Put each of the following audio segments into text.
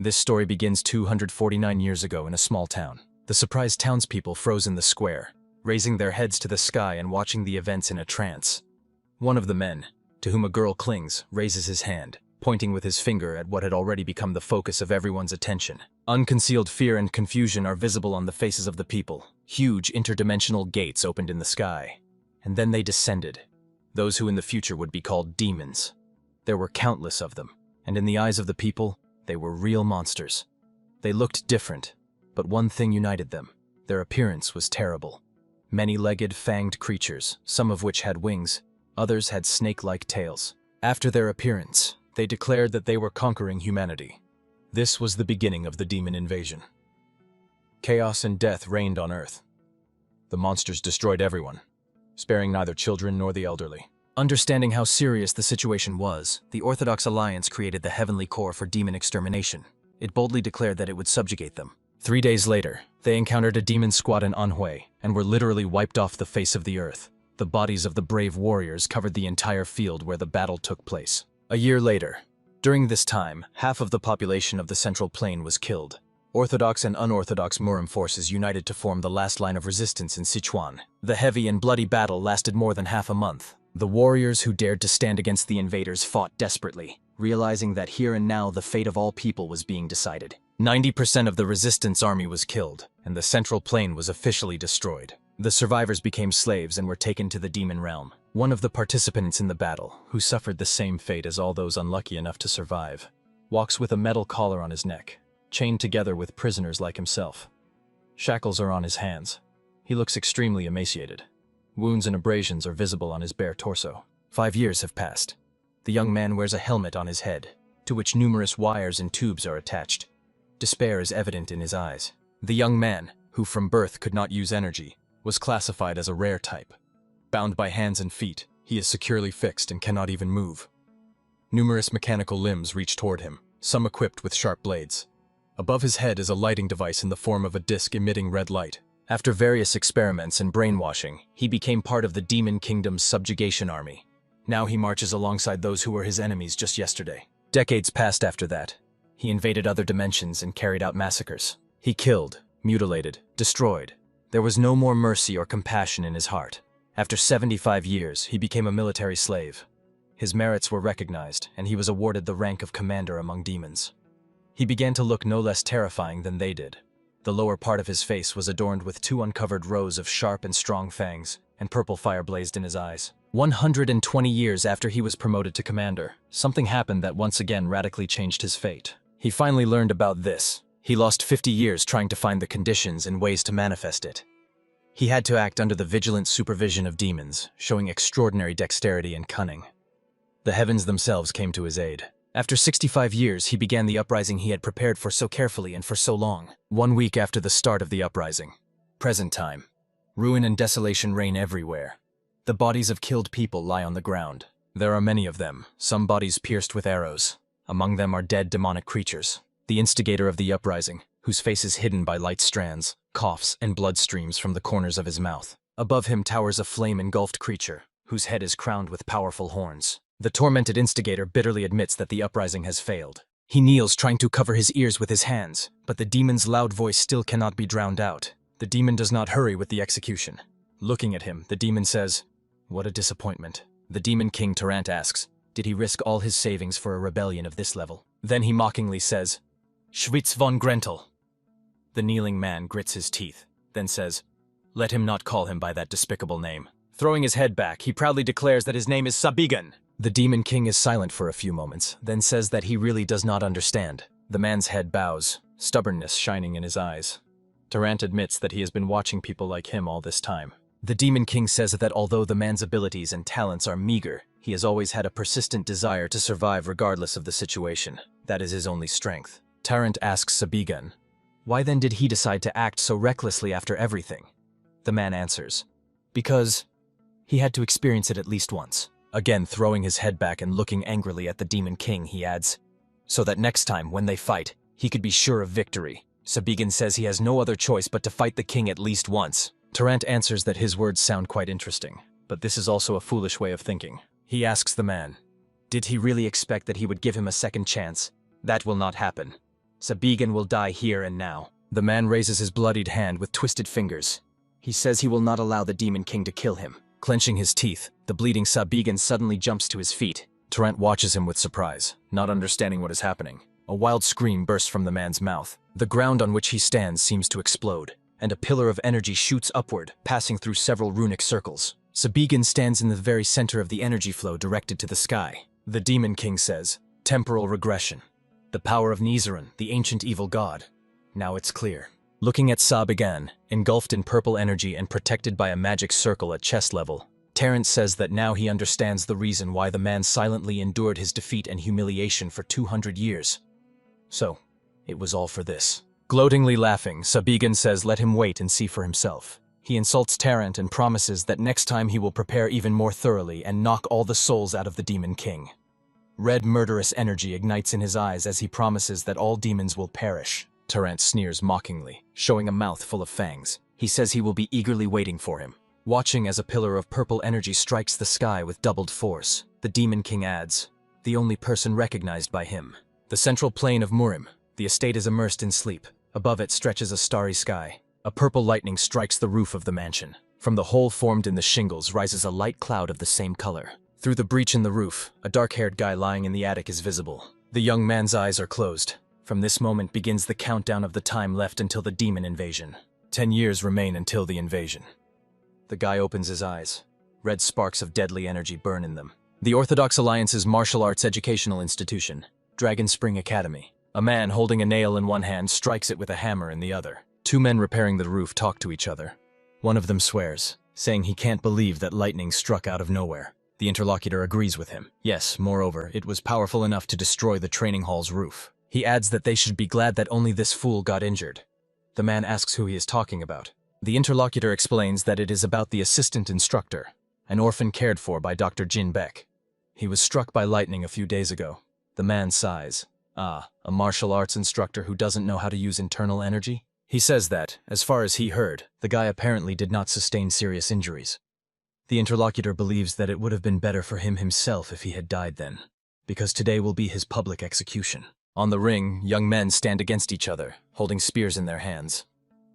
This story begins 249 years ago in a small town. The surprised townspeople froze in the square, raising their heads to the sky and watching the events in a trance. One of the men, to whom a girl clings, raises his hand, pointing with his finger at what had already become the focus of everyone's attention. Unconcealed fear and confusion are visible on the faces of the people. Huge interdimensional gates opened in the sky, and then they descended. Those who in the future would be called demons. There were countless of them, and in the eyes of the people, they were real monsters. They looked different, but one thing united them. Their appearance was terrible. Many-legged, fanged creatures, some of which had wings, others had snake-like tails. After their appearance, they declared that they were conquering humanity. This was the beginning of the demon invasion. Chaos and death reigned on Earth. The monsters destroyed everyone, sparing neither children nor the elderly. Understanding how serious the situation was, the Orthodox Alliance created the Heavenly Corps for demon extermination. It boldly declared that it would subjugate them. 3 days later, they encountered a demon squad in Manhwa and were literally wiped off the face of the earth. The bodies of the brave warriors covered the entire field where the battle took place. A year later, during this time, half of the population of the Central Plain was killed. Orthodox and unorthodox Murim forces united to form the last line of resistance in Sichuan. The heavy and bloody battle lasted more than half a month. The warriors who dared to stand against the invaders fought desperately, realizing that here and now the fate of all people was being decided. 90% of the resistance army was killed, and the Central Plain was officially destroyed. The survivors became slaves and were taken to the demon realm. One of the participants in the battle, who suffered the same fate as all those unlucky enough to survive, walks with a metal collar on his neck, chained together with prisoners like himself. Shackles are on his hands. He looks extremely emaciated. Wounds and abrasions are visible on his bare torso. 5 years have passed. The young man wears a helmet on his head, to which numerous wires and tubes are attached. Despair is evident in his eyes. The young man, who from birth could not use energy, was classified as a rare type. Bound by hands and feet, he is securely fixed and cannot even move. Numerous mechanical limbs reach toward him, some equipped with sharp blades. Above his head is a lighting device in the form of a disc emitting red light. After various experiments and brainwashing, he became part of the Demon Kingdom's subjugation army. Now he marches alongside those who were his enemies just yesterday. Decades passed after that. He invaded other dimensions and carried out massacres. He killed, mutilated, destroyed. There was no more mercy or compassion in his heart. After 75 years, he became a military slave. His merits were recognized, and he was awarded the rank of commander among demons. He began to look no less terrifying than they did. The lower part of his face was adorned with 2 uncovered rows of sharp and strong fangs, and purple fire blazed in his eyes. 120 years after he was promoted to commander, something happened that once again radically changed his fate. He finally learned about this. He lost 50 years trying to find the conditions and ways to manifest it. He had to act under the vigilant supervision of demons, showing extraordinary dexterity and cunning. The heavens themselves came to his aid. After 65 years, he began the uprising he had prepared for so carefully and for so long. 1 week after the start of the uprising. Present time. Ruin and desolation reign everywhere. The bodies of killed people lie on the ground. There are many of them, some bodies pierced with arrows. Among them are dead demonic creatures. The instigator of the uprising, whose face is hidden by light strands, coughs and blood streams from the corners of his mouth. Above him towers a flame-engulfed creature, whose head is crowned with powerful horns. The tormented instigator bitterly admits that the uprising has failed. He kneels trying to cover his ears with his hands, but the demon's loud voice still cannot be drowned out. The demon does not hurry with the execution. Looking at him, the demon says, "What a disappointment." The demon king Tarant asks, did he risk all his savings for a rebellion of this level? Then he mockingly says, "Schwitz von Grentel." The kneeling man grits his teeth, then says, "Let him not call him by that despicable name." Throwing his head back, he proudly declares that his name is Sabigan. The demon king is silent for a few moments, then says that he really does not understand. The man's head bows, stubbornness shining in his eyes. Tarant admits that he has been watching people like him all this time. The demon king says that although the man's abilities and talents are meager, he has always had a persistent desire to survive regardless of the situation. That is his only strength. Tarant asks Sabigan, why then did he decide to act so recklessly after everything? The man answers, because he had to experience it at least once. Again throwing his head back and looking angrily at the demon king, he adds, so that next time when they fight, he could be sure of victory. Sabigan says he has no other choice but to fight the king at least once. Tarant answers that his words sound quite interesting, but this is also a foolish way of thinking. He asks the man, did he really expect that he would give him a second chance? That will not happen. Sabigan will die here and now. The man raises his bloodied hand with twisted fingers. He says he will not allow the Demon King to kill him. Clenching his teeth, the bleeding Sabigan suddenly jumps to his feet. Tarrant watches him with surprise, not understanding what is happening. A wild scream bursts from the man's mouth. The ground on which he stands seems to explode, and a pillar of energy shoots upward, passing through several runic circles. Sabigan stands in the very center of the energy flow directed to the sky. The Demon King says, "Temporal regression. The power of Nizaran, the ancient evil god. Now it's clear." Looking at Sabigan, engulfed in purple energy and protected by a magic circle at chest level, Terrence says that now he understands the reason why the man silently endured his defeat and humiliation for 200 years. So, it was all for this. Gloatingly laughing, Sabigan says let him wait and see for himself. He insults Tarrant and promises that next time he will prepare even more thoroughly and knock all the souls out of the Demon King. Red murderous energy ignites in his eyes as he promises that all demons will perish. Tarrant sneers mockingly, showing a mouth full of fangs. He says he will be eagerly waiting for him. Watching as a pillar of purple energy strikes the sky with doubled force, the Demon King adds, the only person recognized by him. The central plain of Murim. The estate is immersed in sleep. Above it stretches a starry sky. A purple lightning strikes the roof of the mansion. From the hole formed in the shingles rises a light cloud of the same color. Through the breach in the roof, a dark-haired guy lying in the attic is visible. The young man's eyes are closed. From this moment begins the countdown of the time left until the demon invasion. 10 years remain until the invasion. The guy opens his eyes. Red sparks of deadly energy burn in them. The Orthodox Alliance's martial arts educational institution, Dragon Spring Academy. A man holding a nail in one hand strikes it with a hammer in the other. Two men repairing the roof talk to each other. One of them swears, saying he can't believe that lightning struck out of nowhere. The interlocutor agrees with him. Yes, moreover, it was powerful enough to destroy the training hall's roof. He adds that they should be glad that only this fool got injured. The man asks who he is talking about. The interlocutor explains that it is about the assistant instructor, an orphan cared for by Dr. Jin Beck. He was struck by lightning a few days ago. The man sighs. Ah, a martial arts instructor who doesn't know how to use internal energy? He says that, as far as he heard, the guy apparently did not sustain serious injuries. The interlocutor believes that it would have been better for him himself if he had died then, because today will be his public execution. On the ring, young men stand against each other, holding spears in their hands.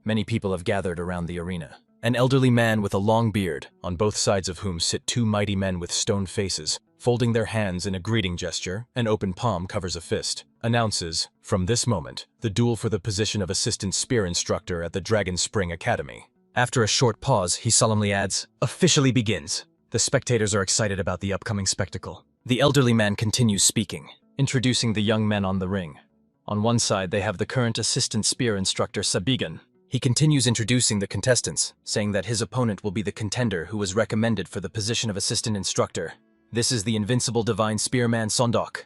Many people have gathered around the arena. An elderly man with a long beard, on both sides of whom sit two mighty men with stone faces, folding their hands in a greeting gesture, an open palm covers a fist, announces, from this moment, the duel for the position of assistant spear instructor at the Dragon Spring Academy. After a short pause, he solemnly adds, officially begins. The spectators are excited about the upcoming spectacle. The elderly man continues speaking, introducing the young men on the ring. On one side, they have the current assistant spear instructor Sabigan. He continues introducing the contestants, saying that his opponent will be the contender who was recommended for the position of assistant instructor. This is the invincible divine spearman Sondok.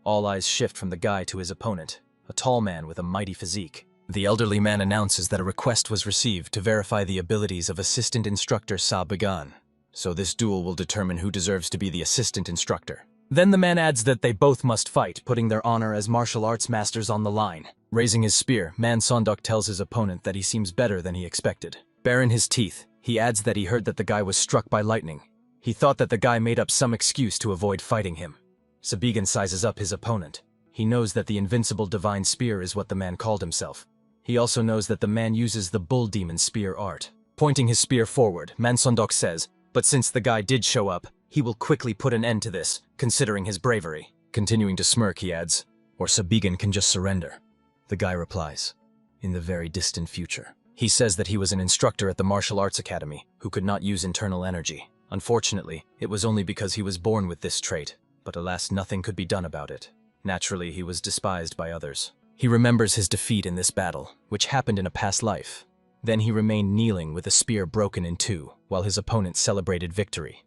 All eyes shift from the guy to his opponent, a tall man with a mighty physique. The elderly man announces that a request was received to verify the abilities of assistant instructor Sabigan. So this duel will determine who deserves to be the assistant instructor. Then the man adds that they both must fight, putting their honor as martial arts masters on the line. Raising his spear, Man Sondok tells his opponent that he seems better than he expected. Baring his teeth, he adds that he heard that the guy was struck by lightning. He thought that the guy made up some excuse to avoid fighting him. Sabigan sizes up his opponent. He knows that the invincible divine spear is what the man called himself. He also knows that the man uses the bull demon spear art. Pointing his spear forward, Man Sondok says, but since the guy did show up, he will quickly put an end to this, considering his bravery. Continuing to smirk, he adds, or Sabigan can just surrender. The guy replies, in the very distant future. He says that he was an instructor at the Martial Arts Academy who could not use internal energy. Unfortunately, it was only because he was born with this trait, but alas, nothing could be done about it. Naturally, he was despised by others. He remembers his defeat in this battle, which happened in a past life. Then he remained kneeling with a spear broken in two, while his opponent celebrated victory.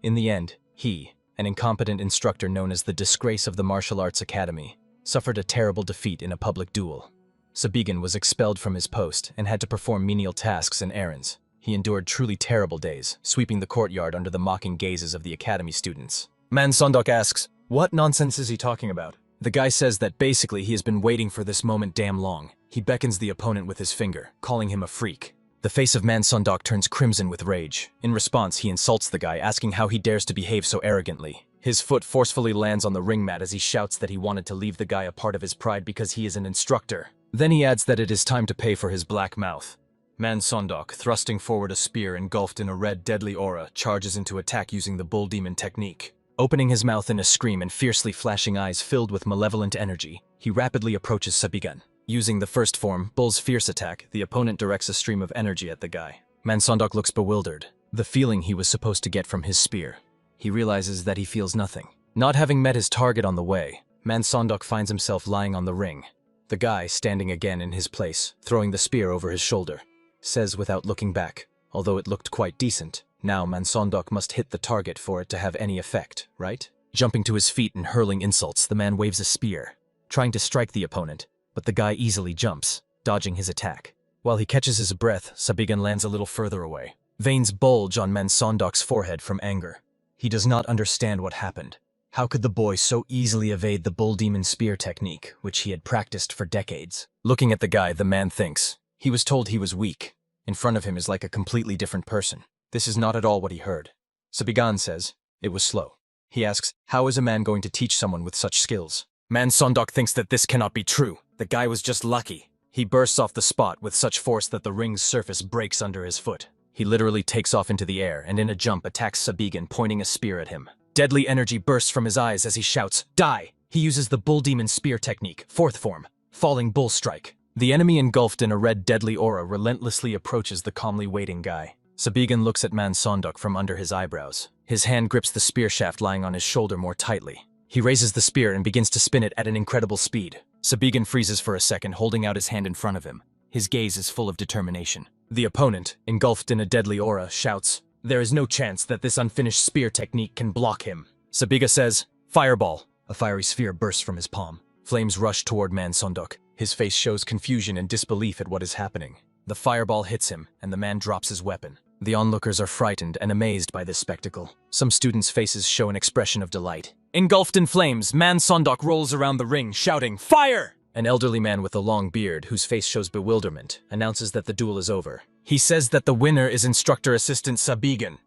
In the end, he, an incompetent instructor known as the Disgrace of the Martial Arts Academy, suffered a terrible defeat in a public duel. Sabigan was expelled from his post and had to perform menial tasks and errands. He endured truly terrible days, sweeping the courtyard under the mocking gazes of the academy students. Man Sondok asks, what nonsense is he talking about? The guy says that basically he has been waiting for this moment damn long. He beckons the opponent with his finger, calling him a freak. The face of Man Sondok turns crimson with rage. In response, he insults the guy, asking how he dares to behave so arrogantly. His foot forcefully lands on the ring mat as he shouts that he wanted to leave the guy a part of his pride because he is an instructor. Then he adds that it is time to pay for his black mouth. Man Sondok, thrusting forward a spear engulfed in a red deadly aura, charges into attack using the bull demon technique. Opening his mouth in a scream and fiercely flashing eyes filled with malevolent energy, he rapidly approaches Sabigan. Using the first form, Bull's fierce attack, the opponent directs a stream of energy at the guy. Man Sondok looks bewildered. The feeling he was supposed to get from his spear. He realizes that he feels nothing. Not having met his target on the way, Man Sondok finds himself lying on the ring. The guy, standing again in his place, throwing the spear over his shoulder, says without looking back, although it looked quite decent, now Man Sondok must hit the target for it to have any effect, right? Jumping to his feet and hurling insults, the man waves a spear, trying to strike the opponent, but the guy easily jumps, dodging his attack. While he catches his breath, Sabigan lands a little further away. Veins bulge on Man Sondok's forehead from anger. He does not understand what happened. How could the boy so easily evade the bull demon spear technique, which he had practiced for decades? Looking at the guy, the man thinks. He was told he was weak. In front of him is like a completely different person. This is not at all what he heard. Sabigan says, it was slow. He asks, how is a man going to teach someone with such skills? Man Sondok thinks that this cannot be true. The guy was just lucky. He bursts off the spot with such force that the ring's surface breaks under his foot. He literally takes off into the air and in a jump attacks Sabigan, pointing a spear at him. Deadly energy bursts from his eyes as he shouts, die! He uses the bull demon spear technique, fourth form, falling bull strike. The enemy engulfed in a red deadly aura relentlessly approaches the calmly waiting guy. Sabigan looks at Man Sondok from under his eyebrows. His hand grips the spear shaft lying on his shoulder more tightly. He raises the spear and begins to spin it at an incredible speed. Sabigan freezes for a second, holding out his hand in front of him. His gaze is full of determination. The opponent, engulfed in a deadly aura, shouts, there is no chance that this unfinished spear technique can block him. Sabiga says, fireball. A fiery sphere bursts from his palm. Flames rush toward Man Sondok. His face shows confusion and disbelief at what is happening. The fireball hits him, and the man drops his weapon. The onlookers are frightened and amazed by this spectacle. Some students' faces show an expression of delight. Engulfed in flames, Man Sondok rolls around the ring, shouting, fire! An elderly man with a long beard, whose face shows bewilderment, announces that the duel is over. He says that the winner is instructor assistant Sabigan.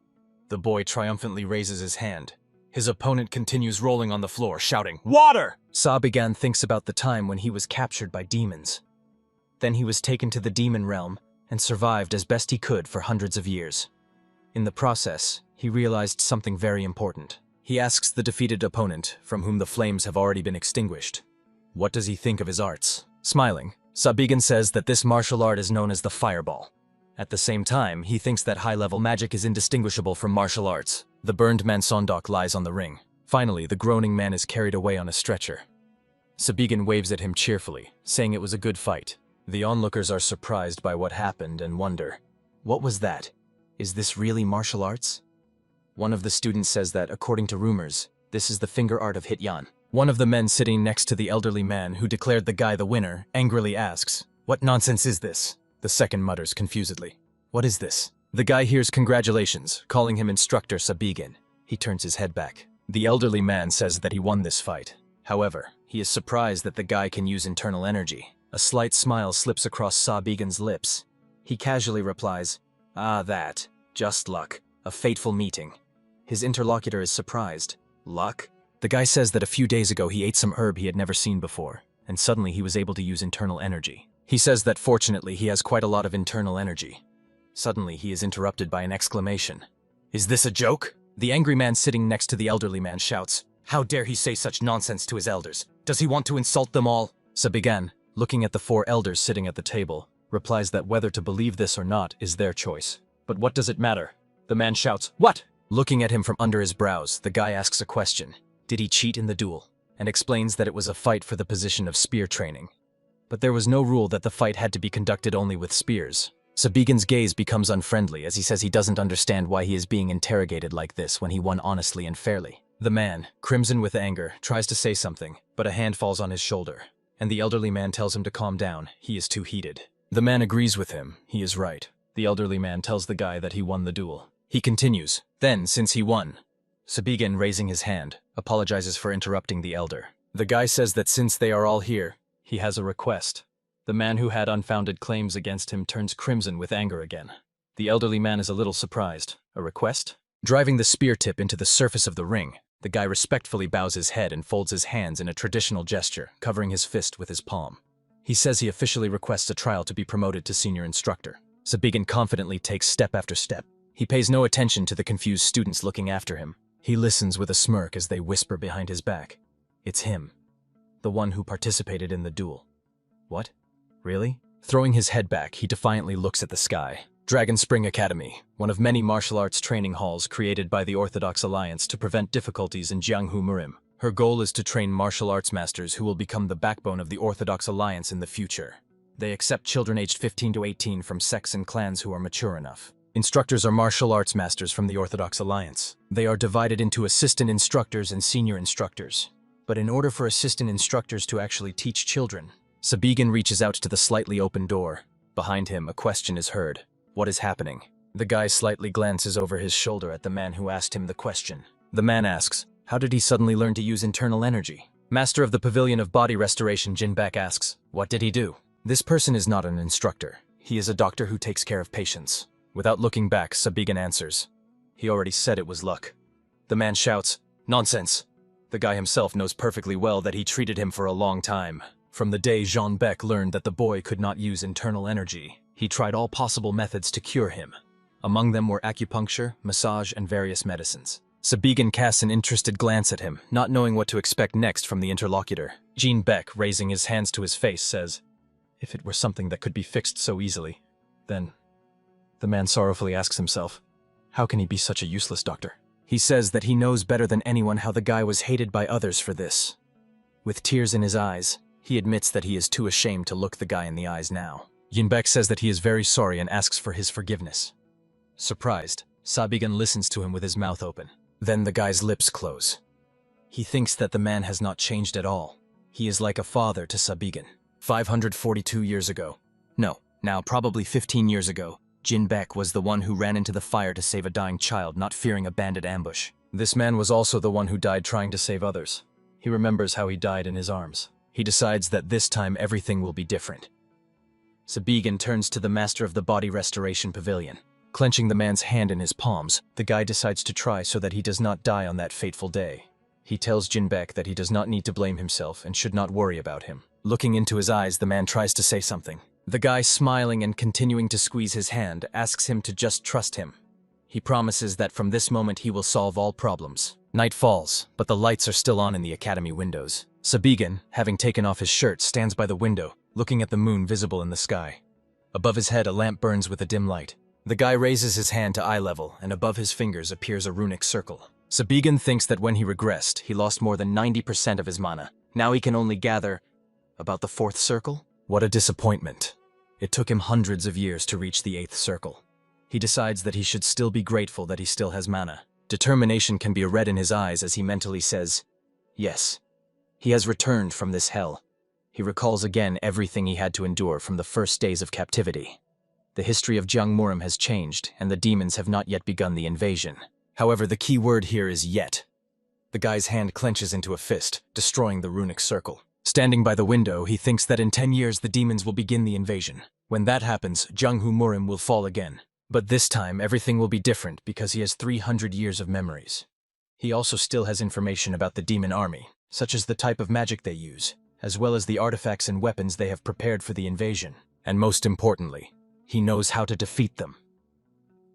The boy triumphantly raises his hand. His opponent continues rolling on the floor, shouting, water! Sabigan thinks about the time when he was captured by demons. Then he was taken to the demon realm and survived as best he could for hundreds of years. In the process, he realized something very important. He asks the defeated opponent, from whom the flames have already been extinguished, what does he think of his arts? Smiling, Sabigan says that this martial art is known as the fireball. At the same time, he thinks that high-level magic is indistinguishable from martial arts. The burned Man Sondok lies on the ring. Finally, the groaning man is carried away on a stretcher. Sabigan waves at him cheerfully, saying it was a good fight. The onlookers are surprised by what happened and wonder, what was that? Is this really martial arts? One of the students says that, according to rumors, this is the finger art of Hityan. One of the men sitting next to the elderly man who declared the guy the winner angrily asks, what nonsense is this? The second mutters confusedly, what is this? The guy hears congratulations, calling him Instructor Sabigan. He turns his head back. The elderly man says that he won this fight. However, he is surprised that the guy can use internal energy. A slight smile slips across Sabigan's lips. He casually replies, that. Just luck. A fateful meeting. His interlocutor is surprised. Luck? The guy says that a few days ago he ate some herb he had never seen before, and suddenly he was able to use internal energy. He says that fortunately he has quite a lot of internal energy. Suddenly he is interrupted by an exclamation. Is this a joke? The angry man sitting next to the elderly man shouts, how dare he say such nonsense to his elders? Does he want to insult them all? Sabigan, looking at the four elders sitting at the table, replies that whether to believe this or not is their choice. But what does it matter? The man shouts, what? Looking at him from under his brows, the guy asks a question. Did he cheat in the duel? And explains that it was a fight for the position of spear training. But there was no rule that the fight had to be conducted only with spears. Sabigan's gaze becomes unfriendly as he says he doesn't understand why he is being interrogated like this when he won honestly and fairly. The man, crimson with anger, tries to say something, but a hand falls on his shoulder, and the elderly man tells him to calm down. He is too heated. The man agrees with him. He is right. The elderly man tells the guy that he won the duel. He continues, then, since he won, Sabigan, raising his hand, apologizes for interrupting the elder. The guy says that since they are all here, he has a request. The man who had unfounded claims against him turns crimson with anger again. The elderly man is a little surprised. A request? Driving the spear tip into the surface of the ring, The guy respectfully bows his head and folds his hands in a traditional gesture, covering his fist with his palm. He says he officially requests a trial to be promoted to senior instructor. Sabigin confidently takes step after step. He pays no attention to the confused students looking after him. He listens with a smirk as they whisper behind his back. It's him. The one who participated in the duel. What? Really? Throwing his head back, he defiantly looks at the sky. Dragon Spring Academy, one of many martial arts training halls created by the Orthodox Alliance to prevent difficulties in Jianghu Murim. Her goal is to train martial arts masters who will become the backbone of the Orthodox Alliance in the future. They accept children aged 15 to 18 from sects and clans who are mature enough. Instructors are martial arts masters from the Orthodox Alliance. They are divided into assistant instructors and senior instructors. But in order for assistant instructors to actually teach children, Sabigin reaches out to the slightly open door. Behind him, a question is heard. What is happening? The guy slightly glances over his shoulder at the man who asked him the question. The man asks, how did he suddenly learn to use internal energy? Master of the Pavilion of Body Restoration Jinbek asks, what did he do? This person is not an instructor. He is a doctor who takes care of patients. Without looking back, Sabigin answers. He already said it was luck. The man shouts, nonsense. The guy himself knows perfectly well that he treated him for a long time. From the day Jean Beck learned that the boy could not use internal energy, he tried all possible methods to cure him. Among them were acupuncture, massage, and various medicines. Sabigin casts an interested glance at him, not knowing what to expect next from the interlocutor. Jean Beck, raising his hands to his face, says, if it were something that could be fixed so easily, then... The man sorrowfully asks himself, how can he be such a useless doctor? He says that he knows better than anyone how the guy was hated by others for this. With tears in his eyes, he admits that he is too ashamed to look the guy in the eyes now. Yinbek says that he is very sorry and asks for his forgiveness. Surprised, Sabigin listens to him with his mouth open. Then the guy's lips close. He thinks that the man has not changed at all. He is like a father to Sabigin. 542 years ago. No, now probably 15 years ago, Jinbek was the one who ran into the fire to save a dying child, not fearing a bandit ambush. This man was also the one who died trying to save others. He remembers how he died in his arms. He decides that this time everything will be different. Sabigin turns to the master of the Body Restoration Pavilion. Clenching the man's hand in his palms, the guy decides to try so that he does not die on that fateful day. He tells Jinbek that he does not need to blame himself and should not worry about him. Looking into his eyes, the man tries to say something. The guy, smiling and continuing to squeeze his hand, asks him to just trust him. He promises that from this moment he will solve all problems. Night falls, but the lights are still on in the academy windows. Sabigin, having taken off his shirt, stands by the window, looking at the moon visible in the sky. Above his head, a lamp burns with a dim light. The guy raises his hand to eye level, and above his fingers appears a runic circle. Sabigin thinks that when he regressed, he lost more than 90% of his mana. Now he can only gather about the 4th circle? What a disappointment. It took him hundreds of years to reach the 8th circle. He decides that he should still be grateful that he still has mana. Determination can be read in his eyes as he mentally says, yes. He has returned from this hell. He recalls again everything he had to endure from the first days of captivity. The history of Jiangmurim has changed, and the demons have not yet begun the invasion. However, the key word here is yet. The guy's hand clenches into a fist, destroying the runic circle. Standing by the window, he thinks that in 10 years the demons will begin the invasion. When that happens, Jianghu Murim will fall again. But this time, everything will be different because he has 300 years of memories. He also still has information about the demon army, such as the type of magic they use, as well as the artifacts and weapons they have prepared for the invasion. And most importantly, he knows how to defeat them.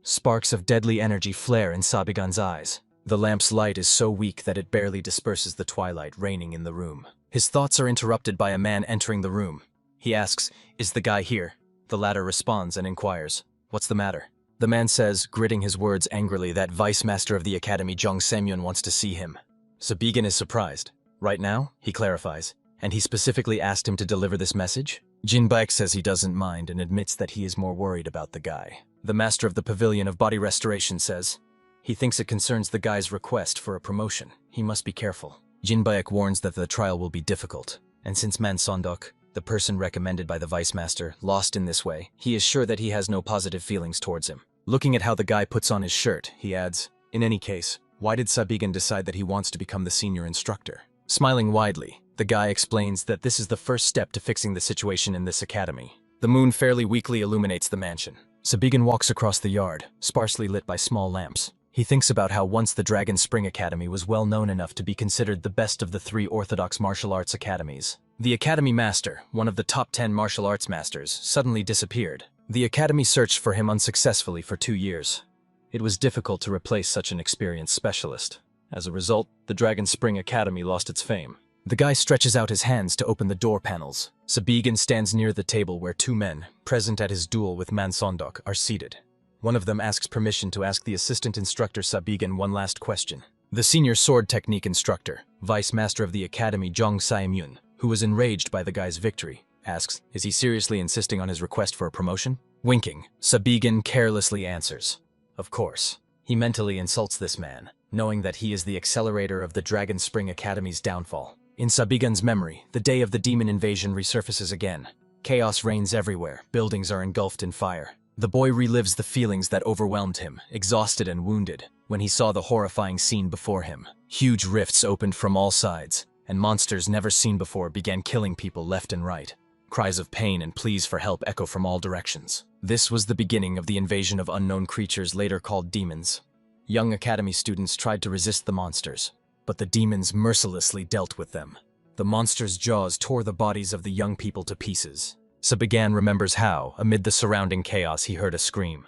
Sparks of deadly energy flare in Sabigan's eyes. The lamp's light is so weak that it barely disperses the twilight reigning in the room. His thoughts are interrupted by a man entering the room. He asks, is the guy here? The latter responds and inquires, what's the matter? The man says, gritting his words angrily, that Vice Master of the Academy Zhang Semyun wants to see him. Sabigin is surprised. Right now, he clarifies, and he specifically asked him to deliver this message? Jinbaek says he doesn't mind and admits that he is more worried about the guy. The master of the Pavilion of Body Restoration says, he thinks it concerns the guy's request for a promotion. He must be careful. Jinbaek warns that the trial will be difficult, and since Man Sondok, the person recommended by the Vice Master, lost in this way, he is sure that he has no positive feelings towards him. Looking at how the guy puts on his shirt, he adds, in any case, why did Sabigin decide that he wants to become the senior instructor? Smiling widely, the guy explains that this is the first step to fixing the situation in this academy. The moon fairly weakly illuminates the mansion. Sabigin walks across the yard, sparsely lit by small lamps. He thinks about how once the Dragon Spring Academy was well known enough to be considered the best of the 3 orthodox martial arts academies. The academy master, one of the top 10 martial arts masters, suddenly disappeared. The academy searched for him unsuccessfully for 2 years. It was difficult to replace such an experienced specialist. As a result, the Dragon Spring Academy lost its fame. The guy stretches out his hands to open the door panels. Sabigan stands near the table where 2 men, present at his duel with Mansondok, are seated. One of them asks permission to ask the assistant instructor Sabigan one last question. The senior sword technique instructor, vice master of the academy Jong Saemyun, who was enraged by the guy's victory, asks, is he seriously insisting on his request for a promotion? Winking, Sabigan carelessly answers, of course. He mentally insults this man, knowing that he is the accelerator of the Dragon Spring Academy's downfall. In Sabigan's memory, the day of the demon invasion resurfaces again. Chaos reigns everywhere, buildings are engulfed in fire. The boy relives the feelings that overwhelmed him, exhausted and wounded, when he saw the horrifying scene before him. Huge rifts opened from all sides, and monsters never seen before began killing people left and right. Cries of pain and pleas for help echo from all directions. This was the beginning of the invasion of unknown creatures later called demons. Young academy students tried to resist the monsters, but the demons mercilessly dealt with them. The monsters' jaws tore the bodies of the young people to pieces. Sabigan remembers how, amid the surrounding chaos, he heard a scream.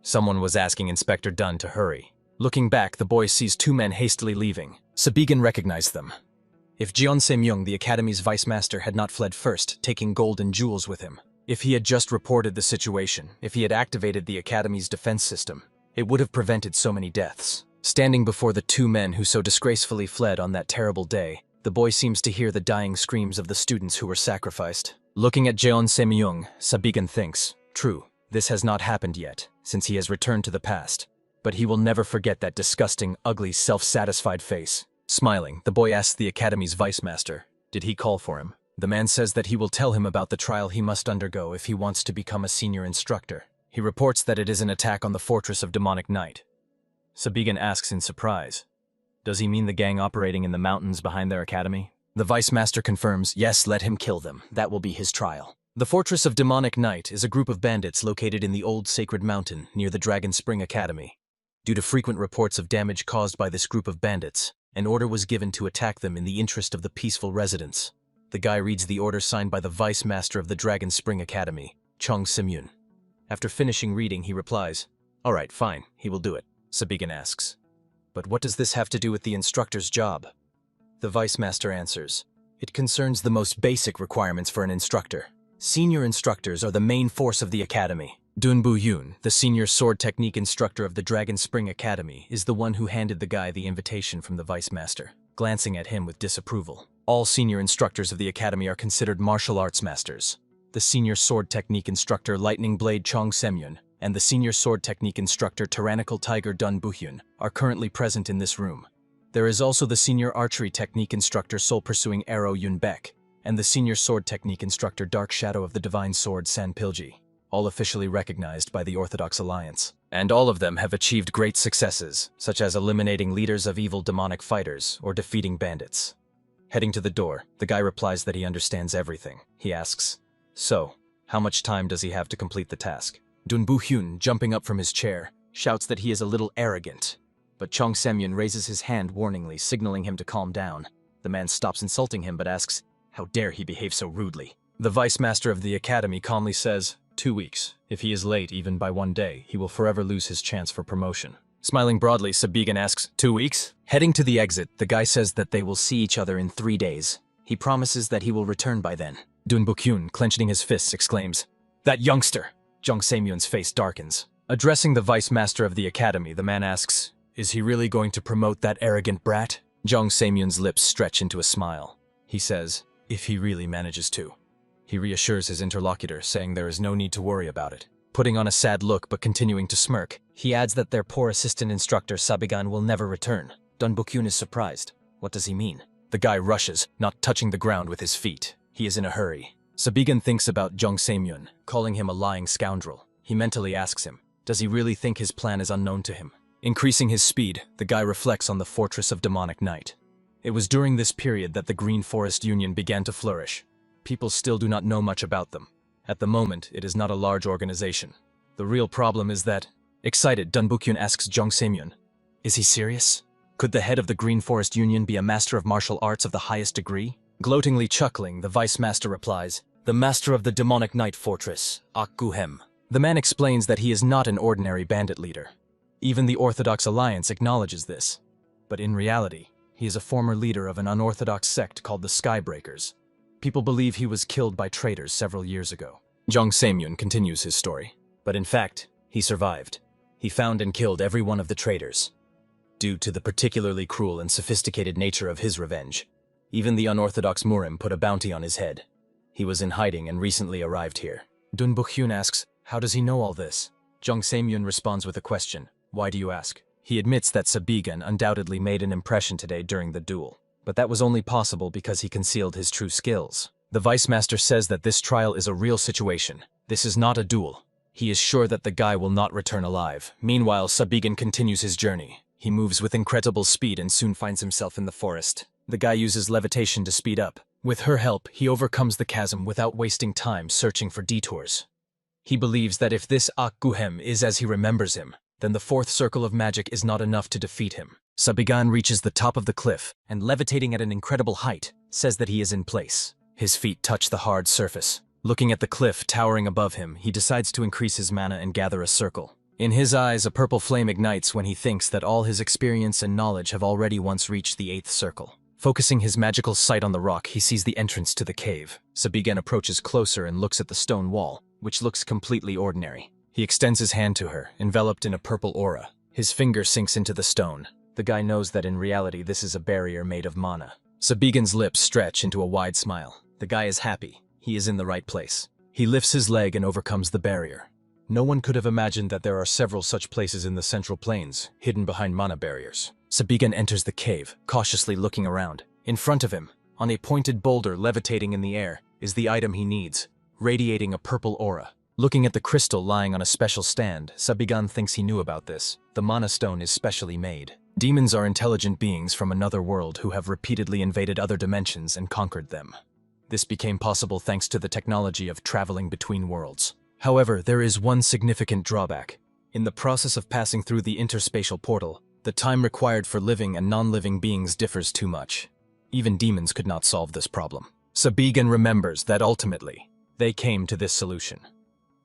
Someone was asking Inspector Dunn to hurry. Looking back, the boy sees 2 men hastily leaving. Sabigan recognized them. If Jeon Se-myung, the academy's vice master, had not fled first, taking gold and jewels with him, if he had just reported the situation, if he had activated the academy's defense system, it would have prevented so many deaths. Standing before the 2 men who so disgracefully fled on that terrible day, the boy seems to hear the dying screams of the students who were sacrificed. Looking at Jeon Se-myung, Sabigan thinks, true, this has not happened yet, since he has returned to the past. But he will never forget that disgusting, ugly, self-satisfied face. Smiling, the boy asks the academy's vice master, did he call for him? The man says that he will tell him about the trial he must undergo if he wants to become a senior instructor. He reports that it is an attack on the fortress of Demonic Night. Sabigan asks in surprise, does he mean the gang operating in the mountains behind their academy? The vice master confirms, yes, let him kill them. That will be his trial. The Fortress of Demonic Night is a group of bandits located in the old Sacred Mountain near the Dragon Spring Academy. Due to frequent reports of damage caused by this group of bandits, an order was given to attack them in the interest of the peaceful residents. The guy reads the order signed by the vice master of the Dragon Spring Academy, Jong Se-myun. After finishing reading, he replies, all right, fine, he will do it. Sabigan asks, but what does this have to do with the instructor's job? The vice master answers, it concerns the most basic requirements for an instructor. Senior instructors are the main force of the academy. Dun Bu-yoon, the senior sword technique instructor of the Dragon Spring Academy, is the one who handed the guy the invitation from the vice master, glancing at him with disapproval. All senior instructors of the academy are considered martial arts masters. The senior sword technique instructor Lightning Blade Jong Se-myun and the senior sword technique instructor Tyrannical Tiger Dun Bu-hyun are currently present in this room. There is also the senior archery technique instructor Soul Pursuing Arrow Yun Baek and the senior sword technique instructor Dark Shadow of the Divine Sword San Pilji, all officially recognized by the Orthodox Alliance. And all of them have achieved great successes, such as eliminating leaders of evil demonic fighters or defeating bandits. Heading to the door, the guy replies that he understands everything. He asks, so, how much time does he have to complete the task? Dun Bu-hyun, jumping up from his chair, shouts that he is a little arrogant. But Jong Se-myun raises his hand warningly, signaling him to calm down. The man stops insulting him but asks, how dare he behave so rudely? The vice master of the academy calmly says, 2 weeks. If he is late even by 1 day, he will forever lose his chance for promotion. Smiling broadly, Sabigan asks, 2 weeks? Heading to the exit, the guy says that they will see each other in 3 days. He promises that he will return by then. Dun Bu-hyun, clenching his fists, exclaims, that youngster! Jong Se-myun's face darkens. Addressing the vice master of the academy, the man asks, is he really going to promote that arrogant brat? Jong Se-myun's lips stretch into a smile. He says, if he really manages to. He reassures his interlocutor, saying there is no need to worry about it. Putting on a sad look but continuing to smirk, he adds that their poor assistant instructor Sabigan will never return. Dun Bu-hyun is surprised. What does he mean? The guy rushes, not touching the ground with his feet. He is in a hurry. Sabigan thinks about Jong Se-myun, calling him a lying scoundrel. He mentally asks him, does he really think his plan is unknown to him? Increasing his speed, the guy reflects on the Fortress of Demonic Night. It was during this period that the Green Forest Union began to flourish. People still do not know much about them. At the moment, it is not a large organization. The real problem is that... Excited, Dun Bu-hyun asks Jong Se-myun, Is he serious? Could the head of the Green Forest Union be a master of martial arts of the highest degree? Gloatingly chuckling, the vice master replies, "The master of the demonic night fortress, Akguhem." The man explains that he is not an ordinary bandit leader. Even the Orthodox Alliance acknowledges this. But in reality, he is a former leader of an unorthodox sect called the Skybreakers. People believe he was killed by traitors several years ago. Jung Samyun continues his story. But in fact, he survived. He found and killed every one of the traitors. Due to the particularly cruel and sophisticated nature of his revenge, even the unorthodox Murim put a bounty on his head. He was in hiding and recently arrived here. Dun Bukhyun asks, "How does he know all this?" Jung Samyun responds with a question, "Why do you ask?" He admits that Sabigan undoubtedly made an impression today during the duel, but that was only possible because he concealed his true skills. The Vice Master says that this trial is a real situation. This is not a duel. He is sure that the guy will not return alive. Meanwhile, Sabigan continues his journey. He moves with incredible speed and soon finds himself in the forest. The guy uses levitation to speed up. With her help, he overcomes the chasm without wasting time searching for detours. He believes that if this Akguhem is as he remembers him, then the fourth circle of magic is not enough to defeat him. Sabigan reaches the top of the cliff and, levitating at an incredible height, says that he is in place. His feet touch the hard surface. Looking at the cliff towering above him, he decides to increase his mana and gather a circle. In his eyes, a purple flame ignites when he thinks that all his experience and knowledge have already once reached the 8th circle. Focusing his magical sight on the rock, he sees the entrance to the cave. Sabigan approaches closer and looks at the stone wall, which looks completely ordinary. He extends his hand to her, enveloped in a purple aura. His finger sinks into the stone. The guy knows that in reality this is a barrier made of mana. Sabigan's lips stretch into a wide smile. The guy is happy. He is in the right place. He lifts his leg and overcomes the barrier. No one could have imagined that there are several such places in the Central Plains, hidden behind mana barriers. Sabigan enters the cave, cautiously looking around. In front of him, on a pointed boulder levitating in the air, is the item he needs, radiating a purple aura. Looking at the crystal lying on a special stand, Sabigan thinks he knew about this. The mana stone is specially made. Demons are intelligent beings from another world who have repeatedly invaded other dimensions and conquered them. This became possible thanks to the technology of traveling between worlds. However, there is one significant drawback. In the process of passing through the interspatial portal, the time required for living and non-living beings differs too much. Even demons could not solve this problem. Sabigan remembers that ultimately, they came to this solution.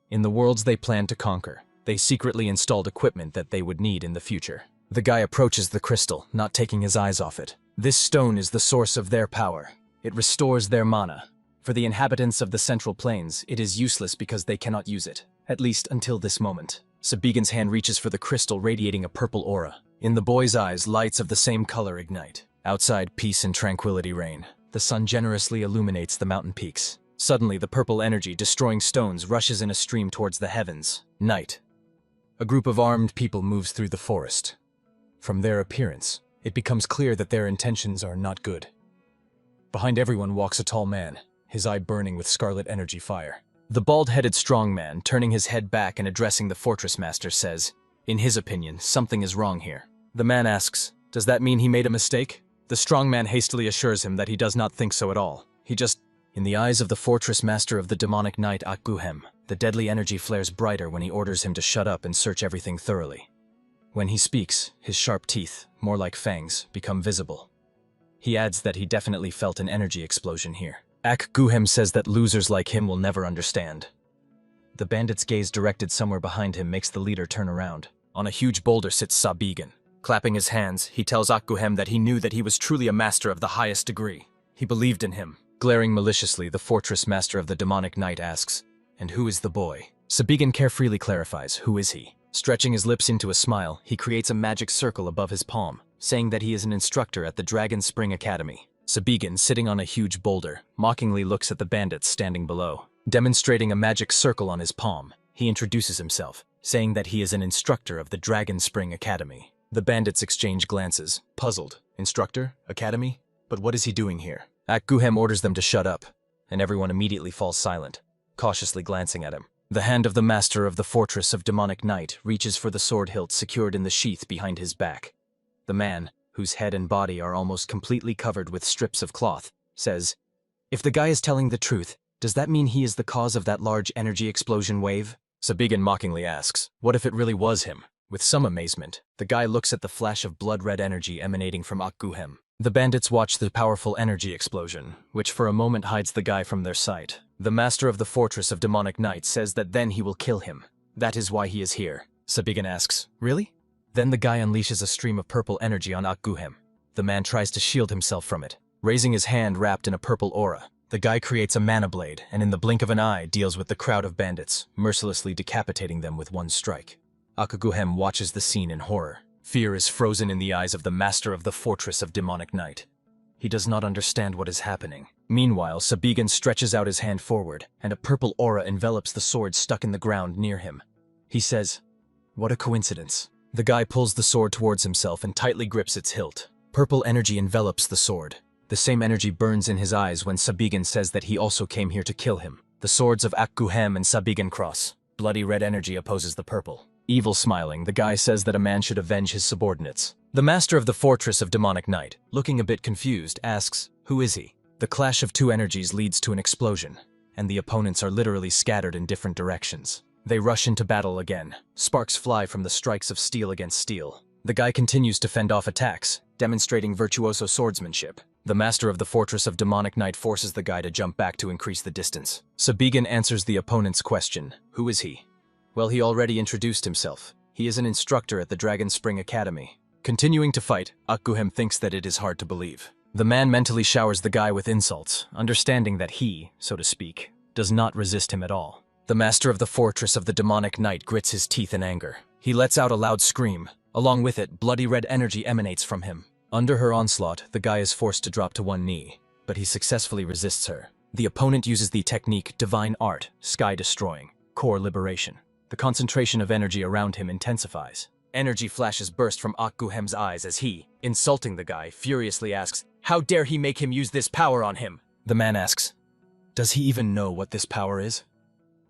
In the worlds they planned to conquer, they secretly installed equipment that they would need in the future. The guy approaches the crystal, not taking his eyes off it. This stone is the source of their power. It restores their mana. For the inhabitants of the Central Plains, it is useless because they cannot use it, at least until this moment. Sabigan's hand reaches for the crystal radiating a purple aura. In the boy's eyes, lights of the same color ignite. Outside, peace and tranquility reign. The sun generously illuminates the mountain peaks. Suddenly, the purple energy, destroying stones, rushes in a stream towards the heavens. Night. A group of armed people moves through the forest. From their appearance, it becomes clear that their intentions are not good. Behind everyone walks a tall man, his eye burning with scarlet energy fire. The bald-headed strong man, turning his head back and addressing the fortress master, says, in his opinion, something is wrong here. The man asks, does that mean he made a mistake? The strong man hastily assures him that he does not think so at all. In the eyes of the fortress master of the demonic night Akguhem, the deadly energy flares brighter when he orders him to shut up and search everything thoroughly. When he speaks, his sharp teeth, more like fangs, become visible. He adds that he definitely felt an energy explosion here. Akguhem says that losers like him will never understand. The bandit's gaze directed somewhere behind him makes the leader turn around. On a huge boulder sits Sabigan. Clapping his hands, he tells Akguhem that he knew that he was truly a master of the highest degree. He believed in him. Glaring maliciously, the fortress master of the demonic night asks, and who is the boy? Sabigan carefreely clarifies, who is he? Stretching his lips into a smile, he creates a magic circle above his palm, saying that he is an instructor at the Dragon Spring Academy. Sabigan, sitting on a huge boulder, mockingly looks at the bandits standing below. Demonstrating a magic circle on his palm, he introduces himself, saying that he is an instructor of the Dragon Spring Academy. The bandits exchange glances, puzzled. Instructor? Academy? But what is he doing here? Akguhem orders them to shut up, and everyone immediately falls silent, cautiously glancing at him. The hand of the master of the fortress of demonic night reaches for the sword hilt secured in the sheath behind his back. The man, whose head and body are almost completely covered with strips of cloth, says, if the guy is telling the truth, does that mean he is the cause of that large energy explosion wave? Sabigan mockingly asks, what if it really was him? With some amazement, the guy looks at the flash of blood-red energy emanating from Akguhem. The bandits watch the powerful energy explosion, which for a moment hides the guy from their sight. The master of the Fortress of Demonic Night says that then he will kill him. That is why he is here. Sabigan asks, really? Then the guy unleashes a stream of purple energy on Akguhem. The man tries to shield himself from it, raising his hand wrapped in a purple aura. The guy creates a mana blade, and in the blink of an eye deals with the crowd of bandits, mercilessly decapitating them with one strike. Akguhem watches the scene in horror. Fear is frozen in the eyes of the master of the Fortress of Demonic Night. He does not understand what is happening. Meanwhile, Sabigan stretches out his hand forward, and a purple aura envelops the sword stuck in the ground near him. He says, "What a coincidence." The guy pulls the sword towards himself and tightly grips its hilt. Purple energy envelops the sword. The same energy burns in his eyes when Sabigan says that he also came here to kill him. The swords of Akguhem and Sabigan cross. Bloody red energy opposes the purple. Evil smiling, the guy says that a man should avenge his subordinates. The master of the Fortress of Demonic Night, looking a bit confused, asks, "Who is he?" The clash of two energies leads to an explosion, and the opponents are literally scattered in different directions. They rush into battle again. Sparks fly from the strikes of steel against steel. The guy continues to fend off attacks, demonstrating virtuoso swordsmanship. The master of the Fortress of Demonic Night forces the guy to jump back to increase the distance. Sabigan answers the opponent's question, "Who is he?" Well, he already introduced himself. He is an instructor at the Dragon Spring Academy. Continuing to fight, Akguhem thinks that it is hard to believe. The man mentally showers the guy with insults, understanding that he, so to speak, does not resist him at all. The master of the Fortress of the Demonic Night grits his teeth in anger. He lets out a loud scream. Along with it, bloody red energy emanates from him. Under her onslaught, the guy is forced to drop to one knee, but he successfully resists her. The opponent uses the technique Divine Art, Sky Destroying, Core Liberation. The concentration of energy around him intensifies. Energy flashes burst from Akguhem's eyes as he, insulting the guy, furiously asks, "How dare he make him use this power on him?" The man asks, "Does he even know what this power is?"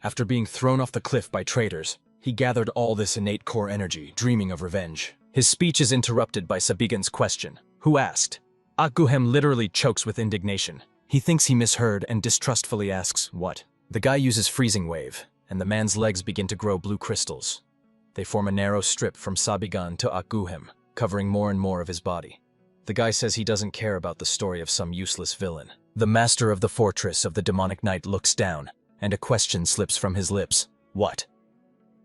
After being thrown off the cliff by traitors, he gathered all this innate core energy, dreaming of revenge. His speech is interrupted by Sabigan's question, "Who asked?" Akguhem literally chokes with indignation. He thinks he misheard and distrustfully asks, "What?" The guy uses Freezing Wave, and the man's legs begin to grow blue crystals. They form a narrow strip from Sabigan to Akguhem, covering more and more of his body. The guy says he doesn't care about the story of some useless villain. The master of the Fortress of the Demonic Night looks down, and a question slips from his lips. "What?"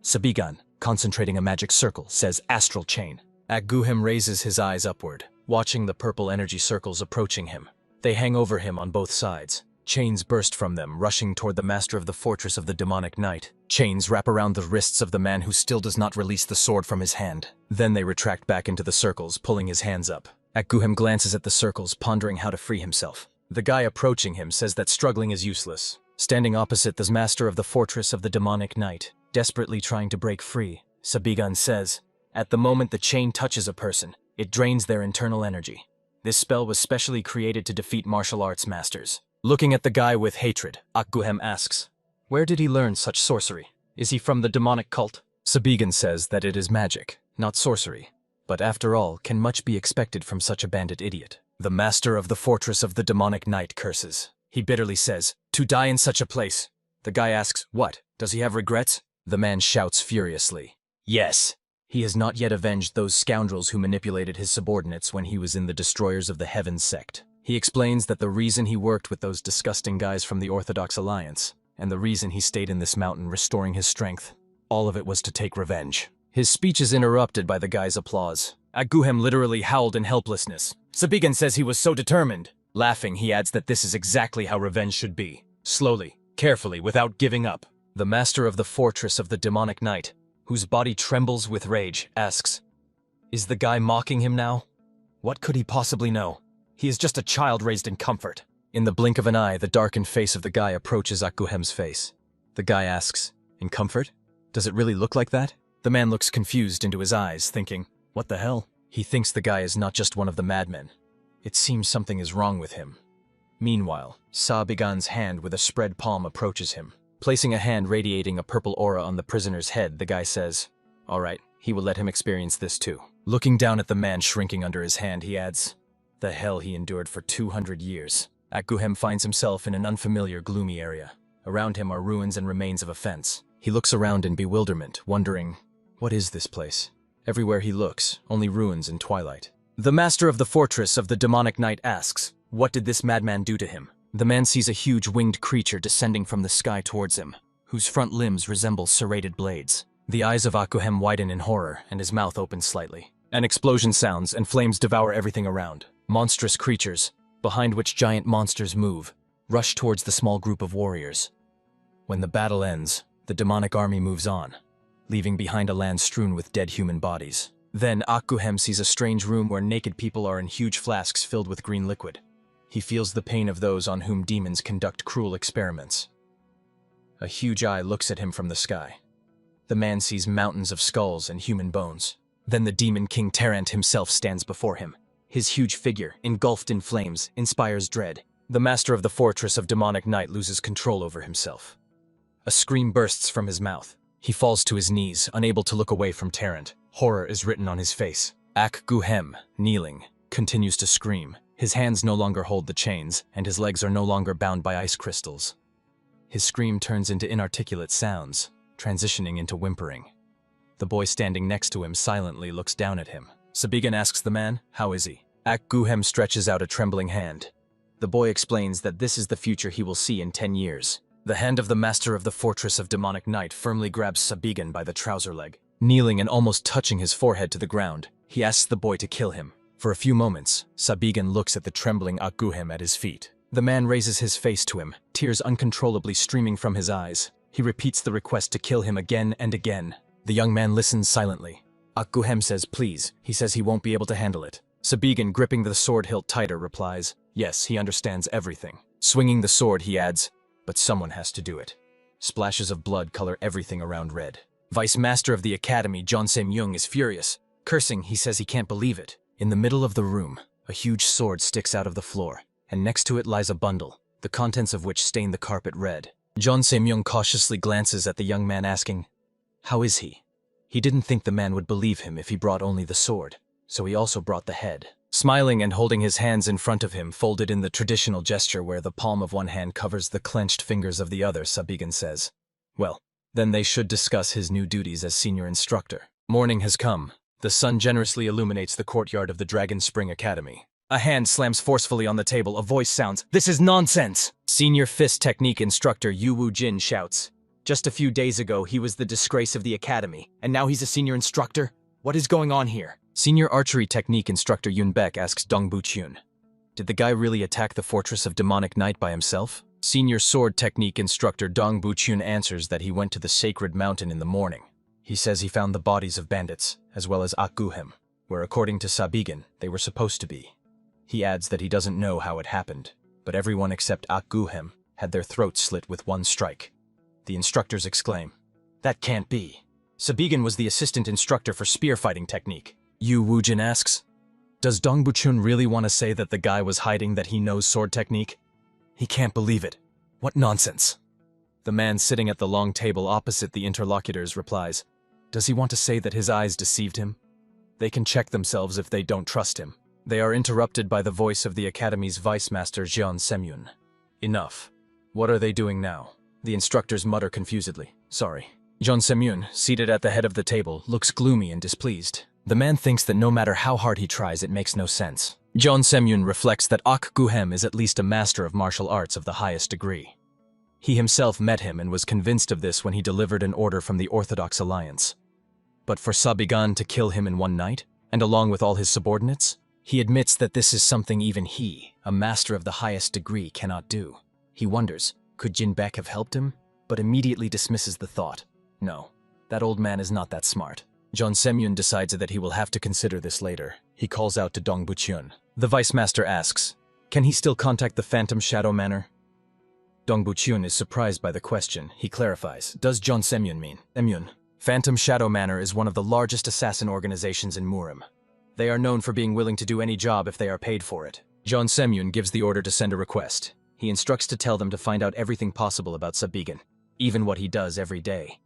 Sabigan, concentrating a magic circle, says Astral Chain. Akguhem raises his eyes upward, watching the purple energy circles approaching him. They hang over him on both sides. Chains burst from them, rushing toward the master of the Fortress of the Demonic Night. Chains wrap around the wrists of the man who still does not release the sword from his hand. Then they retract back into the circles, pulling his hands up. Akguhem glances at the circles, pondering how to free himself. The guy approaching him says that struggling is useless. Standing opposite the master of the Fortress of the Demonic Night, desperately trying to break free, Sabigan says, "At the moment the chain touches a person, it drains their internal energy. This spell was specially created to defeat martial arts masters." Looking at the guy with hatred, Akguhem asks, "Where did he learn such sorcery? Is he from the demonic cult?" Sabigan says that it is magic, not sorcery. But after all, can much be expected from such a bandit idiot? The master of the Fortress of the Demonic Night curses. He bitterly says, "To die in such a place." The guy asks, "What? Does he have regrets?" The man shouts furiously, "Yes." He has not yet avenged those scoundrels who manipulated his subordinates when he was in the Destroyers of the Heavens sect. He explains that the reason he worked with those disgusting guys from the Orthodox Alliance, and the reason he stayed in this mountain restoring his strength, all of it was to take revenge. His speech is interrupted by the guy's applause. Akguhem literally howled in helplessness. Sabigan says he was so determined. Laughing, he adds that this is exactly how revenge should be. Slowly, carefully, without giving up. The master of the Fortress of the Demonic Night, whose body trembles with rage, asks, "Is the guy mocking him now? What could he possibly know? He is just a child raised in comfort." In the blink of an eye, the darkened face of the guy approaches Akguhem's face. The guy asks, "In comfort? Does it really look like that?" The man looks confused into his eyes, thinking, "What the hell?" He thinks the guy is not just one of the madmen. It seems something is wrong with him. Meanwhile, Sabigan's hand with a spread palm approaches him. Placing a hand radiating a purple aura on the prisoner's head, the guy says, "All right, he will let him experience this too." Looking down at the man shrinking under his hand, he adds, "The hell he endured for 200 years. Akguhem finds himself in an unfamiliar, gloomy area. Around him are ruins and remains of a fence. He looks around in bewilderment, wondering, what is this place? Everywhere he looks, only ruins and twilight. The master of the fortress of the demonic night asks, what did this madman do to him? The man sees a huge winged creature descending from the sky towards him, whose front limbs resemble serrated blades. The eyes of Akuhem widen in horror, and his mouth opens slightly. An explosion sounds, and flames devour everything around. Monstrous creatures, behind which giant monsters move, rush towards the small group of warriors. When the battle ends, the demonic army moves on, leaving behind a land strewn with dead human bodies. Then Akuhem sees a strange room where naked people are in huge flasks filled with green liquid. He feels the pain of those on whom demons conduct cruel experiments. A huge eye looks at him from the sky. The man sees mountains of skulls and human bones. Then the demon king Tarrant himself stands before him. His huge figure, engulfed in flames, inspires dread. The master of the fortress of demonic night loses control over himself. A scream bursts from his mouth. He falls to his knees, unable to look away from Tarrant. Horror is written on his face. Ak-Guhem, kneeling, continues to scream. His hands no longer hold the chains, and his legs are no longer bound by ice crystals. His scream turns into inarticulate sounds, transitioning into whimpering. The boy standing next to him silently looks down at him. Sabigan asks the man, how is he? Ak-Guhem stretches out a trembling hand. The boy explains that this is the future he will see in 10 years. The hand of the master of the fortress of demonic night firmly grabs Sabigan by the trouser leg. Kneeling and almost touching his forehead to the ground, he asks the boy to kill him. For a few moments, Sabigan looks at the trembling Ak-Guhem at his feet. The man raises his face to him, tears uncontrollably streaming from his eyes. He repeats the request to kill him again and again. The young man listens silently. Ak-Guhem says please. He says he won't be able to handle it. Sabigan, gripping the sword hilt tighter, replies, yes, he understands everything. Swinging the sword, he adds, but someone has to do it. Splashes of blood color everything around red. Vice Master of the Academy, John Se-myung, is furious. Cursing, he says he can't believe it. In the middle of the room, a huge sword sticks out of the floor, and next to it lies a bundle, the contents of which stain the carpet red. John Se-myung cautiously glances at the young man, asking, how is he? He didn't think the man would believe him if he brought only the sword, so he also brought the head. Smiling and holding his hands in front of him, folded in the traditional gesture where the palm of one hand covers the clenched fingers of the other, Sabigan says, well, then they should discuss his new duties as senior instructor. Morning has come. The sun generously illuminates the courtyard of the Dragon Spring Academy. A hand slams forcefully on the table. A voice sounds, this is nonsense! Senior fist technique instructor Yu Woo-jin shouts. Just a few days ago, he was the disgrace of the academy, and now he's a senior instructor? What is going on here? Senior archery technique instructor Yoon Baek asks Dong Bu-chun. Did the guy really attack the fortress of demonic night by himself? Senior sword technique instructor Dong Bu-chun answers that he went to the sacred mountain in the morning. He says he found the bodies of bandits, as well as Ak-Guhem, where according to Sabigan, they were supposed to be. He adds that he doesn't know how it happened, but everyone except Ak-Guhem had their throats slit with one strike. The instructors exclaim, that can't be. Sabigan was the assistant instructor for spear fighting technique. Yu Woo-jin asks, does Dong Bu-chun really want to say that the guy was hiding that he knows sword technique? He can't believe it. What nonsense. The man sitting at the long table opposite the interlocutors replies, does he want to say that his eyes deceived him? They can check themselves if they don't trust him. They are interrupted by the voice of the Academy's Vice Master Jeon Se-myun. Enough. What are they doing now? The instructors mutter confusedly. Sorry. Jeon Se-myun, seated at the head of the table, looks gloomy and displeased. The man thinks that no matter how hard he tries, it makes no sense. Jeon Se-myun reflects that Ak-Guhem is at least a master of martial arts of the highest degree. He himself met him and was convinced of this when he delivered an order from the Orthodox Alliance. But for Sabigan to kill him in one night, and along with all his subordinates, he admits that this is something even he, a master of the highest degree, cannot do. He wonders, could Jin Baek have helped him? But immediately dismisses the thought. No, that old man is not that smart. Jeon Se-myun decides that he will have to consider this later. He calls out to Dong Bu-chun. The Vice Master asks, can he still contact the Phantom Shadow Manor? Dong Bu-chun is surprised by the question. He clarifies, does Jeon Se-myun mean? Se-myun. Phantom Shadow Manor is one of the largest assassin organizations in Murim. They are known for being willing to do any job if they are paid for it. Jeon Se-myun gives the order to send a request. He instructs to tell them to find out everything possible about Sabigan, even what he does every day.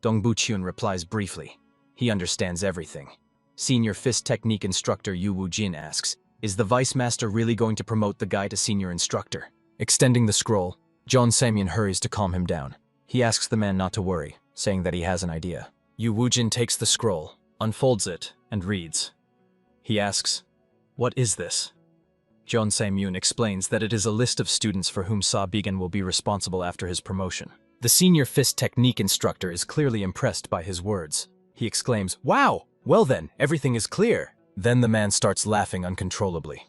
Dong Bu-chun replies briefly. He understands everything. Senior fist technique instructor Yu Woo-jin asks, is the Vice Master really going to promote the guy to senior instructor? Extending the scroll, Jeon Se-myun hurries to calm him down. He asks the man not to worry, saying that he has an idea. Yu Woo-jin takes the scroll, unfolds it, and reads. He asks, "What is this?" Jeon Se-myun explains that it is a list of students for whom Sa Bigan will be responsible after his promotion. The senior fist technique instructor is clearly impressed by his words. He exclaims, "Wow! Well then, everything is clear." Then the man starts laughing uncontrollably.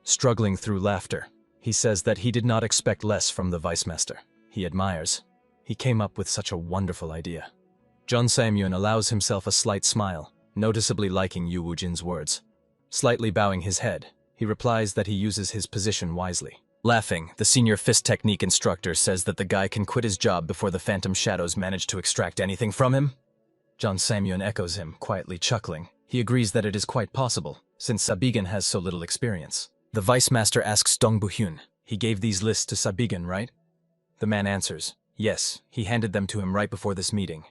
Struggling through laughter, he says that he did not expect less from the vice master. He admires. He came up with such a wonderful idea. Jeon Se-myun allows himself a slight smile, noticeably liking Yu Woo-jin's words. Slightly bowing his head, he replies that he uses his position wisely. Laughing, the senior fist technique instructor says that the guy can quit his job before the phantom shadows manage to extract anything from him. Jeon Se-myun echoes him, quietly chuckling. He agrees that it is quite possible, since Sa Bigan has so little experience. The vice master asks Dong Bu-hyun, "He gave these lists to Sa Bigan, right?" The man answers, "Yes, he handed them to him right before this meeting."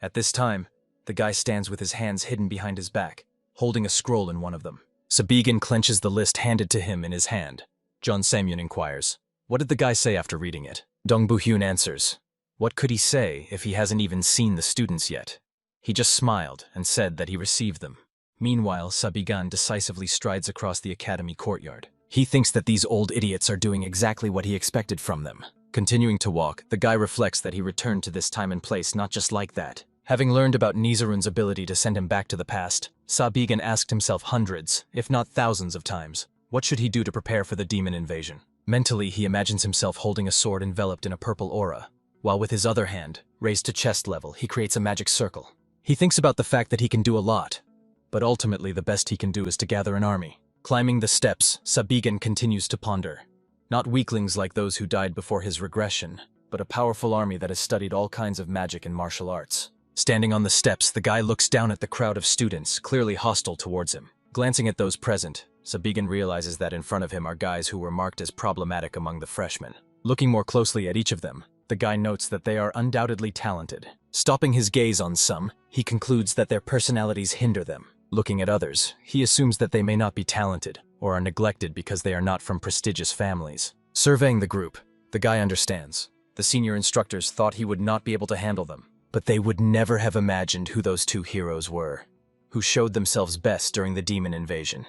At this time, the guy stands with his hands hidden behind his back, holding a scroll in one of them. Sa Bigan clenches the list handed to him in his hand. Jeon Se-myun inquires, "What did the guy say after reading it?" Dong Bu-hyun answers, "What could he say if he hasn't even seen the students yet? He just smiled and said that he received them." Meanwhile, Sa Bigan decisively strides across the academy courtyard. He thinks that these old idiots are doing exactly what he expected from them. Continuing to walk, the guy reflects that he returned to this time and place not just like that. Having learned about Nizarun's ability to send him back to the past, Sa Bigan asked himself hundreds, if not thousands of times, what should he do to prepare for the demon invasion? Mentally, he imagines himself holding a sword enveloped in a purple aura, while with his other hand, raised to chest level, he creates a magic circle. He thinks about the fact that he can do a lot, but ultimately the best he can do is to gather an army. Climbing the steps, Sa Bigan continues to ponder. Not weaklings like those who died before his regression, but a powerful army that has studied all kinds of magic and martial arts. Standing on the steps, the guy looks down at the crowd of students, clearly hostile towards him. Glancing at those present, Sa Bigan realizes that in front of him are guys who were marked as problematic among the freshmen. Looking more closely at each of them, the guy notes that they are undoubtedly talented. Stopping his gaze on some, he concludes that their personalities hinder them. Looking at others, he assumes that they may not be talented, or are neglected because they are not from prestigious families. Surveying the group, the guy understands. The senior instructors thought he would not be able to handle them, but they would never have imagined who those two heroes were, who showed themselves best during the demon invasion.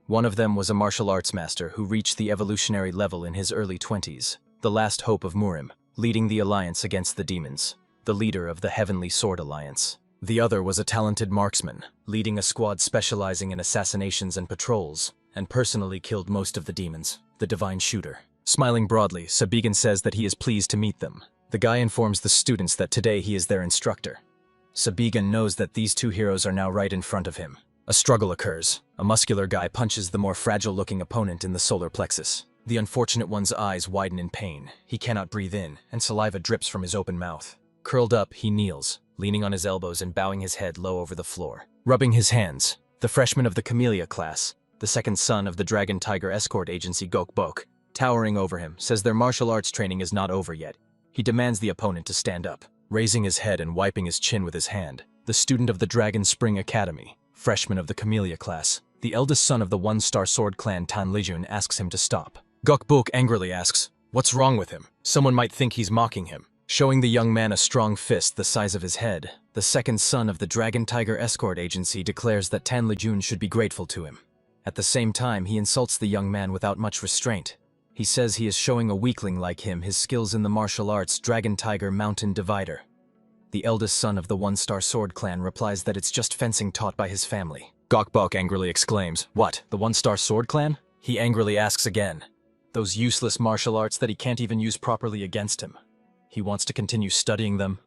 One of them was a martial arts master who reached the evolutionary level in his early 20s, the last hope of Murim, leading the alliance against the demons, the leader of the Heavenly Sword Alliance. The other was a talented marksman, leading a squad specializing in assassinations and patrols, and personally killed most of the demons, the Divine Shooter. Smiling broadly, Sa Bigan says that he is pleased to meet them. The guy informs the students that today he is their instructor. Sa Bigan knows that these two heroes are now right in front of him. A struggle occurs. A muscular guy punches the more fragile-looking opponent in the solar plexus. The unfortunate one's eyes widen in pain. He cannot breathe in, and saliva drips from his open mouth. Curled up, he kneels, leaning on his elbows and bowing his head low over the floor. Rubbing his hands, the freshman of the Camellia class, the second son of the Dragon Tiger escort agency Gokbok, towering over him, says their martial arts training is not over yet. He demands the opponent to stand up. Raising his head and wiping his chin with his hand, the student of the Dragon Spring Academy, freshman of the Camellia class, the eldest son of the one-star sword clan Tan Lijun asks him to stop. Gokbok angrily asks, "What's wrong with him? Someone might think he's mocking him." Showing the young man a strong fist the size of his head, the second son of the Dragon Tiger escort agency declares that Tan Lijun should be grateful to him. At the same time, he insults the young man without much restraint. He says he is showing a weakling like him his skills in the martial arts Dragon Tiger Mountain Divider. The eldest son of the one-star sword clan replies that it's just fencing taught by his family. Gokbok angrily exclaims, "What, the one-star sword clan?" He angrily asks again. Those useless martial arts that he can't even use properly against him. He wants to continue studying them.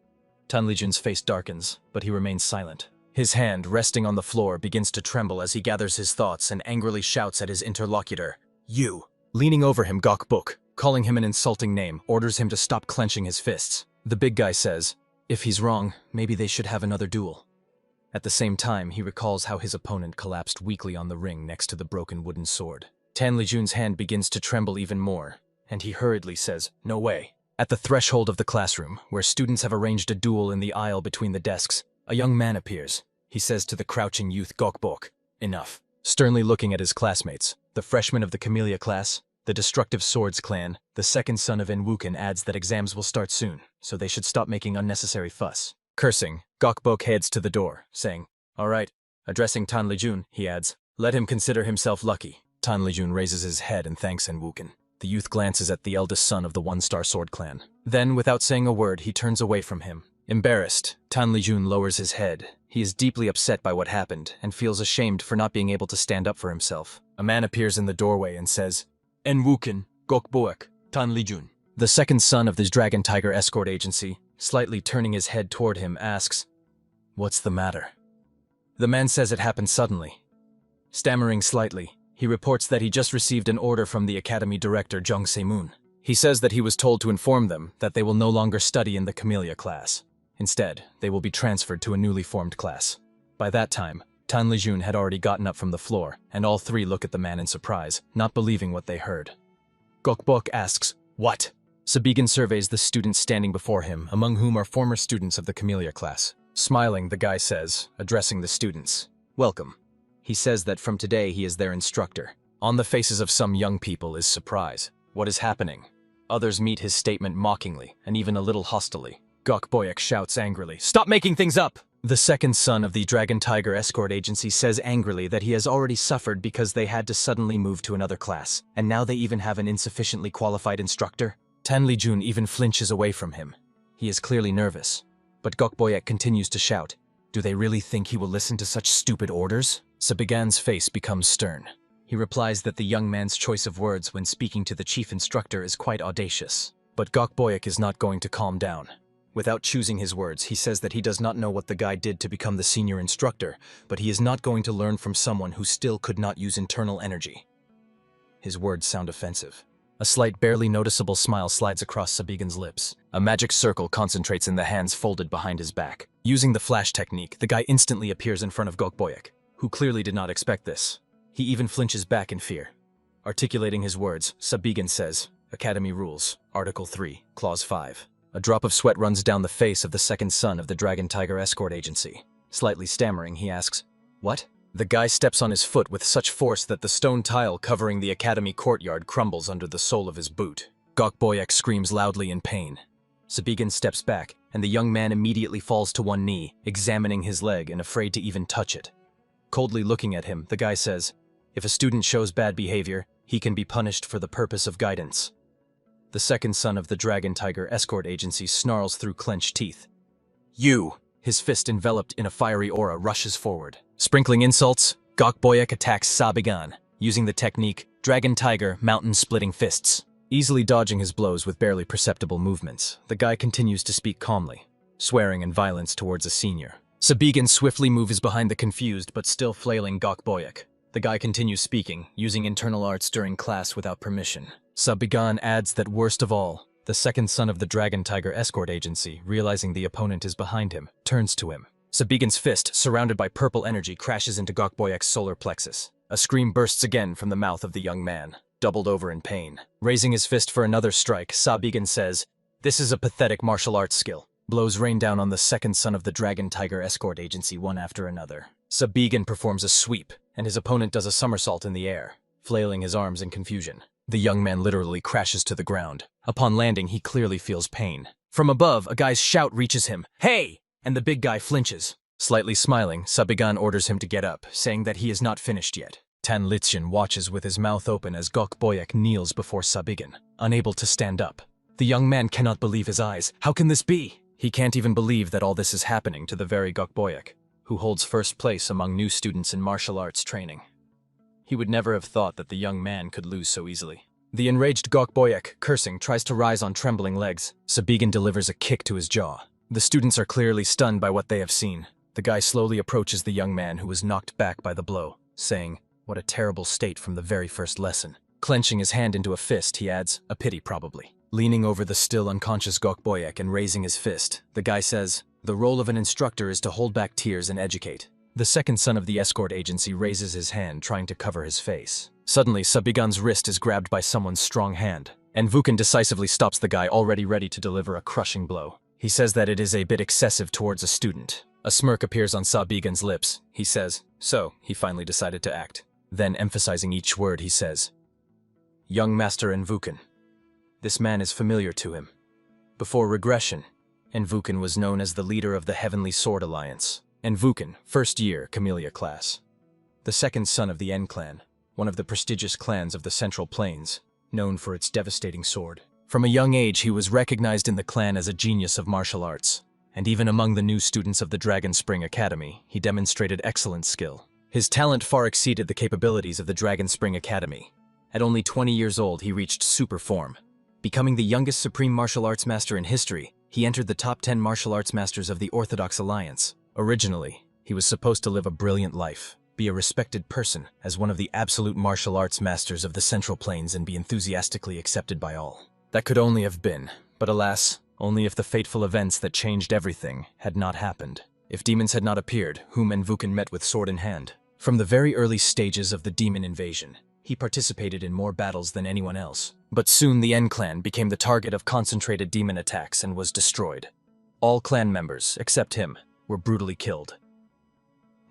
Tan Lijun's face darkens, but he remains silent. His hand, resting on the floor, begins to tremble as he gathers his thoughts and angrily shouts at his interlocutor, "You!" Leaning over him, Gokbok, calling him an insulting name, orders him to stop clenching his fists. The big guy says, if he's wrong, maybe they should have another duel. At the same time, he recalls how his opponent collapsed weakly on the ring next to the broken wooden sword. Tan Lijun's hand begins to tremble even more, and he hurriedly says, "No way." At the threshold of the classroom, where students have arranged a duel in the aisle between the desks, a young man appears. He says to the crouching youth Gokbok, "Enough." Sternly looking at his classmates, the freshman of the Camellia class, the destructive swords clan, the second son of Enwuken adds that exams will start soon, so they should stop making unnecessary fuss. Cursing, Gokbok heads to the door, saying, "All right, Addressing Tan Lijun, he adds, "Let him consider himself lucky." Tan Lijun raises his head and thanks Enwuken. The youth glances at the eldest son of the One-Star Sword Clan. Then, without saying a word, he turns away from him. Embarrassed, Tan Lijun lowers his head. He is deeply upset by what happened and feels ashamed for not being able to stand up for himself. A man appears in the doorway and says, "Enwuken, Gokboek, Tan Lijun." The second son of this Dragon Tiger escort agency, slightly turning his head toward him, asks, "What's the matter?" The man says it happened suddenly. Stammering slightly, he reports that he just received an order from the academy director Jung Se-moon. He says that he was told to inform them that they will no longer study in the Camellia class. Instead, they will be transferred to a newly formed class. By that time, Tan Lijun had already gotten up from the floor, and all three look at the man in surprise, not believing what they heard. Gokbok asks, "What?" Sabigan surveys the students standing before him, among whom are former students of the Camellia class. Smiling, the guy says, addressing the students, "Welcome." He says that from today he is their instructor. On the faces of some young people is surprise. What is happening? Others meet his statement mockingly, and even a little hostilely. Gokboyek shouts angrily, "Stop making things up!" The second son of the Dragon Tiger escort agency says angrily that he has already suffered because they had to suddenly move to another class, and now they even have an insufficiently qualified instructor. Tan Lijun even flinches away from him. He is clearly nervous. But Gokboyek continues to shout, "Do they really think he will listen to such stupid orders?" Sabigan's face becomes stern. He replies that the young man's choice of words when speaking to the chief instructor is quite audacious. But Gokboyek is not going to calm down. Without choosing his words, he says that he does not know what the guy did to become the senior instructor, but he is not going to learn from someone who still could not use internal energy. His words sound offensive. A slight, barely noticeable smile slides across Sabigan's lips. A magic circle concentrates in the hands folded behind his back. Using the flash technique, the guy instantly appears in front of Gokboyek, who clearly did not expect this. He even flinches back in fear. Articulating his words, Sabigan says, "Academy Rules, Article 3, Clause 5. A drop of sweat runs down the face of the second son of the Dragon Tiger escort agency. Slightly stammering, he asks, "What?" The guy steps on his foot with such force that the stone tile covering the academy courtyard crumbles under the sole of his boot. Gokboyek screams loudly in pain. Sabigan steps back, and the young man immediately falls to one knee, examining his leg and afraid to even touch it. Coldly looking at him, the guy says, "If a student shows bad behavior, he can be punished for the purpose of guidance." The second son of the Dragon Tiger escort agency snarls through clenched teeth. "You!" His fist enveloped in a fiery aura rushes forward. Sprinkling insults, Gokboyek attacks Sabigan, using the technique Dragon Tiger Mountain Splitting Fists. Easily dodging his blows with barely perceptible movements, the guy continues to speak calmly, swearing in violence towards a senior. Sabigan swiftly moves behind the confused but still flailing Gokboyek. The guy continues speaking, using internal arts during class without permission. Sabigan adds that worst of all, the second son of the Dragon Tiger escort agency, realizing the opponent is behind him, turns to him. Sabigan's fist, surrounded by purple energy, crashes into Gokboyek's solar plexus. A scream bursts again from the mouth of the young man, doubled over in pain. Raising his fist for another strike, Sabigan says, "This is a pathetic martial arts skill." Blows rain down on the second son of the Dragon Tiger escort agency one after another. Sabigan performs a sweep, and his opponent does a somersault in the air, flailing his arms in confusion. The young man literally crashes to the ground. Upon landing, he clearly feels pain. From above, a guy's shout reaches him, "Hey!" And the big guy flinches. Slightly smiling, Sabigan orders him to get up, saying that he is not finished yet. Tan Lijun watches with his mouth open as Gokboyek kneels before Sabigan, unable to stand up. The young man cannot believe his eyes. How can this be? He can't even believe that all this is happening to the very Gokboyek, who holds first place among new students in martial arts training. He would never have thought that the young man could lose so easily. The enraged Gokboyek, cursing, tries to rise on trembling legs. Sabigan delivers a kick to his jaw. The students are clearly stunned by what they have seen. The guy slowly approaches the young man who was knocked back by the blow, saying, "What a terrible state from the very first lesson." Clenching his hand into a fist, he adds, "A pity probably." Leaning over the still unconscious Gokboyek and raising his fist, the guy says, "The role of an instructor is to hold back tears and educate." The second son of the escort agency raises his hand, trying to cover his face. Suddenly, Sabigan's wrist is grabbed by someone's strong hand, and Vukan decisively stops the guy already ready to deliver a crushing blow. He says that it is a bit excessive towards a student. A smirk appears on Sabigan's lips. He says, so he finally decided to act. Then, emphasizing each word, he says, "Young Master Envuken." This man is familiar to him. Before regression, Envuken was known as the leader of the Heavenly Sword Alliance. and Vukan, first year Camellia class. The second son of the N clan, one of the prestigious clans of the Central Plains, known for its devastating sword. From a young age, he was recognized in the clan as a genius of martial arts, and even among the new students of the Dragon Spring Academy, he demonstrated excellent skill. His talent far exceeded the capabilities of the Dragon Spring Academy. At only 20 years old, he reached super form. Becoming the youngest supreme martial arts master in history, he entered the top 10 martial arts masters of the Orthodox Alliance. Originally, he was supposed to live a brilliant life, be a respected person as one of the absolute martial arts masters of the Central Plains, and be enthusiastically accepted by all. That could only have been, but alas, only if the fateful events that changed everything had not happened. If demons had not appeared, whom Vukan met with sword in hand. From the very early stages of the demon invasion, he participated in more battles than anyone else. But soon the N clan became the target of concentrated demon attacks and was destroyed. All clan members, except him, were brutally killed.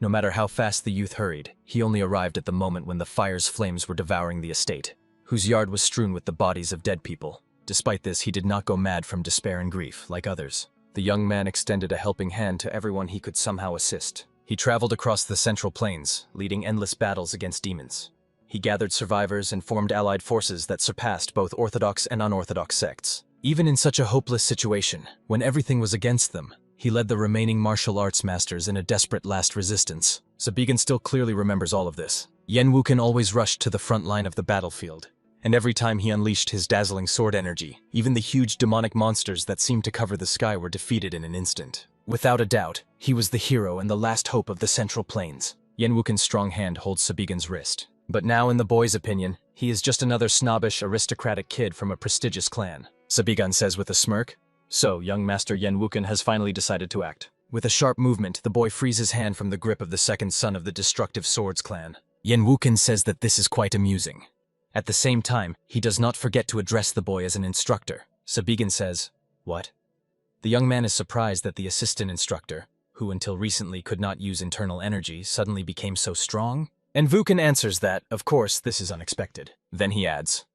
No matter how fast the youth hurried, he only arrived at the moment when the fire's flames were devouring the estate, whose yard was strewn with the bodies of dead people. Despite this, he did not go mad from despair and grief, like others. The young man extended a helping hand to everyone he could somehow assist. He traveled across the Central Plains, leading endless battles against demons. He gathered survivors and formed allied forces that surpassed both orthodox and unorthodox sects. Even in such a hopeless situation, when everything was against them, he led the remaining martial arts masters in a desperate last resistance. Sabigan still clearly remembers all of this. Yenwuken always rushed to the front line of the battlefield, and every time he unleashed his dazzling sword energy, even the huge demonic monsters that seemed to cover the sky were defeated in an instant. Without a doubt, he was the hero and the last hope of the Central Plains. Yenwuken's strong hand holds Sabigan's wrist. But now, in the boy's opinion, he is just another snobbish, aristocratic kid from a prestigious clan. Sabigan says with a smirk. So, young Master Yenwuken has finally decided to act. With a sharp movement, the boy frees his hand from the grip of the second son of the destructive Swords clan. Yenwuken says that this is quite amusing. At the same time, he does not forget to address the boy as an instructor. Sabigan says, "What?" The young man is surprised that the assistant instructor, who until recently could not use internal energy, suddenly became so strong. And Vukan answers that, of course, this is unexpected. Then he adds,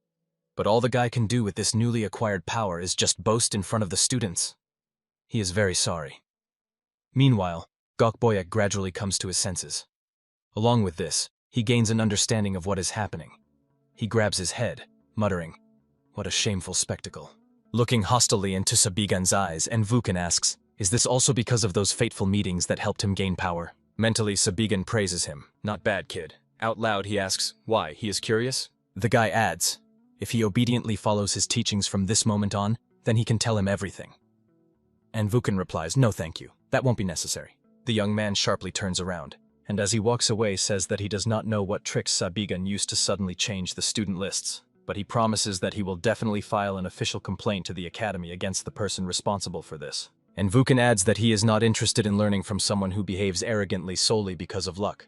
"But all the guy can do with this newly acquired power is just boast in front of the students." He is very sorry. Meanwhile, Gokboyak gradually comes to his senses. Along with this, he gains an understanding of what is happening. He grabs his head, muttering, "What a shameful spectacle." Looking hostilely into Sabigan's eyes, Vukan asks, "Is this also because of those fateful meetings that helped him gain power?" Mentally, Sabigan praises him. "Not bad, kid." Out loud, he asks, "Why, he is curious?" The guy adds, "If he obediently follows his teachings from this moment on, then he can tell him everything." And Vukan replies, "No thank you, that won't be necessary." The young man sharply turns around, and as he walks away says that he does not know what tricks Sabigan used to suddenly change the student lists, but he promises that he will definitely file an official complaint to the academy against the person responsible for this. And Vukan adds that he is not interested in learning from someone who behaves arrogantly solely because of luck.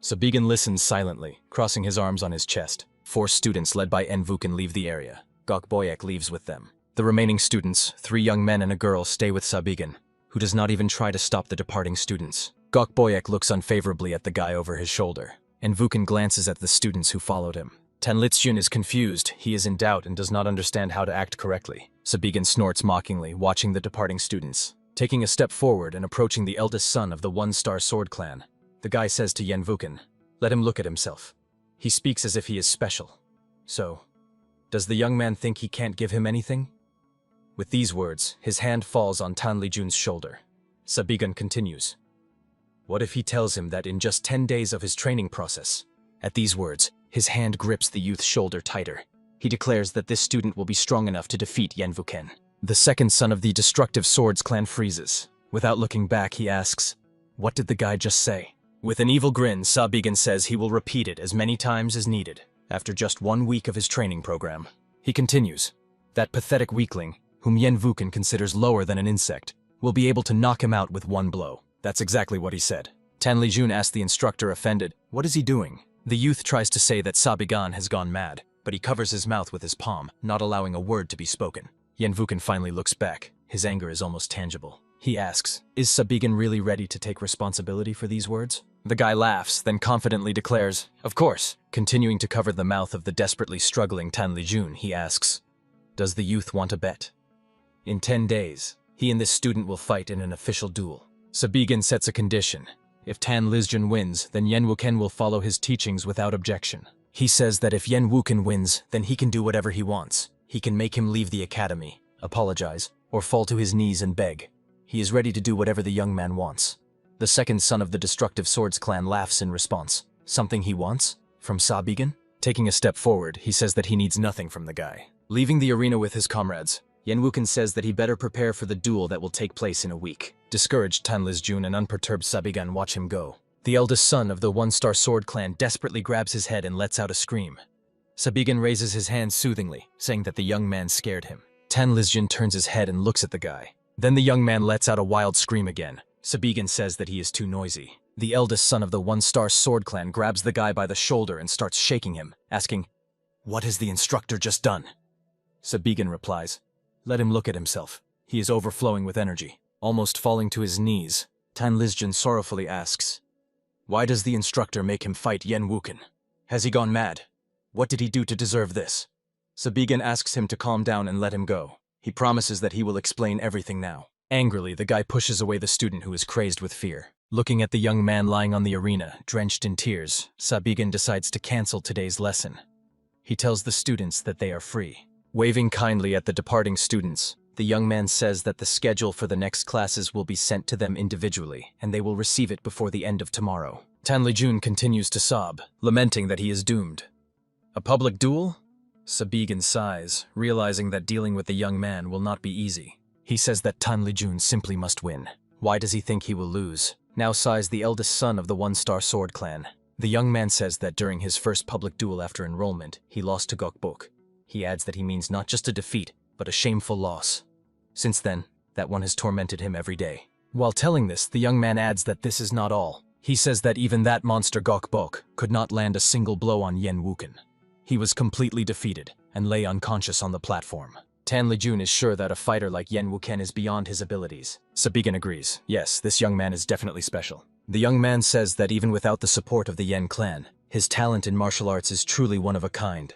Sabigan listens silently, crossing his arms on his chest. 4 students led by Vukan leave the area. Gokboyak leaves with them. The remaining students, 3 young men and a girl, stay with Sabigan, who does not even try to stop the departing students. Gokboyak looks unfavorably at the guy over his shoulder, and Vukan glances at the students who followed him. Tanlichun is confused, he is in doubt and does not understand how to act correctly. Sabigan snorts mockingly, watching the departing students. Taking a step forward and approaching the eldest son of the One-Star Sword clan, the guy says to Yenwuken, "Let him look at himself." He speaks as if he is special. So, does the young man think he can't give him anything? With these words, his hand falls on Tanlijun's shoulder. Sabigan continues, "What if he tells him that in just 10 days of his training process?" At these words, his hand grips the youth's shoulder tighter. He declares that this student will be strong enough to defeat Yenwuken. The second son of the destructive Swords clan freezes. Without looking back, he asks, "What did the guy just say?" With an evil grin, Sabigan says he will repeat it as many times as needed, after just 1 week of his training program. He continues, "That pathetic weakling, whom Yenwuken considers lower than an insect, will be able to knock him out with 1 blow. That's exactly what he said. Tanlijun asks the instructor, offended, "What is he doing?" The youth tries to say that Sabigan has gone mad, but he covers his mouth with his palm, not allowing a word to be spoken. Yenwuken finally looks back. His anger is almost tangible. He asks, "Is Sabigan really ready to take responsibility for these words?" The guy laughs, then confidently declares, "Of course." Continuing to cover the mouth of the desperately struggling Tanlijun, he asks, "Does the youth want a bet?" In 10 days, he and this student will fight in an official duel. Sabigin sets a condition. If Tan Lizjun wins, then Yen Wuken will follow his teachings without objection. He says that if Yen Wuken wins, then he can do whatever he wants. He can make him leave the academy, apologize, or fall to his knees and beg. He is ready to do whatever the young man wants. The second son of the Destructive Swords clan laughs in response. Something he wants? From Sabigin? Taking a step forward, he says that he needs nothing from the guy. Leaving the arena with his comrades, Yen Wuken says that he better prepare for the duel that will take place in a week. Discouraged, Tan Lizjun and unperturbed Sabigin watch him go. The eldest son of the One-Star Sword clan desperately grabs his head and lets out a scream. Sabigin raises his hand soothingly, saying that the young man scared him. Tan Lizjun turns his head and looks at the guy. Then the young man lets out a wild scream again. Sabigin says that he is too noisy. The eldest son of the One-Star Sword clan grabs the guy by the shoulder and starts shaking him, asking, "What has the instructor just done?" Sabigin replies, "Let him look at himself. He is overflowing with energy." Almost falling to his knees, Tan Lizjun sorrowfully asks, "Why does the instructor make him fight Yen Wuken? Has he gone mad? What did he do to deserve this?" Sabigin asks him to calm down and let him go. He promises that he will explain everything now. Angrily, the guy pushes away the student who is crazed with fear. Looking at the young man lying on the arena, drenched in tears, Sabigin decides to cancel today's lesson. He tells the students that they are free. Waving kindly at the departing students, the young man says that the schedule for the next classes will be sent to them individually, and they will receive it before the end of tomorrow. Tan Lizjun continues to sob, lamenting that he is doomed. A public duel? Sabigin sighs, realizing that dealing with the young man will not be easy. He says that Tan Lizjun simply must win. Why does he think he will lose? Now sighs the eldest son of the One-Star Sword clan. The young man says that during his first public duel after enrollment, he lost to Gokbok. He adds that he means not just a defeat, but a shameful loss. Since then, that one has tormented him every day. While telling this, the young man adds that this is not all. He says that even that monster Gokbok could not land a single blow on Yen Wuken. He was completely defeated and lay unconscious on the platform. Tan Lizjun is sure that a fighter like Yen Wuken is beyond his abilities. Sabigin agrees. Yes, this young man is definitely special. The young man says that even without the support of the Yen clan, his talent in martial arts is truly one of a kind.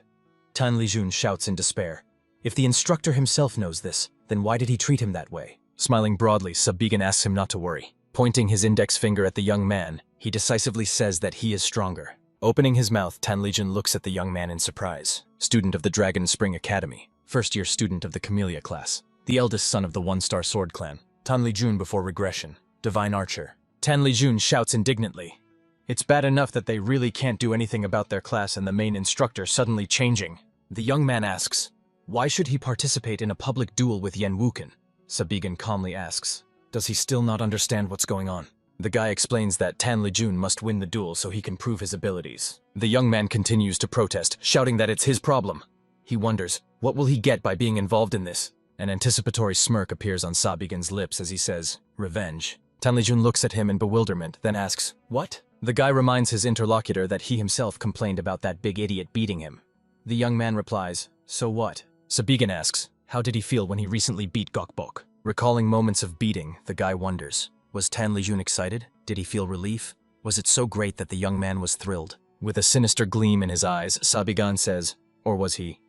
Tan Lizjun shouts in despair. If the instructor himself knows this, then why did he treat him that way? Smiling broadly, Sabigin asks him not to worry. Pointing his index finger at the young man, he decisively says that he is stronger. Opening his mouth, Tan Lizjun looks at the young man in surprise. Student of the Dragon Spring Academy. First-year student of the Camellia class. The eldest son of the One-Star Sword clan. Tan Lizjun before regression. Divine Archer. Tan Lizjun shouts indignantly. It's bad enough that they really can't do anything about their class and the main instructor suddenly changing. The young man asks, why should he participate in a public duel with Yen Wuken? Sabigin calmly asks, does he still not understand what's going on? The guy explains that Tan Lizjun must win the duel so he can prove his abilities. The young man continues to protest, shouting that it's his problem. He wonders, what will he get by being involved in this? An anticipatory smirk appears on Sabigin's lips as he says, revenge. Tan Lizjun looks at him in bewilderment, then asks, what? The guy reminds his interlocutor that he himself complained about that big idiot beating him. The young man replies, so what? Sabigin asks, how did he feel when he recently beat Gokbok? Recalling moments of beating, the guy wonders, was Tan Lizjun excited? Did he feel relief? Was it so great that the young man was thrilled? With a sinister gleam in his eyes, Sabigin says, or was he?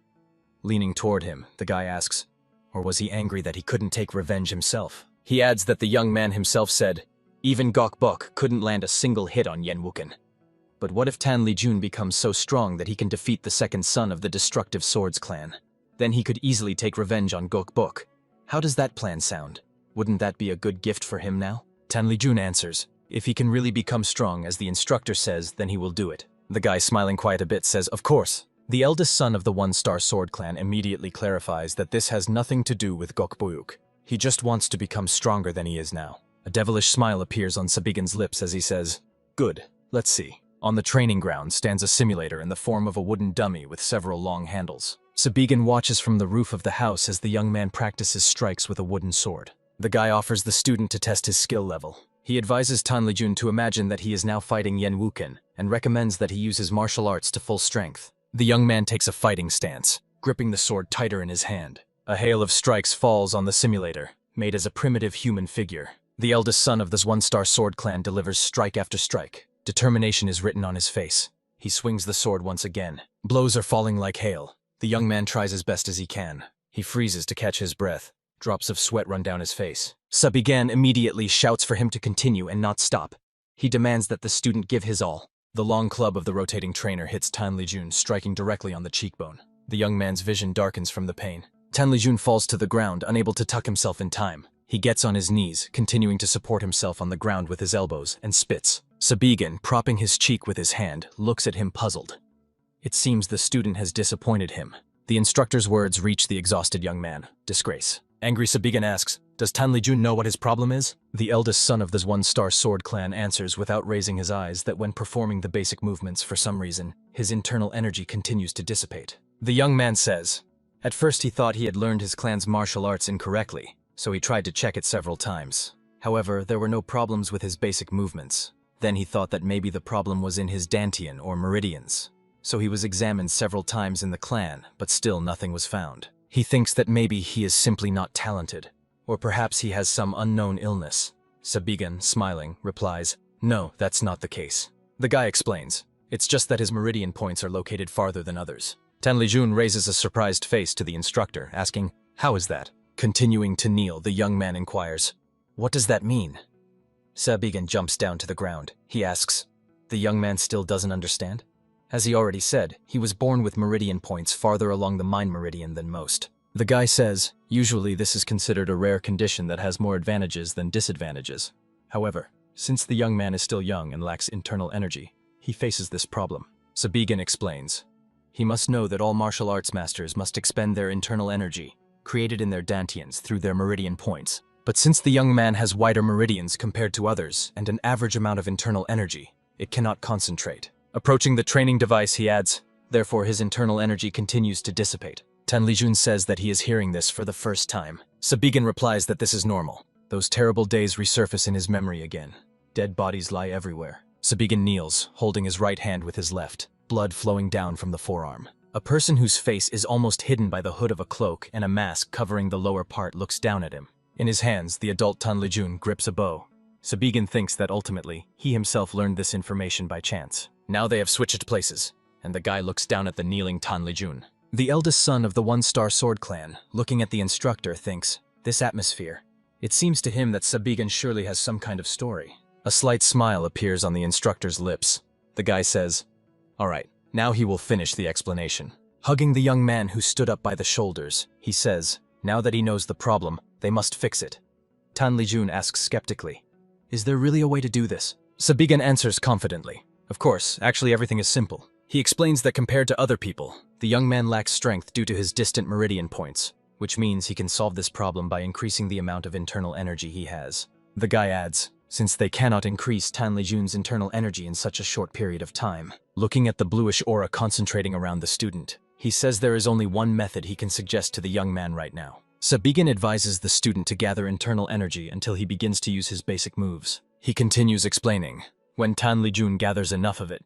Leaning toward him, the guy asks, or was he angry that he couldn't take revenge himself? He adds that the young man himself said, even Gokbok couldn't land a single hit on Yen Wuken. But what if Tan Lizjun becomes so strong that he can defeat the second son of the Destructive Swords clan? Then he could easily take revenge on Gokbok. How does that plan sound? Wouldn't that be a good gift for him now? Tan Lizjun answers, if he can really become strong as the instructor says, then he will do it. The guy, smiling quite a bit, says, of course. The eldest son of the One-Star Sword clan immediately clarifies that this has nothing to do with Gokbok. He just wants to become stronger than he is now. A devilish smile appears on Sabigin's lips as he says, good, let's see. On the training ground stands a simulator in the form of a wooden dummy with several long handles. Sabigin watches from the roof of the house as the young man practices strikes with a wooden sword. The guy offers the student to test his skill level. He advises Tan Lizjun to imagine that he is now fighting Yen Wuken and recommends that he uses martial arts to full strength. The young man takes a fighting stance, gripping the sword tighter in his hand. A hail of strikes falls on the simulator, made as a primitive human figure. The eldest son of this One-Star Sword clan delivers strike after strike. Determination is written on his face. He swings the sword once again. Blows are falling like hail. The young man tries as best as he can. He freezes to catch his breath. Drops of sweat run down his face. Sabigan immediately shouts for him to continue and not stop. He demands that the student give his all. The long club of the rotating trainer hits Tan Lijun, striking directly on the cheekbone. The young man's vision darkens from the pain. Tan Lijun falls to the ground, unable to tuck himself in time. He gets on his knees, continuing to support himself on the ground with his elbows, and spits. Sabigan, propping his cheek with his hand, looks at him puzzled. It seems the student has disappointed him. The instructor's words reach the exhausted young man. Disgrace. Angry Sabigan asks, "Does Tan Lijun know what his problem is?" The eldest son of the one-star sword clan answers without raising his eyes that when performing the basic movements, for some reason, his internal energy continues to dissipate. The young man says, at first he thought he had learned his clan's martial arts incorrectly, so he tried to check it several times. However, there were no problems with his basic movements. Then he thought that maybe the problem was in his dantian or meridians. So he was examined several times in the clan, but still nothing was found. He thinks that maybe he is simply not talented, or perhaps he has some unknown illness. Sabigan, smiling, replies, "No, that's not the case." The guy explains, "It's just that his meridian points are located farther than others." Tan Lijun raises a surprised face to the instructor, asking, "How is that?" Continuing to kneel, the young man inquires, "What does that mean?" Sabigan jumps down to the ground. He asks, "The young man still doesn't understand?" As he already said, he was born with meridian points farther along the mind meridian than most. The guy says, usually this is considered a rare condition that has more advantages than disadvantages. However, since the young man is still young and lacks internal energy, he faces this problem. Sabigan explains, he must know that all martial arts masters must expend their internal energy, created in their dantians, through their meridian points. But since the young man has wider meridians compared to others and an average amount of internal energy, it cannot concentrate. Approaching the training device, he adds, therefore his internal energy continues to dissipate. Tan Lijun says that he is hearing this for the first time. Sabigan replies that this is normal. Those terrible days resurface in his memory again. Dead bodies lie everywhere. Sabigan kneels, holding his right hand with his left, blood flowing down from the forearm. A person whose face is almost hidden by the hood of a cloak and a mask covering the lower part looks down at him. In his hands, the adult Tan Lijun grips a bow. Sabigan thinks that ultimately, he himself learned this information by chance. Now they have switched places, and the guy looks down at the kneeling Tan Lijun. The eldest son of the one-star sword clan, looking at the instructor, thinks, this atmosphere. It seems to him that Sabigan surely has some kind of story. A slight smile appears on the instructor's lips. The guy says, all right, now he will finish the explanation. Hugging the young man who stood up by the shoulders, he says, now that he knows the problem, they must fix it. Tan Lijun asks skeptically, is there really a way to do this? Sabigan answers confidently. Of course, actually everything is simple. He explains that compared to other people, the young man lacks strength due to his distant meridian points, which means he can solve this problem by increasing the amount of internal energy he has. The guy adds, since they cannot increase Tan Lijun's internal energy in such a short period of time. Looking at the bluish aura concentrating around the student, he says there is only one method he can suggest to the young man right now. Sabigan advises the student to gather internal energy until he begins to use his basic moves. He continues explaining, when Tan Lijun gathers enough of it,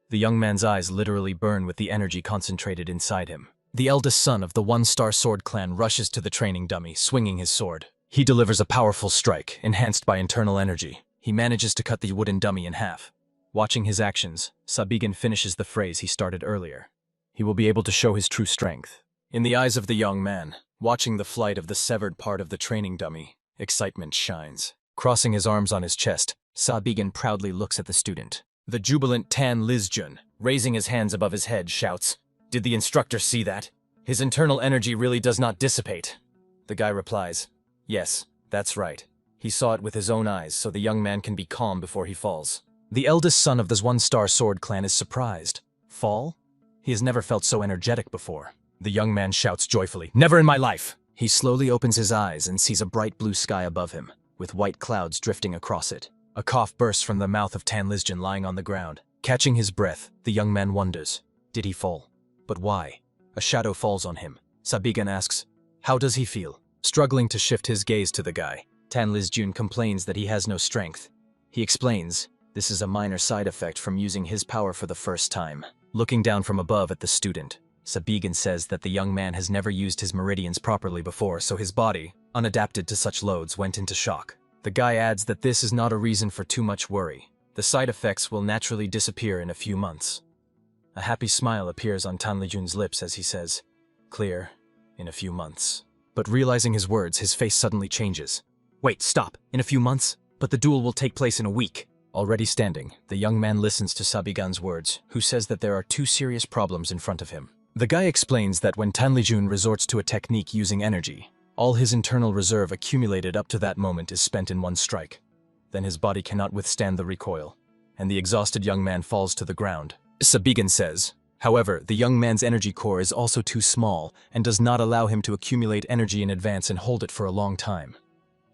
the young man's eyes literally burn with the energy concentrated inside him. The eldest son of the one-star sword clan rushes to the training dummy, swinging his sword. He delivers a powerful strike, enhanced by internal energy. He manages to cut the wooden dummy in half. Watching his actions, Sabigan finishes the phrase he started earlier. He will be able to show his true strength. In the eyes of the young man, watching the flight of the severed part of the training dummy, excitement shines. Crossing his arms on his chest, Sabigan proudly looks at the student. The jubilant Tan Lijun, raising his hands above his head, shouts, did the instructor see that? His internal energy really does not dissipate. The guy replies, yes, that's right. He saw it with his own eyes, so the young man can be calm before he falls. The eldest son of the one-star sword clan is surprised. Fall? He has never felt so energetic before. The young man shouts joyfully, never in my life! He slowly opens his eyes and sees a bright blue sky above him, with white clouds drifting across it. A cough bursts from the mouth of Tan Lijun lying on the ground. Catching his breath, the young man wonders, did he fall? But why? A shadow falls on him. Sabigan asks, how does he feel? Struggling to shift his gaze to the guy, Tan Lijun complains that he has no strength. He explains, this is a minor side effect from using his power for the first time. Looking down from above at the student, Sabigan says that the young man has never used his meridians properly before, so his body, unadapted to such loads, went into shock. The guy adds that this is not a reason for too much worry. The side effects will naturally disappear in a few months. A happy smile appears on Tan Lijun's lips as he says, clear, in a few months. But realizing his words, his face suddenly changes. Wait, stop. In a few months? But the duel will take place in a week. Already standing, the young man listens to Sabigan's words, who says that there are two serious problems in front of him. The guy explains that when Tanlijun resorts to a technique using energy, all his internal reserve accumulated up to that moment is spent in one strike. Then his body cannot withstand the recoil, and the exhausted young man falls to the ground. Sabigan says, however, the young man's energy core is also too small and does not allow him to accumulate energy in advance and hold it for a long time.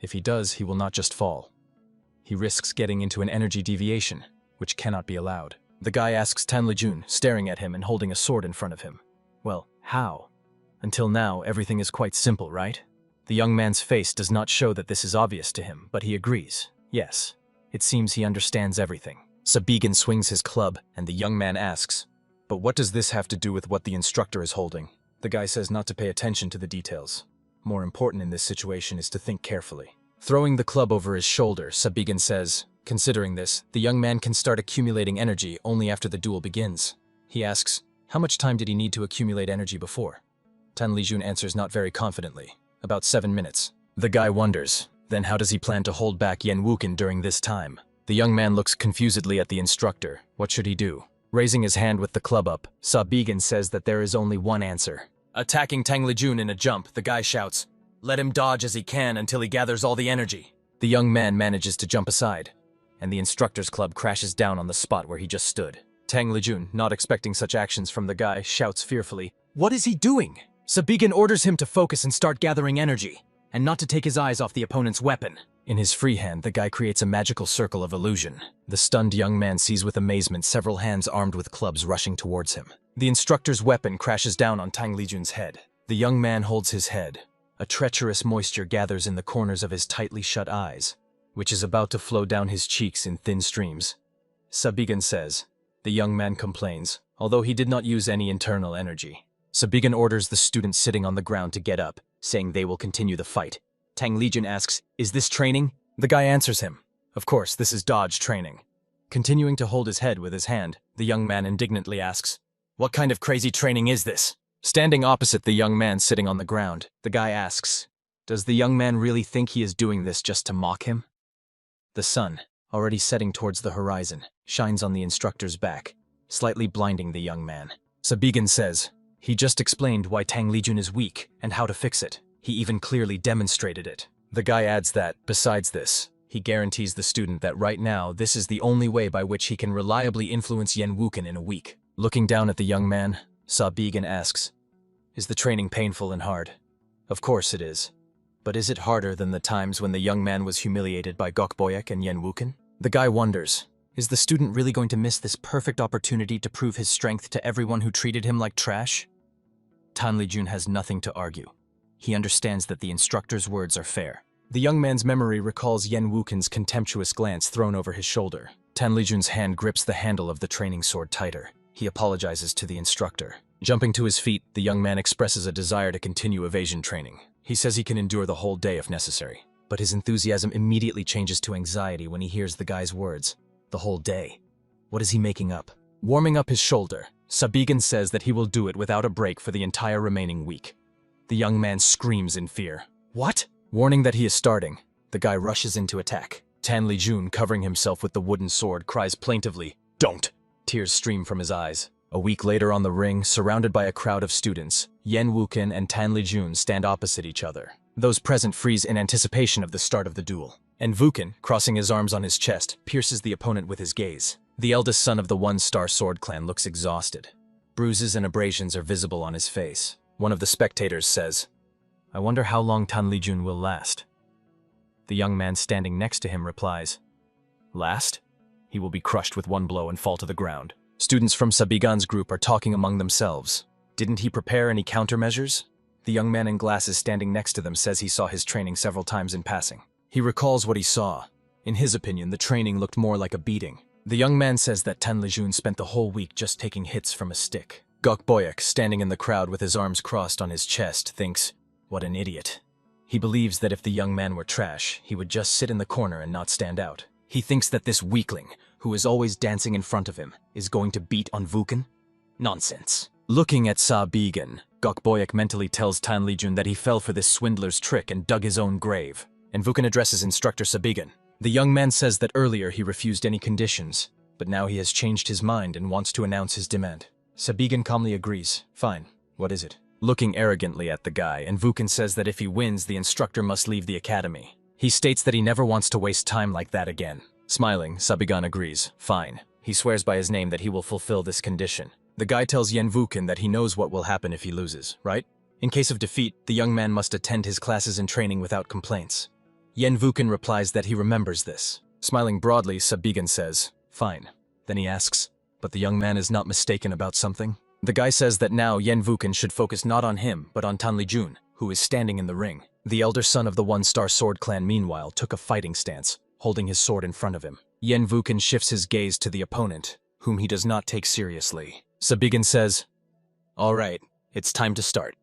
If he does, he will not just fall. He risks getting into an energy deviation, which cannot be allowed. The guy asks Tanlijun, staring at him and holding a sword in front of him. Well, how? Until now, everything is quite simple, right? The young man's face does not show that this is obvious to him, but he agrees. Yes, it seems he understands everything. Sabigan swings his club, and the young man asks, but what does this have to do with what the instructor is holding? The guy says not to pay attention to the details. More important in this situation is to think carefully. Throwing the club over his shoulder, Sabigan says, considering this, the young man can start accumulating energy only after the duel begins. He asks, how much time did he need to accumulate energy before? Tanlijun answers not very confidently, about 7 minutes. The guy wonders, then how does he plan to hold back Yen Wuken during this time? The young man looks confusedly at the instructor. What should he do? Raising his hand with the club up, Sabigan says that there is only one answer. Attacking Tanlijun in a jump, the guy shouts, let him dodge as he can until he gathers all the energy. The young man manages to jump aside, and the instructor's club crashes down on the spot where he just stood. Tanlijun, not expecting such actions from the guy, shouts fearfully, what is he doing? Sabigan orders him to focus and start gathering energy, and not to take his eyes off the opponent's weapon. In his free hand, the guy creates a magical circle of illusion. The stunned young man sees with amazement several hands armed with clubs rushing towards him. The instructor's weapon crashes down on Tanlijun's head. The young man holds his head. A treacherous moisture gathers in the corners of his tightly shut eyes, which is about to flow down his cheeks in thin streams. Sabigan says. The young man complains, although he did not use any internal energy. Sabigan orders the students sitting on the ground to get up, saying they will continue the fight. Tanlijun asks, is this training? The guy answers him, of course, this is dodge training. Continuing to hold his head with his hand, the young man indignantly asks, what kind of crazy training is this? Standing opposite the young man sitting on the ground, the guy asks, does the young man really think he is doing this just to mock him? The sun, already setting towards the horizon, shines on the instructor's back, slightly blinding the young man. Sabigan says, he just explained why Tanlijun is weak and how to fix it. He even clearly demonstrated it. The guy adds that, besides this, he guarantees the student that right now this is the only way by which he can reliably influence Yen Wuken in a week. Looking down at the young man, Sabigan asks, is the training painful and hard? Of course it is. But is it harder than the times when the young man was humiliated by Gokboyek and Yen Wuken? The guy wonders, is the student really going to miss this perfect opportunity to prove his strength to everyone who treated him like trash? Tanlijun has nothing to argue. He understands that the instructor's words are fair. The young man's memory recalls Yen Wuken's contemptuous glance thrown over his shoulder. Tanlijun's hand grips the handle of the training sword tighter. He apologizes to the instructor. Jumping to his feet, the young man expresses a desire to continue evasion training. He says he can endure the whole day if necessary. But his enthusiasm immediately changes to anxiety when he hears the guy's words. The whole day. What is he making up? Warming up his shoulder, Sabigan says that he will do it without a break for the entire remaining week. The young man screams in fear. What? Warning that he is starting, the guy rushes into attack. Tanlijun, covering himself with the wooden sword, cries plaintively, don't! Tears stream from his eyes. A week later on the ring, surrounded by a crowd of students, Yen Wuken and Tanlijun stand opposite each other. Those present freeze in anticipation of the start of the duel. And Wuken, crossing his arms on his chest, pierces the opponent with his gaze. The eldest son of the one-star sword clan looks exhausted. Bruises and abrasions are visible on his face. One of the spectators says, I wonder how long Tanlijun will last. The young man standing next to him replies, last? He will be crushed with one blow and fall to the ground. Students from Sabigan's group are talking among themselves. Didn't he prepare any countermeasures? The young man in glasses standing next to them says he saw his training several times in passing. He recalls what he saw. In his opinion, the training looked more like a beating. The young man says that Tanlijun spent the whole week just taking hits from a stick. Gokboyek, standing in the crowd with his arms crossed on his chest, thinks, what an idiot. He believes that if the young man were trash, he would just sit in the corner and not stand out. He thinks that this weakling, who is always dancing in front of him, is going to beat on Wuken? Nonsense. Looking at Sabigan, Gok Boyak mentally tells Tan Lijun that he fell for this swindler's trick and dug his own grave. And Vukan addresses Instructor Sabigan. The young man says that earlier he refused any conditions, but now he has changed his mind and wants to announce his demand. Sabigan calmly agrees. Fine, what is it? Looking arrogantly at the guy, and Vukan says that if he wins, the instructor must leave the academy. He states that he never wants to waste time like that again. Smiling, Sabigan agrees. Fine. He swears by his name that he will fulfill this condition. The guy tells Yen Vukan that he knows what will happen if he loses, right? In case of defeat, the young man must attend his classes and training without complaints. Yen Vukan replies that he remembers this. Smiling broadly, Sabigan says, fine. Then he asks, but the young man is not mistaken about something? The guy says that now Yen Vukan should focus not on him, but on Tan Lijun, who is standing in the ring. The elder son of the One-Star Sword Clan meanwhile took a fighting stance, holding his sword in front of him. Yen Vukan shifts his gaze to the opponent, whom he does not take seriously. Sabigan says, all right, it's time to start.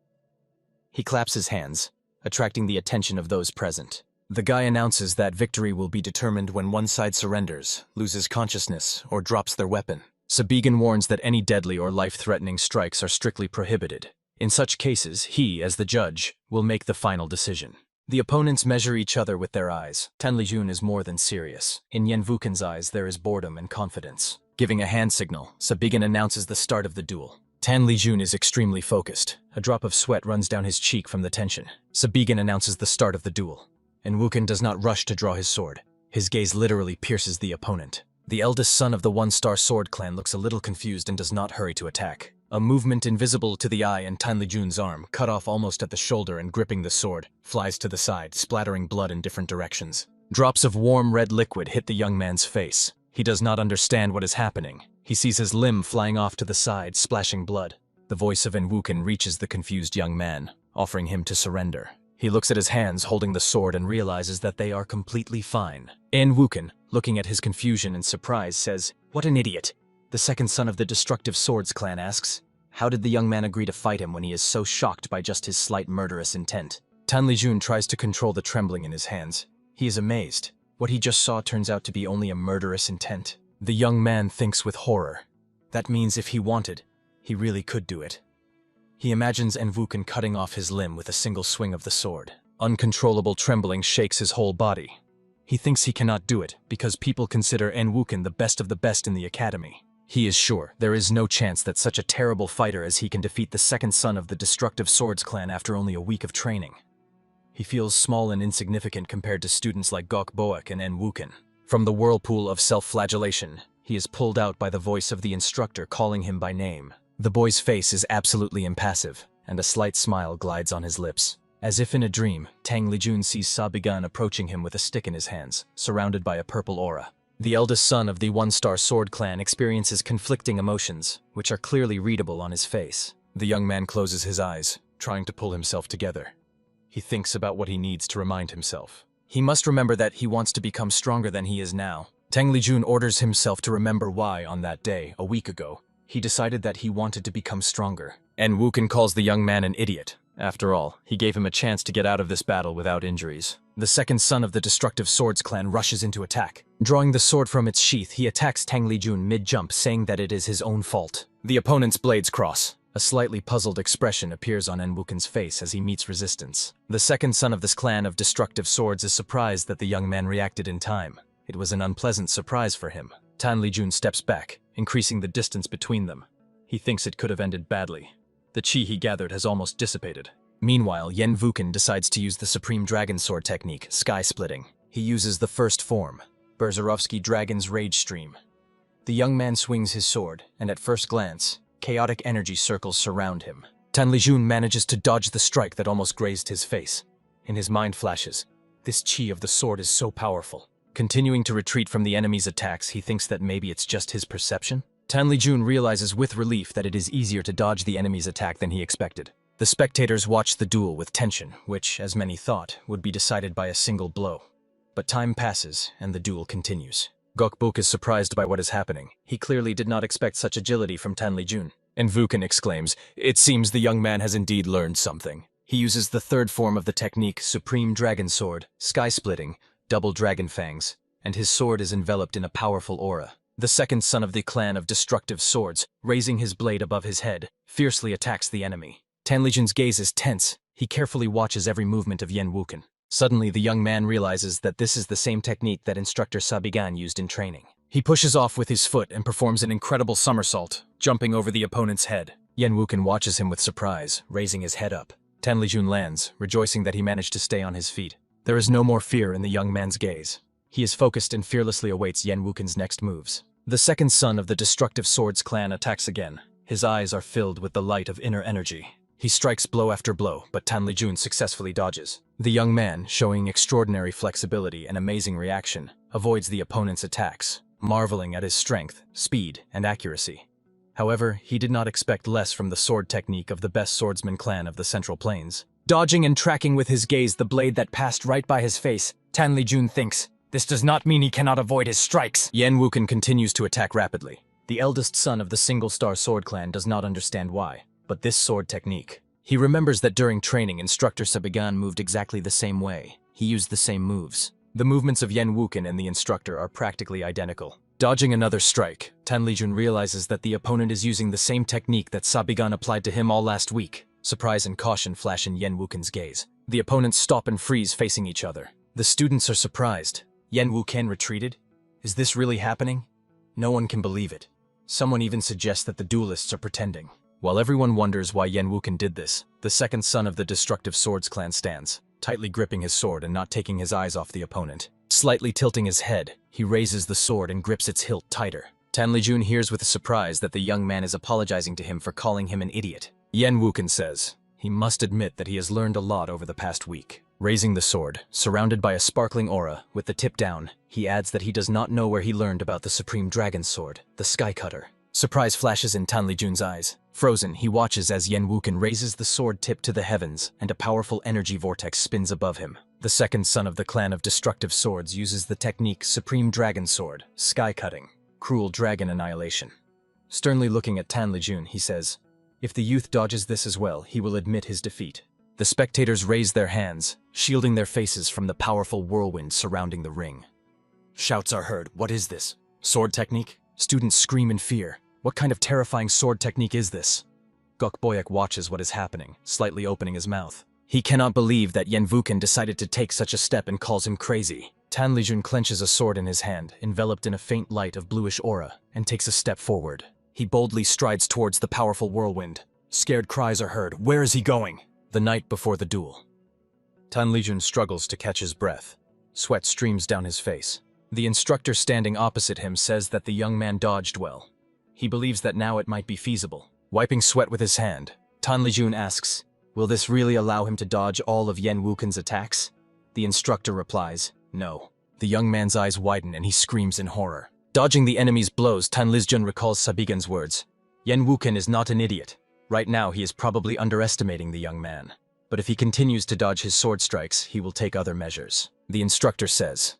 He claps his hands, attracting the attention of those present. The guy announces that victory will be determined when one side surrenders, loses consciousness, or drops their weapon. Sabigan warns that any deadly or life-threatening strikes are strictly prohibited. In such cases, he, as the judge, will make the final decision. The opponents measure each other with their eyes. Tan Lijun is more than serious. In Yen Vukan's eyes, there is boredom and confidence. Giving a hand signal, Sabigan announces the start of the duel. Tan Lijun is extremely focused. A drop of sweat runs down his cheek from the tension. Sabigan announces the start of the duel. And Vukan does not rush to draw his sword. His gaze literally pierces the opponent. The eldest son of the One-Star Sword Clan looks a little confused and does not hurry to attack. A movement invisible to the eye and Tan Lijun's arm, cut off almost at the shoulder and gripping the sword, flies to the side, splattering blood in different directions. Drops of warm red liquid hit the young man's face. He does not understand what is happening. He sees his limb flying off to the side, splashing blood. The voice of Enwuken reaches the confused young man, offering him to surrender. He looks at his hands holding the sword and realizes that they are completely fine. Enwuken, looking at his confusion and surprise, says, "What an idiot." The second son of the Destructive Swords clan asks, how did the young man agree to fight him when he is so shocked by just his slight murderous intent? Tan Lijun tries to control the trembling in his hands. He is amazed. What he just saw turns out to be only a murderous intent. The young man thinks with horror. That means if he wanted, he really could do it. He imagines Enwuken cutting off his limb with a single swing of the sword. Uncontrollable trembling shakes his whole body. He thinks he cannot do it because people consider Enwuken the best of the best in the academy. He is sure there is no chance that such a terrible fighter as he can defeat the second son of the Destructive Swords clan after only a week of training. He feels small and insignificant compared to students like Gok Boak and Enwuken. From the whirlpool of self-flagellation, he is pulled out by the voice of the instructor calling him by name. The boy's face is absolutely impassive, and a slight smile glides on his lips. As if in a dream, Tan Lijun sees Sabigan approaching him with a stick in his hands, surrounded by a purple aura. The eldest son of the One-Star Sword clan experiences conflicting emotions, which are clearly readable on his face. The young man closes his eyes, trying to pull himself together. He thinks about what he needs to remind himself. He must remember that he wants to become stronger than he is now. Tan Lijun orders himself to remember why, on that day, a week ago, he decided that he wanted to become stronger. Enwuken calls the young man an idiot. After all, he gave him a chance to get out of this battle without injuries. The second son of the Destructive Swords clan rushes into attack. Drawing the sword from its sheath, he attacks Tan Lijun mid-jump, saying that it is his own fault. The opponent's blades cross. A slightly puzzled expression appears on Enwuken's face as he meets resistance. The second son of this clan of Destructive Swords is surprised that the young man reacted in time. It was an unpleasant surprise for him. Tan Lijun steps back, increasing the distance between them. He thinks it could have ended badly. The chi he gathered has almost dissipated. Meanwhile, Yen Vukan decides to use the Supreme Dragon Sword technique, Sky Splitting. He uses the first form, Berzerovsky Dragon's Rage Stream. The young man swings his sword, and at first glance, chaotic energy circles surround him. Tan Lijun manages to dodge the strike that almost grazed his face. In his mind flashes, this chi of the sword is so powerful. Continuing to retreat from the enemy's attacks, he thinks that maybe it's just his perception. Tan Lijun realizes with relief that it is easier to dodge the enemy's attack than he expected. The spectators watch the duel with tension, which, as many thought, would be decided by a single blow. But time passes, and the duel continues. Gokbuk is surprised by what is happening. He clearly did not expect such agility from Tan Lijun. Enwuken exclaims, "It seems the young man has indeed learned something." He uses the third form of the technique, Supreme Dragon Sword, Sky Splitting, Double Dragon Fangs, and his sword is enveloped in a powerful aura. The second son of the clan of Destructive Swords, raising his blade above his head, fiercely attacks the enemy. Tan Lijun's gaze is tense. He carefully watches every movement of Yan Wuken. Suddenly, the young man realizes that this is the same technique that instructor Sabigan used in training. He pushes off with his foot and performs an incredible somersault, jumping over the opponent's head. Yan Wuken watches him with surprise, raising his head up. Tan Lijun lands, rejoicing that he managed to stay on his feet. There is no more fear in the young man's gaze. He is focused and fearlessly awaits Yan Wuken's next moves. The second son of the Destructive Swords clan attacks again. His eyes are filled with the light of inner energy. He strikes blow after blow, but Tan Lijun successfully dodges. The young man, showing extraordinary flexibility and amazing reaction, avoids the opponent's attacks, marveling at his strength, speed, and accuracy. However, he did not expect less from the sword technique of the best swordsman clan of the Central Plains. Dodging and tracking with his gaze the blade that passed right by his face, Tan Lijun thinks, "This does not mean he cannot avoid his strikes." Yan Wuken continues to attack rapidly. The eldest son of the Single-Star Sword clan does not understand why, but this sword technique. He remembers that during training, instructor Sabigan moved exactly the same way. He used the same moves. The movements of Yan Wuken and the instructor are practically identical. Dodging another strike, Tan Lijun realizes that the opponent is using the same technique that Sabigan applied to him all last week. Surprise and caution flash in Yan Wuken's gaze. The opponents stop and freeze facing each other. The students are surprised. Yan Wuken retreated? Is this really happening? No one can believe it. Someone even suggests that the duelists are pretending. While everyone wonders why Yan Wuken did this, the second son of the Destructive Swords clan stands, tightly gripping his sword and not taking his eyes off the opponent. Slightly tilting his head, he raises the sword and grips its hilt tighter. Tan Lijun hears with surprise that the young man is apologizing to him for calling him an idiot. Yan Wuken says he must admit that he has learned a lot over the past week. Raising the sword, surrounded by a sparkling aura, with the tip down, he adds that he does not know where he learned about the Supreme Dragon Sword, the Sky Cutter. Surprise flashes in Tan Lijun's eyes. Frozen, he watches as Yan Wuken raises the sword tip to the heavens, and a powerful energy vortex spins above him. The second son of the clan of Destructive Swords uses the technique Supreme Dragon Sword, Sky Cutting, Cruel Dragon Annihilation. Sternly looking at Tan Lijun, he says, if the youth dodges this as well, he will admit his defeat. The spectators raise their hands, shielding their faces from the powerful whirlwind surrounding the ring. Shouts are heard. What is this? Sword technique? Students scream in fear. What kind of terrifying sword technique is this? Gok Boyak watches what is happening, slightly opening his mouth. He cannot believe that Yan Wuken decided to take such a step and calls him crazy. Tan Lijun clenches a sword in his hand, enveloped in a faint light of bluish aura, and takes a step forward. He boldly strides towards the powerful whirlwind. Scared cries are heard. Where is he going? The night before the duel. Tan Lijun struggles to catch his breath. Sweat streams down his face. The instructor standing opposite him says that the young man dodged well. He believes that now it might be feasible. Wiping sweat with his hand, Tan Lijun asks, will this really allow him to dodge all of Yan Wuken's attacks? The instructor replies, no. The young man's eyes widen and he screams in horror. Dodging the enemy's blows, Tan Lijun recalls Sabigan's words. Yan Wuken is not an idiot. Right now he is probably underestimating the young man. But if he continues to dodge his sword strikes, he will take other measures. The instructor says,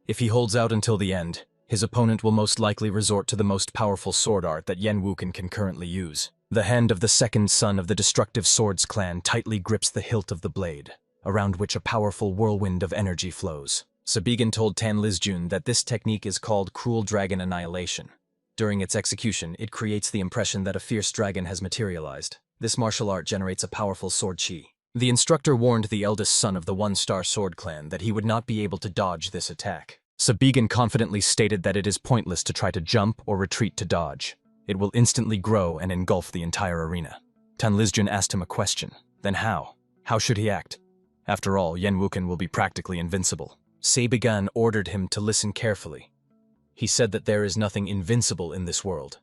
if he holds out until the end, his opponent will most likely resort to the most powerful sword art that Yan Wuken can currently use. The hand of the second son of the Destructive Swords clan tightly grips the hilt of the blade, around which a powerful whirlwind of energy flows. Sabigan told Tan Lijun that this technique is called Cruel Dragon Annihilation. During its execution, it creates the impression that a fierce dragon has materialized. This martial art generates a powerful sword chi. The instructor warned the eldest son of the One-Star Sword clan that he would not be able to dodge this attack. Sabigan confidently stated that it is pointless to try to jump or retreat to dodge. It will instantly grow and engulf the entire arena. Tan Lijun asked him a question. Then how? How should he act? After all, Yan Wuken will be practically invincible. Sabigan ordered him to listen carefully. He said that there is nothing invincible in this world.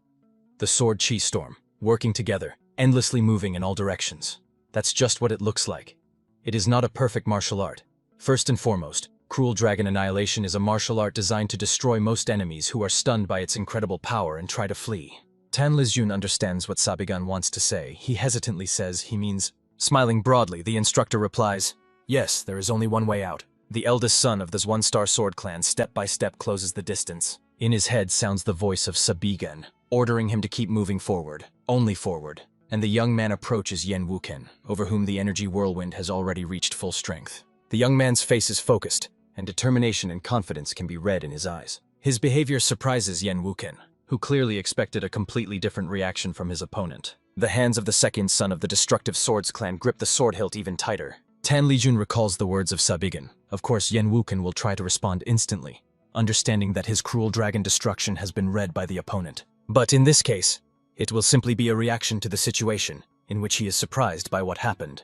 The sword chi storm, working together, endlessly moving in all directions. That's just what it looks like. It is not a perfect martial art. First and foremost, Cruel Dragon Annihilation is a martial art designed to destroy most enemies who are stunned by its incredible power and try to flee. Tan Lijun understands what Sabigan wants to say. He hesitantly says he means, smiling broadly, the instructor replies, yes, there is only one way out. The eldest son of this One-Star Sword clan step by step closes the distance. In his head sounds the voice of Sabigan, ordering him to keep moving forward, only forward. And the young man approaches Yan Wuken, over whom the energy whirlwind has already reached full strength. The young man's face is focused, and determination and confidence can be read in his eyes. His behavior surprises Yan Wuken, who clearly expected a completely different reaction from his opponent. The hands of the second son of the destructive swords clan grip the sword hilt even tighter. Tan Lijun recalls the words of Sabigan. Of course, Yen Wuken will try to respond instantly, understanding that his cruel dragon destruction has been read by the opponent. But in this case, it will simply be a reaction to the situation, in which he is surprised by what happened.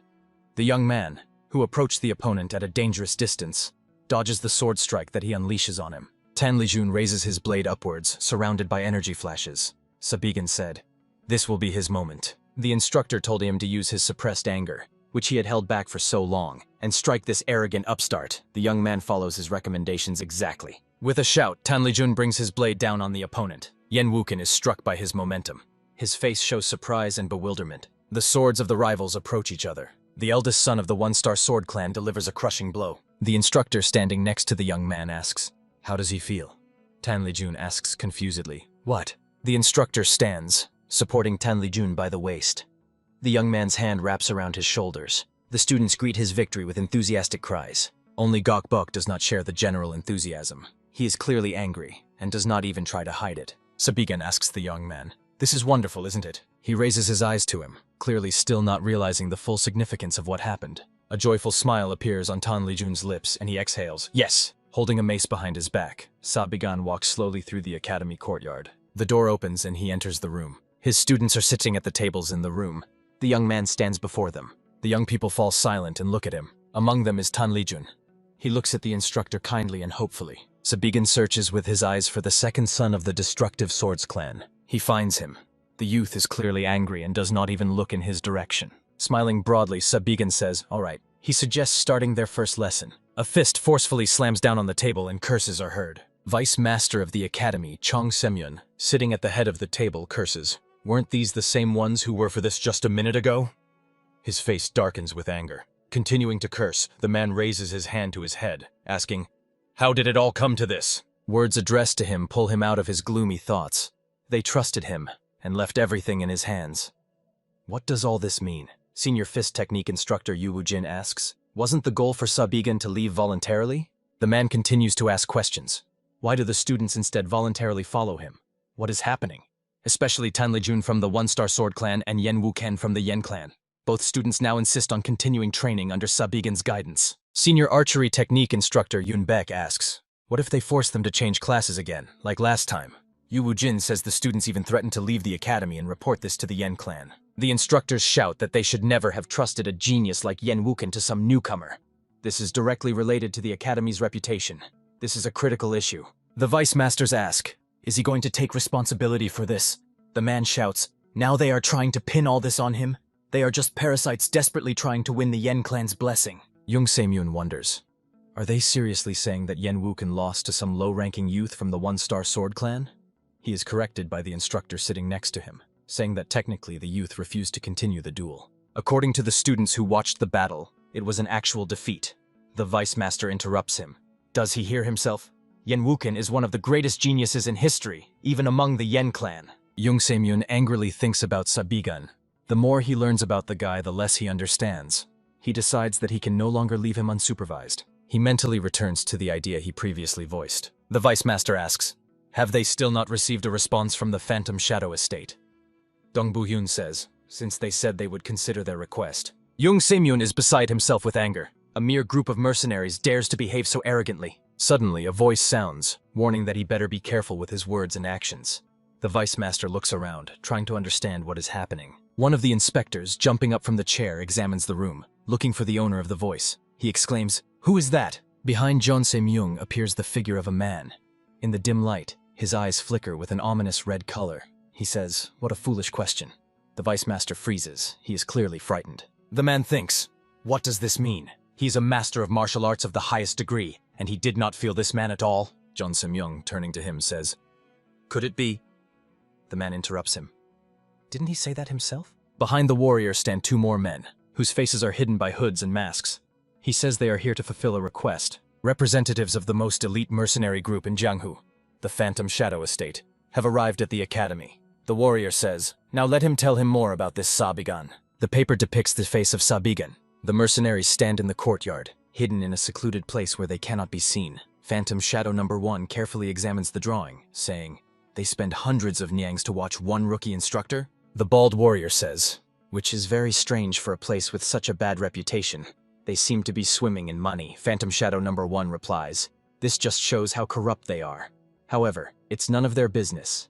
The young man, who approached the opponent at a dangerous distance, dodges the sword strike that he unleashes on him. Tan Lijun raises his blade upwards, surrounded by energy flashes. Sabigan said, "This will be his moment." The instructor told him to use his suppressed anger, which he had held back for so long, and strike this arrogant upstart. The young man follows his recommendations exactly. With a shout, Tan Lijun brings his blade down on the opponent. Yen Wuken is struck by his momentum. His face shows surprise and bewilderment. The swords of the rivals approach each other. The eldest son of the one-star sword clan delivers a crushing blow. The instructor standing next to the young man asks, "How does he feel?" Tan Lijun asks confusedly, "What?" The instructor stands, supporting Tan Lijun by the waist. The young man's hand wraps around his shoulders. The students greet his victory with enthusiastic cries. Only Gok Bok does not share the general enthusiasm. He is clearly angry, and does not even try to hide it. Sabigan asks the young man, "This is wonderful, isn't it?" He raises his eyes to him, clearly still not realizing the full significance of what happened. A joyful smile appears on Tan Lijun's lips, and he exhales, "Yes!" Holding a mace behind his back, Sabigan walks slowly through the academy courtyard. The door opens and he enters the room. His students are sitting at the tables in the room. The young man stands before them. The young people fall silent and look at him. Among them is Tan Lijun. He looks at the instructor kindly and hopefully. Sabigan searches with his eyes for the second son of the destructive swords clan. He finds him. The youth is clearly angry and does not even look in his direction. Smiling broadly, Sabigan says, "All right." He suggests starting their first lesson. A fist forcefully slams down on the table and curses are heard. Vice Master of the Academy, Chong Semyun, sitting at the head of the table, curses. "Weren't these the same ones who were for this just a minute ago?" His face darkens with anger. Continuing to curse, the man raises his hand to his head, asking, "How did it all come to this?" Words addressed to him pull him out of his gloomy thoughts. They trusted him and left everything in his hands. What does all this mean? Senior fist technique instructor Yu Wujin asks. Wasn't the goal for Sabigan to leave voluntarily? The man continues to ask questions. Why do the students instead voluntarily follow him? What is happening? Especially Tan Lijun from the one-star sword clan and Yen Wuken from the Yen clan. Both students now insist on continuing training under Sabigan's guidance. Senior archery technique instructor Yun Beck asks, what if they force them to change classes again, like last time? Yu Wujin says the students even threatened to leave the academy and report this to the Yen clan. The instructors shout that they should never have trusted a genius like Yen Wuken to some newcomer. This is directly related to the academy's reputation. This is a critical issue. The vice masters ask, is he going to take responsibility for this? The man shouts, now they are trying to pin all this on him. They are just parasites desperately trying to win the Yen clan's blessing. Jung Se-myun wonders, are they seriously saying that Yen Wuken lost to some low-ranking youth from the one-star sword clan? He is corrected by the instructor sitting next to him, saying that technically the youth refused to continue the duel. According to the students who watched the battle, it was an actual defeat. The vice master interrupts him. Does he hear himself? Yen Wuken is one of the greatest geniuses in history, even among the Yen clan. Jung Se-myun angrily thinks about Sabigan. The more he learns about the guy, the less he understands. He decides that he can no longer leave him unsupervised. He mentally returns to the idea he previously voiced. The vice master asks, have they still not received a response from the Phantom Shadow Estate? Dong Bu-hyun says, since they said they would consider their request. Jung Se-myun is beside himself with anger. A mere group of mercenaries dares to behave so arrogantly. Suddenly, a voice sounds, warning that he better be careful with his words and actions. The vice master looks around, trying to understand what is happening. One of the inspectors, jumping up from the chair, examines the room, looking for the owner of the voice. He exclaims, who is that? Behind Jung Se-myun appears the figure of a man. In the dim light, his eyes flicker with an ominous red color. He says, what a foolish question. The vice master freezes. He is clearly frightened. The man thinks, what does this mean? He is a master of martial arts of the highest degree, and he did not feel this man at all? Jung Se-myun, turning to him, says, could it be? The man interrupts him. Didn't he say that himself? Behind the warrior stand two more men, whose faces are hidden by hoods and masks. He says they are here to fulfill a request. Representatives of the most elite mercenary group in Jianghu, the Phantom Shadow Estate, have arrived at the academy. The warrior says, now let him tell him more about this Sabigan. The paper depicts the face of Sabigan. The mercenaries stand in the courtyard, hidden in a secluded place where they cannot be seen. Phantom Shadow number 1 carefully examines the drawing, saying, they spend hundreds of niangs to watch one rookie instructor? The bald warrior says, which is very strange for a place with such a bad reputation. They seem to be swimming in money. Phantom Shadow number 1 replies, this just shows how corrupt they are. However, it's none of their business.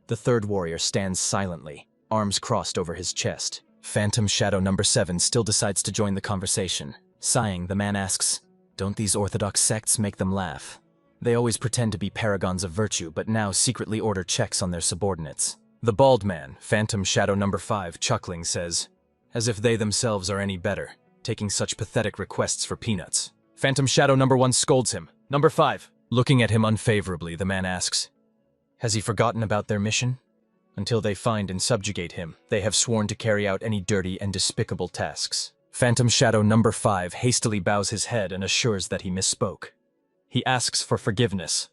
The third warrior stands silently, arms crossed over his chest. Phantom Shadow number 7 still decides to join the conversation. Sighing, the man asks, don't these orthodox sects make them laugh? They always pretend to be paragons of virtue, but now secretly order checks on their subordinates. The bald man, Phantom Shadow number 5, chuckling, says, as if they themselves are any better, taking such pathetic requests for peanuts. Phantom Shadow number 1 scolds him. Number 5. Looking at him unfavorably, the man asks, has he forgotten about their mission? Until they find and subjugate him, they have sworn to carry out any dirty and despicable tasks. Phantom Shadow number 5 hastily bows his head and assures that he misspoke. He asks for forgiveness.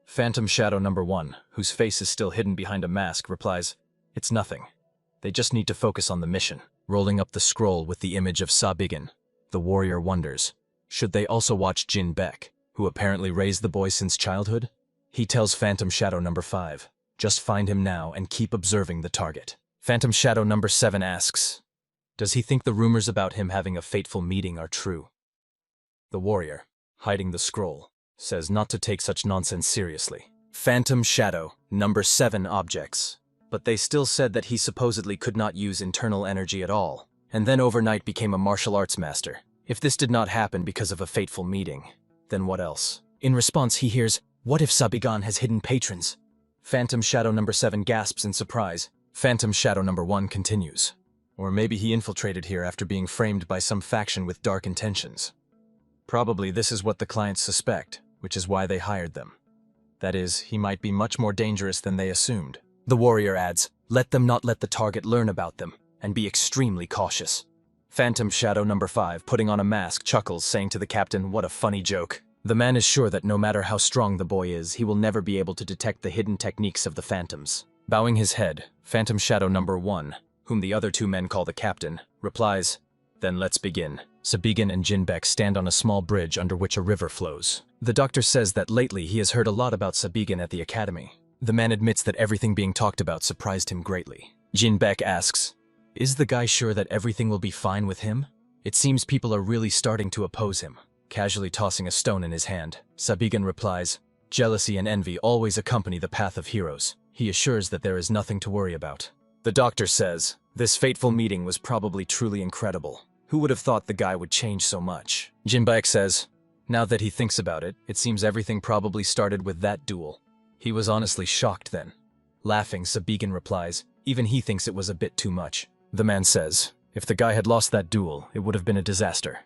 Phantom Shadow number 1, whose face is still hidden behind a mask, replies, it's nothing. They just need to focus on the mission. Rolling up the scroll with the image of Sabigan, the warrior wonders, should they also watch Jin Beck, who apparently raised the boy since childhood? He tells Phantom Shadow number 5, just find him now and keep observing the target. Phantom Shadow number 7 asks, does he think the rumors about him having a fateful meeting are true? The warrior, hiding the scroll, says not to take such nonsense seriously. Phantom Shadow number 7 objects, but they still said that he supposedly could not use internal energy at all, and then overnight became a martial arts master. If this did not happen because of a fateful meeting, then what else? In response, he hears, what if Sabigan has hidden patrons? Phantom Shadow number 7 gasps in surprise. Phantom Shadow number 1 continues, or maybe he infiltrated here after being framed by some faction with dark intentions. Probably this is what the clients suspect, which is why they hired them. That is, he might be much more dangerous than they assumed. The warrior adds, let them not let the target learn about them, and be extremely cautious. Phantom Shadow number 5, putting on a mask, chuckles, saying to the captain, what a funny joke. The man is sure that no matter how strong the boy is, he will never be able to detect the hidden techniques of the phantoms. Bowing his head, Phantom Shadow number 1, whom the other 2 men call the captain, replies, then let's begin. Sabigan and Jinbek stand on a small bridge under which a river flows. The doctor says that lately he has heard a lot about Sabigan at the academy. The man admits that everything being talked about surprised him greatly. Jinbek asks, is the guy sure that everything will be fine with him? It seems people are really starting to oppose him. Casually tossing a stone in his hand, Sabigan replies, jealousy and envy always accompany the path of heroes. He assures that there is nothing to worry about. The doctor says, this fateful meeting was probably truly incredible. Who would have thought the guy would change so much? Jinbek says, now that he thinks about it, it seems everything probably started with that duel. He was honestly shocked then. Laughing, Sabigan replies, even he thinks it was a bit too much. The man says, if the guy had lost that duel, it would have been a disaster.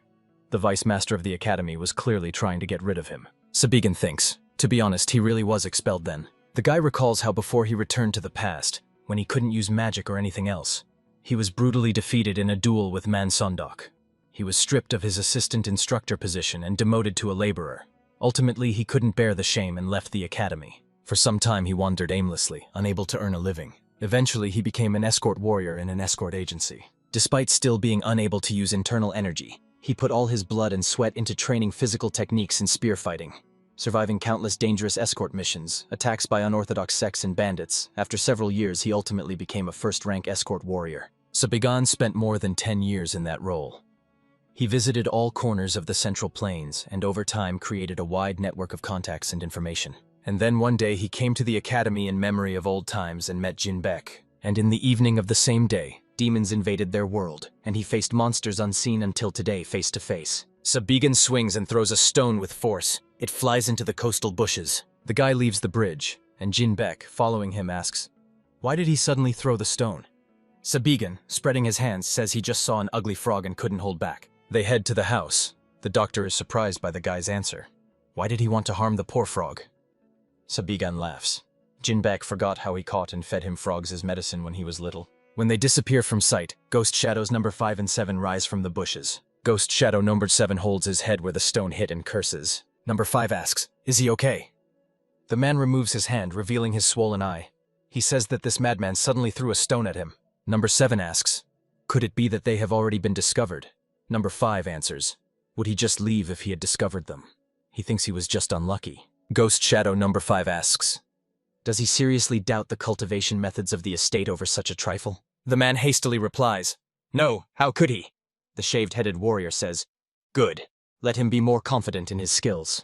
The vice master of the academy was clearly trying to get rid of him. Sabigan thinks, to be honest, he really was expelled then. The guy recalls how before he returned to the past, when he couldn't use magic or anything else, he was brutally defeated in a duel with Man Sondok. He was stripped of his assistant instructor position and demoted to a laborer. Ultimately, he couldn't bear the shame and left the academy. For some time, he wandered aimlessly, unable to earn a living. Eventually, he became an escort warrior in an escort agency. Despite still being unable to use internal energy, he put all his blood and sweat into training physical techniques in spear fighting. Surviving countless dangerous escort missions, attacks by unorthodox sects and bandits, after several years he ultimately became a first-rank escort warrior. Sabigan spent more than 10 years in that role. He visited all corners of the Central Plains and over time created a wide network of contacts and information. And then one day he came to the academy in memory of old times and met Jinbek. And in the evening of the same day, demons invaded their world, and he faced monsters unseen until today face to face. Sabigan swings and throws a stone with force. It flies into the coastal bushes. The guy leaves the bridge, and Jinbek, following him, asks, why did he suddenly throw the stone? Sabigan, spreading his hands, says he just saw an ugly frog and couldn't hold back. They head to the house. The doctor is surprised by the guy's answer. Why did he want to harm the poor frog? Sabigan laughs. Jinbek forgot how he caught and fed him frogs as medicine when he was little. When they disappear from sight, Ghost Shadows number 5 and 7 rise from the bushes. Ghost Shadow number 7 holds his head where the stone hit and curses. Number 5 asks, is he okay? The man removes his hand, revealing his swollen eye. He says that this madman suddenly threw a stone at him. Number 7 asks, could it be that they have already been discovered? Number 5 answers, would he just leave if he had discovered them? He thinks he was just unlucky. Ghost Shadow number 5 asks, does he seriously doubt the cultivation methods of the estate over such a trifle? The man hastily replies, "No, how could he?" The shaved-headed warrior says, "Good. Let him be more confident in his skills."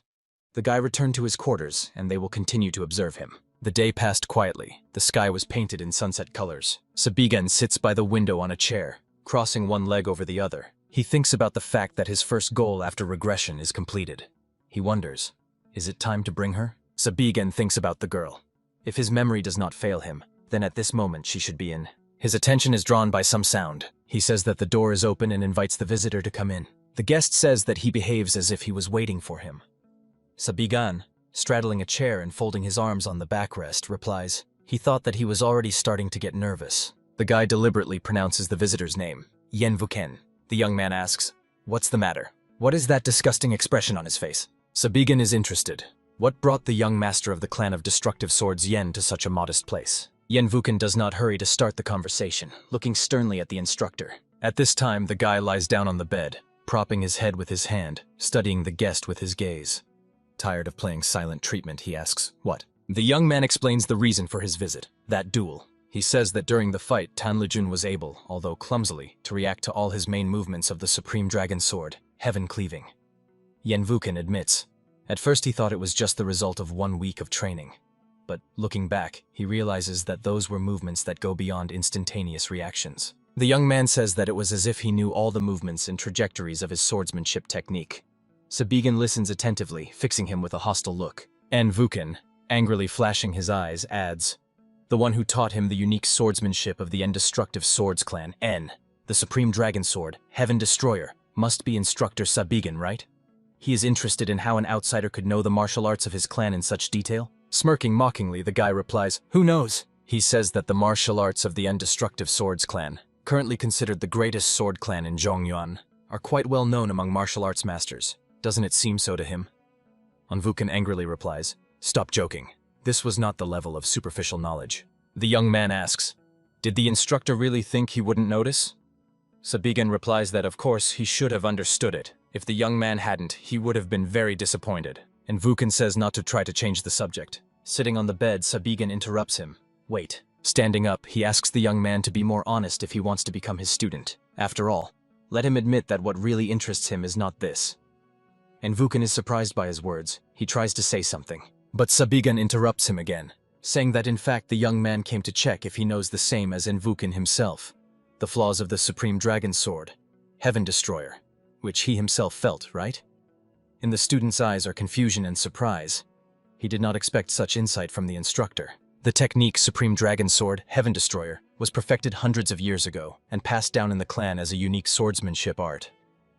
The guy returned to his quarters, and they will continue to observe him. The day passed quietly. The sky was painted in sunset colors. Sabigan sits by the window on a chair, crossing one leg over the other. He thinks about the fact that his first goal after regression is completed. He wonders, is it time to bring her? Sabigan thinks about the girl. If his memory does not fail him, then at this moment she should be in. His attention is drawn by some sound. He says that the door is open and invites the visitor to come in. The guest says that he behaves as if he was waiting for him. Sabigan, straddling a chair and folding his arms on the backrest, replies, he thought that he was already starting to get nervous. The guy deliberately pronounces the visitor's name, Yenvuken. The young man asks, "What's the matter? What is that disgusting expression on his face?" Sabigan is interested. What brought the young master of the clan of destructive swords Yen to such a modest place? Yenvuken does not hurry to start the conversation, looking sternly at the instructor. At this time, the guy lies down on the bed, propping his head with his hand, studying the guest with his gaze. Tired of playing silent treatment, he asks, "What?" The young man explains the reason for his visit, that duel. He says that during the fight, Tanlujun was able, although clumsily, to react to all his main movements of the Supreme Dragon Sword, Heaven Cleaving. Yenvuken admits, at first he thought it was just the result of 1 week of training. But looking back, he realizes that those were movements that go beyond instantaneous reactions. The young man says that it was as if he knew all the movements and trajectories of his swordsmanship technique. Sabigan listens attentively, fixing him with a hostile look. Yenvuken, angrily flashing his eyes, adds, "The one who taught him the unique swordsmanship of the Indestructive Swords clan, N, the Supreme Dragon Sword, Heaven Destroyer, must be Instructor Sabigan, right?" He is interested in how an outsider could know the martial arts of his clan in such detail. Smirking mockingly, the guy replies, "Who knows?" He says that the martial arts of the Indestructive Swords clan, currently considered the greatest sword clan in Zhongyuan, are quite well known among martial arts masters. Doesn't it seem so to him? Yenvuken angrily replies, "Stop joking. This was not the level of superficial knowledge." The young man asks, "Did the instructor really think he wouldn't notice?" Sabigan replies that of course he should have understood it. If the young man hadn't, he would have been very disappointed. Yenvuken says not to try to change the subject. Sitting on the bed, Sabigan interrupts him. "Wait." Standing up, he asks the young man to be more honest if he wants to become his student. After all, let him admit that what really interests him is not this. Yenvuken is surprised by his words. He tries to say something, but Sabigan interrupts him again, saying that in fact the young man came to check if he knows the same as Yenvuken himself, the flaws of the Supreme Dragon Sword, Heaven Destroyer, which he himself felt, right? In the student's eyes are confusion and surprise. He did not expect such insight from the instructor. The technique Supreme Dragon Sword, Heaven Destroyer, was perfected hundreds of years ago and passed down in the clan as a unique swordsmanship art.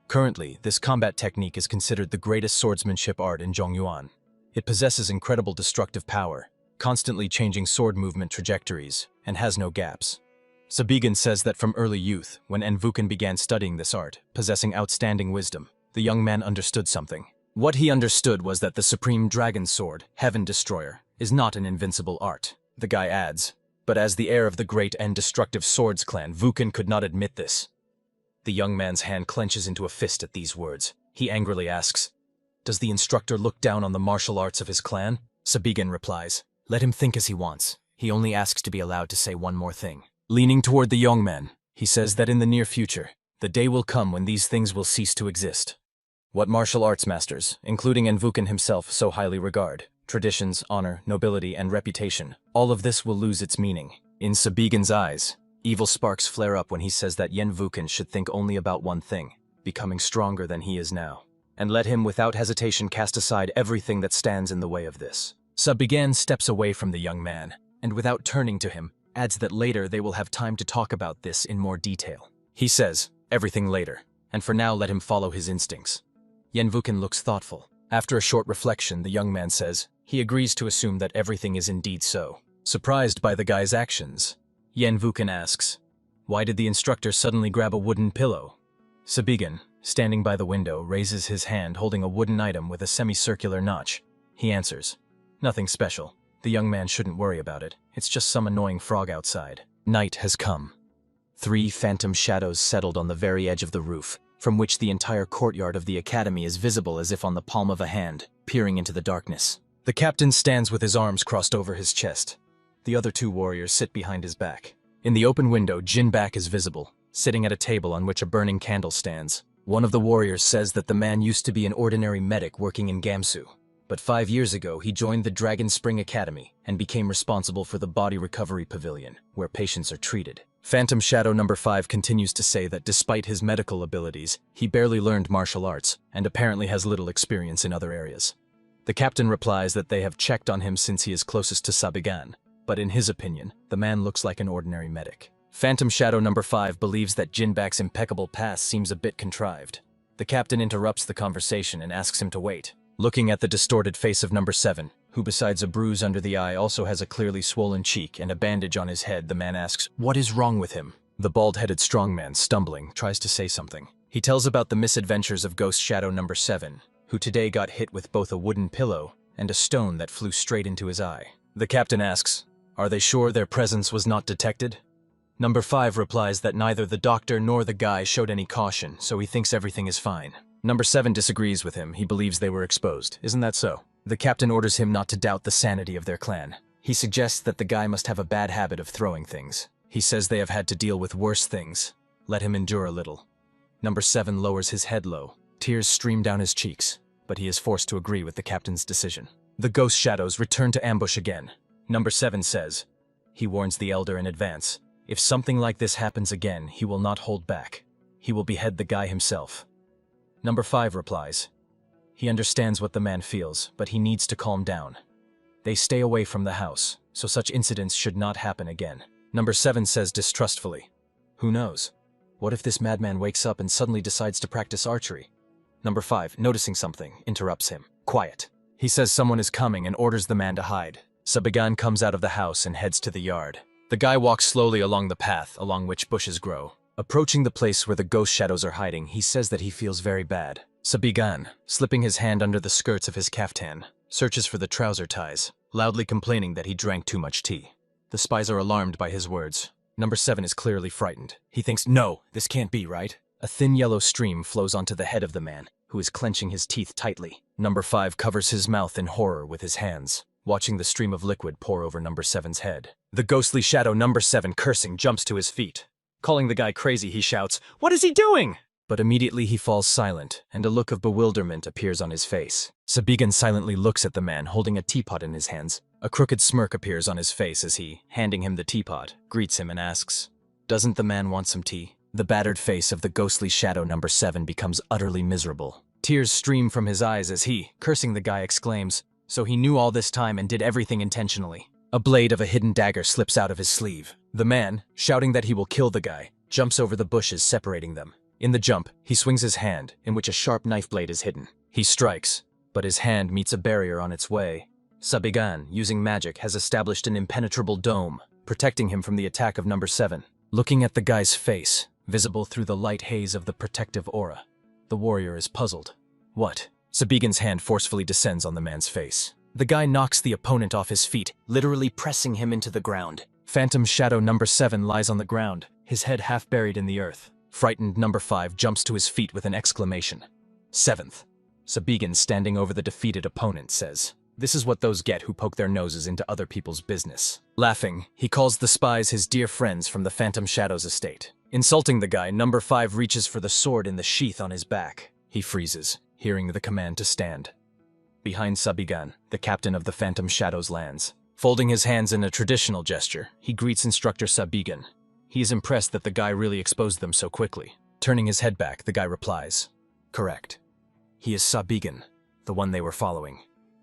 Currently, this combat technique is considered the greatest swordsmanship art in Zhongyuan. It possesses incredible destructive power, constantly changing sword movement trajectories, and has no gaps. Sabigan says that from early youth, when Yenvuken began studying this art, possessing outstanding wisdom, the young man understood something. What he understood was that the Supreme Dragon Sword, Heaven Destroyer, is not an invincible art. The guy adds, but as the heir of the great and destructive swords clan, Vuken could not admit this. The young man's hand clenches into a fist at these words. He angrily asks, "Does the instructor look down on the martial arts of his clan?" Sabigan replies, "Let him think as he wants. He only asks to be allowed to say one more thing." Leaning toward the young man, he says that in the near future, the day will come when these things will cease to exist. What martial arts masters, including Yenvuken himself, so highly regard, traditions, honor, nobility, and reputation, all of this will lose its meaning. In Sabigan's eyes, evil sparks flare up when he says that Yenvuken should think only about one thing, becoming stronger than he is now, and let him without hesitation cast aside everything that stands in the way of this. Sabigan steps away from the young man, and without turning to him, adds that later they will have time to talk about this in more detail. He says, everything later, and for now let him follow his instincts. Yenvuken looks thoughtful. After a short reflection, the young man says, he agrees to assume that everything is indeed so. Surprised by the guy's actions, Yenvuken asks, "Why did the instructor suddenly grab a wooden pillow?" Sabigan, standing by the window, raises his hand holding a wooden item with a semicircular notch. He answers, "Nothing special. The young man shouldn't worry about it. It's just some annoying frog outside." Night has come. 3 phantom shadows settled on the very edge of the roof, from which the entire courtyard of the academy is visible as if on the palm of a hand, peering into the darkness. The captain stands with his arms crossed over his chest. The other 2 warriors sit behind his back. In the open window, Jinbak is visible, sitting at a table on which a burning candle stands. One of the warriors says that the man used to be an ordinary medic working in Gamsu. But 5 years ago, he joined the Dragon Spring Academy and became responsible for the Body Recovery Pavilion, where patients are treated. Phantom Shadow number 5 continues to say that despite his medical abilities, he barely learned martial arts and apparently has little experience in other areas. The captain replies that they have checked on him since he is closest to Sabigan, but in his opinion, the man looks like an ordinary medic. Phantom Shadow number 5 believes that Jinbak's impeccable past seems a bit contrived. The captain interrupts the conversation and asks him to wait. Looking at the distorted face of number 7, who besides a bruise under the eye also has a clearly swollen cheek and a bandage on his head, the man asks, "What is wrong with him?" The bald-headed strongman, stumbling, tries to say something. He tells about the misadventures of Ghost Shadow number 7, who today got hit with both a wooden pillow and a stone that flew straight into his eye. The captain asks, "Are they sure their presence was not detected?" Number 5 replies that neither the doctor nor the guy showed any caution, so he thinks everything is fine. Number 7 disagrees with him. He believes they were exposed. Isn't that so? The captain orders him not to doubt the sanity of their clan. He suggests that the guy must have a bad habit of throwing things. He says they have had to deal with worse things. Let him endure a little. Number 7 lowers his head low. Tears stream down his cheeks, but he is forced to agree with the captain's decision. The ghost shadows return to ambush again. Number 7 says, he warns the elder in advance. If something like this happens again, he will not hold back. He will behead the guy himself. Number 5 replies, he understands what the man feels, but he needs to calm down. They stay away from the house, so such incidents should not happen again. Number 7 says distrustfully, who knows? What if this madman wakes up and suddenly decides to practice archery? Number 5, noticing something, interrupts him. Quiet. He says someone is coming and orders the man to hide. Sabigan comes out of the house and heads to the yard. The guy walks slowly along the path along which bushes grow. Approaching the place where the ghost shadows are hiding, he says that he feels very bad. Sabigan, slipping his hand under the skirts of his kaftan, searches for the trouser ties, loudly complaining that he drank too much tea. The spies are alarmed by his words. Number 7 is clearly frightened. He thinks, no, this can't be, right? A thin yellow stream flows onto the head of the man, who is clenching his teeth tightly. Number 5 covers his mouth in horror with his hands, watching the stream of liquid pour over number 7's head. The ghostly shadow number 7, cursing, jumps to his feet. Calling the guy crazy, he shouts, "What is he doing?" But immediately he falls silent, and a look of bewilderment appears on his face. Sabigan silently looks at the man holding a teapot in his hands. A crooked smirk appears on his face as he, handing him the teapot, greets him and asks, "Doesn't the man want some tea?" The battered face of the ghostly shadow number 7 becomes utterly miserable. Tears stream from his eyes as he, cursing the guy, exclaims, "So he knew all this time and did everything intentionally." A blade of a hidden dagger slips out of his sleeve. The man, shouting that he will kill the guy, jumps over the bushes separating them. In the jump, he swings his hand, in which a sharp knife blade is hidden. He strikes, but his hand meets a barrier on its way. Sabigan, using magic, has established an impenetrable dome, protecting him from the attack of number 7. Looking at the guy's face, visible through the light haze of the protective aura, the warrior is puzzled. What? Sabigan's hand forcefully descends on the man's face. The guy knocks the opponent off his feet, literally pressing him into the ground. Phantom Shadow number 7 lies on the ground, his head half buried in the earth. Frightened number 5 jumps to his feet with an exclamation. 7th. Sabigan, standing over the defeated opponent, says, "This is what those get who poke their noses into other people's business." Laughing, he calls the spies his dear friends from the Phantom Shadow's estate. Insulting the guy, number 5 reaches for the sword in the sheath on his back. He freezes, hearing the command to stand. Behind Sabigan, the captain of the Phantom Shadows lands. Folding his hands in a traditional gesture, he greets instructor Sabigan. He is impressed that the guy really exposed them so quickly. Turning his head back, the guy replies, "Correct. He is Sabigan, the one they were following."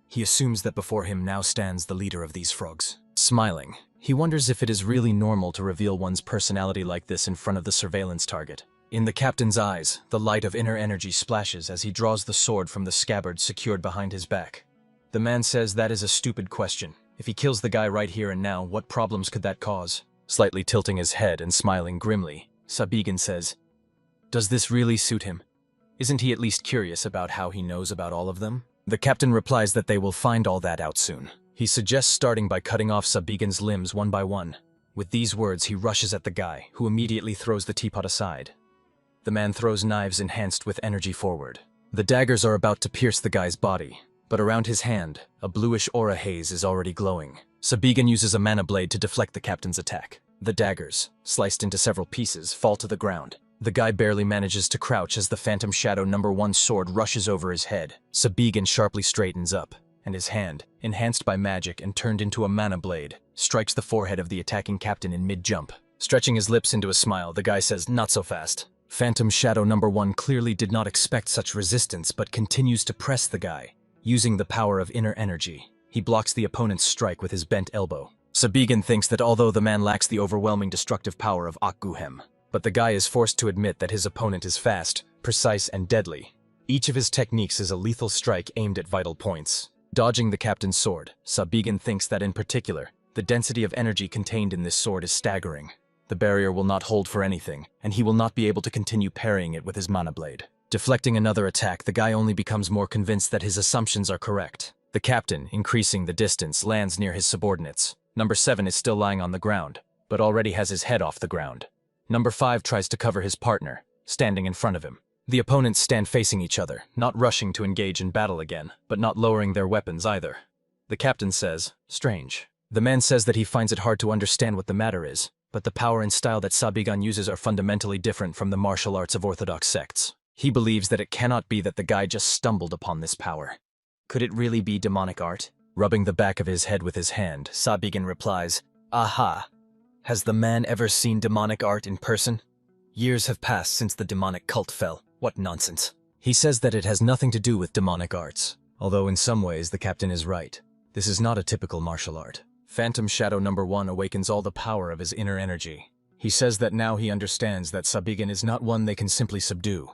He assumes that before him now stands the leader of these frogs. Smiling, he wonders if it is really normal to reveal one's personality like this in front of the surveillance target. In the captain's eyes, the light of inner energy splashes as he draws the sword from the scabbard secured behind his back. The man says that is a stupid question. If he kills the guy right here and now, what problems could that cause? Slightly tilting his head and smiling grimly, Sabigan says, "Does this really suit him? Isn't he at least curious about how he knows about all of them?" The captain replies that they will find all that out soon. He suggests starting by cutting off Sabigan's limbs one by one. With these words, he rushes at the guy, who immediately throws the teapot aside. The man throws knives enhanced with energy forward. The daggers are about to pierce the guy's body, but around his hand, a bluish aura haze is already glowing. Sabigan uses a mana blade to deflect the captain's attack. The daggers, sliced into several pieces, fall to the ground. The guy barely manages to crouch as the Phantom Shadow #1 sword rushes over his head. Sabigan sharply straightens up, and his hand, enhanced by magic and turned into a mana blade, strikes the forehead of the attacking captain in mid-jump. Stretching his lips into a smile, the guy says, "Not so fast." Phantom Shadow #1 clearly did not expect such resistance but continues to press the guy. Using the power of inner energy, he blocks the opponent's strike with his bent elbow. Sabigan thinks that although the man lacks the overwhelming destructive power of Akguhem, but the guy is forced to admit that his opponent is fast, precise, and deadly. Each of his techniques is a lethal strike aimed at vital points. Dodging the captain's sword, Sabigan thinks that in particular, the density of energy contained in this sword is staggering. The barrier will not hold for anything, and he will not be able to continue parrying it with his mana blade. Deflecting another attack, the guy only becomes more convinced that his assumptions are correct. The captain, increasing the distance, lands near his subordinates. #7 is still lying on the ground, but already has his head off the ground. #5 tries to cover his partner, standing in front of him. The opponents stand facing each other, not rushing to engage in battle again, but not lowering their weapons either. The captain says, "Strange." The man says that he finds it hard to understand what the matter is, but the power and style that Sabigan uses are fundamentally different from the martial arts of orthodox sects. He believes that it cannot be that the guy just stumbled upon this power. Could it really be demonic art? Rubbing the back of his head with his hand, Sabigan replies, "Aha! Has the man ever seen demonic art in person? Years have passed since the demonic cult fell. What nonsense." He says that it has nothing to do with demonic arts, although in some ways the captain is right. This is not a typical martial art. Phantom Shadow #1 awakens all the power of his inner energy. He says that now he understands that Sabigan is not one they can simply subdue.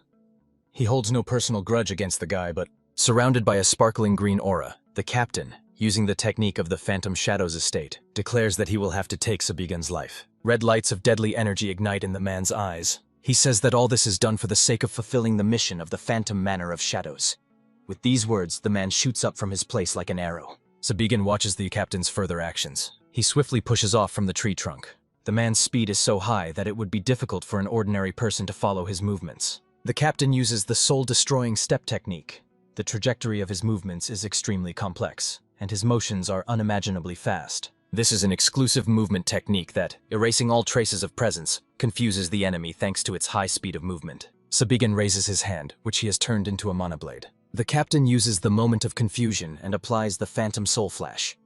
He holds no personal grudge against the guy, but surrounded by a sparkling green aura, the captain, using the technique of the Phantom Shadow's estate, declares that he will have to take Sabigan's life. Red lights of deadly energy ignite in the man's eyes. He says that all this is done for the sake of fulfilling the mission of the Phantom Manor of Shadows. With these words, the man shoots up from his place like an arrow. Sabigan watches the captain's further actions. He swiftly pushes off from the tree trunk. The man's speed is so high that it would be difficult for an ordinary person to follow his movements. The captain uses the soul-destroying step technique. The trajectory of his movements is extremely complex, and his motions are unimaginably fast. This is an exclusive movement technique that, erasing all traces of presence, confuses the enemy thanks to its high speed of movement. Sabigan raises his hand, which he has turned into a mana blade. The captain uses the moment of confusion and applies the Phantom Soul Flash.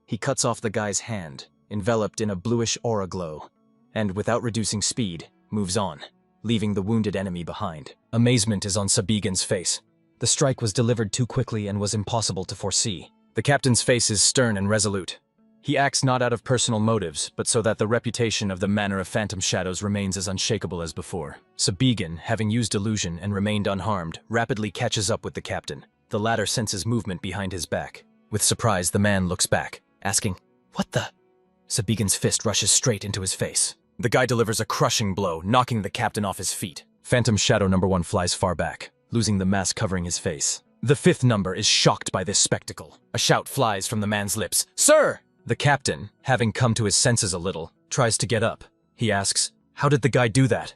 He cuts off the guy's hand, enveloped in a bluish aura glow, and without reducing speed, moves on, leaving the wounded enemy behind. Amazement is on Sabigan's face. The strike was delivered too quickly and was impossible to foresee. The captain's face is stern and resolute. He acts not out of personal motives, but so that the reputation of the Manor of Phantom Shadows remains as unshakable as before. Sabigan, having used illusion and remained unharmed, rapidly catches up with the captain. The latter senses movement behind his back. With surprise, the man looks back, asking, "What the?" Sabigan's fist rushes straight into his face. The guy delivers a crushing blow, knocking the captain off his feet. Phantom Shadow #1 flies far back, losing the mask covering his face. The 5th number is shocked by this spectacle. A shout flies from the man's lips. "Sir!" The captain, having come to his senses a little, tries to get up. He asks, "How did the guy do that?"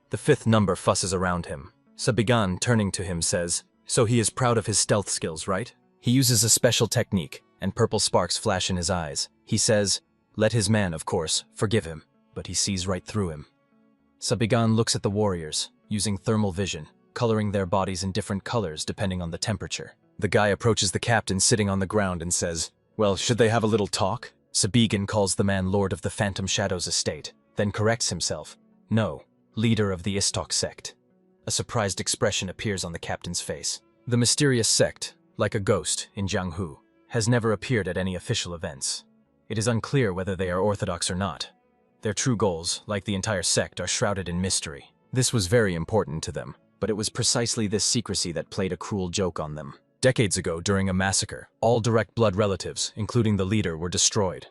The 5th number fusses around him. Sabigan, turning to him, says, "So he is proud of his stealth skills, right?" He uses a special technique, and purple sparks flash in his eyes. He says, "Let his man, of course, forgive him," but he sees right through him. Sabigan looks at the warriors, using thermal vision, coloring their bodies in different colors depending on the temperature. The guy approaches the captain sitting on the ground and says, "Well, should they have a little talk?" Sabigan calls the man Lord of the Phantom Shadows estate, then corrects himself. "No, leader of the Istok sect." A surprised expression appears on the captain's face. The mysterious sect, like a ghost in Jianghu, has never appeared at any official events. It is unclear whether they are orthodox or not. Their true goals, like the entire sect, are shrouded in mystery. This was very important to them, but it was precisely this secrecy that played a cruel joke on them. Decades ago, during a massacre, all direct blood relatives, including the leader, were destroyed.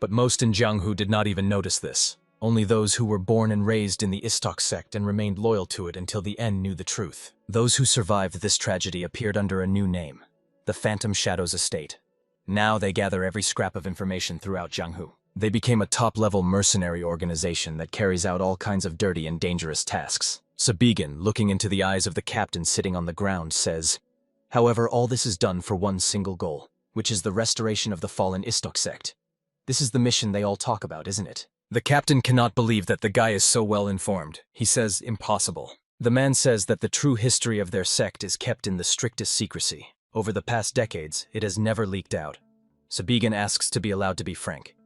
But most in Jianghu did not even notice this. Only those who were born and raised in the Istok sect and remained loyal to it until the end knew the truth. Those who survived this tragedy appeared under a new name, the Phantom Shadows Estate. Now they gather every scrap of information throughout Jianghu. They became a top-level mercenary organization that carries out all kinds of dirty and dangerous tasks. Sabigan, looking into the eyes of the captain sitting on the ground, says, "However, all this is done for one single goal, which is the restoration of the fallen Istok sect. This is the mission they all talk about, isn't it?" The captain cannot believe that the guy is so well informed. He says, impossible. The man says that the true history of their sect is kept in the strictest secrecy. Over the past decades, it has never leaked out. Sabigan asks to be allowed to be frank.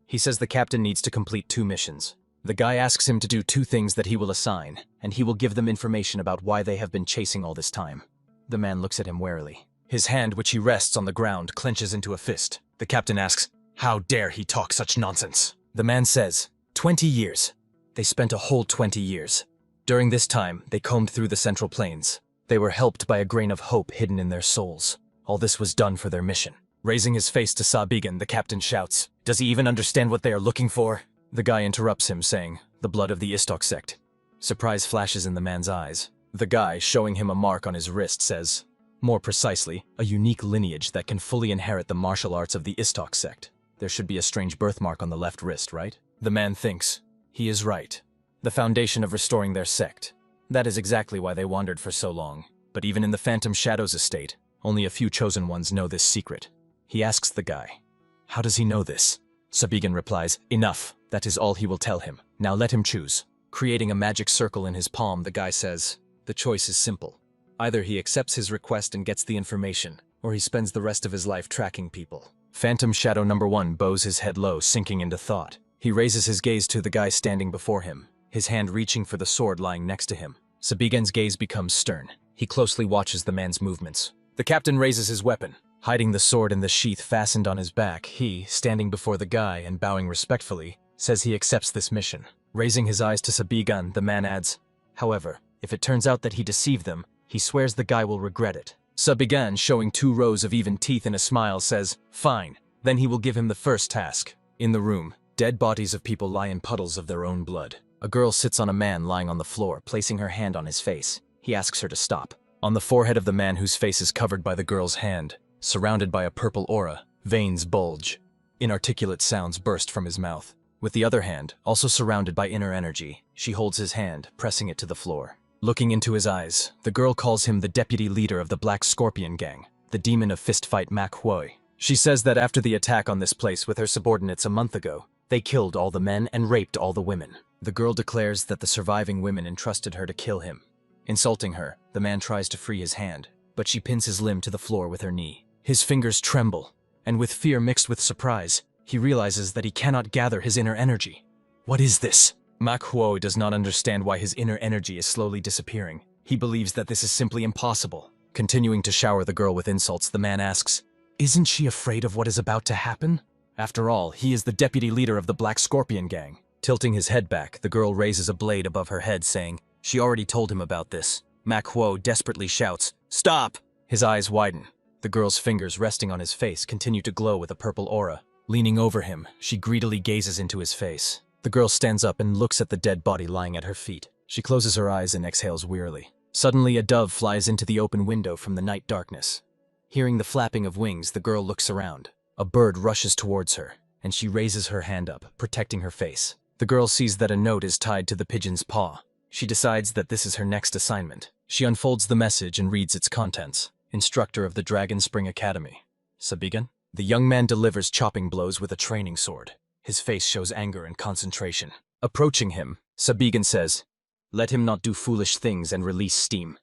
He says the captain needs to complete 2 missions. The guy asks him to do 2 things that he will assign, and he will give them information about why they have been chasing all this time. The man looks at him warily. His hand, which he rests on the ground, clenches into a fist. The captain asks, "How dare he talk such nonsense?" The man says, 20 years. They spent a whole 20 years. During this time, they combed through the Central Plains. They were helped by a grain of hope hidden in their souls. All this was done for their mission. Raising his face to Sabigan, the captain shouts, "Does he even understand what they are looking for?" The guy interrupts him, saying, "The blood of the Istok sect." Surprise flashes in the man's eyes. The guy, showing him a mark on his wrist, says, more precisely, a unique lineage that can fully inherit the martial arts of the Istok sect. There should be a strange birthmark on the left wrist, right? The man thinks, he is right. The foundation of restoring their sect. That is exactly why they wandered for so long. But even in the Phantom Shadows estate, only a few chosen ones know this secret. He asks the guy, "How does he know this?" Sabigan replies, "Enough. That is all he will tell him. Now let him choose." Creating a magic circle in his palm, the guy says, "The choice is simple. Either he accepts his request and gets the information, or he spends the rest of his life tracking people." Phantom Shadow number 1 bows his head low, sinking into thought. He raises his gaze to the guy standing before him, his hand reaching for the sword lying next to him. Sabigan's gaze becomes stern. He closely watches the man's movements. The captain raises his weapon. Hiding the sword in the sheath fastened on his back, he, standing before the guy and bowing respectfully, says he accepts this mission. Raising his eyes to Sabigan, the man adds, "However, if it turns out that he deceived them, he swears the guy will regret it." Sabigan, showing 2 rows of even teeth in a smile, says, "Fine." Then he will give him the first task. In the room, dead bodies of people lie in puddles of their own blood. A girl sits on a man lying on the floor, placing her hand on his face. He asks her to stop. On the forehead of the man whose face is covered by the girl's hand, surrounded by a purple aura, veins bulge. Inarticulate sounds burst from his mouth. With the other hand, also surrounded by inner energy, she holds his hand, pressing it to the floor. Looking into his eyes, the girl calls him the deputy leader of the Black Scorpion Gang, the demon of fistfight Manhwa. She says that after the attack on this place with her subordinates a month ago, they killed all the men and raped all the women. The girl declares that the surviving women entrusted her to kill him. Insulting her, the man tries to free his hand, but she pins his limb to the floor with her knee. His fingers tremble, and with fear mixed with surprise, he realizes that he cannot gather his inner energy. What is this? Manhwa does not understand why his inner energy is slowly disappearing. He believes that this is simply impossible. Continuing to shower the girl with insults, the man asks, "Isn't she afraid of what is about to happen?" After all, he is the deputy leader of the Black Scorpion Gang. Tilting his head back, the girl raises a blade above her head, saying, "She already told him about this." Manhwa desperately shouts, "Stop!" His eyes widen. The girl's fingers resting on his face continue to glow with a purple aura. Leaning over him, she greedily gazes into his face. The girl stands up and looks at the dead body lying at her feet. She closes her eyes and exhales wearily. Suddenly, a dove flies into the open window from the night darkness. Hearing the flapping of wings, the girl looks around. A bird rushes towards her, and she raises her hand up, protecting her face. The girl sees that a note is tied to the pigeon's paw. She decides that this is her next assignment. She unfolds the message and reads its contents. Instructor of the Dragon Spring Academy. Sabigan? The young man delivers chopping blows with a training sword. His face shows anger and concentration. Approaching him, Sabigan says, "Let him not do foolish things and release steam."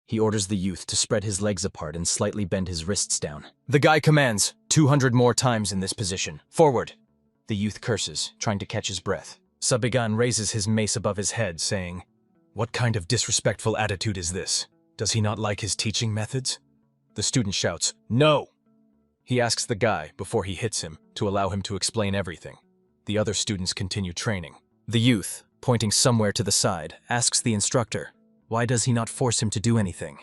He orders the youth to spread his legs apart and slightly bend his wrists down. The guy commands, 200 more times in this position. Forward! The youth curses, trying to catch his breath. Sabigan raises his mace above his head, saying, "What kind of disrespectful attitude is this? Does he not like his teaching methods?" The student shouts, "No!" He asks the guy, before he hits him, to allow him to explain everything. The other students continue training. The youth, pointing somewhere to the side, asks the instructor, why does he not force him to do anything?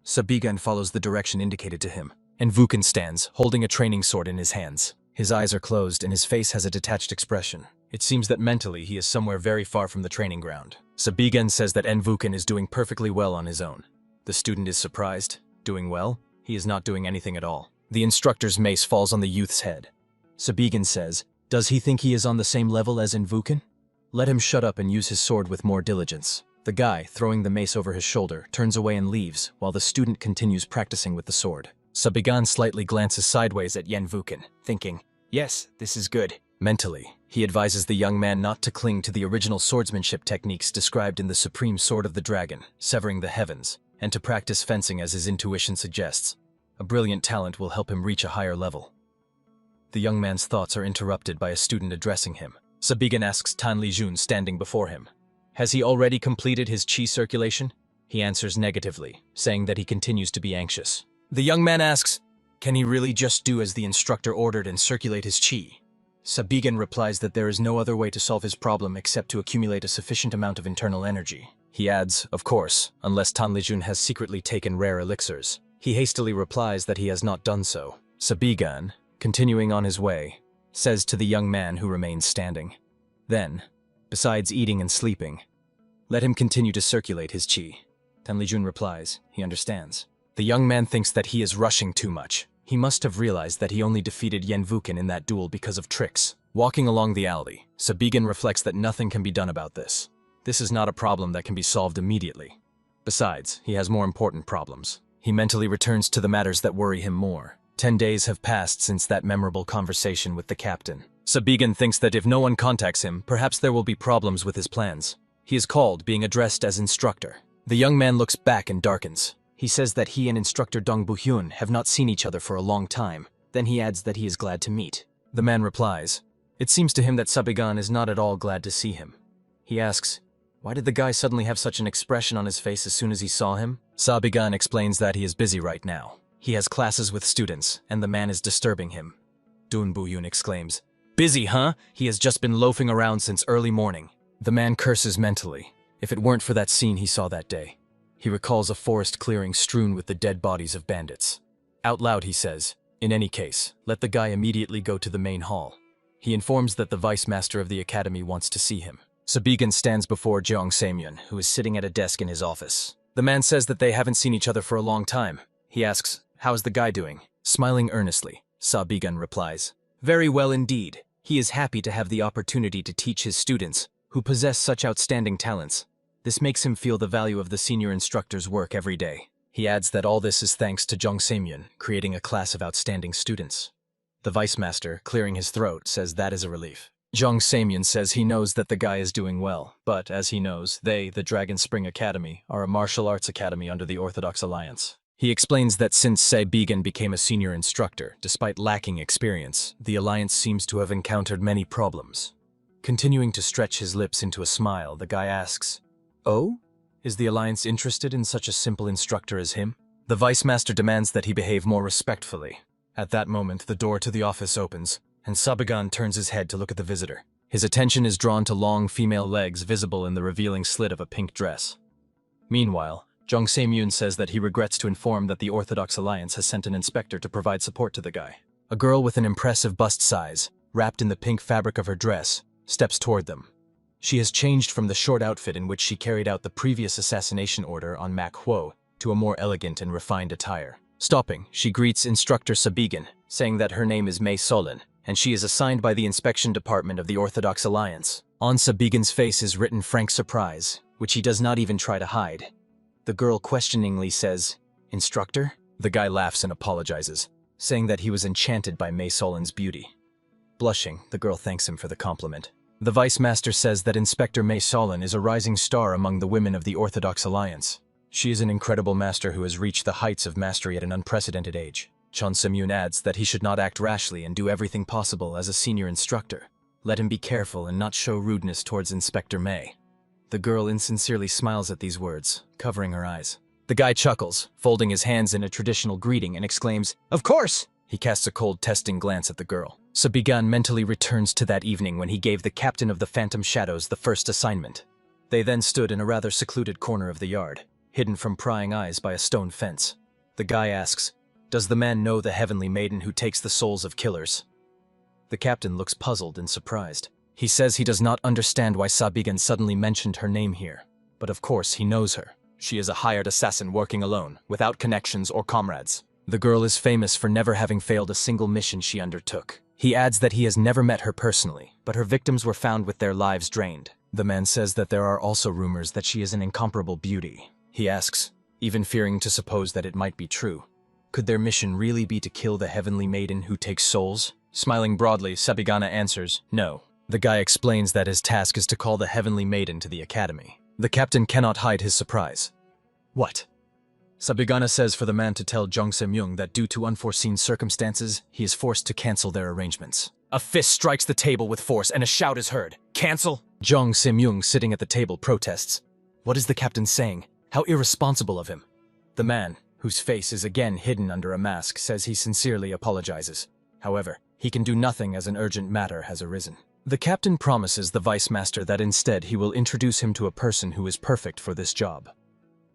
Sabigan follows the direction indicated to him, and Vukan stands, holding a training sword in his hands. His eyes are closed and his face has a detached expression. It seems that mentally he is somewhere very far from the training ground. Sabigan says that Vukan is doing perfectly well on his own. The student is surprised. Doing well? He is not doing anything at all. The instructor's mace falls on the youth's head. Sabigan says, does he think he is on the same level as Vukan? Let him shut up and use his sword with more diligence. The guy, throwing the mace over his shoulder, turns away and leaves, while the student continues practicing with the sword. Sabigan slightly glances sideways at Vukan, thinking, yes, this is good. Mentally, He advises the young man not to cling to the original swordsmanship techniques described in the Supreme Sword of the Dragon, Severing the Heavens, and to practice fencing as his intuition suggests. A brilliant talent will help him reach a higher level. The young man's thoughts are interrupted by a student addressing him. Sabigan asks Tan Lijun standing before him. Has he already completed his qi circulation? He answers negatively, saying that he continues to be anxious. The young man asks, can he really just do as the instructor ordered and circulate his qi? Sabigan replies that there is no other way to solve his problem except to accumulate a sufficient amount of internal energy. He adds, of course, unless Tan Lijun has secretly taken rare elixirs. He hastily replies that he has not done so. Sabigan, continuing on his way, says to the young man who remains standing, then, besides eating and sleeping, let him continue to circulate his qi. Tan Lijun replies, he understands. The young man thinks that he is rushing too much. He must have realized that he only defeated Yen Vuken in that duel because of tricks. Walking along the alley, Sabigan reflects that nothing can be done about this. This is not a problem that can be solved immediately. Besides, he has more important problems. He mentally returns to the matters that worry him more. 10 days have passed since that memorable conversation with the captain. Sabigan thinks that if no one contacts him, perhaps there will be problems with his plans. He is called, being addressed as instructor. The young man looks back and darkens. He says that he and instructor Dong Bu-hyun have not seen each other for a long time. Then he adds that he is glad to meet. The man replies, it seems to him that Sabigan is not at all glad to see him. He asks, why did the guy suddenly have such an expression on his face as soon as he saw him? Sabigan explains that he is busy right now. He has classes with students, and the man is disturbing him. Dun Bu-hyun exclaims, busy, huh? He has just been loafing around since early morning. The man curses mentally. If it weren't for that scene he saw that day. He recalls a forest clearing strewn with the dead bodies of bandits. Out loud he says, in any case, let the guy immediately go to the main hall. He informs that the vice master of the academy wants to see him. Sabigan stands before Jeong Samyun, who is sitting at a desk in his office. The man says that they haven't seen each other for a long time. He asks, how's the guy doing? Smiling earnestly, Sabigan replies, very well indeed. He is happy to have the opportunity to teach his students, who possess such outstanding talents. This makes him feel the value of the senior instructor's work every day. He adds that all this is thanks to Jeong Samyun, creating a class of outstanding students. The vice master, clearing his throat, says that is a relief. Jeong Samyun says he knows that the guy is doing well, but as he knows, they, the Dragon Spring Academy, are a martial arts academy under the Orthodox Alliance. He explains that since Sabigan became a senior instructor, despite lacking experience, the Alliance seems to have encountered many problems. Continuing to stretch his lips into a smile, the guy asks, oh? Is the Alliance interested in such a simple instructor as him? The Vice Master demands that he behave more respectfully. At that moment, the door to the office opens, and Sabigan turns his head to look at the visitor. His attention is drawn to long female legs visible in the revealing slit of a pink dress. Meanwhile, Jeong Samyun says that he regrets to inform that the Orthodox Alliance has sent an inspector to provide support to the guy. A girl with an impressive bust size, wrapped in the pink fabric of her dress, steps toward them. She has changed from the short outfit in which she carried out the previous assassination order on Manhwa to a more elegant and refined attire. Stopping, she greets Instructor Sabigan, saying that her name is Mei Solin, and she is assigned by the Inspection Department of the Orthodox Alliance. On Sabigan's face is written frank surprise, which he does not even try to hide. The girl questioningly says, Instructor? The guy laughs and apologizes, saying that he was enchanted by Mei Solin's beauty. Blushing, the girl thanks him for the compliment. The Vice Master says that Inspector Mei Solin is a rising star among the women of the Orthodox Alliance. She is an incredible master who has reached the heights of mastery at an unprecedented age. Jeong Samyun adds that he should not act rashly and do everything possible as a senior instructor. Let him be careful and not show rudeness towards Inspector Mei. The girl insincerely smiles at these words, covering her eyes. The guy chuckles, folding his hands in a traditional greeting, and exclaims, "Of course!" He casts a cold, testing glance at the girl. Sabigan mentally returns to that evening when he gave the captain of the Phantom Shadows the first assignment. They then stood in a rather secluded corner of the yard, hidden from prying eyes by a stone fence. The guy asks, "Does the man know the heavenly maiden who takes the souls of killers?" The captain looks puzzled and surprised. He says he does not understand why Sabigan suddenly mentioned her name here, but of course he knows her. She is a hired assassin working alone, without connections or comrades. The girl is famous for never having failed a single mission she undertook. He adds that he has never met her personally, but her victims were found with their lives drained. The man says that there are also rumors that she is an incomparable beauty. He asks, even fearing to suppose that it might be true, could their mission really be to kill the heavenly maiden who takes souls? Smiling broadly, Sabigana answers, "No, The guy explains that his task is to call the Heavenly Maiden to the academy. The captain cannot hide his surprise. What? Sabigana says for the man to tell Jung Se-myung that due to unforeseen circumstances, he is forced to cancel their arrangements. A fist strikes the table with force and a shout is heard. Cancel? Jung Se-myung, sitting at the table, protests. What is the captain saying? How irresponsible of him. The man, whose face is again hidden under a mask, says he sincerely apologizes. However, he can do nothing as an urgent matter has arisen. The captain promises the vice master that instead he will introduce him to a person who is perfect for this job.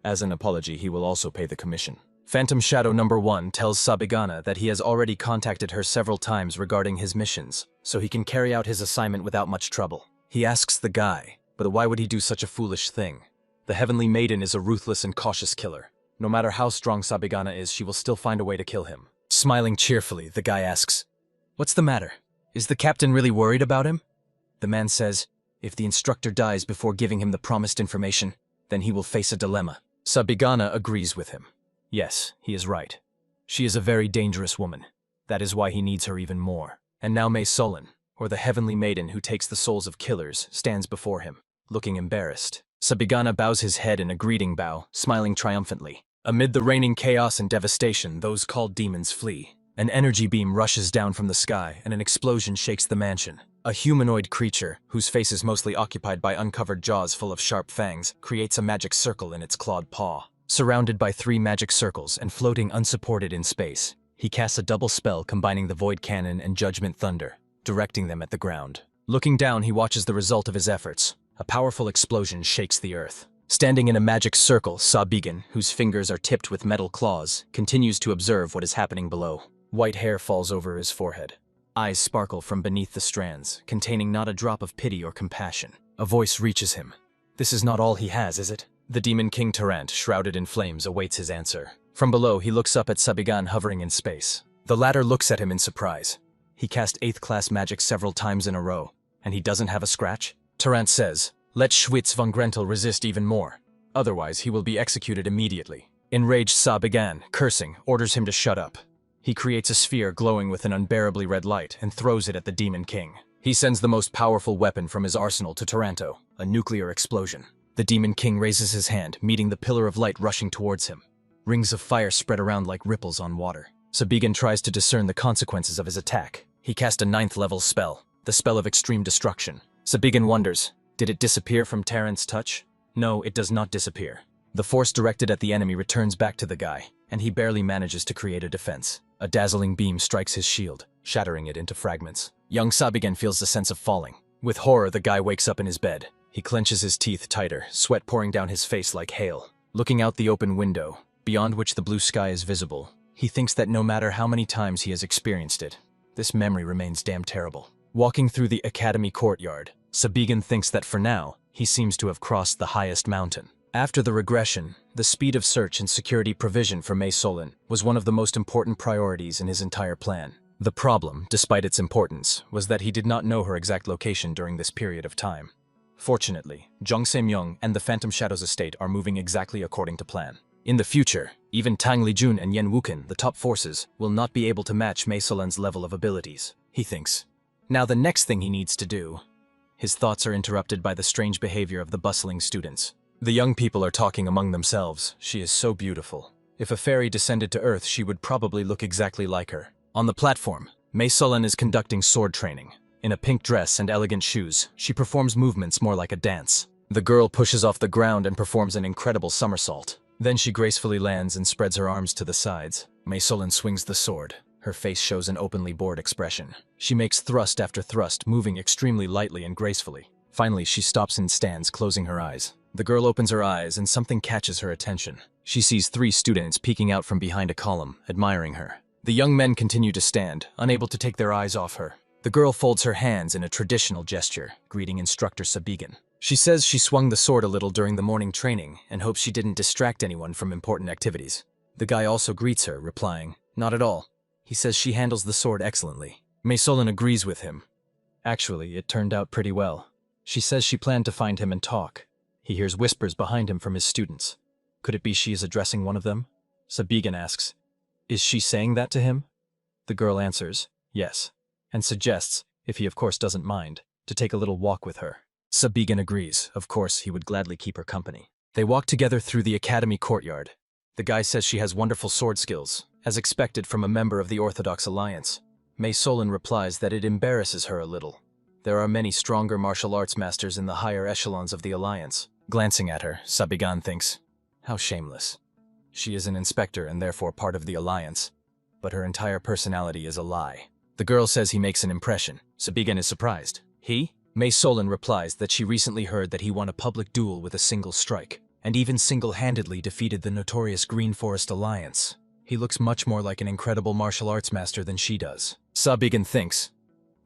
As an apology, he will also pay the commission. Phantom Shadow number 1 tells Sabigana that he has already contacted her several times regarding his missions, so he can carry out his assignment without much trouble. He asks the guy, but why would he do such a foolish thing? The Heavenly Maiden is a ruthless and cautious killer. No matter how strong Sabigana is, she will still find a way to kill him. Smiling cheerfully, the guy asks, "What's the matter? Is the captain really worried about him?" The man says, if the instructor dies before giving him the promised information, then he will face a dilemma. Sabigana agrees with him. Yes, he is right. She is a very dangerous woman. That is why he needs her even more. And now Mei Solon, or the Heavenly Maiden who takes the souls of killers, stands before him, looking embarrassed. Sabigana bows his head in a greeting bow, smiling triumphantly. Amid the reigning chaos and devastation, those called demons flee. An energy beam rushes down from the sky, and an explosion shakes the mansion. A humanoid creature, whose face is mostly occupied by uncovered jaws full of sharp fangs, creates a magic circle in its clawed paw. Surrounded by 3 magic circles and floating unsupported in space, he casts a double spell combining the Void Cannon and Judgment Thunder, directing them at the ground. Looking down, he watches the result of his efforts. A powerful explosion shakes the earth. Standing in a magic circle, Sabigan, whose fingers are tipped with metal claws, continues to observe what is happening below. White hair falls over his forehead. Eyes sparkle from beneath the strands, containing not a drop of pity or compassion. A voice reaches him. This is not all he has, is it? The Demon King Tarrant, shrouded in flames, awaits his answer. From below, he looks up at Sabigan hovering in space. The latter looks at him in surprise. He cast 8th class magic several times in a row, and he doesn't have a scratch? Tarrant says, "Let Schwitz von Grentel resist even more. Otherwise, he will be executed immediately." Enraged Sabigan, cursing, orders him to shut up. He creates a sphere glowing with an unbearably red light and throws it at the Demon King. He sends the most powerful weapon from his arsenal to Taranto, a nuclear explosion. The Demon King raises his hand, meeting the pillar of light rushing towards him. Rings of fire spread around like ripples on water. Sabigan tries to discern the consequences of his attack. He cast a 9th level spell, the spell of extreme destruction. Sabigan wonders, did it disappear from Tarrant's touch? No, it does not disappear. The force directed at the enemy returns back to the guy, and he barely manages to create a defense. A dazzling beam strikes his shield, shattering it into fragments. Young Sabigan feels the sense of falling. With horror, the guy wakes up in his bed. He clenches his teeth tighter, sweat pouring down his face like hail. Looking out the open window, beyond which the blue sky is visible, he thinks that no matter how many times he has experienced it, this memory remains damn terrible. Walking through the academy courtyard, Sabigan thinks that for now, he seems to have crossed the highest mountain. After the regression, the speed of search and security provision for Mei Solon was one of the most important priorities in his entire plan. The problem, despite its importance, was that he did not know her exact location during this period of time. Fortunately, Jung Se-myung and the Phantom Shadows estate are moving exactly according to plan. In the future, even Tang Lijun and Yen Wuken, the top forces, will not be able to match Mei Solon's level of abilities, he thinks. Now the next thing he needs to do. His thoughts are interrupted by the strange behavior of the bustling students. The young people are talking among themselves. She is so beautiful. If a fairy descended to Earth, she would probably look exactly like her. On the platform, Mei Solon is conducting sword training. In a pink dress and elegant shoes, she performs movements more like a dance. The girl pushes off the ground and performs an incredible somersault. Then she gracefully lands and spreads her arms to the sides. Mei Solon swings the sword. Her face shows an openly bored expression. She makes thrust after thrust, moving extremely lightly and gracefully. Finally, she stops and stands, closing her eyes. The girl opens her eyes and something catches her attention. She sees 3 students peeking out from behind a column, admiring her. The young men continue to stand, unable to take their eyes off her. The girl folds her hands in a traditional gesture, greeting instructor Sabigan. She says she swung the sword a little during the morning training and hopes she didn't distract anyone from important activities. The guy also greets her, replying, "Not at all." He says she handles the sword excellently. Mei Solon agrees with him. Actually, it turned out pretty well. She says she planned to find him and talk. He hears whispers behind him from his students. Could it be she is addressing one of them? Sabigan asks, "Is she saying that to him?" The girl answers, "Yes," and suggests, if he of course doesn't mind, to take a little walk with her. Sabigan agrees. Of course, he would gladly keep her company. They walk together through the academy courtyard. The guy says she has wonderful sword skills, as expected from a member of the Orthodox Alliance. Mei Solon replies that it embarrasses her a little. There are many stronger martial arts masters in the higher echelons of the Alliance. Glancing at her, Sabigan thinks, how shameless. She is an inspector and therefore part of the Alliance, but her entire personality is a lie. The girl says he makes an impression. Sabigan is surprised. He? Mei Solon replies that she recently heard that he won a public duel with a single strike, and even single-handedly defeated the notorious Green Forest Alliance. He looks much more like an incredible martial arts master than she does. Sabigan thinks,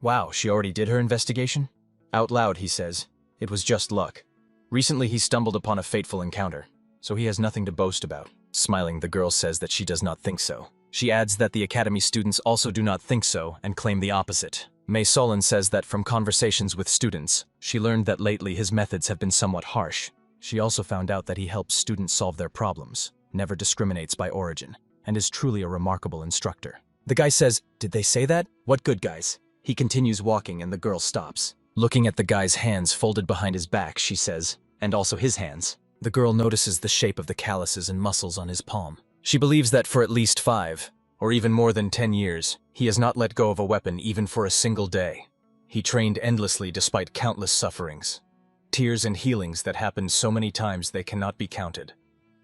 wow, she already did her investigation? Out loud, he says, it was just luck. Recently he stumbled upon a fateful encounter, so he has nothing to boast about. Smiling, the girl says that she does not think so. She adds that the academy students also do not think so and claim the opposite. Mei Solon says that from conversations with students, she learned that lately his methods have been somewhat harsh. She also found out that he helps students solve their problems, never discriminates by origin, and is truly a remarkable instructor. The guy says, did they say that? What good guys? He continues walking and the girl stops. Looking at the guy's hands folded behind his back, she says, and also his hands. The girl notices the shape of the calluses and muscles on his palm. She believes that for at least 5, or even more than 10 years, he has not let go of a weapon even for a single day. He trained endlessly despite countless sufferings. Tears and healings that happened so many times they cannot be counted.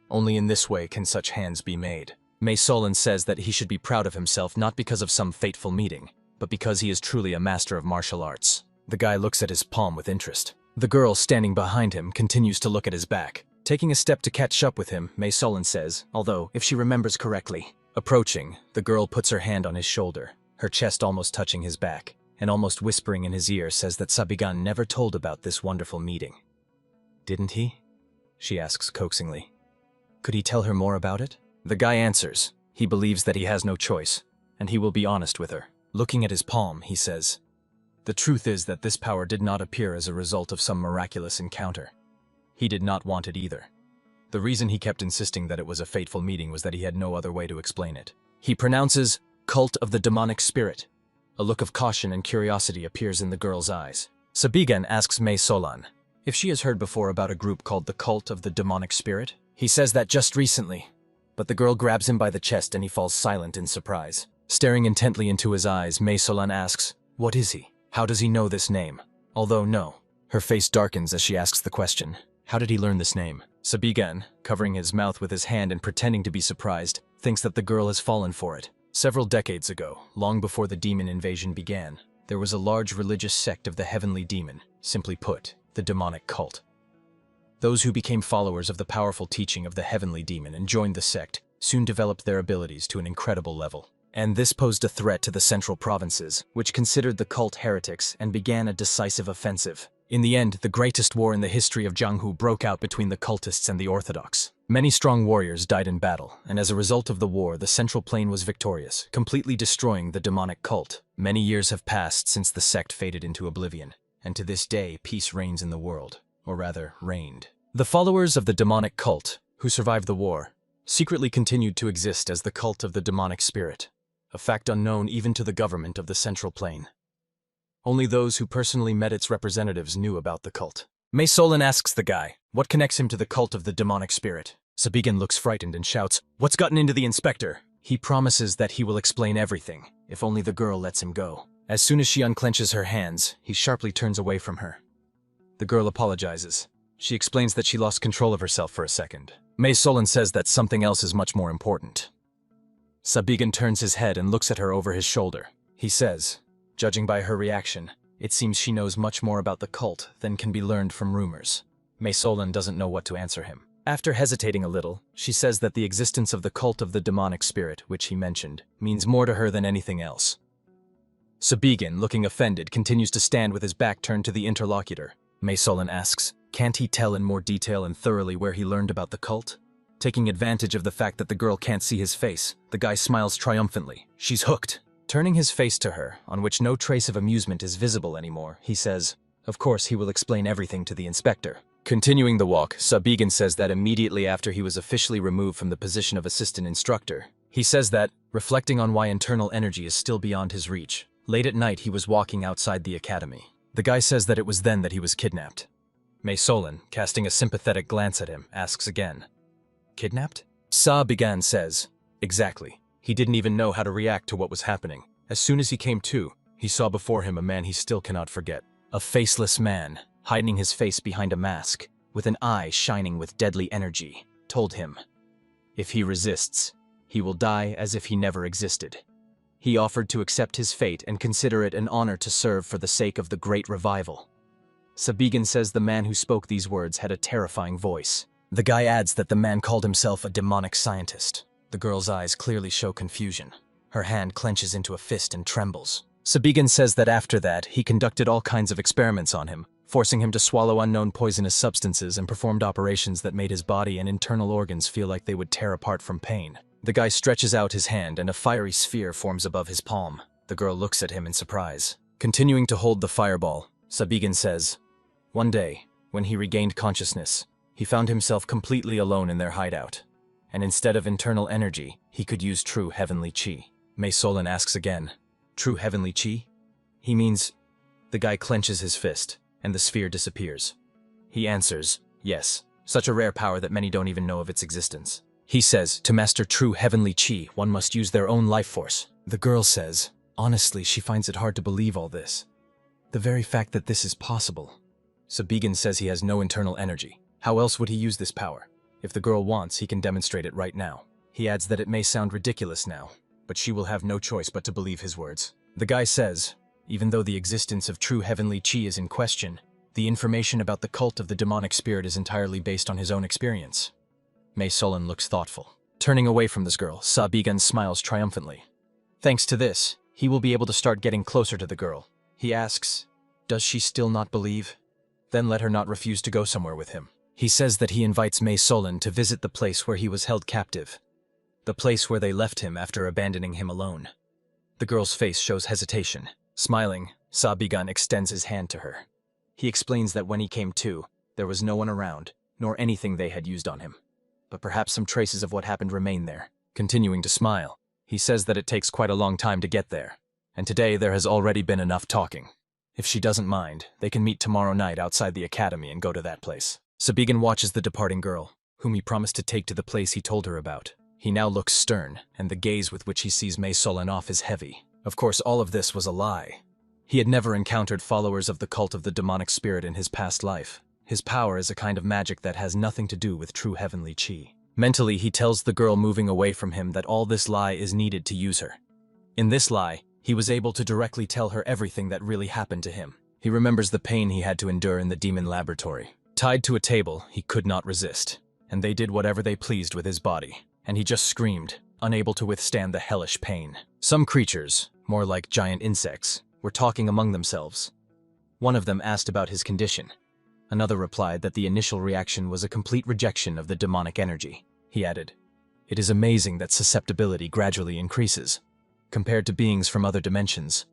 Only in this way can such hands be made. Mei Solon says that he should be proud of himself not because of some fateful meeting, but because he is truly a master of martial arts. The guy looks at his palm with interest. The girl standing behind him continues to look at his back. Taking a step to catch up with him, Mei Solon says, although, if she remembers correctly. Approaching, the girl puts her hand on his shoulder, her chest almost touching his back, and almost whispering in his ear says that Sabigan never told about this wonderful meeting. Didn't he? She asks coaxingly. Could he tell her more about it? The guy answers. He believes that he has no choice, and he will be honest with her. Looking at his palm, he says, the truth is that this power did not appear as a result of some miraculous encounter. He did not want it either. The reason he kept insisting that it was a fateful meeting was that he had no other way to explain it. He pronounces, cult of the demonic spirit. A look of caution and curiosity appears in the girl's eyes. Sabigan asks Mei Solon if she has heard before about a group called the cult of the demonic spirit. He says that just recently, but the girl grabs him by the chest and he falls silent in surprise. Staring intently into his eyes, Mei Solon asks, what is he? How does he know this name? Although no. Her face darkens as she asks the question. How did he learn this name? Sabigan, covering his mouth with his hand and pretending to be surprised, thinks that the girl has fallen for it. Several decades ago, long before the demon invasion began, there was a large religious sect of the heavenly demon, simply put, the demonic cult. Those who became followers of the powerful teaching of the heavenly demon and joined the sect soon developed their abilities to an incredible level. And this posed a threat to the central provinces, which considered the cult heretics and began a decisive offensive. In the end, the greatest war in the history of Jianghu broke out between the cultists and the Orthodox. Many strong warriors died in battle, and as a result of the war, the Central Plain was victorious, completely destroying the demonic cult. Many years have passed since the sect faded into oblivion, and to this day, peace reigns in the world, or rather, reigned. The followers of the demonic cult, who survived the war, secretly continued to exist as the cult of the demonic spirit, a fact unknown even to the government of the Central Plain. Only those who personally met its representatives knew about the cult. Mei Solon asks the guy, what connects him to the cult of the demonic spirit? Sabigan looks frightened and shouts, what's gotten into the inspector? He promises that he will explain everything, if only the girl lets him go. As soon as she unclenches her hands, he sharply turns away from her. The girl apologizes. She explains that she lost control of herself for a second. Mei Solon says that something else is much more important. Sabigan turns his head and looks at her over his shoulder. He says, judging by her reaction, it seems she knows much more about the cult than can be learned from rumors. Mei Solon doesn't know what to answer him. After hesitating a little, she says that the existence of the cult of the demonic spirit, which he mentioned, means more to her than anything else. Sabigan, looking offended, continues to stand with his back turned to the interlocutor. Mei Solon asks, can't he tell in more detail and thoroughly where he learned about the cult? Taking advantage of the fact that the girl can't see his face, the guy smiles triumphantly. She's hooked. Turning his face to her, on which no trace of amusement is visible anymore, he says, of course he will explain everything to the inspector. Continuing the walk, Sabigan says that immediately after he was officially removed from the position of assistant instructor, he says that, reflecting on why internal energy is still beyond his reach, late at night he was walking outside the academy. The guy says that it was then that he was kidnapped. Mei Solon, casting a sympathetic glance at him, asks again, "Kidnapped?" Sa-Bigan says, "Exactly. He didn't even know how to react to what was happening. As soon as he came to, he saw before him a man he still cannot forget. A faceless man, hiding his face behind a mask, with an eye shining with deadly energy, told him, if he resists, he will die as if he never existed. He offered to accept his fate and consider it an honor to serve for the sake of the great revival." Sa-Bigan says the man who spoke these words had a terrifying voice. The guy adds that the man called himself a demonic scientist. The girl's eyes clearly show confusion. Her hand clenches into a fist and trembles. Sa-Bigan says that after that, he conducted all kinds of experiments on him, forcing him to swallow unknown poisonous substances and performed operations that made his body and internal organs feel like they would tear apart from pain. The guy stretches out his hand and a fiery sphere forms above his palm. The girl looks at him in surprise. Continuing to hold the fireball, Sa-Bigan says, one day, when he regained consciousness, he found himself completely alone in their hideout. And instead of internal energy, he could use true heavenly chi. Mei Solon asks again, "True heavenly chi?" He means... The guy clenches his fist, and the sphere disappears. He answers, yes, such a rare power that many don't even know of its existence. He says, to master true heavenly chi, one must use their own life force. The girl says, honestly, she finds it hard to believe all this. The very fact that this is possible. Sa-Bigan says he has no internal energy. How else would he use this power? If the girl wants, he can demonstrate it right now. He adds that it may sound ridiculous now, but she will have no choice but to believe his words. The guy says, even though the existence of true heavenly chi is in question, the information about the cult of the demonic spirit is entirely based on his own experience. Mei Solon looks thoughtful. Turning away from this girl, Sa-Bigan smiles triumphantly. Thanks to this, he will be able to start getting closer to the girl. He asks, does she still not believe? Then let her not refuse to go somewhere with him. He says that he invites Mei Solon to visit the place where he was held captive. The place where they left him after abandoning him alone. The girl's face shows hesitation. Smiling, Sa-Bigan extends his hand to her. He explains that when he came to, there was no one around, nor anything they had used on him. But perhaps some traces of what happened remain there. Continuing to smile, he says that it takes quite a long time to get there, and today there has already been enough talking. If she doesn't mind, they can meet tomorrow night outside the academy and go to that place. Sa-Bigan watches the departing girl, whom he promised to take to the place he told her about. He now looks stern, and the gaze with which he sees Mei Solon off is heavy. Of course, all of this was a lie. He had never encountered followers of the cult of the demonic spirit in his past life. His power is a kind of magic that has nothing to do with true heavenly chi. Mentally, he tells the girl moving away from him that all this lie is needed to use her. In this lie, he was able to directly tell her everything that really happened to him. He remembers the pain he had to endure in the demon laboratory. Tied to a table, he could not resist, and they did whatever they pleased with his body, and he just screamed, unable to withstand the hellish pain. Some creatures, more like giant insects, were talking among themselves. One of them asked about his condition. Another replied that the initial reaction was a complete rejection of the demonic energy. He added, "It is amazing that susceptibility gradually increases. Compared to beings from other dimensions,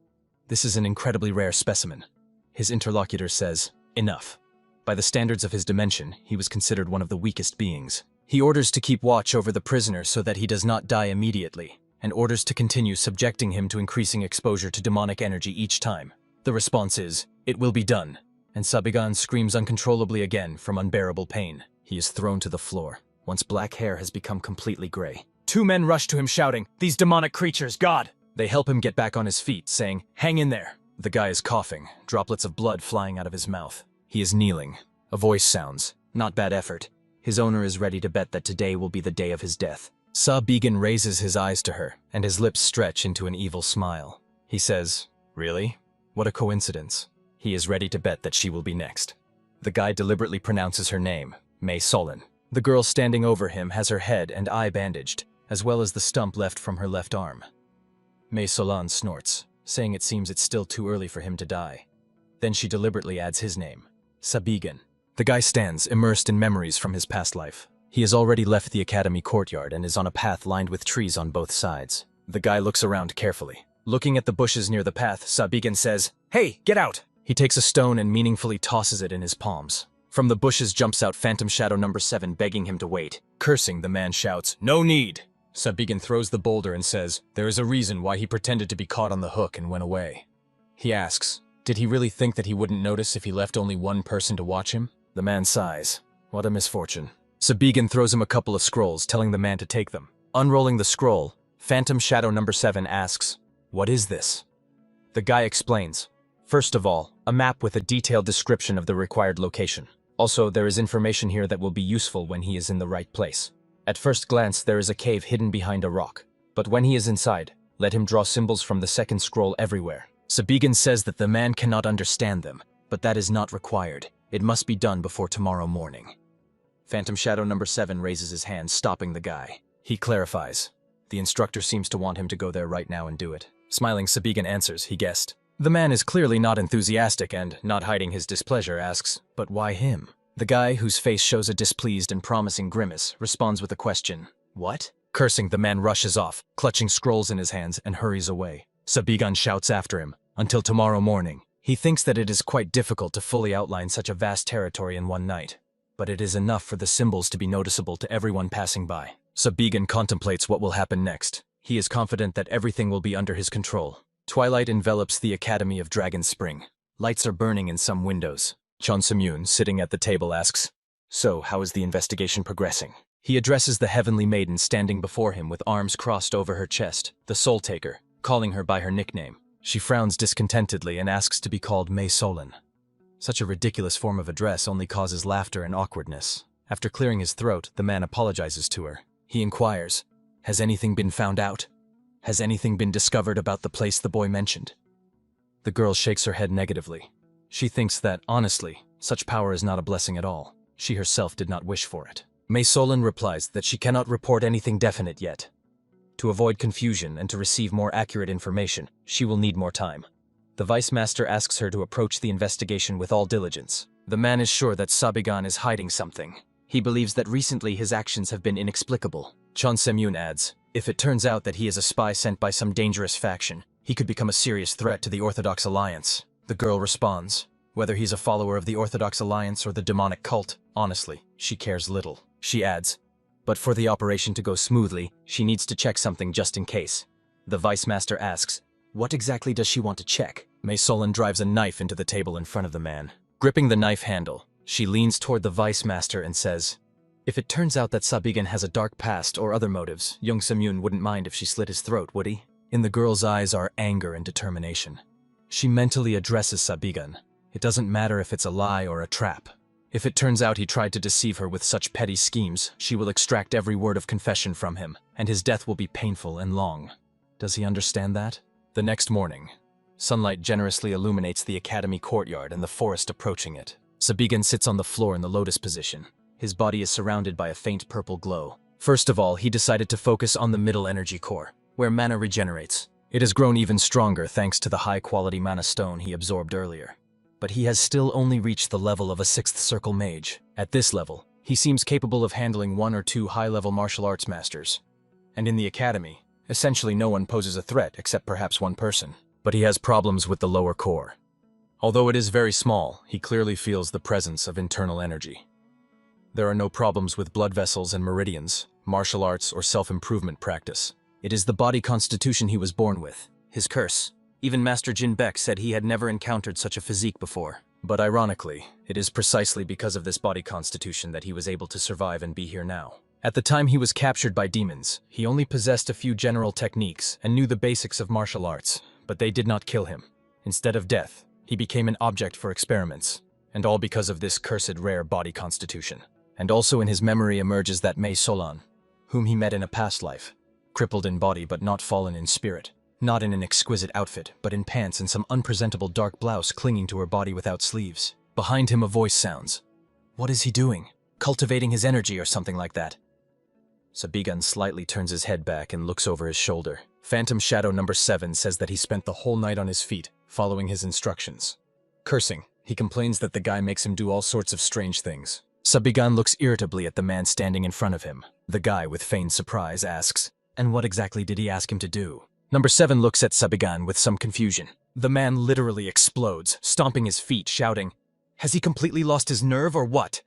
this is an incredibly rare specimen." His interlocutor says, "Enough." By the standards of his dimension, he was considered one of the weakest beings. He orders to keep watch over the prisoner so that he does not die immediately, and orders to continue subjecting him to increasing exposure to demonic energy each time. The response is, "It will be done," and Sa-Bigan screams uncontrollably again from unbearable pain. He is thrown to the floor. Once black hair has become completely gray. Two men rush to him shouting, "These demonic creatures, God!" They help him get back on his feet, saying, "Hang in there." The guy is coughing, droplets of blood flying out of his mouth. He is kneeling. A voice sounds. Not bad effort. His owner is ready to bet that today will be the day of his death. Sa-Bigan raises his eyes to her, and his lips stretch into an evil smile. He says, "Really? What a coincidence." He is ready to bet that she will be next. The guy deliberately pronounces her name, Mei Solon. The girl standing over him has her head and eye bandaged, as well as the stump left from her left arm. Mei Solon snorts, saying it seems it's still too early for him to die. Then she deliberately adds his name, Sa-Bigan. The guy stands, immersed in memories from his past life. He has already left the academy courtyard and is on a path lined with trees on both sides. The guy looks around carefully. Looking at the bushes near the path, Sa-Bigan says, "Hey, get out!" He takes a stone and meaningfully tosses it in his palms. From the bushes jumps out Phantom Shadow number 7, begging him to wait. Cursing, the man shouts, "No need!" Sa-Bigan throws the boulder and says, there is a reason why he pretended to be caught on the hook and went away. He asks, Did he really think that he wouldn't notice if he left only one person to watch him? The man sighs. What a misfortune. Sabigan throws him a couple of scrolls, telling the man to take them. Unrolling the scroll, Phantom Shadow number 7 asks, "What is this?" The guy explains. First of all, a map with a detailed description of the required location. Also, there is information here that will be useful when he is in the right place. At first glance, there is a cave hidden behind a rock. But when he is inside, let him draw symbols from the second scroll everywhere. Sabigan says that the man cannot understand them, but that is not required. It must be done before tomorrow morning. Phantom Shadow number 7 raises his hand, stopping the guy. He clarifies. The instructor seems to want him to go there right now and do it. Smiling, Sabigan answers, he guessed. The man is clearly not enthusiastic and, not hiding his displeasure, asks, "But why him?" The guy, whose face shows a displeased and promising grimace, responds with a question. "What?" Cursing, the man rushes off, clutching scrolls in his hands, and hurries away. Sabigan shouts after him, "Until tomorrow morning." He thinks that it is quite difficult to fully outline such a vast territory in one night, but it is enough for the symbols to be noticeable to everyone passing by. Sabigan contemplates what will happen next. He is confident that everything will be under his control. Twilight envelops the Academy of Dragon Spring. Lights are burning in some windows. Chon Seung-yoon, sitting at the table, asks, "So, how is the investigation progressing?" He addresses the heavenly maiden standing before him with arms crossed over her chest, the Soul Taker, calling her by her nickname. She frowns discontentedly and asks to be called Mei Solon. Such a ridiculous form of address only causes laughter and awkwardness. After clearing his throat, the man apologizes to her. He inquires, "Has anything been found out? Has anything been discovered about the place the boy mentioned?" The girl shakes her head negatively. She thinks that, honestly, such power is not a blessing at all. She herself did not wish for it. Mei Solon replies that she cannot report anything definite yet. To avoid confusion and to receive more accurate information, she will need more time. The Vice Master asks her to approach the investigation with all diligence. The man is sure that Sabigan is hiding something. He believes that recently his actions have been inexplicable. Chon Seung-yoon adds, "If it turns out that he is a spy sent by some dangerous faction, he could become a serious threat to the Orthodox Alliance." The girl responds, "Whether he's a follower of the Orthodox Alliance or the demonic cult, honestly, she cares little." She adds, "But for the operation to go smoothly, she needs to check something just in case." The Vice Master asks, "What exactly does she want to check?" Mei Solon drives a knife into the table in front of the man. Gripping the knife handle, she leans toward the Vice Master and says, "If it turns out that Sabigan has a dark past or other motives, Young Seung-yoon wouldn't mind if she slit his throat, would he?" In the girl's eyes are anger and determination. She mentally addresses Sabigan. It doesn't matter if it's a lie or a trap. If it turns out he tried to deceive her with such petty schemes, she will extract every word of confession from him, and his death will be painful and long. Does he understand that? The next morning, sunlight generously illuminates the Academy courtyard and the forest approaching it. Sabigan sits on the floor in the lotus position. His body is surrounded by a faint purple glow. First of all, he decided to focus on the middle energy core, where mana regenerates. It has grown even stronger thanks to the high-quality mana stone he absorbed earlier. But he has still only reached the level of a 6th circle mage. At this level, he seems capable of handling 1 or 2 high-level martial arts masters. And in the academy, essentially no one poses a threat except perhaps one person. But he has problems with the lower core. Although it is very small, he clearly feels the presence of internal energy. There are no problems with blood vessels and meridians, martial arts, or self-improvement practice. It is the body constitution he was born with, his curse. Even Master Jin Beck said he had never encountered such a physique before. But ironically, it is precisely because of this body constitution that he was able to survive and be here now. At the time he was captured by demons, he only possessed a few general techniques and knew the basics of martial arts, but they did not kill him. Instead of death, he became an object for experiments, and all because of this cursed rare body constitution. And also in his memory emerges that Mei Solon, whom he met in a past life, crippled in body but not fallen in spirit. Not in an exquisite outfit, but in pants and some unpresentable dark blouse clinging to her body without sleeves. Behind him a voice sounds. What is he doing? Cultivating his energy or something like that. Sabigan slightly turns his head back and looks over his shoulder. Phantom Shadow number 7 says that he spent the whole night on his feet, following his instructions. Cursing, he complains that the guy makes him do all sorts of strange things. Sabigan looks irritably at the man standing in front of him. The guy, with feigned surprise, asks, "And what exactly did he ask him to do?" Number 7 looks at Sabigan with some confusion. The man literally explodes, stomping his feet, shouting, "Has he completely lost his nerve or what?"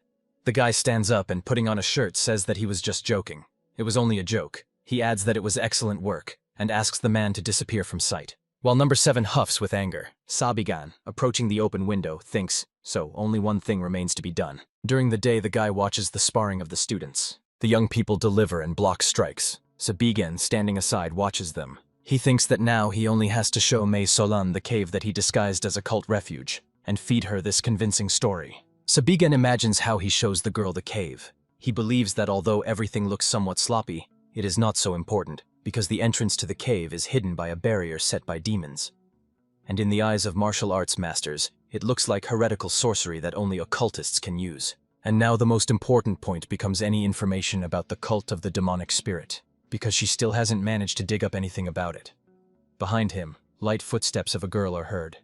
The guy stands up and, putting on a shirt, says that he was just joking. It was only a joke. He adds that it was excellent work, and asks the man to disappear from sight. While number 7 huffs with anger, Sabigan, approaching the open window, thinks, so only one thing remains to be done. During the day, the guy watches the sparring of the students. The young people deliver and block strikes. Sabigan, standing aside, watches them. He thinks that now he only has to show Mei Solan the cave that he disguised as a cult refuge, and feed her this convincing story. Sabigan imagines how he shows the girl the cave. He believes that although everything looks somewhat sloppy, it is not so important, because the entrance to the cave is hidden by a barrier set by demons. And in the eyes of martial arts masters, it looks like heretical sorcery that only occultists can use. And now the most important point becomes any information about the cult of the demonic spirit, because she still hasn't managed to dig up anything about it. Behind him, light footsteps of a girl are heard.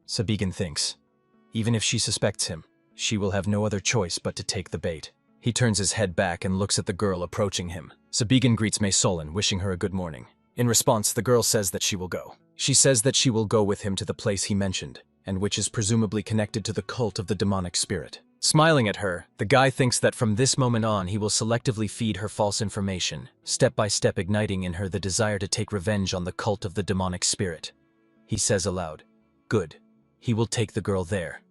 Sabigan thinks, even if she suspects him, she will have no other choice but to take the bait. He turns his head back and looks at the girl approaching him. Sabigan greets Mei Solan, wishing her a good morning. In response, the girl says that she will go. She says that she will go with him to the place he mentioned, and which is presumably connected to the cult of the demonic spirit. Smiling at her, the guy thinks that from this moment on he will selectively feed her false information, step by step igniting in her the desire to take revenge on the cult of the demonic spirit. He says aloud, "Good. He will take the girl there."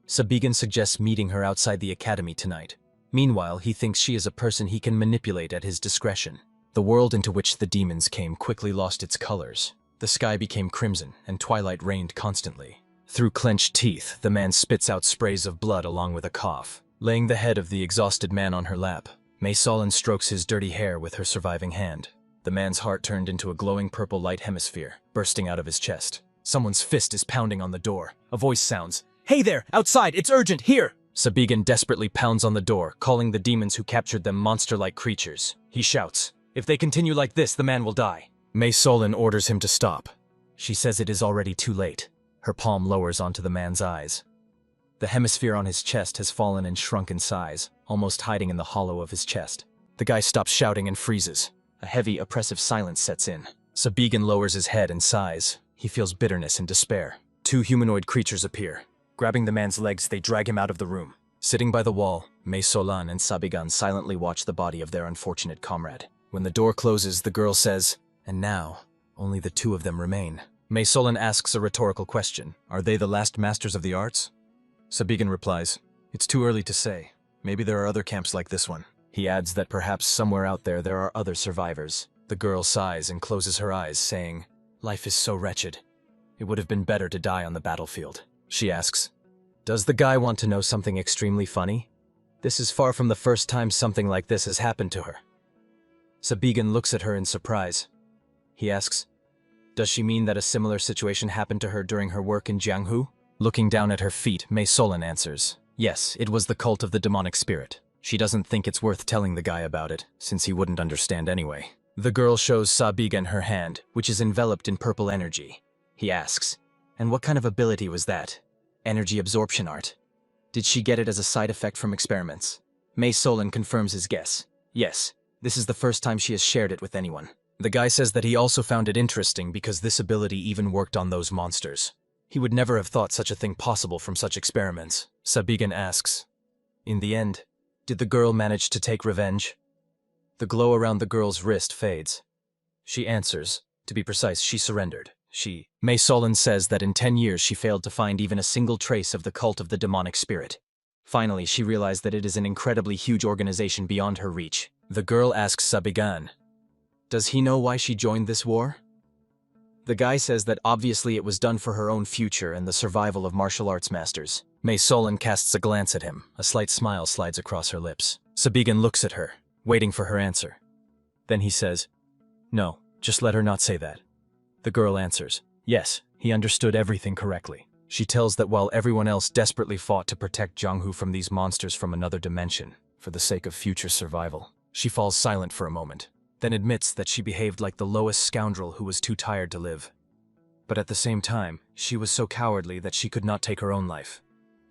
Sabigan suggests meeting her outside the academy tonight. Meanwhile, he thinks she is a person he can manipulate at his discretion. The world into which the demons came quickly lost its colors. The sky became crimson, and twilight reigned constantly. Through clenched teeth, the man spits out sprays of blood along with a cough. Laying the head of the exhausted man on her lap, Mei Solan strokes his dirty hair with her surviving hand. The man's heart turned into a glowing purple light hemisphere, bursting out of his chest. Someone's fist is pounding on the door. A voice sounds, "Hey there, outside, it's urgent, here!" Sabigan desperately pounds on the door, calling the demons who captured them monster-like creatures. He shouts, "If they continue like this, the man will die." Mei Solan orders him to stop. She says it is already too late. Her palm lowers onto the man's eyes. The hemisphere on his chest has fallen and shrunk in size, almost hiding in the hollow of his chest. The guy stops shouting and freezes. A heavy, oppressive silence sets in. Sabigan lowers his head and sighs. He feels bitterness and despair. 2 humanoid creatures appear. Grabbing the man's legs, they drag him out of the room. Sitting by the wall, Mei Solan and Sabigan silently watch the body of their unfortunate comrade. When the door closes, the girl says, "And now, only the 2 of them remain." Mei Solan asks a rhetorical question. Are they the last masters of the arts? Sabigan replies, "It's too early to say. Maybe there are other camps like this one." He adds that perhaps somewhere out there are other survivors. The girl sighs and closes her eyes, saying, "Life is so wretched. It would have been better to die on the battlefield." She asks, "Does the guy want to know something extremely funny? This is far from the first time something like this has happened to her." Sabigan looks at her in surprise. He asks, "Does she mean that a similar situation happened to her during her work in Jianghu?" Looking down at her feet, Mei Solan answers, "Yes, it was the cult of the demonic spirit. She doesn't think it's worth telling the guy about it, since he wouldn't understand anyway." The girl shows Sabigan her hand, which is enveloped in purple energy. He asks, "And what kind of ability was that? Energy absorption art? Did she get it as a side effect from experiments?" Mei Solan confirms his guess. Yes, this is the first time she has shared it with anyone. The guy says that he also found it interesting because this ability even worked on those monsters. He would never have thought such a thing possible from such experiments. Sabigan asks, "In the end, did the girl manage to take revenge?" The glow around the girl's wrist fades. She answers, to be precise, she surrendered. Mei Solan says that in 10 years she failed to find even a single trace of the cult of the demonic spirit. Finally, she realized that it is an incredibly huge organization beyond her reach. The girl asks Sabigan, "Does he know why she joined this war?" The guy says that obviously it was done for her own future and the survival of martial arts masters. Mei Solan casts a glance at him. A slight smile slides across her lips. Sabigan looks at her, waiting for her answer. Then he says, "No, just let her not say that." The girl answers, "Yes, he understood everything correctly." She tells that while everyone else desperately fought to protect Jianghu from these monsters from another dimension, for the sake of future survival, she falls silent for a moment, then admits that she behaved like the lowest scoundrel who was too tired to live. But at the same time, she was so cowardly that she could not take her own life.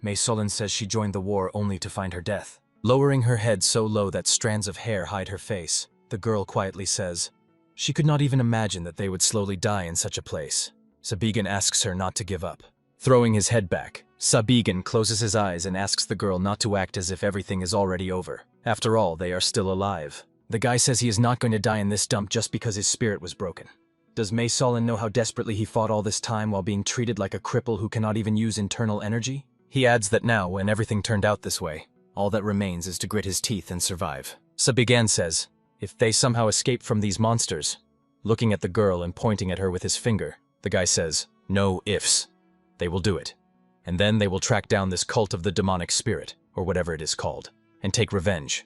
Mei Solan says she joined the war only to find her death. Lowering her head so low that strands of hair hide her face, the girl quietly says, she could not even imagine that they would slowly die in such a place. Sabigan asks her not to give up. Throwing his head back, Sabigan closes his eyes and asks the girl not to act as if everything is already over. After all, they are still alive. The guy says he is not going to die in this dump just because his spirit was broken. Does Mae Solin know how desperately he fought all this time while being treated like a cripple who cannot even use internal energy? He adds that now, when everything turned out this way, all that remains is to grit his teeth and survive. Sabigan says, if they somehow escape from these monsters, looking at the girl and pointing at her with his finger, the guy says, no ifs. They will do it. And then they will track down this cult of the demonic spirit, or whatever it is called, and take revenge.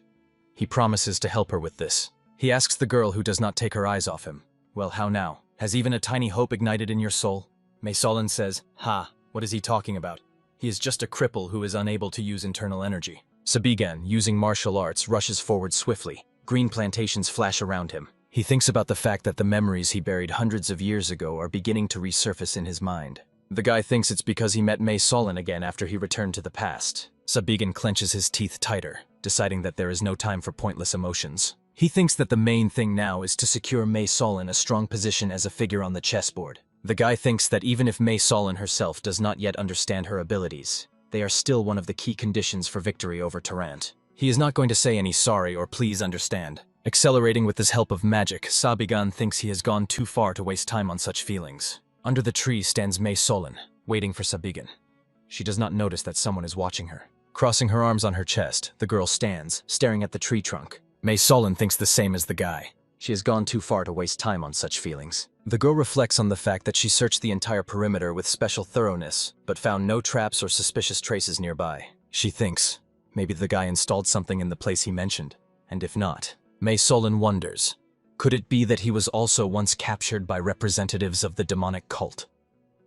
He promises to help her with this. He asks the girl who does not take her eyes off him, well, how now? Has even a tiny hope ignited in your soul? Mae Solin says, ha, what is he talking about? He is just a cripple who is unable to use internal energy. Sabigan, using martial arts, rushes forward swiftly. Green plantations flash around him. He thinks about the fact that the memories he buried hundreds of years ago are beginning to resurface in his mind. The guy thinks it's because he met Mae Solin again after he returned to the past. Sabigan clenches his teeth tighter, deciding that there is no time for pointless emotions. He thinks that the main thing now is to secure Mae Solin a strong position as a figure on the chessboard. The guy thinks that even if Mae Solin herself does not yet understand her abilities, they are still one of the key conditions for victory over Tarrant. He is not going to say any sorry or please understand. Accelerating with this help of magic, Sabigan thinks he has gone too far to waste time on such feelings. Under the tree stands Mae Solin, waiting for Sabigan. She does not notice that someone is watching her. Crossing her arms on her chest, the girl stands, staring at the tree trunk. Mae Solin thinks the same as the guy. She has gone too far to waste time on such feelings. The girl reflects on the fact that she searched the entire perimeter with special thoroughness, but found no traps or suspicious traces nearby. She thinks, maybe the guy installed something in the place he mentioned, and if not, Mae Solin wonders, could it be that he was also once captured by representatives of the demonic cult?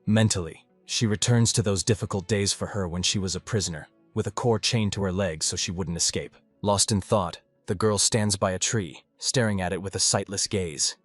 Mentally, she returns to those difficult days for her when she was a prisoner, with a cord chained to her leg so she wouldn't escape. Lost in thought, the girl stands by a tree, staring at it with a sightless gaze.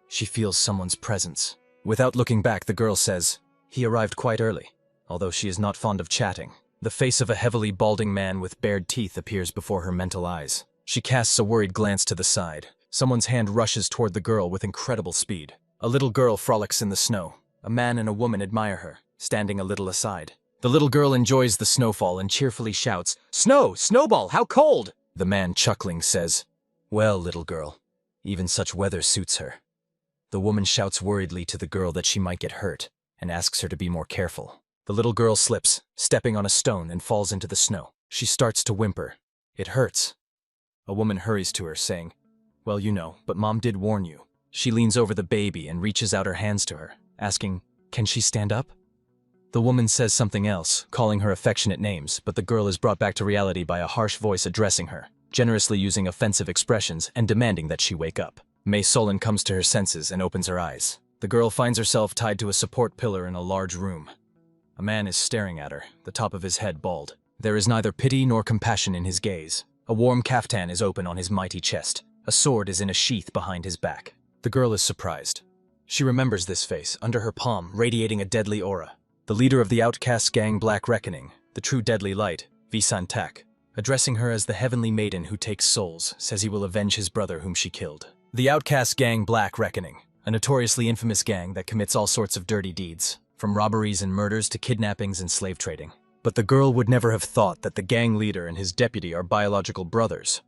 She feels someone's presence. Without looking back, the girl says, he arrived quite early, although she is not fond of chatting. The face of a heavily balding man with bared teeth appears before her mental eyes. She casts a worried glance to the side. Someone's hand rushes toward the girl with incredible speed. A little girl frolics in the snow. A man and a woman admire her, standing a little aside. The little girl enjoys the snowfall and cheerfully shouts, "Snow! Snowball! How cold!" The man, chuckling, says, "Well, little girl, even such weather suits her." The woman shouts worriedly to the girl that she might get hurt and asks her to be more careful. The little girl slips, stepping on a stone, and falls into the snow. She starts to whimper. It hurts. A woman hurries to her, saying, "Well, you know, but Mom did warn you." She leans over the baby and reaches out her hands to her, asking, "Can she stand up?" The woman says something else, calling her affectionate names, but the girl is brought back to reality by a harsh voice addressing her, generously using offensive expressions and demanding that she wake up. Mae Solin comes to her senses and opens her eyes. The girl finds herself tied to a support pillar in a large room. A man is staring at her, the top of his head bald. There is neither pity nor compassion in his gaze. A warm kaftan is open on his mighty chest. A sword is in a sheath behind his back. The girl is surprised. She remembers this face, under her palm, radiating a deadly aura. The leader of the outcast gang Black Reckoning, the true deadly light, Visantak, addressing her as the heavenly maiden who takes souls, says he will avenge his brother whom she killed. The outcast gang Black Reckoning, a notoriously infamous gang that commits all sorts of dirty deeds, from robberies and murders to kidnappings and slave trading. But the girl would never have thought that the gang leader and his deputy are biological brothers.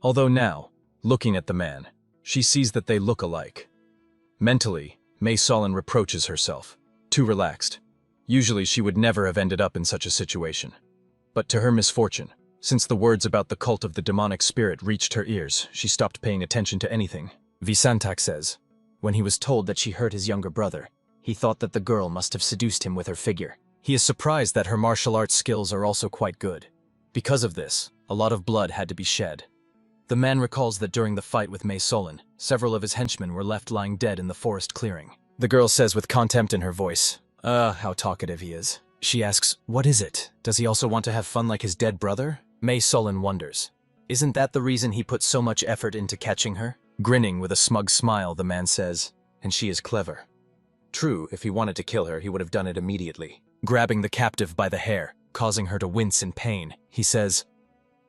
Although now, looking at the man, she sees that they look alike. Mentally, Mae Solin reproaches herself. Too relaxed. Usually she would never have ended up in such a situation. But to her misfortune, since the words about the cult of the demonic spirit reached her ears, she stopped paying attention to anything. Visantak says, when he was told that she hurt his younger brother, he thought that the girl must have seduced him with her figure. He is surprised that her martial arts skills are also quite good. Because of this, a lot of blood had to be shed. The man recalls that during the fight with Mae Solin, several of his henchmen were left lying dead in the forest clearing. The girl says with contempt in her voice, how talkative he is. She asks, what is it? Does he also want to have fun like his dead brother? Mae Solin wonders. Isn't that the reason he put so much effort into catching her? Grinning with a smug smile, the man says, and she is clever. True, if he wanted to kill her, he would have done it immediately. Grabbing the captive by the hair, causing her to wince in pain, he says,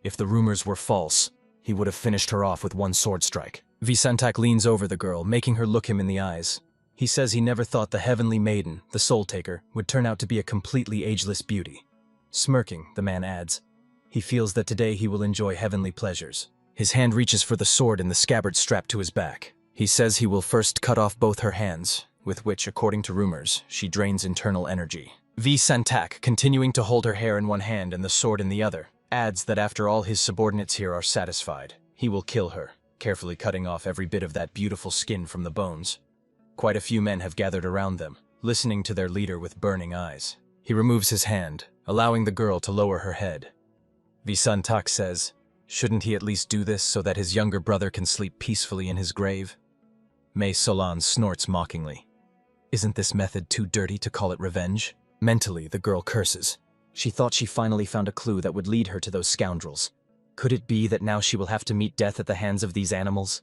if the rumors were false, he would have finished her off with one sword strike. Visantak leans over the girl, making her look him in the eyes. He says he never thought the heavenly maiden, the soul taker, would turn out to be a completely ageless beauty. Smirking, the man adds, he feels that today he will enjoy heavenly pleasures. His hand reaches for the sword in the scabbard strapped to his back. He says he will first cut off both her hands, with which, according to rumors, she drains internal energy. V. Santak, continuing to hold her hair in one hand and the sword in the other, adds that after all his subordinates here are satisfied, he will kill her, carefully cutting off every bit of that beautiful skin from the bones. Quite a few men have gathered around them, listening to their leader with burning eyes. He removes his hand, allowing the girl to lower her head. V. Santak says, shouldn't he at least do this so that his younger brother can sleep peacefully in his grave? May Solan snorts mockingly. Isn't this method too dirty to call it revenge? Mentally, the girl curses. She thought she finally found a clue that would lead her to those scoundrels. Could it be that now she will have to meet death at the hands of these animals?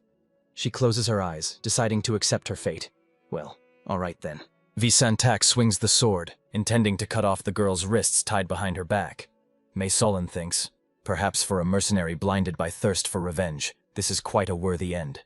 She closes her eyes, deciding to accept her fate. Well, all right then. V. Santak swings the sword, intending to cut off the girl's wrists tied behind her back. May Solan thinks, perhaps for a mercenary blinded by thirst for revenge, this is quite a worthy end.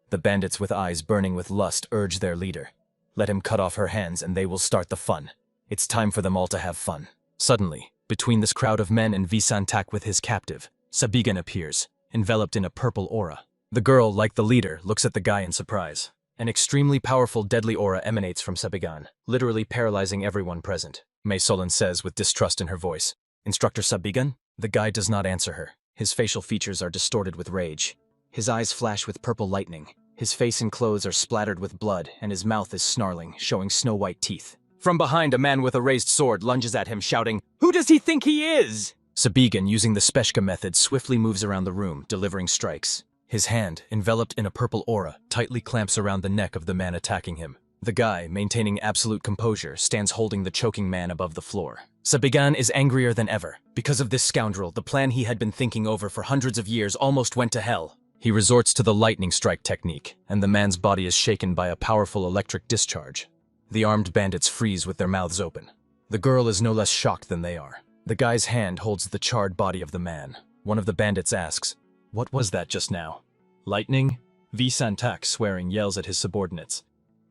The bandits with eyes burning with lust urge their leader. Let him cut off her hands and they will start the fun. It's time for them all to have fun. Suddenly, between this crowd of men and V. Santak with his captive, Sabigan appears, enveloped in a purple aura. The girl, like the leader, looks at the guy in surprise. An extremely powerful, deadly aura emanates from Sabigan, literally paralyzing everyone present. May Solan says with distrust in her voice, Instructor Sabigan? The guy does not answer her. His facial features are distorted with rage. His eyes flash with purple lightning. His face and clothes are splattered with blood, and his mouth is snarling, showing snow-white teeth. From behind, a man with a raised sword lunges at him, shouting, "Who does he think he is?" Sabigan, using the Speshka method, swiftly moves around the room, delivering strikes. His hand, enveloped in a purple aura, tightly clamps around the neck of the man attacking him. The guy, maintaining absolute composure, stands holding the choking man above the floor. Sabigan is angrier than ever. Because of this scoundrel, the plan he had been thinking over for hundreds of years almost went to hell. He resorts to the lightning strike technique, and the man's body is shaken by a powerful electric discharge. The armed bandits freeze with their mouths open. The girl is no less shocked than they are. The guy's hand holds the charred body of the man. One of the bandits asks, "What was that just now?" "Lightning?" V. Santak, swearing, yells at his subordinates.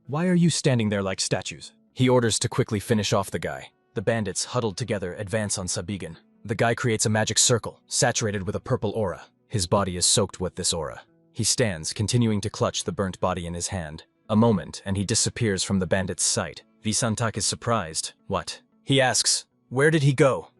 "Why are you standing there like statues?" He orders to quickly finish off the guy. The bandits, huddled together, advance on Sabigan. The guy creates a magic circle, saturated with a purple aura. His body is soaked with this aura. He stands, continuing to clutch the burnt body in his hand. A moment, and he disappears from the bandit's sight. V. Santak is surprised. What? He asks, "Where did he go?"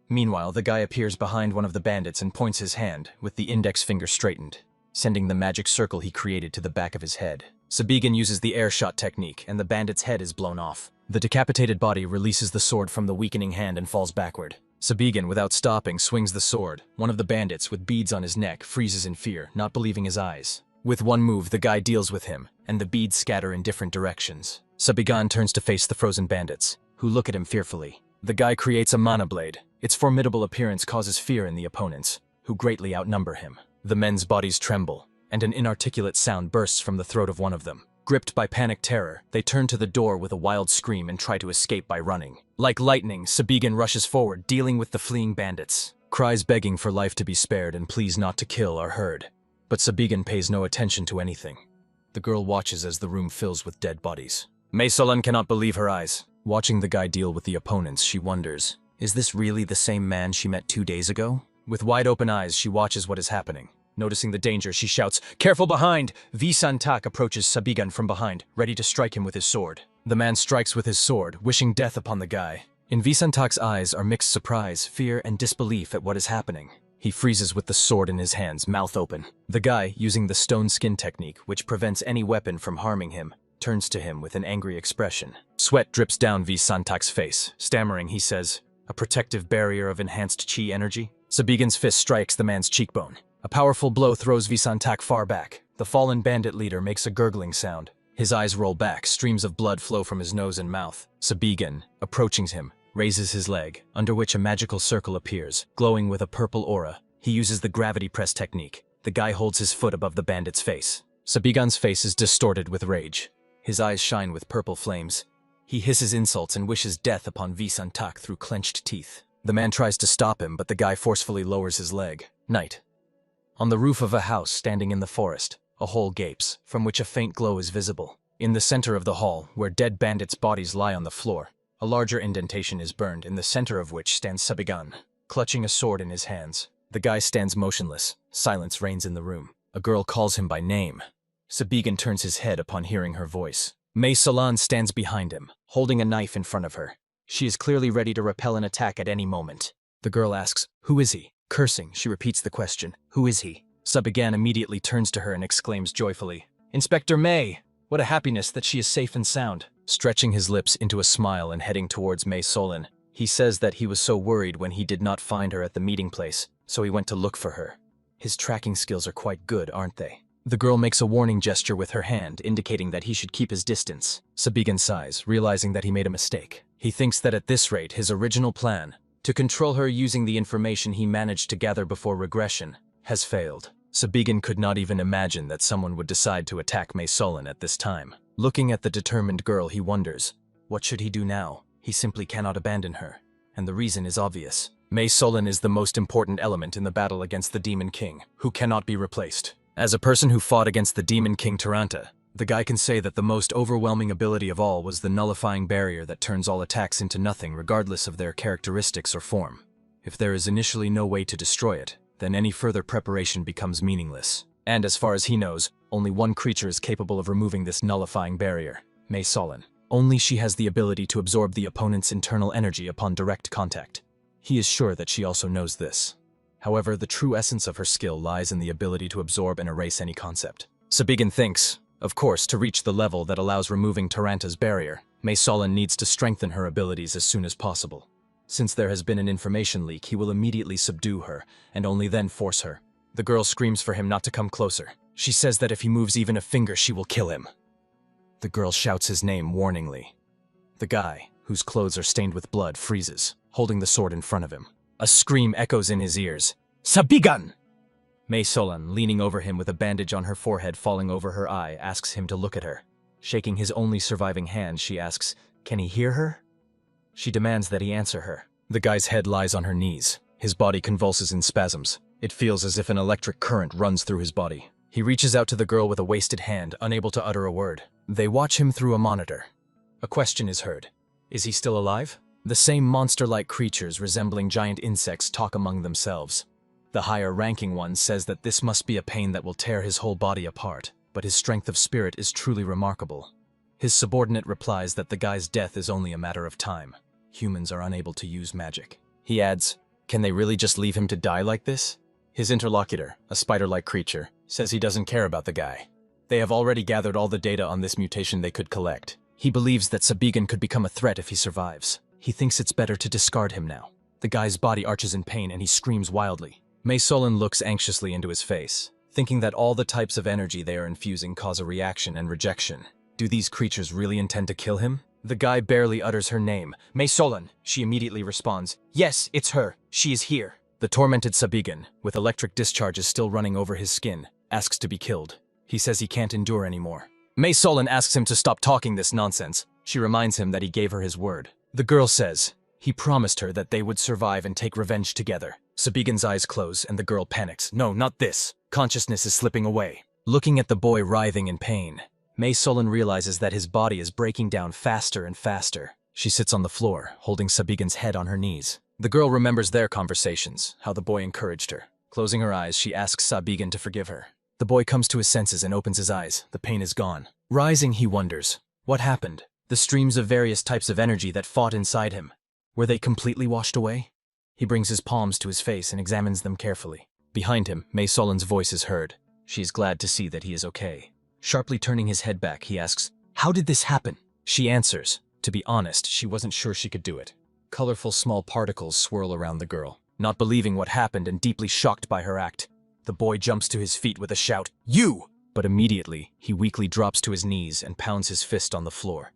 Meanwhile, the guy appears behind one of the bandits and points his hand, with the index finger straightened, sending the magic circle he created to the back of his head. Sabigan uses the air shot technique, and the bandit's head is blown off. The decapitated body releases the sword from the weakening hand and falls backward. Sabigan, without stopping, swings the sword. One of the bandits, with beads on his neck, freezes in fear, not believing his eyes. With one move, the guy deals with him, and the beads scatter in different directions. Sabigan turns to face the frozen bandits, who look at him fearfully. The guy creates a mana blade. Its formidable appearance causes fear in the opponents, who greatly outnumber him. The men's bodies tremble, and an inarticulate sound bursts from the throat of one of them. Gripped by panic terror, they turn to the door with a wild scream and try to escape by running. Like lightning, Sabigan rushes forward, dealing with the fleeing bandits. Cries begging for life to be spared and pleas not to kill are heard. But Sabigan pays no attention to anything. The girl watches as the room fills with dead bodies. May Solan cannot believe her eyes. Watching the guy deal with the opponents, she wonders, is this really the same man she met 2 days ago? With wide open eyes, she watches what is happening. Noticing the danger, she shouts, "Careful behind!" V. Santak approaches Sabigan from behind, ready to strike him with his sword. The man strikes with his sword, wishing death upon the guy. In V. Santak's eyes are mixed surprise, fear, and disbelief at what is happening. He freezes with the sword in his hands, mouth open. The guy, using the stone skin technique, which prevents any weapon from harming him, turns to him with an angry expression. Sweat drips down V. Santak's face. Stammering, he says, "A protective barrier of enhanced chi energy?" Sabigan's fist strikes the man's cheekbone. A powerful blow throws V. Santak far back. The fallen bandit leader makes a gurgling sound. His eyes roll back, streams of blood flow from his nose and mouth. Sabigan, approaching him, raises his leg, under which a magical circle appears, glowing with a purple aura. He uses the gravity press technique. The guy holds his foot above the bandit's face. Sabigan's face is distorted with rage. His eyes shine with purple flames. He hisses insults and wishes death upon V. Santak through clenched teeth. The man tries to stop him, but the guy forcefully lowers his leg. Night. On the roof of a house standing in the forest, a hole gapes, from which a faint glow is visible. In the center of the hall, where dead bandits' bodies lie on the floor, a larger indentation is burned, in the center of which stands Sabigan, clutching a sword in his hands. The guy stands motionless. Silence reigns in the room. A girl calls him by name. Sabigan turns his head upon hearing her voice. Mei Solan stands behind him, holding a knife in front of her. She is clearly ready to repel an attack at any moment. The girl asks, "Who is he?" Cursing, she repeats the question, "Who is he?" Sabigan immediately turns to her and exclaims joyfully, "Inspector Mei! What a happiness that she is safe and sound." Stretching his lips into a smile and heading towards Mei Solan, he says that he was so worried when he did not find her at the meeting place, so he went to look for her. His tracking skills are quite good, aren't they? The girl makes a warning gesture with her hand, indicating that he should keep his distance. Sabigan sighs, realizing that he made a mistake. He thinks that at this rate, his original plan, to control her using the information he managed to gather before regression, has failed. Sabigan could not even imagine that someone would decide to attack Mei Solan at this time. Looking at the determined girl, he wonders, what should he do now? He simply cannot abandon her. And the reason is obvious. Mei Solan is the most important element in the battle against the Demon King, who cannot be replaced. As a person who fought against the Demon King Taranta, the guy can say that the most overwhelming ability of all was the nullifying barrier that turns all attacks into nothing regardless of their characteristics or form. If there is initially no way to destroy it, then any further preparation becomes meaningless. And as far as he knows, only one creature is capable of removing this nullifying barrier, Mei Solan. Only she has the ability to absorb the opponent's internal energy upon direct contact. He is sure that she also knows this. However, the true essence of her skill lies in the ability to absorb and erase any concept. Sabigan thinks, of course, to reach the level that allows removing Taranta's barrier, Mei Solan needs to strengthen her abilities as soon as possible. Since there has been an information leak, he will immediately subdue her, and only then force her. The girl screams for him not to come closer. She says that if he moves even a finger, she will kill him. The girl shouts his name warningly. The guy, whose clothes are stained with blood, freezes, holding the sword in front of him. A scream echoes in his ears. "Sabigan!" Mei Solan, leaning over him with a bandage on her forehead falling over her eye, asks him to look at her. Shaking his only surviving hand, she asks, "Can he hear her?" She demands that he answer her. The guy's head lies on her knees. His body convulses in spasms. It feels as if an electric current runs through his body. He reaches out to the girl with a wasted hand, unable to utter a word. They watch him through a monitor. A question is heard. Is he still alive? The same monster-like creatures resembling giant insects talk among themselves. The higher-ranking one says that this must be a pain that will tear his whole body apart, but his strength of spirit is truly remarkable. His subordinate replies that the guy's death is only a matter of time. Humans are unable to use magic. He adds, "Can they really just leave him to die like this?" His interlocutor, a spider-like creature, says he doesn't care about the guy. They have already gathered all the data on this mutation they could collect. He believes that Sabigan could become a threat if he survives. He thinks it's better to discard him now. The guy's body arches in pain and he screams wildly. Mei Solan looks anxiously into his face, thinking that all the types of energy they are infusing cause a reaction and rejection. Do these creatures really intend to kill him? The guy barely utters her name. "Mei Solan," she immediately responds. "Yes, it's her. She is here." The tormented Sabigan, with electric discharges still running over his skin, asks to be killed. He says he can't endure anymore. Mei Solan asks him to stop talking this nonsense. She reminds him that he gave her his word. The girl says, he promised her that they would survive and take revenge together. Sabigan's eyes close and the girl panics. No, not this. Consciousness is slipping away. Looking at the boy writhing in pain, Mei Solan realizes that his body is breaking down faster and faster. She sits on the floor, holding Sabigan's head on her knees. The girl remembers their conversations, how the boy encouraged her. Closing her eyes, she asks Sabigan to forgive her. The boy comes to his senses and opens his eyes. The pain is gone. Rising, he wonders, what happened? The streams of various types of energy that fought inside him, were they completely washed away? He brings his palms to his face and examines them carefully. Behind him, Mei Solan's voice is heard. She is glad to see that he is okay. Sharply turning his head back, he asks, "How did this happen?" She answers, to be honest, she wasn't sure she could do it. Colorful small particles swirl around the girl. Not believing what happened and deeply shocked by her act, the boy jumps to his feet with a shout, "You!" But immediately, he weakly drops to his knees and pounds his fist on the floor.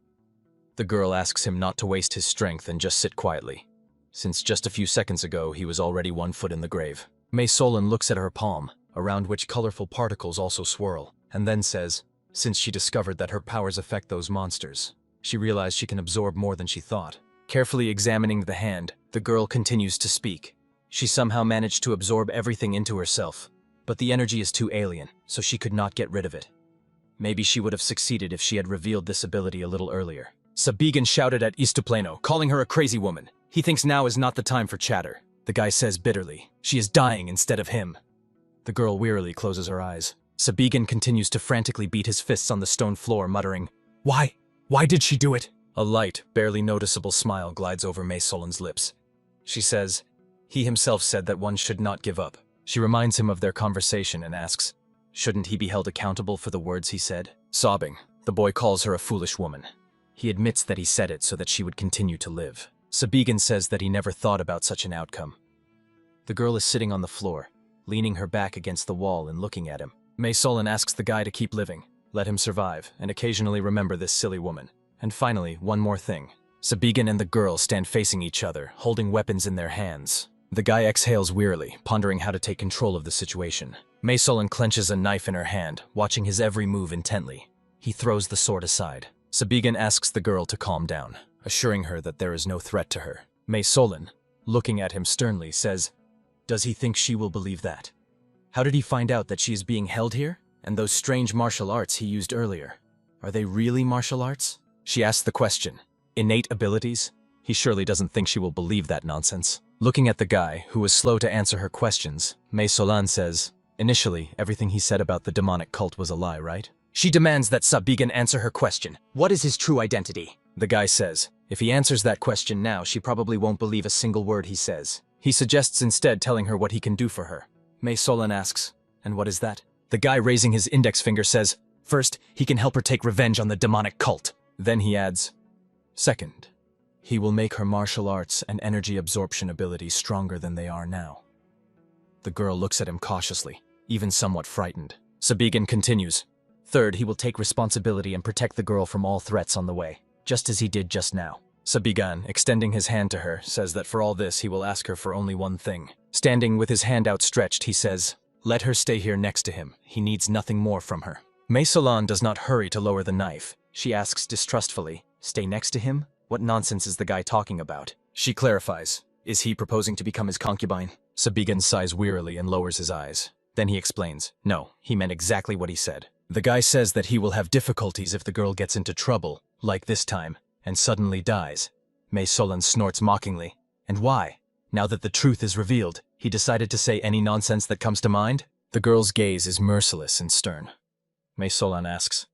The girl asks him not to waste his strength and just sit quietly, since just a few seconds ago he was already 1 foot in the grave. Mei Solan looks at her palm, around which colorful particles also swirl, and then says, since she discovered that her powers affect those monsters, she realized she can absorb more than she thought. Carefully examining the hand, the girl continues to speak. She somehow managed to absorb everything into herself, but the energy is too alien, so she could not get rid of it. Maybe she would have succeeded if she had revealed this ability a little earlier. Sabigan shouted at Istuplano, calling her a crazy woman. He thinks now is not the time for chatter. The guy says bitterly, she is dying instead of him. The girl wearily closes her eyes. Sabigan continues to frantically beat his fists on the stone floor, muttering, "Why? Why did she do it? A light, barely noticeable smile glides over Mei Solan's lips. She says, he himself said that one should not give up. She reminds him of their conversation and asks, shouldn't he be held accountable for the words he said? Sobbing, the boy calls her a foolish woman. He admits that he said it so that she would continue to live. Sabigan says that he never thought about such an outcome. The girl is sitting on the floor, leaning her back against the wall and looking at him. Mei Solan asks the guy to keep living, let him survive, and occasionally remember this silly woman. And finally, one more thing. Sabigan and the girl stand facing each other, holding weapons in their hands. The guy exhales wearily, pondering how to take control of the situation. Mei Solan clenches a knife in her hand, watching his every move intently. He throws the sword aside. Sabigan asks the girl to calm down, assuring her that there is no threat to her. Mei Solan, looking at him sternly, says, does he think she will believe that? How did he find out that she is being held here? And those strange martial arts he used earlier, are they really martial arts? She asks the question. Innate abilities? He surely doesn't think she will believe that nonsense. Looking at the guy, who was slow to answer her questions, Mei Solan says, initially, everything he said about the demonic cult was a lie, right? She demands that Sabigan answer her question. What is his true identity? The guy says, if he answers that question now, she probably won't believe a single word he says. He suggests instead telling her what he can do for her. Mei Solan asks, and what is that? The guy raising his index finger says, first, he can help her take revenge on the demonic cult. Then he adds, second, he will make her martial arts and energy absorption abilities stronger than they are now. The girl looks at him cautiously, even somewhat frightened. Sabigan continues, third, he will take responsibility and protect the girl from all threats on the way, just as he did just now. Sabigan, extending his hand to her, says that for all this he will ask her for only one thing. Standing with his hand outstretched, he says, let her stay here next to him. He needs nothing more from her. Mei Solan does not hurry to lower the knife. She asks distrustfully, stay next to him? What nonsense is the guy talking about? She clarifies, is he proposing to become his concubine? Sabigan sighs wearily and lowers his eyes. Then he explains, no, he meant exactly what he said. The guy says that he will have difficulties if the girl gets into trouble, like this time, and suddenly dies. Mei Solan snorts mockingly. And why? Now that the truth is revealed, he decided to say any nonsense that comes to mind? The girl's gaze is merciless and stern. Mei Solan asks,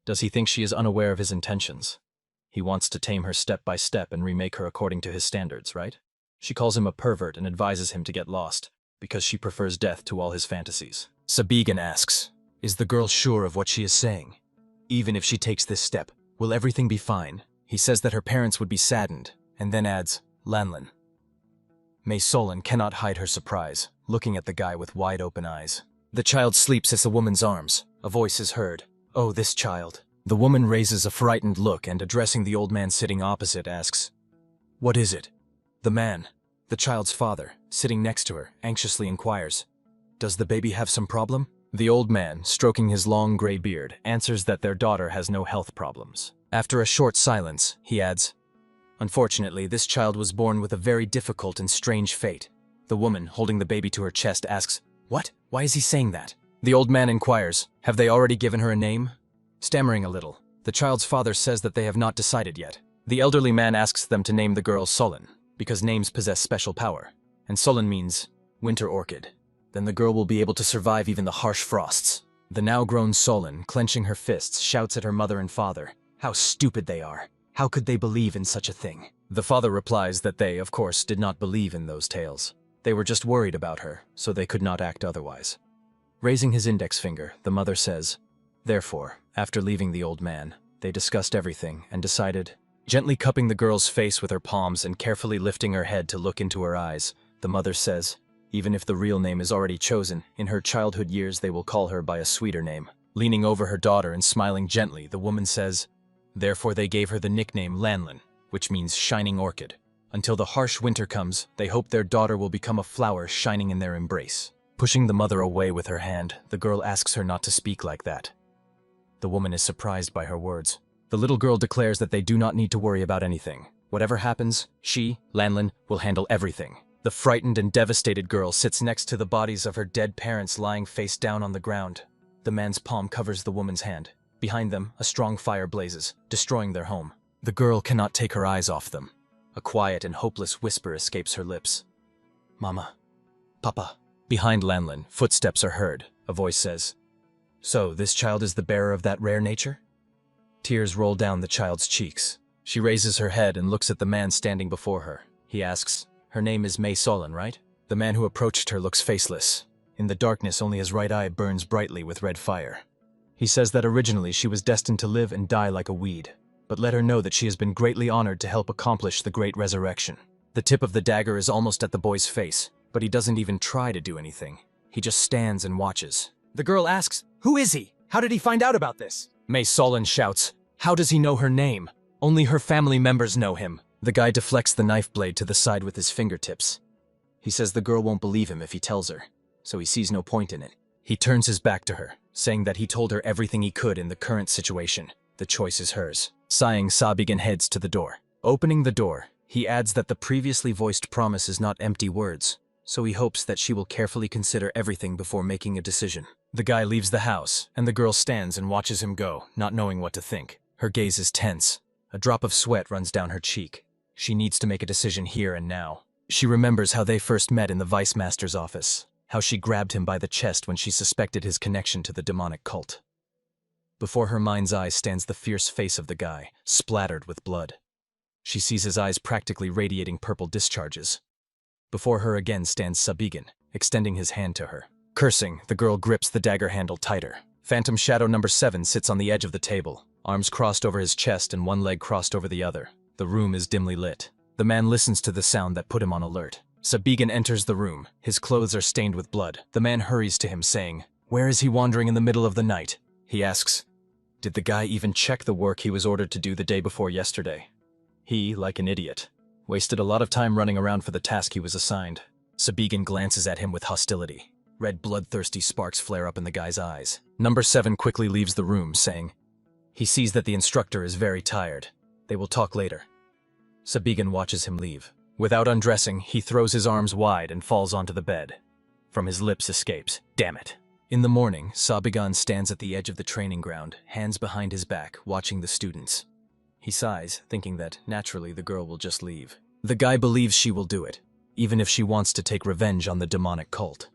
does he think she is unaware of his intentions? He wants to tame her step by step and remake her according to his standards, right? She calls him a pervert and advises him to get lost, because she prefers death to all his fantasies. Sabigan asks, is the girl sure of what she is saying? Even if she takes this step, will everything be fine? He says that her parents would be saddened, and then adds, Lanlin. Mei Solan cannot hide her surprise, looking at the guy with wide-open eyes. The child sleeps in the woman's arms. A voice is heard. Oh, this child. The woman raises a frightened look and, addressing the old man sitting opposite, asks, what is it? The man, the child's father, sitting next to her, anxiously inquires, does the baby have some problem? The old man, stroking his long gray beard, answers that their daughter has no health problems. After a short silence, he adds, unfortunately, this child was born with a very difficult and strange fate. The woman, holding the baby to her chest, asks, what? Why is he saying that? The old man inquires, have they already given her a name? Stammering a little, the child's father says that they have not decided yet. The elderly man asks them to name the girl Solan, because names possess special power, and Solan means winter orchid. Then the girl will be able to survive even the harsh frosts. The now-grown Solan, clenching her fists, shouts at her mother and father, how stupid they are. How could they believe in such a thing? The father replies that they, of course, did not believe in those tales. They were just worried about her, so they could not act otherwise. Raising his index finger, the mother says, therefore, after leaving the old man, they discussed everything and decided, gently cupping the girl's face with her palms and carefully lifting her head to look into her eyes, the mother says, even if the real name is already chosen, in her childhood years they will call her by a sweeter name. Leaning over her daughter and smiling gently, the woman says, therefore they gave her the nickname Lanlin, which means shining orchid. Until the harsh winter comes, they hope their daughter will become a flower shining in their embrace. Pushing the mother away with her hand, the girl asks her not to speak like that. The woman is surprised by her words. The little girl declares that they do not need to worry about anything. Whatever happens, she, Lanlin, will handle everything. The frightened and devastated girl sits next to the bodies of her dead parents lying face down on the ground. The man's palm covers the woman's hand. Behind them, a strong fire blazes, destroying their home. The girl cannot take her eyes off them. A quiet and hopeless whisper escapes her lips. Mama. Papa. Behind Lanlin, footsteps are heard. A voice says, so, this child is the bearer of that rare nature? Tears roll down the child's cheeks. She raises her head and looks at the man standing before her. He asks, "Her name is Mei Solon, right?" The man who approached her looks faceless. In the darkness, only his right eye burns brightly with red fire. He says that originally she was destined to live and die like a weed, but let her know that she has been greatly honored to help accomplish the great resurrection. The tip of the dagger is almost at the boy's face, but he doesn't even try to do anything. He just stands and watches. The girl asks, "Who is he? How did he find out about this?" Mei Solon shouts, "How does he know her name? Only her family members know him." The guy deflects the knife blade to the side with his fingertips. He says the girl won't believe him if he tells her, so he sees no point in it. He turns his back to her, saying that he told her everything he could in the current situation. The choice is hers. Sighing, Sabigan heads to the door. Opening the door, he adds that the previously voiced promise is not empty words, so he hopes that she will carefully consider everything before making a decision. The guy leaves the house, and the girl stands and watches him go, not knowing what to think. Her gaze is tense. A drop of sweat runs down her cheek. She needs to make a decision here and now. She remembers how they first met in the Vice Master's office, how she grabbed him by the chest when she suspected his connection to the demonic cult. Before her mind's eye stands the fierce face of the guy, splattered with blood. She sees his eyes practically radiating purple discharges. Before her again stands Sabigan, extending his hand to her. Cursing, the girl grips the dagger handle tighter. Phantom Shadow number 7 sits on the edge of the table, arms crossed over his chest and one leg crossed over the other. The room is dimly lit. The man listens to the sound that put him on alert. Sabigan enters the room. His clothes are stained with blood. The man hurries to him, saying, "Where is he wandering in the middle of the night?" He asks, "Did the guy even check the work he was ordered to do the day before yesterday?" He, like an idiot, wasted a lot of time running around for the task he was assigned. Sabigan glances at him with hostility. Red bloodthirsty sparks flare up in the guy's eyes. Number 7 quickly leaves the room, saying, he sees that the instructor is very tired. They will talk later. Sabigan watches him leave. Without undressing, he throws his arms wide and falls onto the bed. From his lips escapes, "Damn it." In the morning, Sabigan stands at the edge of the training ground, hands behind his back, watching the students. He sighs, thinking that, naturally, the girl will just leave. The guy believes she will do it, even if she wants to take revenge on the demonic cult.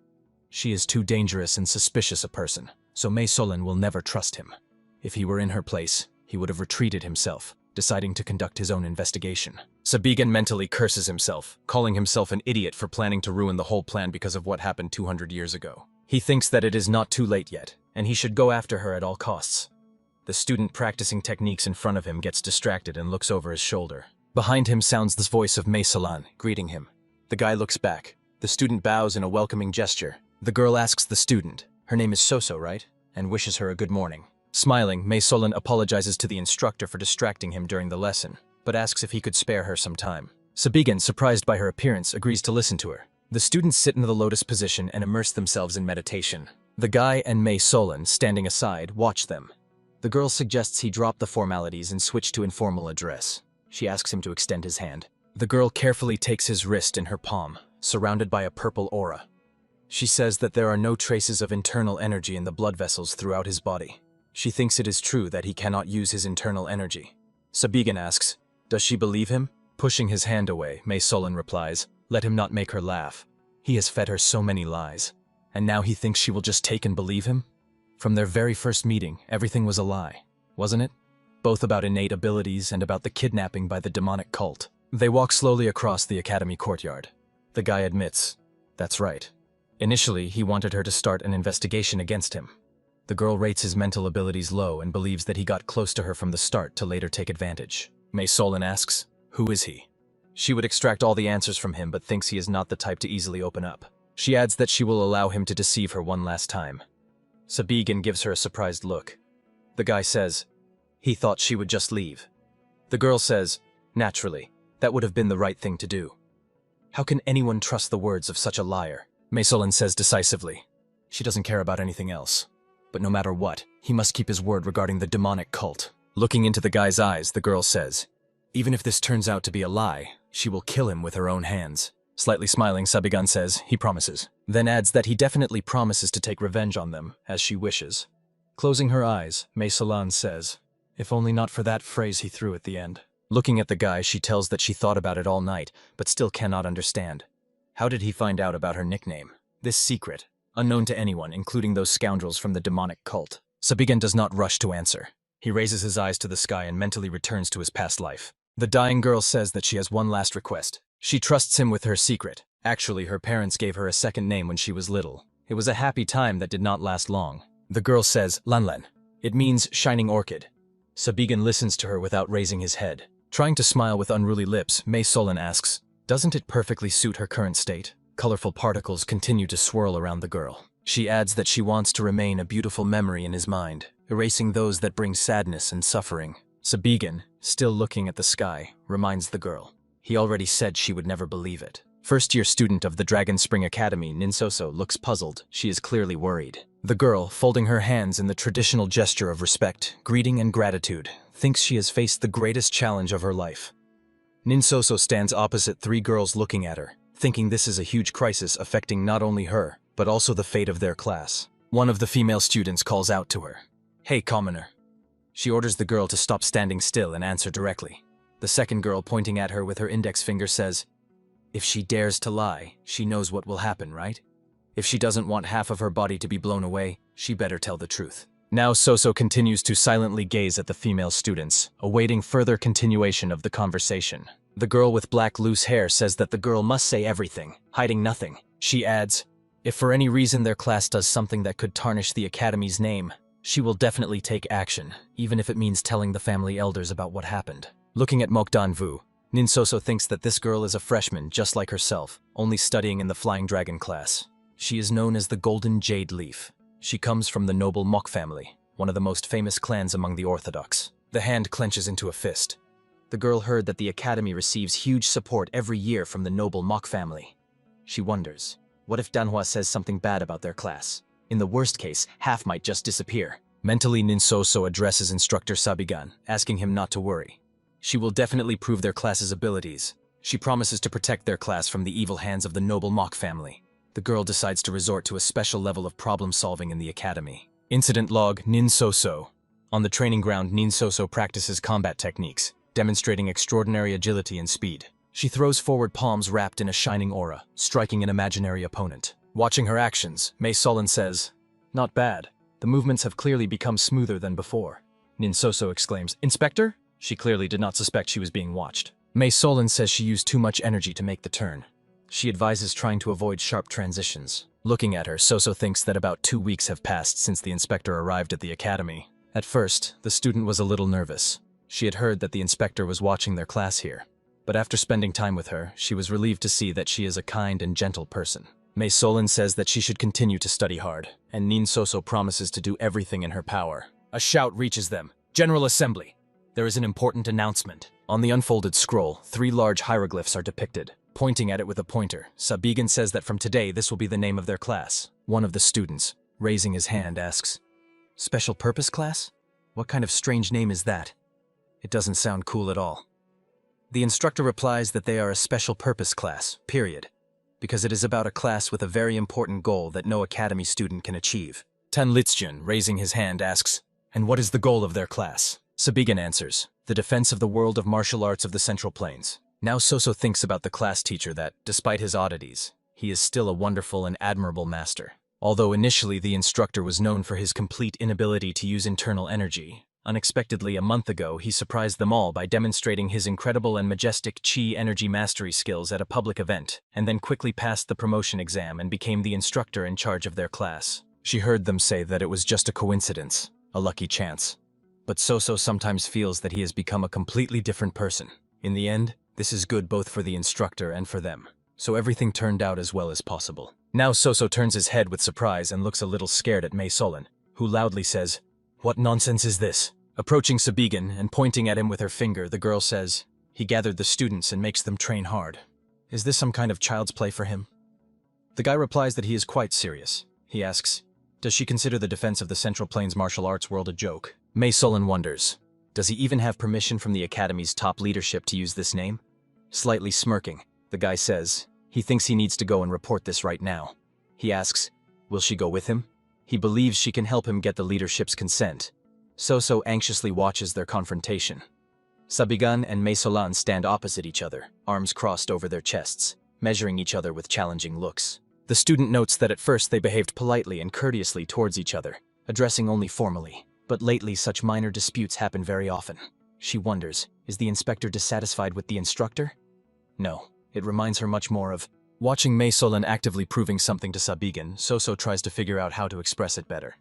She is too dangerous and suspicious a person, so Mei Solon will never trust him. If he were in her place, he would have retreated himself, deciding to conduct his own investigation. Sabigan mentally curses himself, calling himself an idiot for planning to ruin the whole plan because of what happened 200 years ago. He thinks that it is not too late yet, and he should go after her at all costs. The student practicing techniques in front of him gets distracted and looks over his shoulder. Behind him sounds the voice of Mei Solon, greeting him. The guy looks back. The student bows in a welcoming gesture. The girl asks the student, her name is Soso, right? And wishes her a good morning. Smiling, Mei Solon apologizes to the instructor for distracting him during the lesson, but asks if he could spare her some time. Sabigan, surprised by her appearance, agrees to listen to her. The students sit in the lotus position and immerse themselves in meditation. The guy and Mei Solon, standing aside, watch them. The girl suggests he drop the formalities and switch to informal address. She asks him to extend his hand. The girl carefully takes his wrist in her palm, surrounded by a purple aura. She says that there are no traces of internal energy in the blood vessels throughout his body. She thinks it is true that he cannot use his internal energy. Sabigan asks, does she believe him? Pushing his hand away, Mei Solon replies, let him not make her laugh. He has fed her so many lies, and now he thinks she will just take and believe him? From their very first meeting, everything was a lie, wasn't it? Both about innate abilities and about the kidnapping by the demonic cult. They walk slowly across the academy courtyard. The guy admits, that's right. Initially, he wanted her to start an investigation against him. The girl rates his mental abilities low and believes that he got close to her from the start to later take advantage. Mei Solon asks, who is he? She would extract all the answers from him but thinks he is not the type to easily open up. She adds that she will allow him to deceive her one last time. Sabigan gives her a surprised look. The guy says, he thought she would just leave. The girl says, naturally, that would have been the right thing to do. How can anyone trust the words of such a liar? Mei Solon says decisively. She doesn't care about anything else. But no matter what, he must keep his word regarding the demonic cult. Looking into the guy's eyes, the girl says, even if this turns out to be a lie, she will kill him with her own hands. Slightly smiling, Sabigan says, he promises. Then adds that he definitely promises to take revenge on them, as she wishes. Closing her eyes, Mei Solon says, if only not for that phrase he threw at the end. Looking at the guy, she tells that she thought about it all night, but still cannot understand. How did he find out about her nickname? This secret, unknown to anyone, including those scoundrels from the demonic cult. Sabigan does not rush to answer. He raises his eyes to the sky and mentally returns to his past life. The dying girl says that she has one last request. She trusts him with her secret. Actually, her parents gave her a second name when she was little. It was a happy time that did not last long. The girl says, Lanlan. It means shining orchid. Sabigan listens to her without raising his head. Trying to smile with unruly lips, Mei Solon asks, doesn't it perfectly suit her current state? Colorful particles continue to swirl around the girl. She adds that she wants to remain a beautiful memory in his mind, erasing those that bring sadness and suffering. Sabigan, still looking at the sky, reminds the girl. He already said she would never believe it. First-year student of the Dragon Spring Academy, Ninsoso, looks puzzled. She is clearly worried. The girl, folding her hands in the traditional gesture of respect, greeting and gratitude, thinks she has faced the greatest challenge of her life. Ninsoso stands opposite three girls looking at her, thinking this is a huge crisis affecting not only her, but also the fate of their class. One of the female students calls out to her. Hey, commoner. She orders the girl to stop standing still and answer directly. The second girl, pointing at her with her index finger, says, if she dares to lie, she knows what will happen, right? If she doesn't want half of her body to be blown away, she better tell the truth. Now Soso continues to silently gaze at the female students, awaiting further continuation of the conversation. The girl with black loose hair says that the girl must say everything, hiding nothing. She adds, if for any reason their class does something that could tarnish the academy's name, she will definitely take action, even if it means telling the family elders about what happened. Looking at Mokdan Vu, Ninsoso thinks that this girl is a freshman just like herself, only studying in the Flying Dragon class. She is known as the Golden Jade Leaf. She comes from the noble Mok family, one of the most famous clans among the Orthodox. The hand clenches into a fist. The girl heard that the academy receives huge support every year from the noble Mok family. She wonders, what if Manhwa says something bad about their class? In the worst case, half might just disappear. Mentally, Ninsoso addresses instructor Sabigan, asking him not to worry. She will definitely prove their class's abilities. She promises to protect their class from the evil hands of the noble Mok family. The girl decides to resort to a special level of problem-solving in the academy. Incident log, Ninsoso. On the training ground, Ninsoso practices combat techniques, demonstrating extraordinary agility and speed. She throws forward palms wrapped in a shining aura, striking an imaginary opponent. Watching her actions, Mei Solon says, not bad. The movements have clearly become smoother than before. Ninsoso exclaims, Inspector? She clearly did not suspect she was being watched. Mei Solon says she used too much energy to make the turn. She advises trying to avoid sharp transitions. Looking at her, Soso thinks that about 2 weeks have passed since the inspector arrived at the academy. At first, the student was a little nervous. She had heard that the inspector was watching their class here. But after spending time with her, she was relieved to see that she is a kind and gentle person. Mei Solon says that she should continue to study hard, and Ninsoso promises to do everything in her power. A shout reaches them. General Assembly! There is an important announcement. On the unfolded scroll, 3 large hieroglyphs are depicted. Pointing at it with a pointer, Sabigan says that from today this will be the name of their class. One of the students, raising his hand, asks, Special Purpose Class? What kind of strange name is that? It doesn't sound cool at all. The instructor replies that they are a special purpose class, period, because it is about a class with a very important goal that no academy student can achieve. Tan Litzjun, raising his hand, asks, and what is the goal of their class? Sabigan answers, the defense of the world of martial arts of the Central Plains. Now Soso thinks about the class teacher that, despite his oddities, he is still a wonderful and admirable master. Although initially the instructor was known for his complete inability to use internal energy, unexpectedly a month ago he surprised them all by demonstrating his incredible and majestic Qi energy mastery skills at a public event, and then quickly passed the promotion exam and became the instructor in charge of their class. She heard them say that it was just a coincidence, a lucky chance. But Soso sometimes feels that he has become a completely different person. In the end, this is good both for the instructor and for them. So everything turned out as well as possible. Now Soso turns his head with surprise and looks a little scared at Mei Solon, who loudly says, What nonsense is this? Approaching Sabigan and pointing at him with her finger, the girl says, He gathered the students and makes them train hard. Is this some kind of child's play for him? The guy replies that he is quite serious. He asks, Does she consider the defense of the Central Plains martial arts world a joke? Mei Solon wonders, does he even have permission from the Academy's top leadership to use this name? Slightly smirking, the guy says, he thinks he needs to go and report this right now. He asks, will she go with him? He believes she can help him get the leadership's consent. Soso anxiously watches their confrontation. Sabigan and Mei Solon stand opposite each other, arms crossed over their chests, measuring each other with challenging looks. The student notes that at first they behaved politely and courteously towards each other, addressing only formally. But lately such minor disputes happen very often. She wonders, is the inspector dissatisfied with the instructor? No, it reminds her much more of watching Mei Solon actively proving something to Sabigan. Soso tries to figure out how to express it better.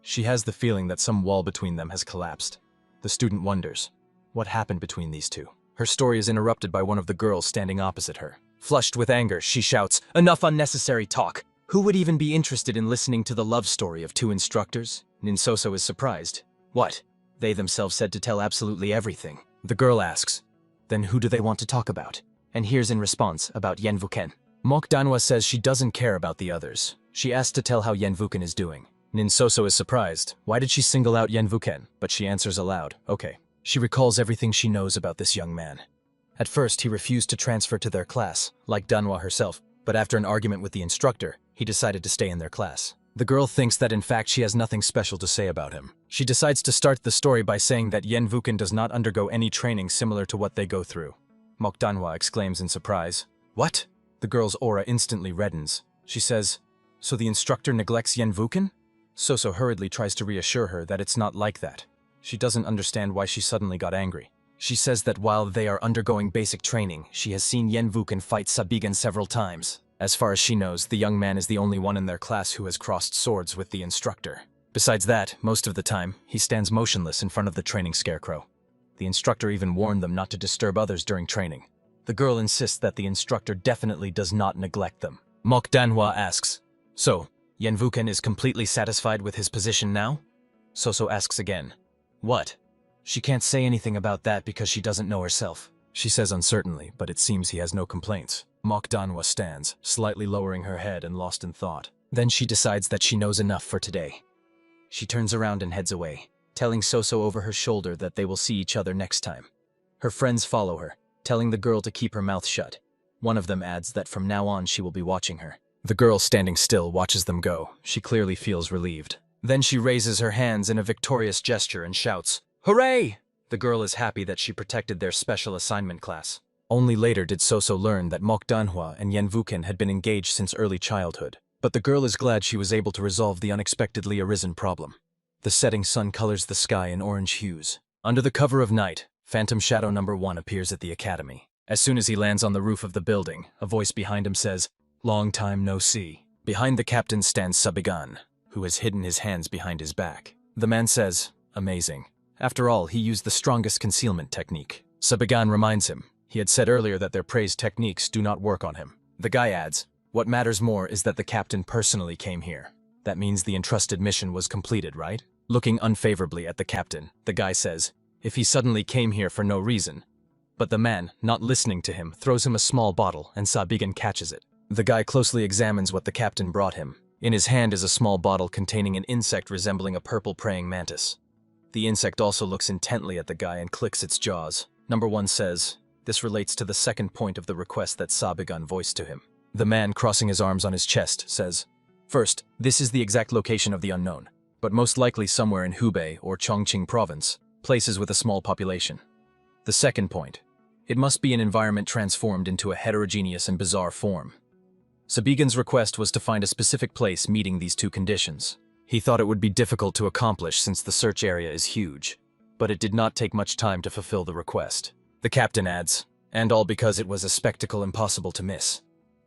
She has the feeling that some wall between them has collapsed. The student wonders, what happened between these two? Her story is interrupted by one of the girls standing opposite her. Flushed with anger, she shouts, "Enough unnecessary talk! Who would even be interested in listening to the love story of two instructors?" Ninsoso is surprised. What? They themselves said to tell absolutely everything. The girl asks, then who do they want to talk about? And here's in response about Yenvuken. Mok Danwa says she doesn't care about the others. She asks to tell how Yenvuken is doing. Ninsoso is surprised. Why did she single out Yenvuken? But she answers aloud, okay. She recalls everything she knows about this young man. At first, he refused to transfer to their class, like Danwa herself, but after an argument with the instructor, he decided to stay in their class. The girl thinks that in fact she has nothing special to say about him. She decides to start the story by saying that Yenvuken does not undergo any training similar to what they go through. Mok Danwa exclaims in surprise, "What?" The girl's aura instantly reddens. She says, "So the instructor neglects Yenvuken?" Soso hurriedly tries to reassure her that it's not like that. She doesn't understand why she suddenly got angry. She says that while they are undergoing basic training, she has seen Yenvuken fight Sabigan several times. As far as she knows, the young man is the only one in their class who has crossed swords with the instructor. Besides that, most of the time, he stands motionless in front of the training scarecrow. The instructor even warned them not to disturb others during training. The girl insists that the instructor definitely does not neglect them. Mok Danhwa asks, "So, Yenvuken is completely satisfied with his position now?" Soso asks again, "What?" She can't say anything about that because she doesn't know herself. She says uncertainly, but it seems he has no complaints. Mok Danhwa stands, slightly lowering her head and lost in thought. Then she decides that she knows enough for today. She turns around and heads away, telling Soso over her shoulder that they will see each other next time. Her friends follow her, telling the girl to keep her mouth shut. One of them adds that from now on she will be watching her. The girl standing still watches them go. She clearly feels relieved. Then she raises her hands in a victorious gesture and shouts, "Hooray!" The girl is happy that she protected their special assignment class. Only later did Soso learn that Mok Danhwa and Yenvuken had been engaged since early childhood. But the girl is glad she was able to resolve the unexpectedly arisen problem. The setting sun colors the sky in orange hues. Under the cover of night, Phantom Shadow number 1 appears at the academy. As soon as he lands on the roof of the building, a voice behind him says, "Long time no see." Behind the captain stands Sabigan, who has hidden his hands behind his back. The man says, "Amazing. After all, he used the strongest concealment technique." Sabigan reminds him, he had said earlier that their praised techniques do not work on him. The guy adds, "What matters more is that the captain personally came here. That means the entrusted mission was completed, right?" Looking unfavorably at the captain, the guy says, "If he suddenly came here for no reason." But the man, not listening to him, throws him a small bottle and Sabigan catches it. The guy closely examines what the captain brought him. In his hand is a small bottle containing an insect resembling a purple praying mantis. The insect also looks intently at the guy and clicks its jaws. Number 1 says, this relates to the second point of the request that Sabigan voiced to him. The man, crossing his arms on his chest, says, "First, this is the exact location of the unknown, but most likely somewhere in Hubei or Chongqing province, places with a small population. The second point, it must be an environment transformed into a heterogeneous and bizarre form." Sabigan's request was to find a specific place meeting these two conditions. He thought it would be difficult to accomplish since the search area is huge, but it did not take much time to fulfill the request. The captain adds, and all because it was a spectacle impossible to miss.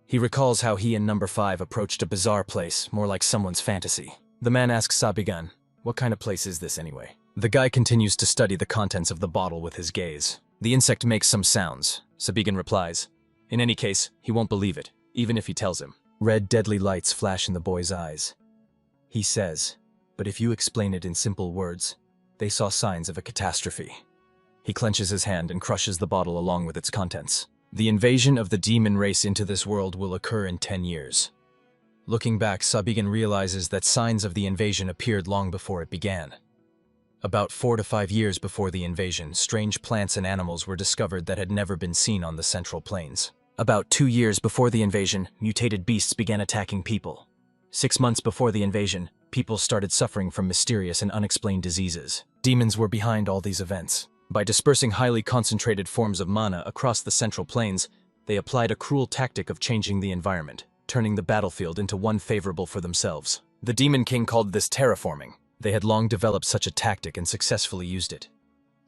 He recalls how he and number 5 approached a bizarre place, more like someone's fantasy. The man asks Sabigan, "What kind of place is this anyway?" The guy continues to study the contents of the bottle with his gaze. The insect makes some sounds. Sabigan replies, "In any case, he won't believe it, even if he tells him." Red deadly lights flash in the boy's eyes. He says, "But if you explain it in simple words, they saw signs of a catastrophe." He clenches his hand and crushes the bottle along with its contents. "The invasion of the demon race into this world will occur in 10 years. Looking back, Sabigan realizes that signs of the invasion appeared long before it began. About 4 to 5 years before the invasion, strange plants and animals were discovered that had never been seen on the Central Plains. About 2 years before the invasion, mutated beasts began attacking people. 6 months before the invasion, people started suffering from mysterious and unexplained diseases. Demons were behind all these events. By dispersing highly concentrated forms of mana across the Central Plains, they applied a cruel tactic of changing the environment, turning the battlefield into one favorable for themselves. The Demon King called this terraforming. They had long developed such a tactic and successfully used it.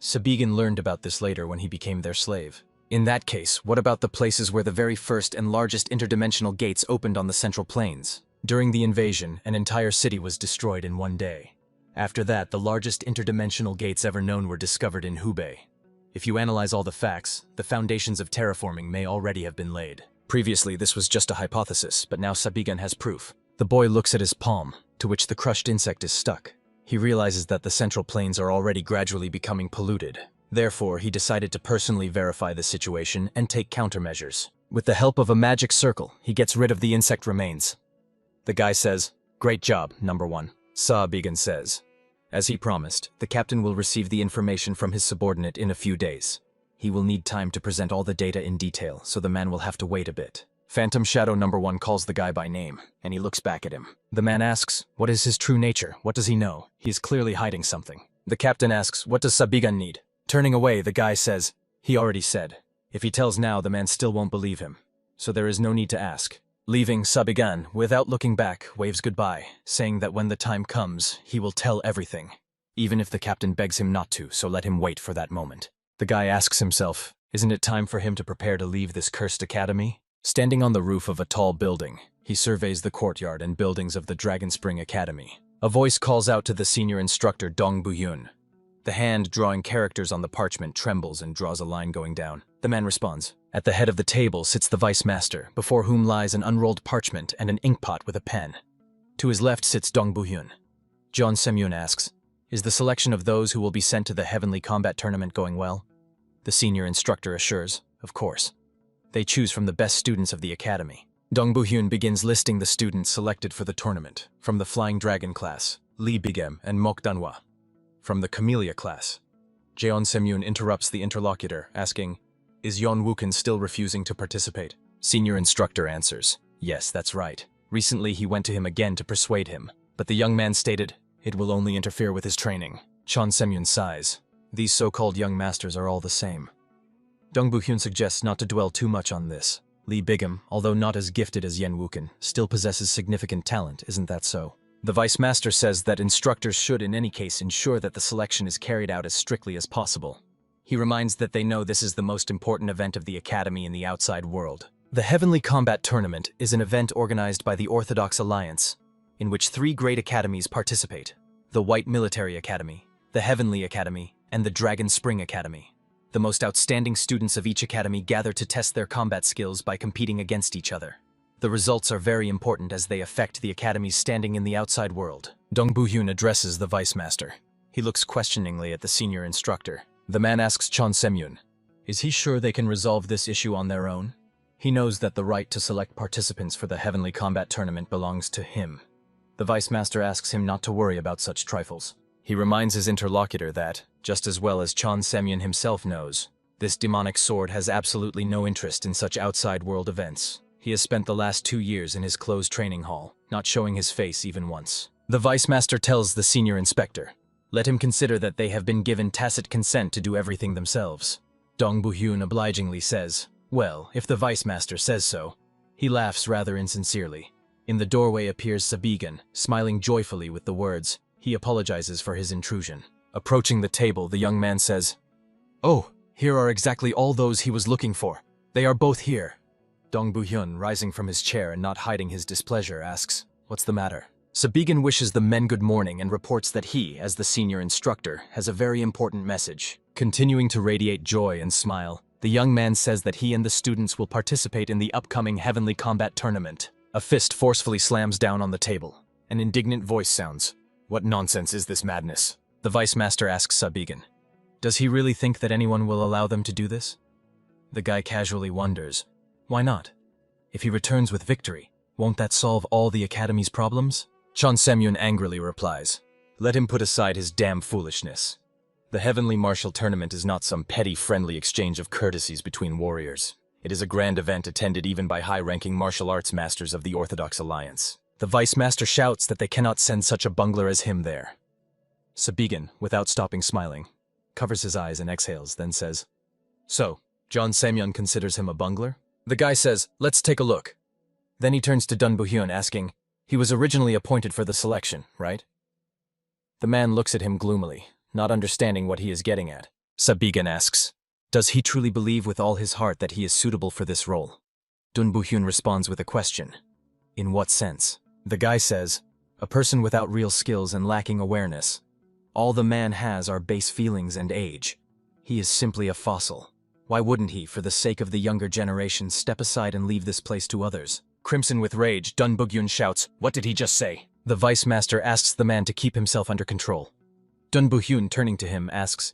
Sabigan learned about this later when he became their slave. In that case, what about the places where the very first and largest interdimensional gates opened on the Central Plains? During the invasion, an entire city was destroyed in one day. After that, the largest interdimensional gates ever known were discovered in Hubei. If you analyze all the facts, the foundations of terraforming may already have been laid. Previously, this was just a hypothesis, but now Sabigan has proof. The boy looks at his palm, to which the crushed insect is stuck. He realizes that the Central Plains are already gradually becoming polluted. Therefore, he decided to personally verify the situation and take countermeasures. With the help of a magic circle, he gets rid of the insect remains. The guy says, "Great job, number one." Sabigan says, "As he promised, the captain will receive the information from his subordinate in a few days. He will need time to present all the data in detail, so the man will have to wait a bit." Phantom Shadow number one calls the guy by name, and he looks back at him. The man asks, what is his true nature? What does he know? He is clearly hiding something. The captain asks, what does Sabigan need? Turning away, the guy says, he already said. If he tells now, the man still won't believe him. So there is no need to ask. Leaving, Sabigan, without looking back, waves goodbye, saying that when the time comes, he will tell everything. Even if the captain begs him not to, so let him wait for that moment. The guy asks himself, isn't it time for him to prepare to leave this cursed academy? Standing on the roof of a tall building, he surveys the courtyard and buildings of the Dragon Spring Academy. A voice calls out to the senior instructor Dong Bu-hyun. The hand drawing characters on the parchment trembles and draws a line going down. The man responds. At the head of the table sits the vice master, before whom lies an unrolled parchment and an inkpot with a pen. To his left sits Dong Bu-hyun. Jeon Semyun asks, is the selection of those who will be sent to the Heavenly Combat Tournament going well? The senior instructor assures, of course. They choose from the best students of the academy. Dong Bu-hyun begins listing the students selected for the tournament, from the Flying Dragon class, Lee Bigem and Mok Danhwa. From the Camellia class, Jeon Semyun interrupts the interlocutor, asking, is Yeon Wooken still refusing to participate? Senior instructor answers, yes, that's right. Recently he went to him again to persuade him, but the young man stated, it will only interfere with his training. Jeon Semyun sighs. These so-called young masters are all the same. Dong Bu-hyun suggests not to dwell too much on this. Lee Bigem, although not as gifted as Yen Wooken, still possesses significant talent, isn't that so? The vice master says that instructors should in any case ensure that the selection is carried out as strictly as possible. He reminds that they know this is the most important event of the academy in the outside world. The Heavenly Combat Tournament is an event organized by the Orthodox Alliance, in which 3 great academies participate: the White Military Academy, the Heavenly Academy, and the Dragon Spring Academy. The most outstanding students of each academy gather to test their combat skills by competing against each other. The results are very important as they affect the academy's standing in the outside world. Dong Bu-hyun addresses the vice master. He looks questioningly at the senior instructor. The man asks Jeon Semyun, is he sure they can resolve this issue on their own? He knows that the right to select participants for the Heavenly Combat Tournament belongs to him. The vice master asks him not to worry about such trifles. He reminds his interlocutor that, just as well as Jeon Semyun himself knows, this demonic sword has absolutely no interest in such outside world events. He has spent the last 2 years in his closed training hall, not showing his face even once. The vice master tells the senior inspector, let him consider that they have been given tacit consent to do everything themselves. Dong Bu-hyun obligingly says, well, if the vice master says so. He laughs rather insincerely. In the doorway appears Sabigan, smiling joyfully with the words, he apologizes for his intrusion. Approaching the table, the young man says, oh, here are exactly all those he was looking for. They are both here. Dong Bu-hyun, rising from his chair and not hiding his displeasure, asks, what's the matter? Sabigan wishes the men good morning and reports that he, as the senior instructor, has a very important message. Continuing to radiate joy and smile, the young man says that he and the students will participate in the upcoming Heavenly Combat Tournament. A fist forcefully slams down on the table. An indignant voice sounds, what nonsense is this madness? The vice master asks Sabigan, does he really think that anyone will allow them to do this? The guy casually wonders, why not? If he returns with victory, won't that solve all the academy's problems? Jeon Semyun angrily replies, let him put aside his damn foolishness. The Heavenly Martial Tournament is not some petty friendly exchange of courtesies between warriors. It is a grand event attended even by high-ranking martial arts masters of the Orthodox Alliance. The vice master shouts that they cannot send such a bungler as him there. Sabigan, without stopping smiling, covers his eyes and exhales, then says, so, Jeon Semyun considers him a bungler? The guy says, let's take a look. Then he turns to Dong Bu-hyun asking, he was originally appointed for the selection, right? The man looks at him gloomily, not understanding what he is getting at. Sabigan asks, does he truly believe with all his heart that he is suitable for this role? Dun Bu-hyun responds with a question. In what sense? The guy says, a person without real skills and lacking awareness. All the man has are base feelings and age. He is simply a fossil. Why wouldn't he, for the sake of the younger generation, step aside and leave this place to others? Crimson with rage, Dun Bu-hyun shouts, what did he just say? The vice master asks the man to keep himself under control. Dun Bu-hyun, turning to him, asks,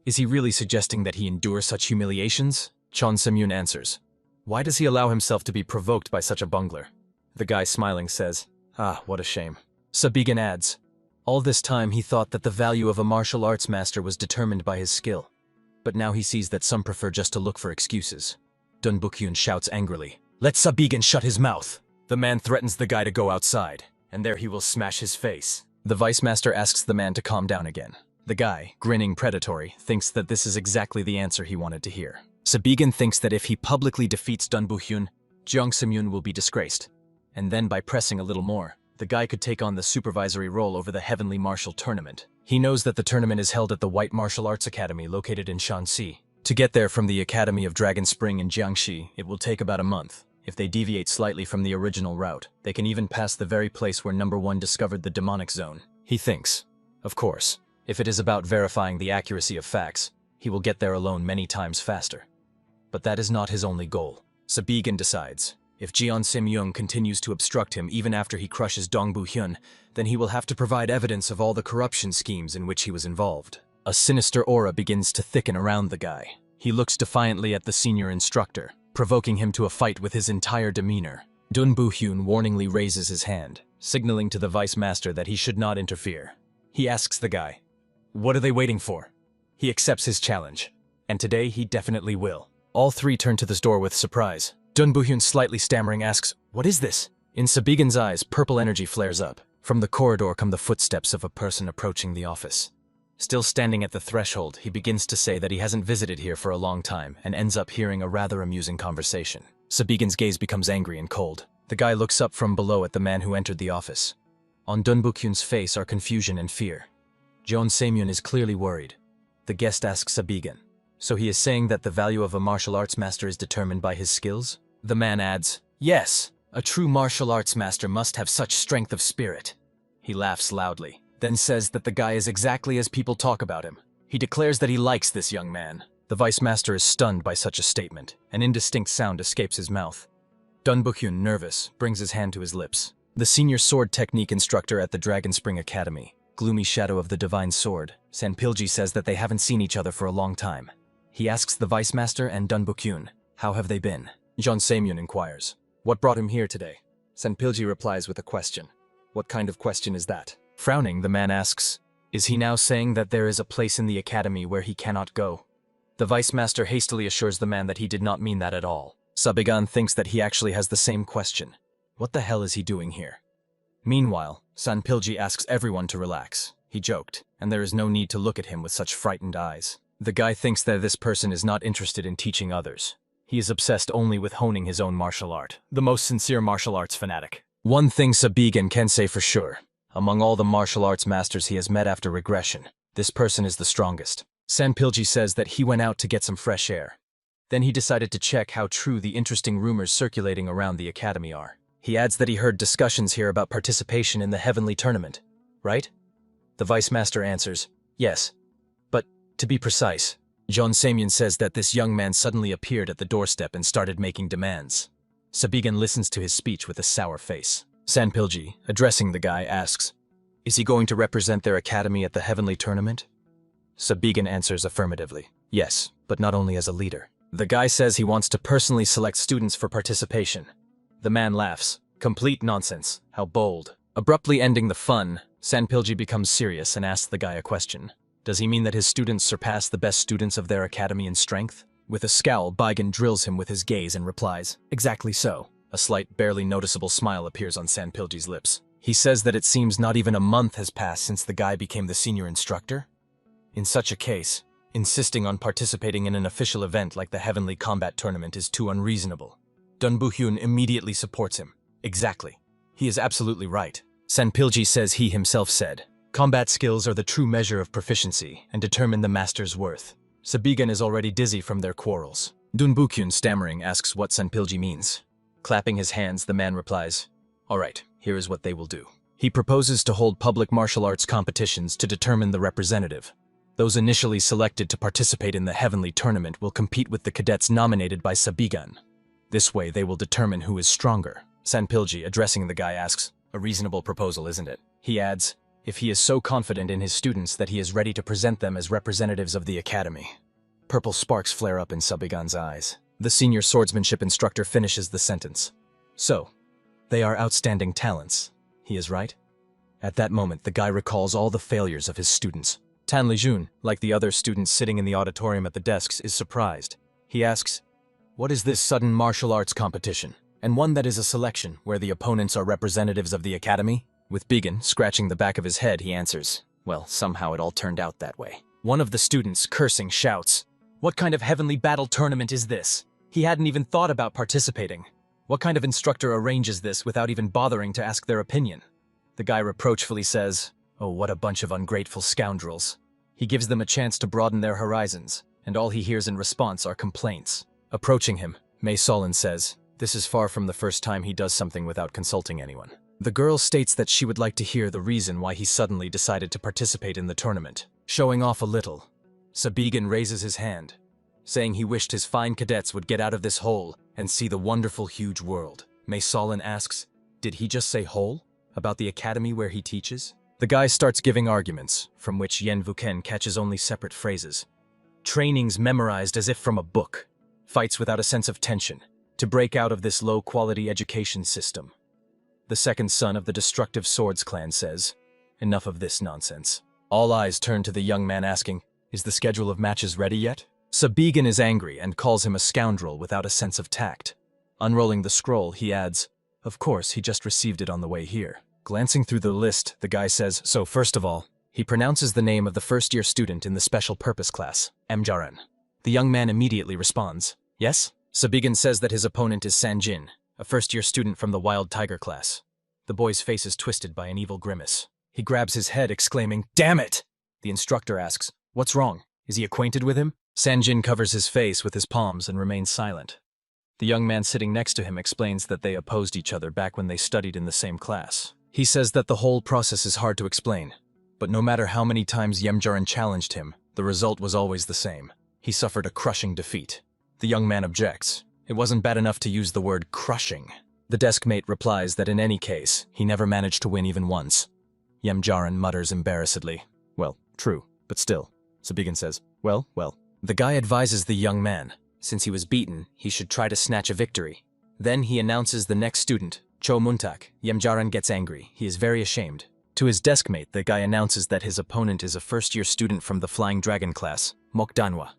is he really suggesting that he endure such humiliations? Chon Seung-yoon answers, why does he allow himself to be provoked by such a bungler? The guy smiling says, ah, what a shame. Sabigan adds, all this time he thought that the value of a martial arts master was determined by his skill. But now he sees that some prefer just to look for excuses. Dun Bu-hyun shouts angrily, let Sabigan shut his mouth. The man threatens the guy to go outside, and there he will smash his face. The vice master asks the man to calm down again. The guy, grinning predatory, thinks that this is exactly the answer he wanted to hear. Sabigan thinks that if he publicly defeats Dun Bu-hyun, Jeong Seung-yoon will be disgraced. And then by pressing a little more, the guy could take on the supervisory role over the Heavenly Martial Tournament. He knows that the tournament is held at the White Martial Arts Academy located in Shanxi. To get there from the Academy of Dragon Spring in Jiangxi, it will take about a month. If they deviate slightly from the original route, they can even pass the very place where Number 1 discovered the demonic zone. He thinks. Of course, if it is about verifying the accuracy of facts, he will get there alone many times faster. But that is not his only goal. Sabigan decides, if Jeon Sim-young continues to obstruct him even after he crushes Dong Bu-hyun, then he will have to provide evidence of all the corruption schemes in which he was involved. A sinister aura begins to thicken around the guy. He looks defiantly at the senior instructor, provoking him to a fight with his entire demeanor. Dun Bu-hyun warningly raises his hand, signaling to the vice master that he should not interfere. He asks the guy, what are they waiting for? He accepts his challenge, and today he definitely will. All three turn to this door with surprise. Dun Bu-hyun, slightly stammering, asks, what is this? In Sabigan's eyes, purple energy flares up. From the corridor come the footsteps of a person approaching the office. Still standing at the threshold, he begins to say that he hasn't visited here for a long time and ends up hearing a rather amusing conversation. Sabigan's gaze becomes angry and cold. The guy looks up from below at the man who entered the office. On Dun Bu-hyun's face are confusion and fear. Jeon Seung-yoon is clearly worried. The guest asks Sabigan, so he is saying that the value of a martial arts master is determined by his skills? The man adds, yes, a true martial arts master must have such strength of spirit. He laughs loudly, then says that the guy is exactly as people talk about him. He declares that he likes this young man. The vice master is stunned by such a statement. An indistinct sound escapes his mouth. Dun Bu-hyun, nervous, brings his hand to his lips. The senior sword technique instructor at the Dragon Spring Academy, gloomy shadow of the divine sword, Sanpilji, says that they haven't seen each other for a long time. He asks the vice master and Dun Bu-hyun, how have they been? Jeon Seung-yoon inquires, what brought him here today? Sanpilji replies with a question. What kind of question is that? Frowning, the man asks, is he now saying that there is a place in the academy where he cannot go? The vice master hastily assures the man that he did not mean that at all. Sabigan thinks that he actually has the same question. What the hell is he doing here? Meanwhile, Sanpilji asks everyone to relax. He joked, and there is no need to look at him with such frightened eyes. The guy thinks that this person is not interested in teaching others. He is obsessed only with honing his own martial art, the most sincere martial arts fanatic. One thing Sabigan can say for sure. Among all the martial arts masters he has met after regression, this person is the strongest. Sanpilji says that he went out to get some fresh air. Then he decided to check how true the interesting rumors circulating around the academy are. He adds that he heard discussions here about participation in the Heavenly Tournament, right? The vice master answers, yes. But, to be precise, Jeon Seung-yoon says that this young man suddenly appeared at the doorstep and started making demands. Sabigan listens to his speech with a sour face. Sanpilji, addressing the guy, asks, is he going to represent their academy at the Heavenly Tournament? Sabigan answers affirmatively, yes, but not only as a leader. The guy says he wants to personally select students for participation. The man laughs. Complete nonsense. How bold. Abruptly ending the fun, Sanpilji becomes serious and asks the guy a question. Does he mean that his students surpass the best students of their academy in strength? With a scowl, Baigan drills him with his gaze and replies, exactly so. A slight, barely noticeable smile appears on Sanpilji's lips. He says that it seems not even a month has passed since the guy became the senior instructor. In such a case, insisting on participating in an official event like the Heavenly Combat Tournament is too unreasonable. Dun Bu-hyun immediately supports him. Exactly. He is absolutely right. Sanpilji says he himself said, Combat skills are the true measure of proficiency and determine the master's worth. Sabigan is already dizzy from their quarrels. Dunbukyun, stammering, asks what Sanpilji means. Clapping his hands, the man replies, "All right, here is what they will do." He proposes to hold public martial arts competitions to determine the representative. Those initially selected to participate in the heavenly tournament will compete with the cadets nominated by Sabigan. This way, they will determine who is stronger. Sanpilji, addressing the guy, asks, "A reasonable proposal, isn't it?" He adds, if he is so confident in his students that he is ready to present them as representatives of the academy. Purple sparks flare up in Sabigan's eyes. The senior swordsmanship instructor finishes the sentence. "So, they are outstanding talents. He is right?" At that moment, the guy recalls all the failures of his students. Tan Lijun, like the other students sitting in the auditorium at the desks, is surprised. He asks, "What is this sudden martial arts competition? And one that is a selection, where the opponents are representatives of the academy?" With Bigan scratching the back of his head, he answers, "Well, somehow it all turned out that way." One of the students, cursing, shouts, "What kind of heavenly battle tournament is this? He hadn't even thought about participating. What kind of instructor arranges this without even bothering to ask their opinion?" The guy reproachfully says, "Oh, what a bunch of ungrateful scoundrels." He gives them a chance to broaden their horizons, and all he hears in response are complaints. Approaching him, Mei Solin says, this is far from the first time he does something without consulting anyone. The girl states that she would like to hear the reason why he suddenly decided to participate in the tournament. Showing off a little, Sabigan raises his hand, saying he wished his fine cadets would get out of this hole and see the wonderful huge world. Mei Solin asks, did he just say hole? About the academy where he teaches? The guy starts giving arguments, from which Yen Vuken catches only separate phrases. Trainings memorized as if from a book. Fights without a sense of tension. To break out of this low-quality education system. The second son of the destructive Swords clan says, enough of this nonsense. All eyes turn to the young man asking, is the schedule of matches ready yet? Sabigan is angry and calls him a scoundrel without a sense of tact. Unrolling the scroll, he adds, of course, he just received it on the way here. Glancing through the list, the guy says, so first of all, he pronounces the name of the first-year student in the special purpose class, Mjaran. The young man immediately responds, yes? Sabigan says that his opponent is Sanjin, a first-year student from the Wild Tiger class. The boy's face is twisted by an evil grimace. He grabs his head, exclaiming, damn it! The instructor asks, what's wrong? Is he acquainted with him? Sanjin covers his face with his palms and remains silent. The young man sitting next to him explains that they opposed each other back when they studied in the same class. He says that the whole process is hard to explain, but no matter how many times Yemjaran challenged him, the result was always the same. He suffered a crushing defeat. The young man objects. It wasn't bad enough to use the word crushing. The desk mate replies that in any case, he never managed to win even once. Yemjaran mutters embarrassedly, well, true, but still. Sabigan says, well. The guy advises the young man, since he was beaten, he should try to snatch a victory. Then he announces the next student, Cho Muntak. Yemjaran gets angry. He is very ashamed. To his desk mate, the guy announces that his opponent is a first-year student from the Flying Dragon class, Mokdanwa.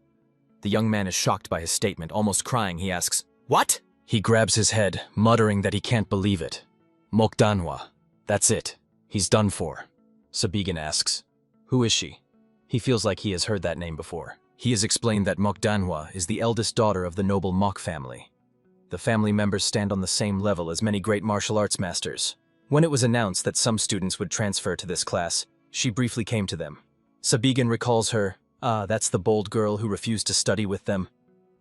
The young man is shocked by his statement. Almost crying, he asks, what? He grabs his head, muttering that he can't believe it. Mokdanwa. That's it. He's done for. Sabigan asks, who is she? He feels like he has heard that name before. He has explained that Mokdanwa is the eldest daughter of the noble Mok family. The family members stand on the same level as many great martial arts masters. When it was announced that some students would transfer to this class, she briefly came to them. Sabigan recalls her, that's the bold girl who refused to study with them.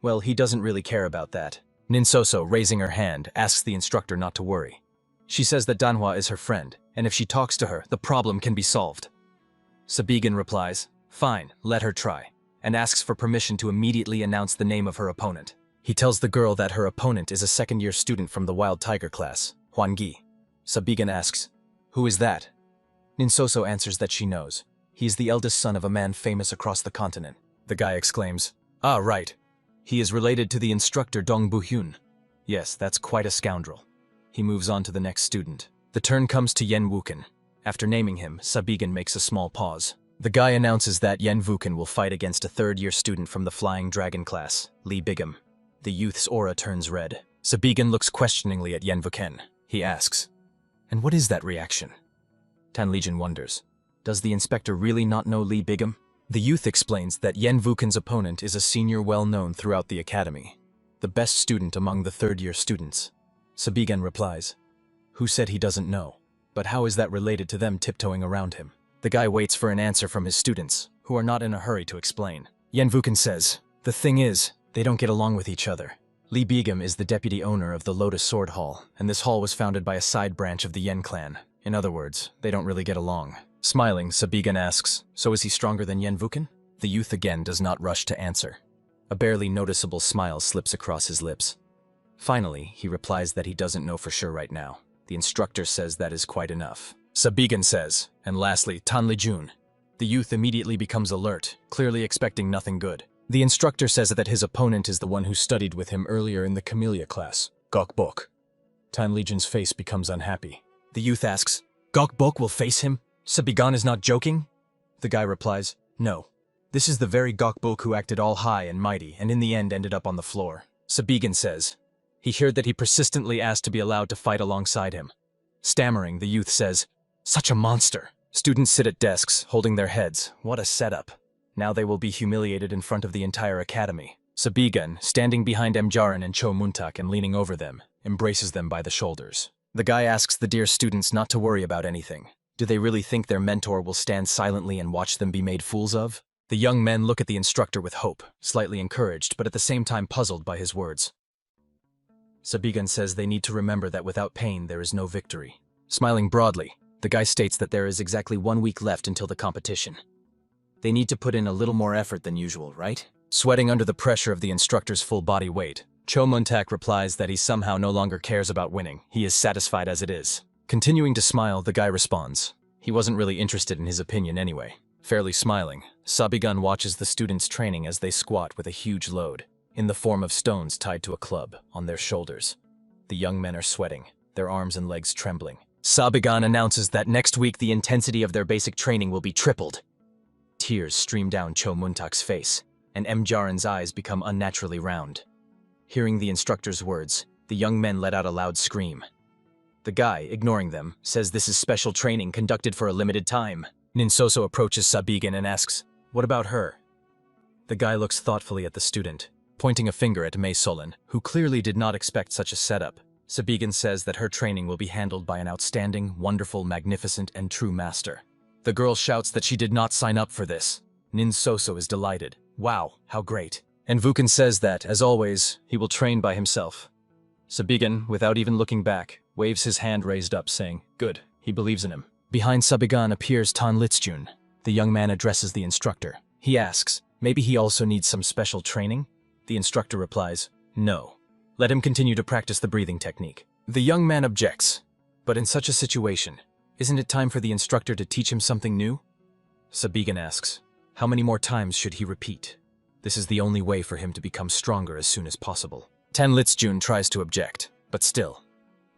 Well, he doesn't really care about that. Ninsoso, raising her hand, asks the instructor not to worry. She says that Danhua is her friend, and if she talks to her, the problem can be solved. Sabigan replies, fine, let her try, and asks for permission to immediately announce the name of her opponent. He tells the girl that her opponent is a second-year student from the Wild Tiger class, Huangi. Sabigan asks, who is that? Ninsoso answers that she knows. He is the eldest son of a man famous across the continent. The guy exclaims, ah, right. He is related to the instructor Dong Bu-hyun. Yes, that's quite a scoundrel. He moves on to the next student. The turn comes to Yen Wuken. After naming him, Sabigan makes a small pause. The guy announces that Yen Wuken will fight against a third-year student from the Flying Dragon class, Lee Bigum. The youth's aura turns red. Sabigan looks questioningly at Yen Wuken. He asks, and what is that reaction? Tan Legion wonders, does the inspector really not know Lee Bigum? The youth explains that Yen Wuken's opponent is a senior well-known throughout the academy, the best student among the third-year students. Sabigan replies, who said he doesn't know? But how is that related to them tiptoeing around him? The guy waits for an answer from his students, who are not in a hurry to explain. Yen Wuken says, "The thing is, they don't get along with each other." Li Bigam is the deputy owner of the Lotus Sword Hall, and this hall was founded by a side branch of the Yen clan. In other words, they don't really get along. Smiling, Sabigan asks, "So is he stronger than Yen Wuken?" The youth again does not rush to answer. A barely noticeable smile slips across his lips. Finally, he replies that he doesn't know for sure right now. The instructor says that is quite enough. Sabigan says, and lastly, Tan Lijun. The youth immediately becomes alert, clearly expecting nothing good. The instructor says that his opponent is the one who studied with him earlier in the Camellia class, Gokbok. Tan Lijun's face becomes unhappy. The youth asks, "Gokbok will face him? Sabigan is not joking?" The guy replies, "No. This is the very Gokbok who acted all high and mighty and in the end ended up on the floor." Sabigan says, he heard that he persistently asked to be allowed to fight alongside him. Stammering, the youth says, "Such a monster." Students sit at desks, holding their heads. What a setup. Now they will be humiliated in front of the entire academy. Sabigan, standing behind Mjaran and Cho Muntak and leaning over them, embraces them by the shoulders. The guy asks the dear students not to worry about anything. Do they really think their mentor will stand silently and watch them be made fools of? The young men look at the instructor with hope, slightly encouraged, but at the same time puzzled by his words. Sabigan says they need to remember that without pain there is no victory. Smiling broadly, the guy states that there is exactly 1 week left until the competition. They need to put in a little more effort than usual, right? Sweating under the pressure of the instructor's full body weight, Cho Muntak replies that he somehow no longer cares about winning. He is satisfied as it is. Continuing to smile, the guy responds. He wasn't really interested in his opinion anyway. Fairly smiling, Sabigan watches the students training as they squat with a huge load, in the form of stones tied to a club, on their shoulders. The young men are sweating, their arms and legs trembling. Sabigan announces that next week the intensity of their basic training will be tripled. Tears stream down Cho Muntak's face, and Mjaran's eyes become unnaturally round. Hearing the instructor's words, the young men let out a loud scream. The guy, ignoring them, says this is special training conducted for a limited time. Ninsoso approaches Sabigan and asks, "What about her?" The guy looks thoughtfully at the student, pointing a finger at Mei Solon, who clearly did not expect such a setup. Sabigan says that her training will be handled by an outstanding, wonderful, magnificent, and true master. The girl shouts that she did not sign up for this. Ninsoso is delighted. Wow, how great. And Wuken says that, as always, he will train by himself. Sabigan, without even looking back, waves his hand raised up, saying, "Good, he believes in him." Behind Sabigan appears Tan Litzjun. The young man addresses the instructor. He asks, maybe he also needs some special training? The instructor replies, "No. Let him continue to practice the breathing technique." The young man objects. But in such a situation, isn't it time for the instructor to teach him something new? Sabigan asks, how many more times should he repeat? This is the only way for him to become stronger as soon as possible. Tan Litzjun tries to object, but still.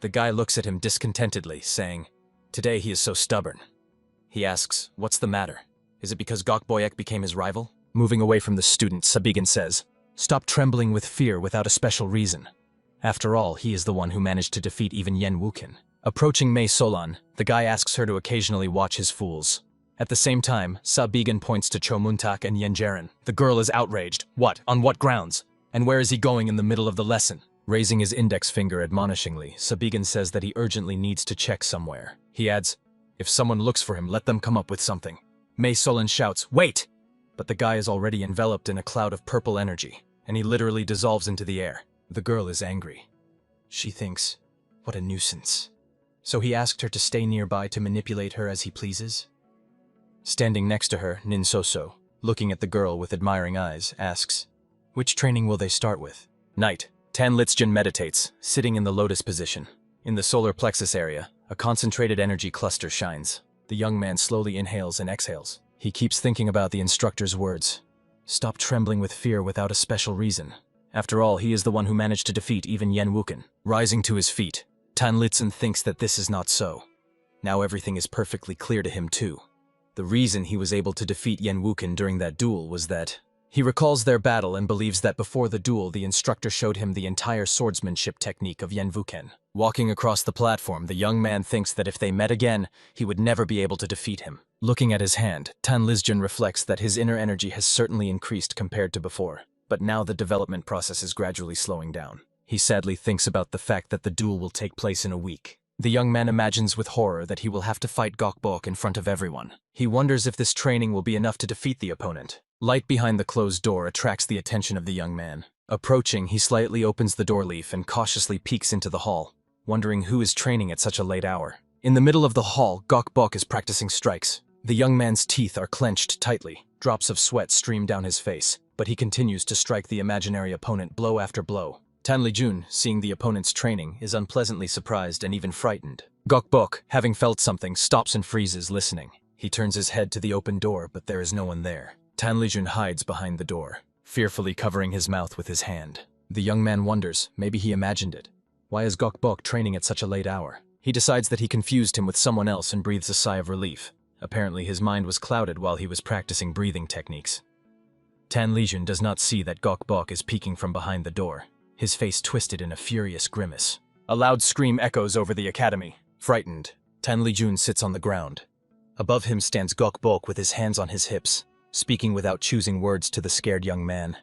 The guy looks at him discontentedly, saying, "Today he is so stubborn." He asks, "What's the matter? Is it because Gokboyek became his rival?" Moving away from the student, Sabigan says, "Stop trembling with fear without a special reason. After all, he is the one who managed to defeat even Yen Wuken." Approaching Mei Solon, the guy asks her to occasionally watch his fools. At the same time, Sabigan points to Cho Muntak and Yenjaren. The girl is outraged. What? On what grounds? And where is he going in the middle of the lesson? Raising his index finger admonishingly, Sabigan says that he urgently needs to check somewhere. He adds, "If someone looks for him, let them come up with something." Mei Solon shouts, "Wait!" But the guy is already enveloped in a cloud of purple energy, and he literally dissolves into the air. The girl is angry. She thinks, what a nuisance. So he asked her to stay nearby to manipulate her as he pleases? Standing next to her, Ninsoso, looking at the girl with admiring eyes, asks, "Which training will they start with?" Night. Tan Litzjun meditates, sitting in the lotus position. In the solar plexus area, a concentrated energy cluster shines. The young man slowly inhales and exhales. He keeps thinking about the instructor's words. Stop trembling with fear without a special reason. After all, he is the one who managed to defeat even Yen Wuken. Rising to his feet, Tan Litzjun thinks that this is not so. Now everything is perfectly clear to him too. The reason he was able to defeat Yen Wuken during that duel was that he recalls their battle and believes that before the duel the instructor showed him the entire swordsmanship technique of Yen Wuken. Walking across the platform, the young man thinks that if they met again, he would never be able to defeat him. Looking at his hand, Tan Litzjun reflects that his inner energy has certainly increased compared to before, but now the development process is gradually slowing down. He sadly thinks about the fact that the duel will take place in a week. The young man imagines with horror that he will have to fight Gokbok in front of everyone. He wonders if this training will be enough to defeat the opponent. Light behind the closed door attracts the attention of the young man. Approaching, he slightly opens the door leaf and cautiously peeks into the hall, wondering who is training at such a late hour. In the middle of the hall, Gokbok is practicing strikes. The young man's teeth are clenched tightly. Drops of sweat stream down his face, but he continues to strike the imaginary opponent blow after blow. Tanlijun, seeing the opponent's training, is unpleasantly surprised and even frightened. Gokbok, having felt something, stops and freezes, listening. He turns his head to the open door, but there is no one there. Tanlijun hides behind the door, fearfully covering his mouth with his hand. The young man wonders, maybe he imagined it. Why is Gokbok training at such a late hour? He decides that he confused him with someone else and breathes a sigh of relief. Apparently his mind was clouded while he was practicing breathing techniques. Tanlijun does not see that Gokbok is peeking from behind the door, his face twisted in a furious grimace. A loud scream echoes over the academy. Frightened, Tanlijun sits on the ground. Above him stands Gokbok with his hands on his hips, speaking without choosing words to the scared young man.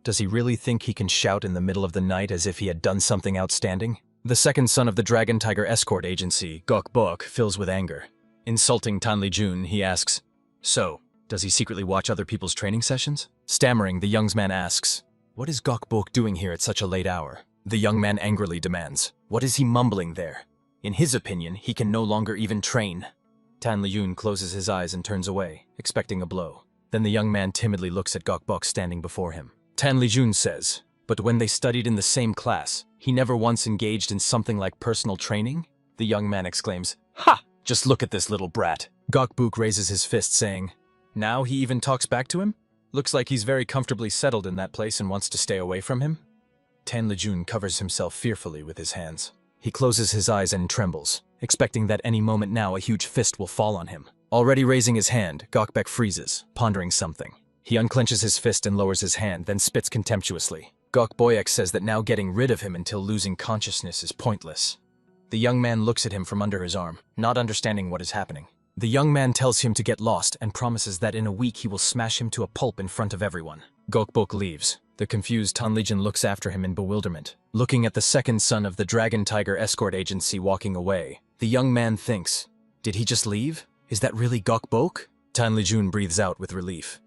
Does he really think he can shout in the middle of the night as if he had done something outstanding? The second son of the Dragon Tiger escort agency, Gokbok, fills with anger. Insulting Tanlijun, he asks, "So, does he secretly watch other people's training sessions?" Stammering, the young man asks, "What is Gokbok doing here at such a late hour?" The young man angrily demands, "What is he mumbling there? In his opinion, he can no longer even train." Tanlijun closes his eyes and turns away, expecting a blow. Then the young man timidly looks at Gokbok standing before him. Tanlijun says, "But when they studied in the same class, he never once engaged in something like personal training?" The young man exclaims, "Ha! Just look at this little brat." Gokbok raises his fist, saying, "Now he even talks back to him? Looks like he's very comfortably settled in that place and wants to stay away from him." Tanlijun covers himself fearfully with his hands. He closes his eyes and trembles, expecting that any moment now a huge fist will fall on him. Already raising his hand, Gokbek freezes, pondering something. He unclenches his fist and lowers his hand, then spits contemptuously. Gokboyek says that now getting rid of him until losing consciousness is pointless. The young man looks at him from under his arm, not understanding what is happening. The young man tells him to get lost and promises that in a week he will smash him to a pulp in front of everyone. Gokbok leaves. The confused Tanlijun looks after him in bewilderment. Looking at the second son of the Dragon Tiger escort agency walking away, the young man thinks, "Did he just leave? Is that really Gokbok?" Tanlijun breathes out with relief.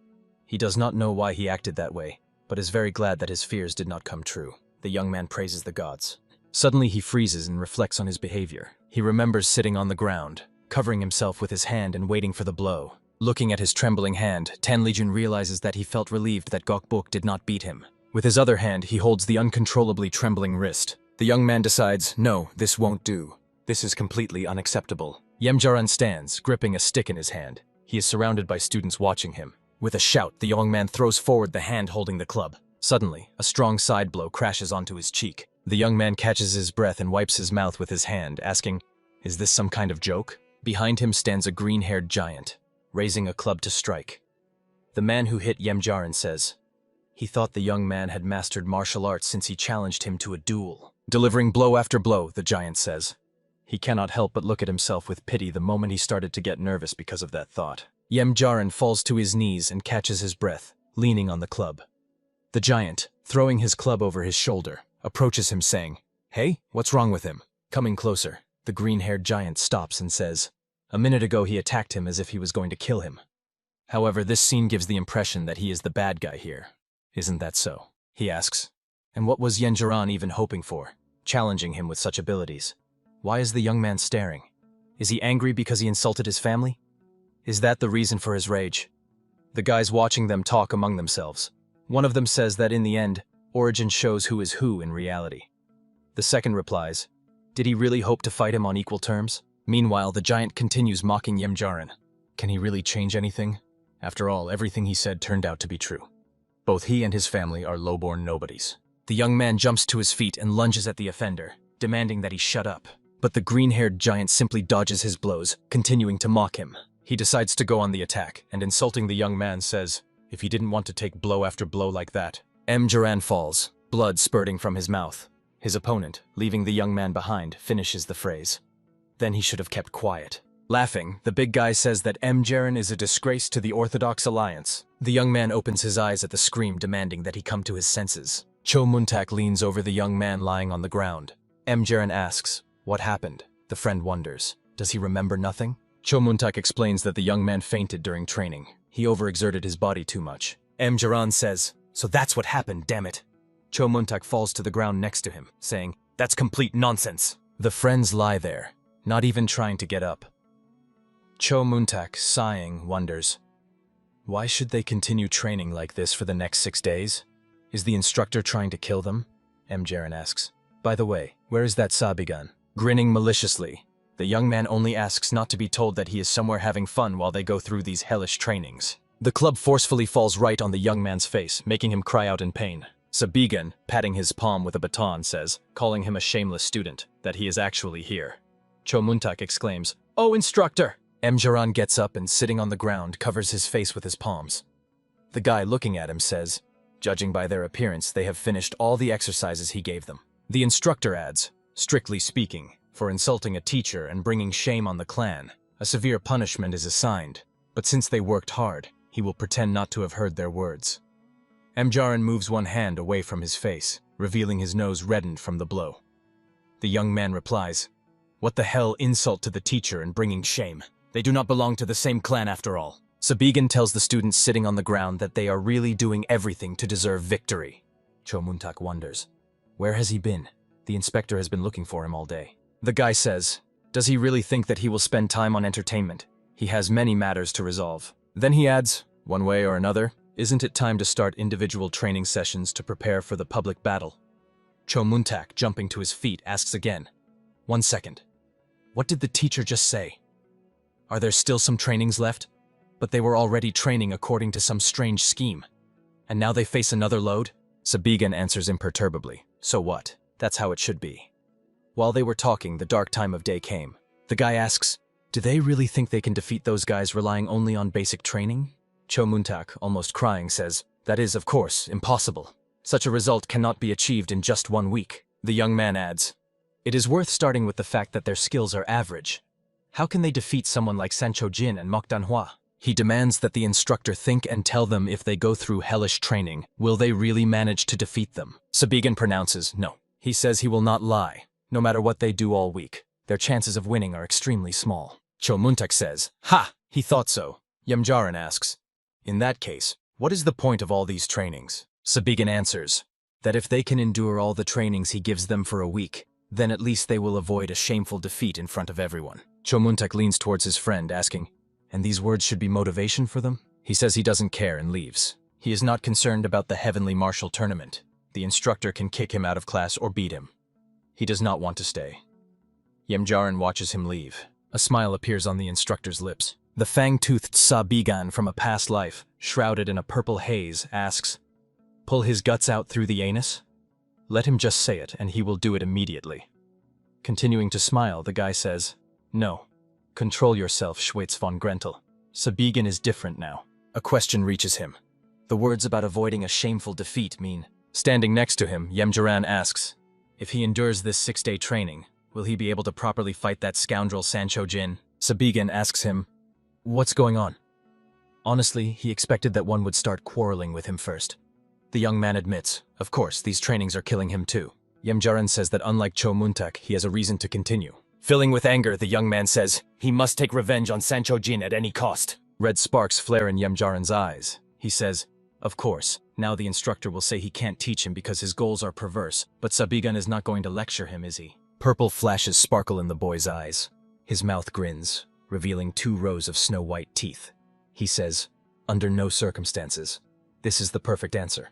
He does not know why he acted that way, but is very glad that his fears did not come true. The young man praises the gods. Suddenly he freezes and reflects on his behavior. He remembers sitting on the ground, covering himself with his hand and waiting for the blow. Looking at his trembling hand, Tanlijun realizes that he felt relieved that Gokbok did not beat him. With his other hand, he holds the uncontrollably trembling wrist. The young man decides, "No, this won't do. This is completely unacceptable." Yemjaran stands, gripping a stick in his hand. He is surrounded by students watching him. With a shout, the young man throws forward the hand holding the club. Suddenly, a strong side blow crashes onto his cheek. The young man catches his breath and wipes his mouth with his hand, asking, "Is this some kind of joke?" Behind him stands a green-haired giant, raising a club to strike. The man who hit Yemjaran says, he thought the young man had mastered martial arts since he challenged him to a duel. Delivering blow after blow, the giant says. He cannot help but look at himself with pity the moment he started to get nervous because of that thought. Yemjaran falls to his knees and catches his breath, leaning on the club. The giant, throwing his club over his shoulder, approaches him saying, "Hey, what's wrong with him?" Coming closer, the green-haired giant stops and says, "A minute ago he attacked him as if he was going to kill him." However, this scene gives the impression that he is the bad guy here. Isn't that so? He asks. And what was Yemjaran even hoping for, challenging him with such abilities? Why is the young man staring? Is he angry because he insulted his family? Is that the reason for his rage? The guys watching them talk among themselves. One of them says that in the end, origin shows who is who in reality. The second replies, did he really hope to fight him on equal terms? Meanwhile, the giant continues mocking Yemjaran. Can he really change anything? After all, everything he said turned out to be true. Both he and his family are low-born nobodies. The young man jumps to his feet and lunges at the offender, demanding that he shut up. But the green-haired giant simply dodges his blows, continuing to mock him. He decides to go on the attack, and insulting the young man says, if he didn't want to take blow after blow like that. Yemjaran falls, blood spurting from his mouth. His opponent, leaving the young man behind, finishes the phrase. Then he should have kept quiet. Laughing, the big guy says that Yemjaran is a disgrace to the Orthodox Alliance. The young man opens his eyes at the scream, demanding that he come to his senses. Cho Muntak leans over the young man lying on the ground. Yemjaran asks, what happened? The friend wonders, does he remember nothing? Cho Muntak explains that the young man fainted during training. He overexerted his body too much. Jaran says, so that's what happened, damn it. Cho Muntak falls to the ground next to him, saying, that's complete nonsense. The friends lie there, not even trying to get up. Cho Muntak, sighing, wonders, why should they continue training like this for the next 6 days? Is the instructor trying to kill them? Jaran asks. By the way, where is that Sabigan? Grinning maliciously, the young man only asks not to be told that he is somewhere having fun while they go through these hellish trainings. The club forcefully falls right on the young man's face, making him cry out in pain. Sabigan, patting his palm with a baton, says, calling him a shameless student, that he is actually here. Cho Muntak exclaims, "Oh, instructor!" Jaran gets up and, sitting on the ground, covers his face with his palms. The guy looking at him says, judging by their appearance, they have finished all the exercises he gave them. The instructor adds, strictly speaking, for insulting a teacher and bringing shame on the clan, a severe punishment is assigned, but since they worked hard, he will pretend not to have heard their words. Jaran moves one hand away from his face, revealing his nose reddened from the blow. The young man replies, "What the hell, insult to the teacher and bringing shame? They do not belong to the same clan after all." Sabigan tells the students sitting on the ground that they are really doing everything to deserve victory. Cho Muntak wonders, where has he been? The inspector has been looking for him all day. The guy says, does he really think that he will spend time on entertainment? He has many matters to resolve. Then he adds, one way or another, isn't it time to start individual training sessions to prepare for the public battle? Cho Muntak, jumping to his feet, asks again, 1 second. What did the teacher just say? Are there still some trainings left? But they were already training according to some strange scheme. And now they face another load? Sabigan answers imperturbably, so what? That's how it should be. While they were talking, the dark time of day came. The guy asks, do they really think they can defeat those guys relying only on basic training? Cho Muntak, almost crying, says, that is, of course, impossible. Such a result cannot be achieved in just 1 week. The young man adds, it is worth starting with the fact that their skills are average. How can they defeat someone like Sancho Jin and Mok Danhua? He demands that the instructor think and tell them if they go through hellish training, will they really manage to defeat them? Sabigan pronounces no. He says he will not lie. No matter what they do all week, their chances of winning are extremely small. Cho Muntak says, ha! He thought so. Jaran asks, in that case, what is the point of all these trainings? Sabigan answers, that if they can endure all the trainings he gives them for a week, then at least they will avoid a shameful defeat in front of everyone. Cho Muntak leans towards his friend, asking, and these words should be motivation for them? He says he doesn't care and leaves. He is not concerned about the Heavenly Martial Tournament. The instructor can kick him out of class or beat him. He does not want to stay. Jaran watches him leave. A smile appears on the instructor's lips. The fang-toothed Sabigan from a past life, shrouded in a purple haze, asks, pull his guts out through the anus? Let him just say it, and he will do it immediately. Continuing to smile, the guy says, no. Control yourself, Schweitz von Grentel. Sabigan is different now. A question reaches him. The words about avoiding a shameful defeat mean. Standing next to him, Jaran asks, if he endures this 6-day training, will he be able to properly fight that scoundrel Sancho Jin? Sabigan asks him, what's going on? Honestly, he expected that one would start quarreling with him first. The young man admits, of course, these trainings are killing him too. Jaran says that unlike Cho Muntak, he has a reason to continue. Filling with anger, the young man says, he must take revenge on Sancho Jin at any cost. Red sparks flare in Jaran's eyes. He says, of course, now the instructor will say he can't teach him because his goals are perverse, but Sabigan is not going to lecture him, is he? Purple flashes sparkle in the boy's eyes. His mouth grins, revealing 2 rows of snow-white teeth. He says, under no circumstances. This is the perfect answer.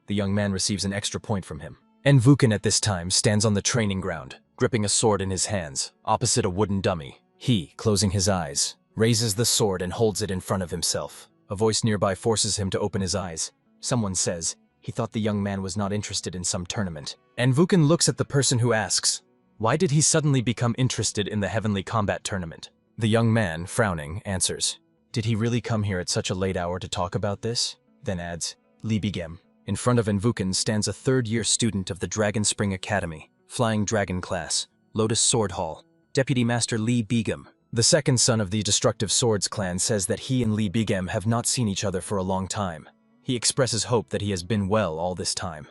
The young man receives an extra point from him. Vukan at this time stands on the training ground, gripping a sword in his hands, opposite a wooden dummy. He, closing his eyes, raises the sword and holds it in front of himself. A voice nearby forces him to open his eyes. Someone says, he thought the young man was not interested in some tournament. Vukan looks at the person who asks, why did he suddenly become interested in the Heavenly Combat Tournament? The young man, frowning, answers, did he really come here at such a late hour to talk about this? Then adds, Li Bigem. In front of Vukan stands a 3rd-year student of the Dragon Spring Academy, Flying Dragon Class, Lotus Sword Hall, Deputy Master Li Bigem. The second son of the Destructive Swords clan says that he and Li Bigem have not seen each other for a long time. He expresses hope that he has been well all this time.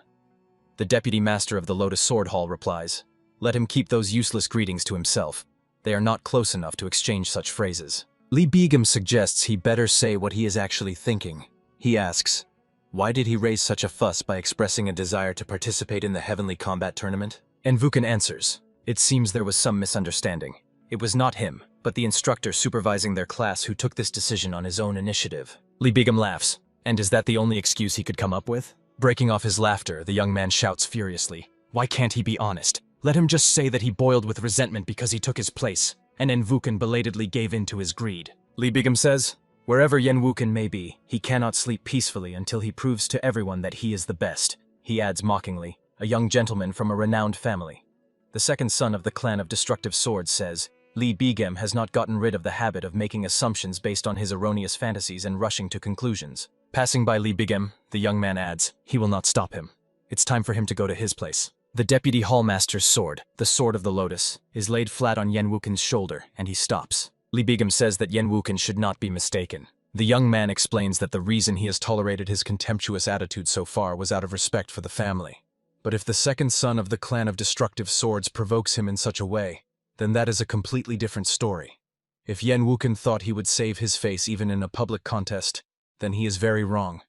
The Deputy Master of the Lotus Sword Hall replies, Let him keep those useless greetings to himself. They are not close enough to exchange such phrases. Li Bigam suggests he better say what he is actually thinking. He asks, why did he raise such a fuss by expressing a desire to participate in the heavenly combat tournament? And Vukan answers, it seems there was some misunderstanding. It was not him, but the instructor supervising their class who took this decision on his own initiative. Li Bigam laughs. And is that the only excuse he could come up with? Breaking off his laughter, the young man shouts furiously, why can't he be honest? Let him just say that he boiled with resentment because he took his place, and Envuken belatedly gave in to his greed. Li Bigam says, wherever Yenwuken may be, he cannot sleep peacefully until he proves to everyone that he is the best. He adds mockingly, a young gentleman from a renowned family. The second son of the clan of Destructive Swords says, Li Bigam has not gotten rid of the habit of making assumptions based on his erroneous fantasies and rushing to conclusions. Passing by Li Bigam, the young man adds, he will not stop him. It's time for him to go to his place. The deputy hallmaster's sword, the sword of the lotus, is laid flat on Yenwuken's shoulder, and he stops. Li Bigam says that Yenwuken should not be mistaken. The young man explains that the reason he has tolerated his contemptuous attitude so far was out of respect for the family. But if the second son of the clan of Destructive Swords provokes him in such a way, then that is a completely different story. If Yenwuken thought he would save his face even in a public contest, then he is very wrong.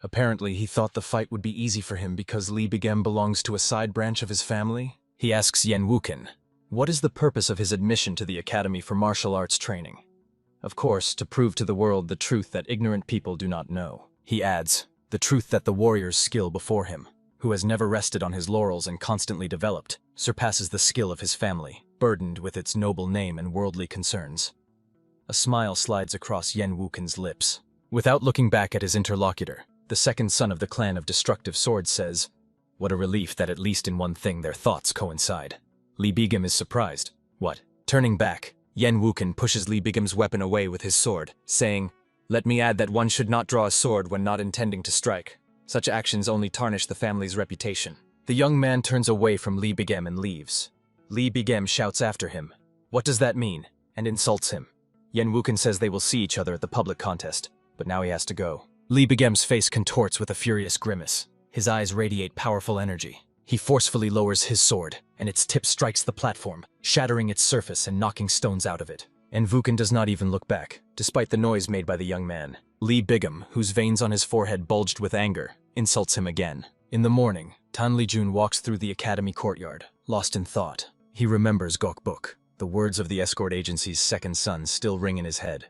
Apparently, he thought the fight would be easy for him because Li Bigam belongs to a side branch of his family. He asks Yenwuken, what is the purpose of his admission to the Academy for Martial Arts Training? Of course, to prove to the world the truth that ignorant people do not know. He adds, the truth that the warrior's skill before him, who has never rested on his laurels and constantly developed, surpasses the skill of his family, burdened with its noble name and worldly concerns. A smile slides across Yenwuken's lips. Without looking back at his interlocutor, the second son of the clan of Destructive Swords says, what a relief that at least in one thing their thoughts coincide. Li Bigam is surprised. What? Turning back, Yenwuken pushes Li Bigam's weapon away with his sword, saying, let me add that one should not draw a sword when not intending to strike. Such actions only tarnish the family's reputation. The young man turns away from Li Bigam and leaves. Li Bigam shouts after him, what does that mean? And insults him. Yenwuken says they will see each other at the public contest, but now he has to go. Li Bigam's face contorts with a furious grimace. His eyes radiate powerful energy. He forcefully lowers his sword, and its tip strikes the platform, shattering its surface and knocking stones out of it. Envuken does not even look back, despite the noise made by the young man. Li Bigam, whose veins on his forehead bulged with anger, insults him again. In the morning, Tan Lijun walks through the academy courtyard, lost in thought. He remembers Gokbuk. The words of the escort agency's second son still ring in his head.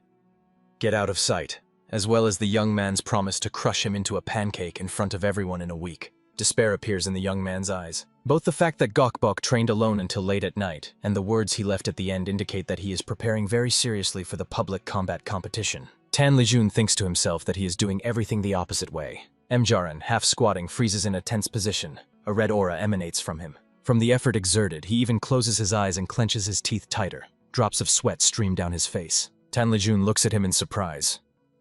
Get out of sight, as well as the young man's promise to crush him into a pancake in front of everyone in a week. Despair appears in the young man's eyes. Both the fact that Gokbuk trained alone until late at night, and the words he left at the end indicate that he is preparing very seriously for the public combat competition. Tan Lijun thinks to himself that he is doing everything the opposite way. Mjaran, half squatting, freezes in a tense position. A red aura emanates from him. From the effort exerted, he even closes his eyes and clenches his teeth tighter. Drops of sweat stream down his face. Tan Lijun looks at him in surprise.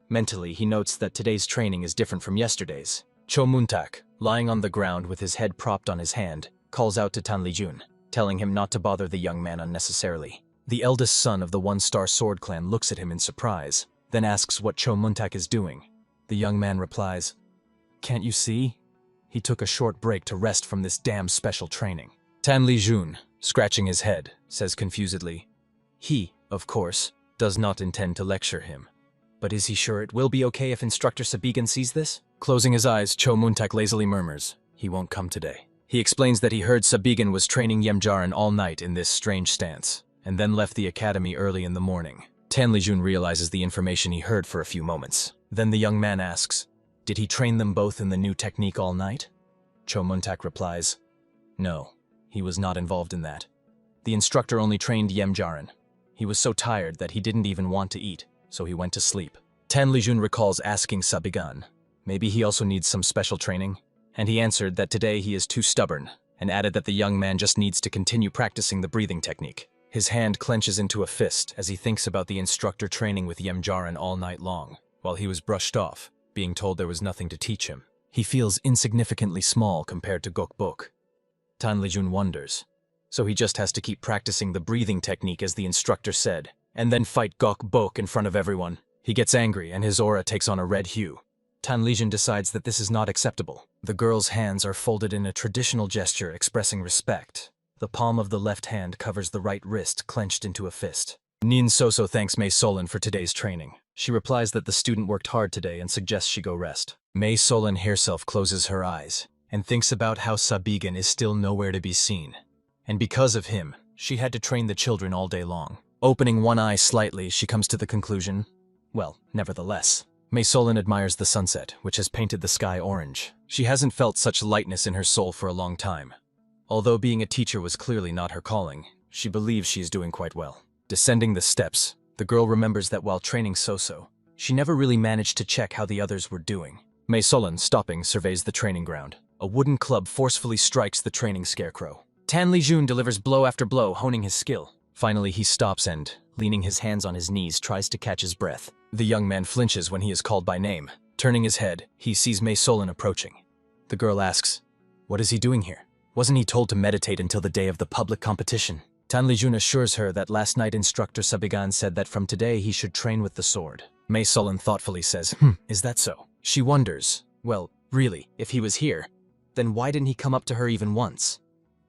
Mentally, he notes that today's training is different from yesterday's. Cho Muntak, lying on the ground with his head propped on his hand, calls out to Tan Lijun, telling him not to bother the young man unnecessarily. The eldest son of the one-star sword clan looks at him in surprise, then asks what Cho Muntak is doing. The young man replies, can't you see? He took a short break to rest from this damn special training. Tan Lijun, scratching his head, says confusedly, he, of course, does not intend to lecture him. But is he sure it will be okay if Instructor Sabigan sees this? Closing his eyes, Cho Muntak lazily murmurs, he won't come today. He explains that he heard Sabigan was training Yemjaran all night in this strange stance, and then left the academy early in the morning. Tan Lijun realizes the information he heard for a few moments. Then the young man asks, did he train them both in the new technique all night? Cho Muntak replies, no, he was not involved in that. The instructor only trained Yemjaran. He was so tired that he didn't even want to eat, so he went to sleep. Tan Lijun recalls asking Sabigan, maybe he also needs some special training? And he answered that today he is too stubborn, and added that the young man just needs to continue practicing the breathing technique. His hand clenches into a fist as he thinks about the instructor training with Yemjaran all night long, while he was brushed off, being told there was nothing to teach him. He feels insignificantly small compared to Gokbuk. Tan Lijun wonders. So he just has to keep practicing the breathing technique as the instructor said, and then fight Gokbuk in front of everyone. He gets angry and his aura takes on a red hue. Tan Lijun decides that this is not acceptable. The girl's hands are folded in a traditional gesture expressing respect. The palm of the left hand covers the right wrist clenched into a fist. Nin Soso thanks Mei Solon for today's training. She replies that the student worked hard today and suggests she go rest. Mei Solon herself closes her eyes and thinks about how Sabigan is still nowhere to be seen. And because of him, she had to train the children all day long. Opening one eye slightly, she comes to the conclusion, well, nevertheless. Mei Solon admires the sunset, which has painted the sky orange. She hasn't felt such lightness in her soul for a long time. Although being a teacher was clearly not her calling, she believes she is doing quite well. Descending the steps, the girl remembers that while training Soso, she never really managed to check how the others were doing. Mei Solon, stopping, surveys the training ground. A wooden club forcefully strikes the training scarecrow. Tan Lijun delivers blow after blow, honing his skill. Finally, he stops and, leaning his hands on his knees, tries to catch his breath. The young man flinches when he is called by name. Turning his head, he sees Mei Solon approaching. The girl asks, "What is he doing here? Wasn't he told to meditate until the day of the public competition?" Tan Lijun assures her that last night instructor Sabigan said that from today he should train with the sword. Mei Solon thoughtfully says, is that so? She wonders, well, really, if he was here, then why didn't he come up to her even once?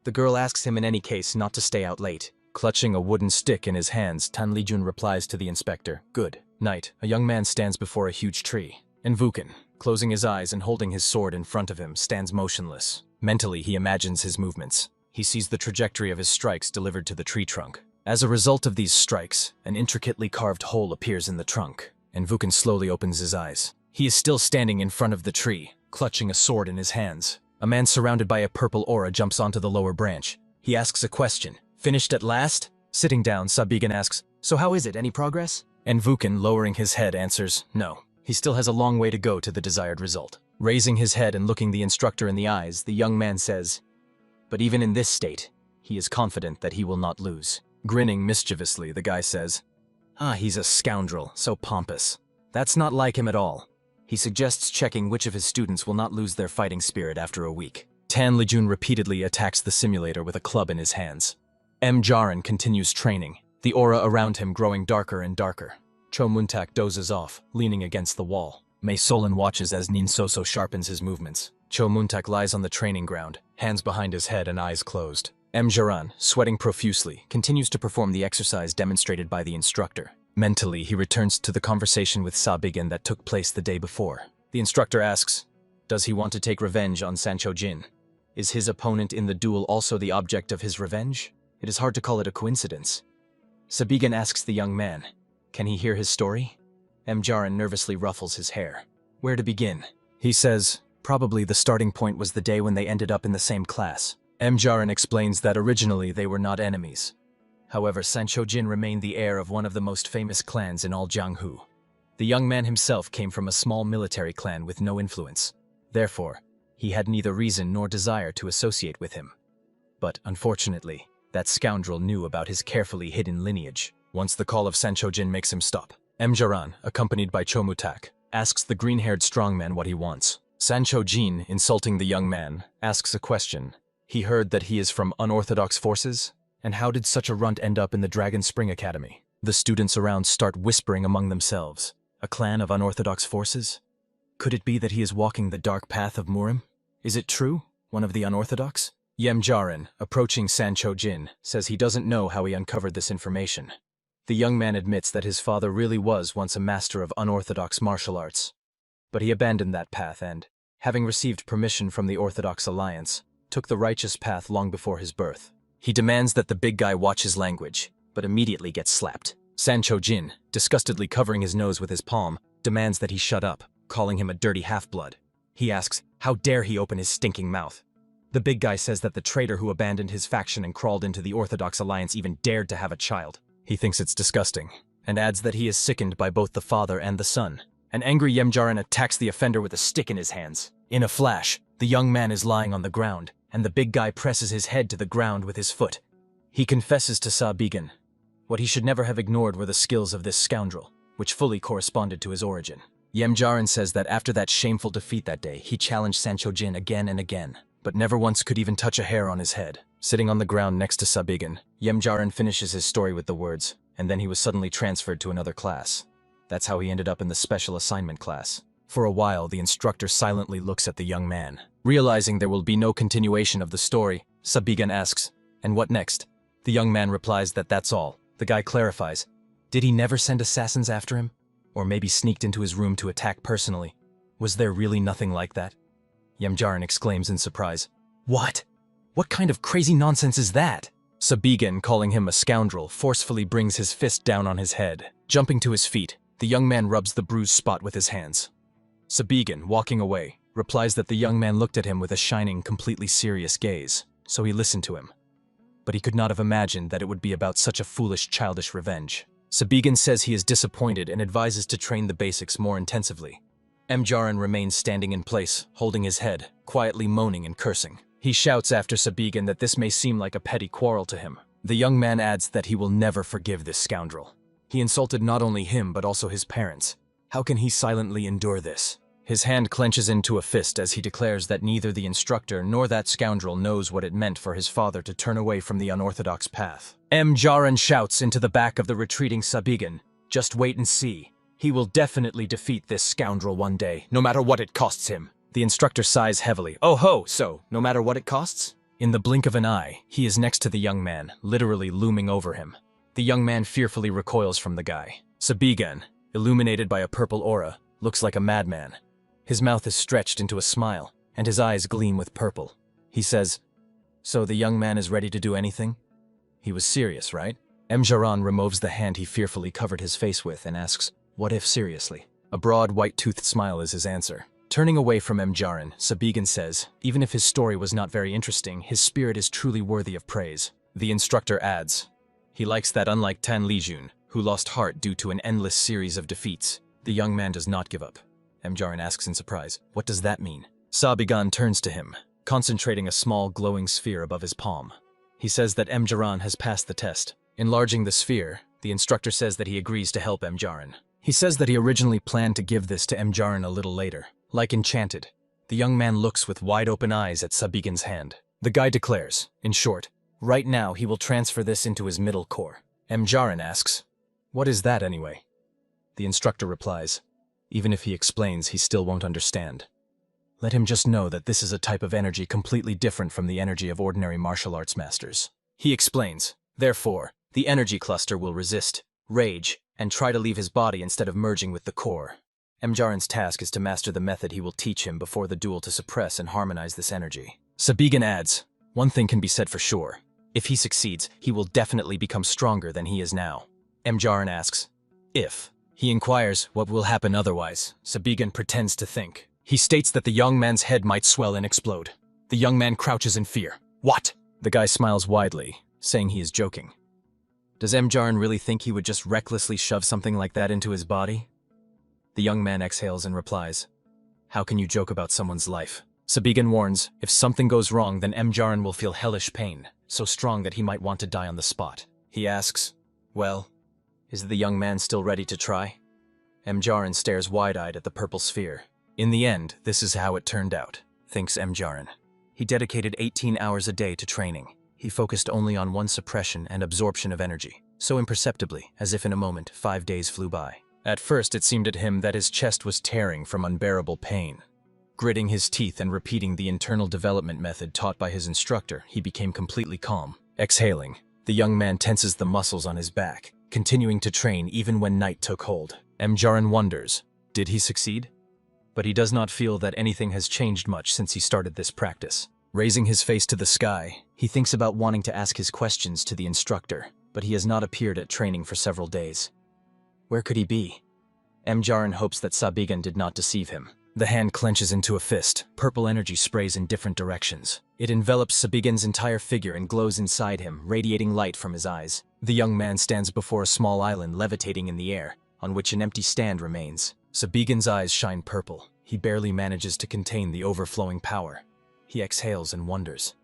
The girl asks him in any case not to stay out late. Clutching a wooden stick in his hands, Tan Lijun replies to the inspector, "Good night." A young man stands before a huge tree. And Vukan, closing his eyes and holding his sword in front of him, stands motionless. Mentally, he imagines his movements. He sees the trajectory of his strikes delivered to the tree trunk. As a result of these strikes, an intricately carved hole appears in the trunk, and Vukan slowly opens his eyes. He is still standing in front of the tree, clutching a sword in his hands. A man surrounded by a purple aura jumps onto the lower branch. He asks a question. "Finished at last?" Sitting down, Sabigan asks, "So how is it? Any progress?" And Vukan, lowering his head, answers, "No. He still has a long way to go to the desired result." Raising his head and looking the instructor in the eyes, the young man says, "But even in this state, he is confident that he will not lose." Grinning mischievously, the guy says, He's a scoundrel, so pompous. That's not like him at all." He suggests checking which of his students will not lose their fighting spirit after a week. Tan Lijun repeatedly attacks the simulator with a club in his hands. Jaran continues training, the aura around him growing darker and darker. Cho Muntak dozes off, leaning against the wall. Mei Solon watches as Nin Soso sharpens his movements. Cho Muntak lies on the training ground, hands behind his head and eyes closed. Jaran, sweating profusely, continues to perform the exercise demonstrated by the instructor. Mentally, he returns to the conversation with Sabigan that took place the day before. The instructor asks, does he want to take revenge on Sancho Jin? Is his opponent in the duel also the object of his revenge? It is hard to call it a coincidence. Sabigan asks the young man, can he hear his story? Jaran nervously ruffles his hair. Where to begin? He says, probably the starting point was the day when they ended up in the same class. Jaran explains that originally they were not enemies. However, Sancho Jin remained the heir of one of the most famous clans in all Jianghu. The young man himself came from a small military clan with no influence. Therefore, he had neither reason nor desire to associate with him. But, unfortunately, that scoundrel knew about his carefully hidden lineage. Once the call of Sancho Jin makes him stop, Jaran, accompanied by Chomutak, asks the green-haired strongman what he wants. Sancho Jin, insulting the young man, asks a question. He heard that he is from unorthodox forces? And how did such a runt end up in the Dragon Spring Academy? The students around start whispering among themselves. A clan of unorthodox forces? Could it be that he is walking the dark path of Murim? Is it true? One of the unorthodox? Jaran, approaching Sancho Jin, says he doesn't know how he uncovered this information. The young man admits that his father really was once a master of unorthodox martial arts. But he abandoned that path and, having received permission from the Orthodox Alliance, took the righteous path long before his birth. He demands that the big guy watch his language, but immediately gets slapped. Sancho Jin, disgustedly covering his nose with his palm, demands that he shut up, calling him a dirty half-blood. He asks, how dare he open his stinking mouth? The big guy says that the traitor who abandoned his faction and crawled into the Orthodox Alliance even dared to have a child. He thinks it's disgusting, and adds that he is sickened by both the father and the son. An angry Jaran attacks the offender with a stick in his hands. In a flash, the young man is lying on the ground, and the big guy presses his head to the ground with his foot. He confesses to Sabigan. What he should never have ignored were the skills of this scoundrel, which fully corresponded to his origin. Jaran says that after that shameful defeat that day, he challenged Sancho Jin again and again, but never once could even touch a hair on his head. Sitting on the ground next to Sabigan, Jaran finishes his story with the words, and then he was suddenly transferred to another class. That's how he ended up in the special assignment class. For a while, the instructor silently looks at the young man. Realizing there will be no continuation of the story, Sabigan asks, And what next? The young man replies that that's all. The guy clarifies. Did he never send assassins after him? Or maybe sneaked into his room to attack personally? Was there really nothing like that? Yemjarin exclaims in surprise. What? What kind of crazy nonsense is that? Sabigan, calling him a scoundrel, forcefully brings his fist down on his head. Jumping to his feet, the young man rubs the bruised spot with his hands. Sabigan, walking away, replies that the young man looked at him with a shining, completely serious gaze, so he listened to him. But he could not have imagined that it would be about such a foolish, childish revenge. Sabigan says he is disappointed and advises to train the basics more intensively. Mjarin remains standing in place, holding his head, quietly moaning and cursing. He shouts after Sabigan that this may seem like a petty quarrel to him. The young man adds that he will never forgive this scoundrel. He insulted not only him but also his parents. How can he silently endure this? His hand clenches into a fist as he declares that neither the instructor nor that scoundrel knows what it meant for his father to turn away from the unorthodox path. Mjarin shouts into the back of the retreating Sabigan, "Just wait and see. He will definitely defeat this scoundrel one day, no matter what it costs him." The instructor sighs heavily. Oh ho, so, no matter what it costs? In the blink of an eye, he is next to the young man, literally looming over him. The young man fearfully recoils from the guy. Sabigan, illuminated by a purple aura, looks like a madman. His mouth is stretched into a smile, and his eyes gleam with purple. He says, "So the young man is ready to do anything?" He was serious, right? Mjaran removes the hand he fearfully covered his face with and asks, "What if seriously?" A broad, white-toothed smile is his answer. Turning away from Mjaran, Sabigan says, even if his story was not very interesting, his spirit is truly worthy of praise. The instructor adds, he likes that unlike Tan Lijun, who lost heart due to an endless series of defeats, the young man does not give up. Mjaran asks in surprise, what does that mean? Sabigan turns to him, concentrating a small glowing sphere above his palm. He says that Mjaran has passed the test. Enlarging the sphere, the instructor says that he agrees to help Mjaran. He says that he originally planned to give this to Mjaran a little later. Like enchanted, the young man looks with wide-open eyes at Sabigan's hand. The guy declares, in short, right now he will transfer this into his middle core. Mjaran asks, what is that anyway? The instructor replies, even if he explains, he still won't understand. Let him just know that this is a type of energy completely different from the energy of ordinary martial arts masters. He explains, therefore, the energy cluster will resist, rage, and try to leave his body instead of merging with the core. Mjaran's task is to master the method he will teach him before the duel to suppress and harmonize this energy. Sabigan adds, one thing can be said for sure. If he succeeds, he will definitely become stronger than he is now. Mjaran asks, if. He inquires what will happen otherwise. Sabigan pretends to think. He states that the young man's head might swell and explode. The young man crouches in fear. What? The guy smiles widely, saying he is joking. Does Mjaran really think he would just recklessly shove something like that into his body? The young man exhales and replies, how can you joke about someone's life? Sabigan warns, if something goes wrong, then Mjaran will feel hellish pain, so strong that he might want to die on the spot. He asks, well, is the young man still ready to try? Mjaran stares wide-eyed at the purple sphere. In the end, this is how it turned out, thinks Mjaran. He dedicated 18 hours a day to training. He focused only on one suppression and absorption of energy, so imperceptibly, as if in a moment, 5 days flew by. At first, it seemed to him that his chest was tearing from unbearable pain. Gritting his teeth and repeating the internal development method taught by his instructor, he became completely calm. Exhaling, the young man tenses the muscles on his back, continuing to train even when night took hold. Mjaran wonders, did he succeed? But he does not feel that anything has changed much since he started this practice. Raising his face to the sky, he thinks about wanting to ask his questions to the instructor, but he has not appeared at training for several days. Where could he be? Mjaran hopes that Sabigan did not deceive him. The hand clenches into a fist. Purple energy sprays in different directions. It envelops Sabigan's entire figure and glows inside him, radiating light from his eyes. The young man stands before a small island levitating in the air, on which an empty stand remains. Sabigan's eyes shine purple. He barely manages to contain the overflowing power. He exhales and wonders,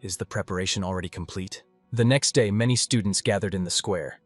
is the preparation already complete? The next day, many students gathered in the square.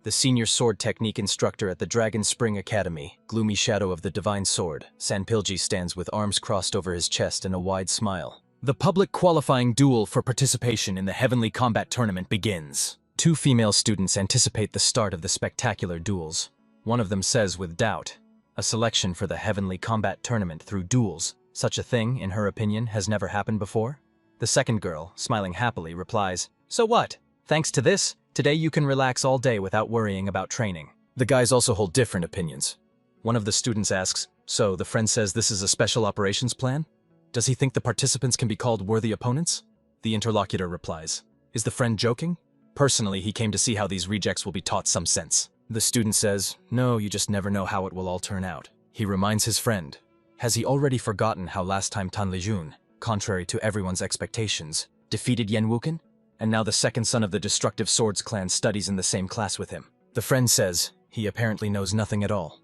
The senior sword technique instructor at the Dragon Spring Academy, gloomy shadow of the divine sword, Sanpilji stands with arms crossed over his chest and a wide smile. The public qualifying duel for participation in the Heavenly Combat Tournament begins. 2 female students anticipate the start of the spectacular duels. One of them says with doubt, a selection for the Heavenly Combat Tournament through duels, such a thing, in her opinion, has never happened before? The second girl, smiling happily, replies, So what? Thanks to this, today you can relax all day without worrying about training. The guys also hold different opinions. One of the students asks, so the friend says this is a special operations plan? Does he think the participants can be called worthy opponents? The interlocutor replies, is the friend joking? Personally, he came to see how these rejects will be taught some sense. The student says, no, you just never know how it will all turn out. He reminds his friend, has he already forgotten how last time Tan Lijun, contrary to everyone's expectations, defeated Yen Wuken? And now the second son of the destructive swords clan studies in the same class with him. The friend says, he apparently knows nothing at all.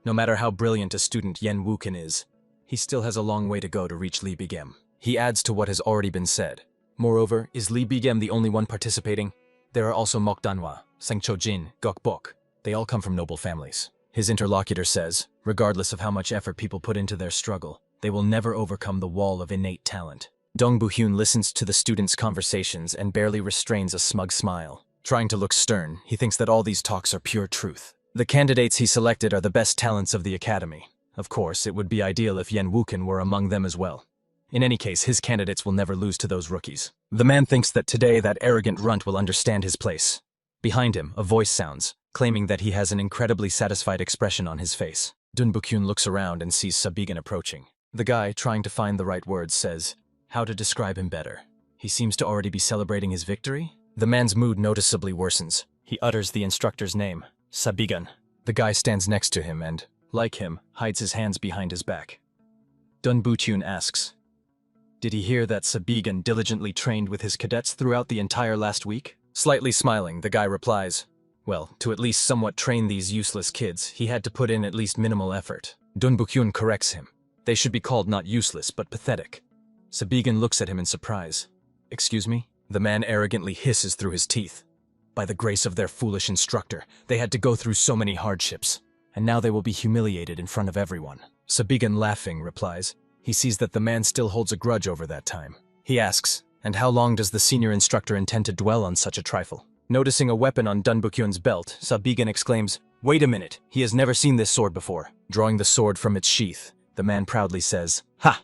No matter how brilliant a student Yen Wuken is, he still has a long way to go to reach Li Bigem. He adds to what has already been said. Moreover, is Li Bigem the only one participating? There are also Mok Danhwa, Seng Chojin, Gok Bok. They all come from noble families. His interlocutor says, regardless of how much effort people put into their struggle, they will never overcome the wall of innate talent. Dong Bu-hyun listens to the students' conversations and barely restrains a smug smile. Trying to look stern, he thinks that all these talks are pure truth. The candidates he selected are the best talents of the academy. Of course, it would be ideal if Yen Wuken were among them as well. In any case, his candidates will never lose to those rookies. The man thinks that today that arrogant runt will understand his place. Behind him, a voice sounds, claiming that he has an incredibly satisfied expression on his face. Dun Bu-kyun looks around and sees Sabigan approaching. The guy, trying to find the right words, says, how to describe him better. He seems to already be celebrating his victory? The man's mood noticeably worsens. He utters the instructor's name, Sabigan. The guy stands next to him and, like him, hides his hands behind his back. Dun Bu-kyun asks, did he hear that Sabigan diligently trained with his cadets throughout the entire last week? Slightly smiling, the guy replies, well, to at least somewhat train these useless kids, he had to put in at least minimal effort. Dun Bu-kyun corrects him. They should be called not useless, but pathetic. Sabigan looks at him in surprise. Excuse me? The man arrogantly hisses through his teeth. By the grace of their foolish instructor, they had to go through so many hardships, and now they will be humiliated in front of everyone. Sabigan, laughing, replies, he sees that the man still holds a grudge over that time. He asks, and how long does the senior instructor intend to dwell on such a trifle? Noticing a weapon on Dun Bu-kyun's belt, Sabigan exclaims, wait a minute, he has never seen this sword before. Drawing the sword from its sheath, the man proudly says, ha!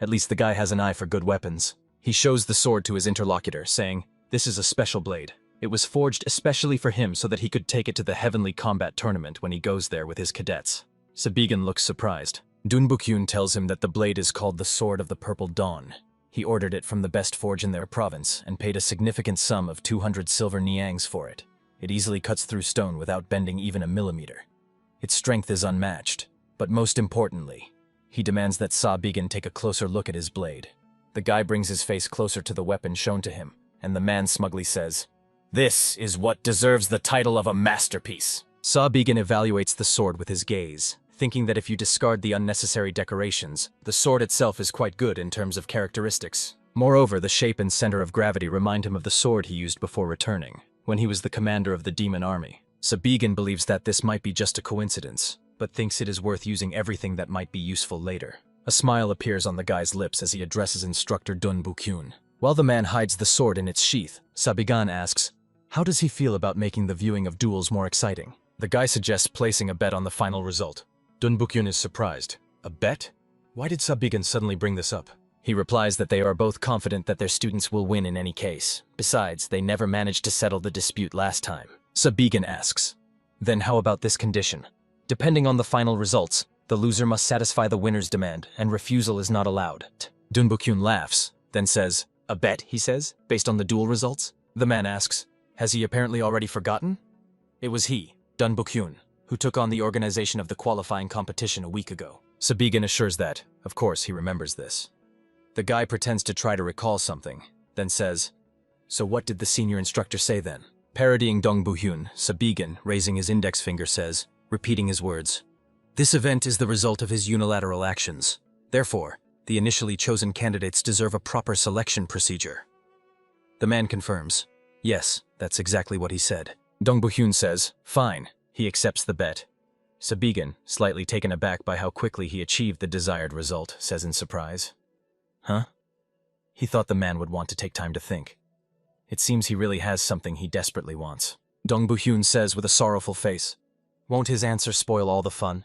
At least the guy has an eye for good weapons. He shows the sword to his interlocutor, saying, this is a special blade. It was forged especially for him so that he could take it to the Heavenly Combat Tournament when he goes there with his cadets. Sabigan looks surprised. Dun Bu-kyun tells him that the blade is called the Sword of the Purple Dawn. He ordered it from the best forge in their province and paid a significant sum of 200 silver niangs for it. It easily cuts through stone without bending even a millimeter. Its strength is unmatched, but most importantly, he demands that Sabigan take a closer look at his blade. The guy brings his face closer to the weapon shown to him, and the man smugly says, this is what deserves the title of a masterpiece. Sabigan evaluates the sword with his gaze, thinking that if you discard the unnecessary decorations, the sword itself is quite good in terms of characteristics. Moreover, the shape and center of gravity remind him of the sword he used before returning, when he was the commander of the demon army. Sabigan believes that this might be just a coincidence, but thinks it is worth using everything that might be useful later. A smile appears on the guy's lips as he addresses instructor Dun Bu-kyun. While the man hides the sword in its sheath, Sabigan asks, how does he feel about making the viewing of duels more exciting? The guy suggests placing a bet on the final result. Dun Bu-kyun is surprised. A bet? Why did Sabigan suddenly bring this up? He replies that they are both confident that their students will win in any case. Besides, they never managed to settle the dispute last time. Sabigan asks, then how about this condition? Depending on the final results, the loser must satisfy the winner's demand, and refusal is not allowed. Dun Bu-kyun laughs, then says, a bet, he says, based on the duel results? The man asks, has he apparently already forgotten? It was he, Dun Bu-kyun, who took on the organization of the qualifying competition a week ago. Sabigan assures that, of course, he remembers this. The guy pretends to try to recall something, then says, so what did the senior instructor say then? Parodying Dong Bu-hyun, Sabigan, raising his index finger, says, repeating his words, this event is the result of his unilateral actions. Therefore, the initially chosen candidates deserve a proper selection procedure. The man confirms, yes, that's exactly what he said. Dong Bu-hyun says, fine. He accepts the bet. Sabigan, slightly taken aback by how quickly he achieved the desired result, says in surprise, huh? He thought the man would want to take time to think. It seems he really has something he desperately wants. Dong Bu-hyun says with a sorrowful face, won't his answer spoil all the fun?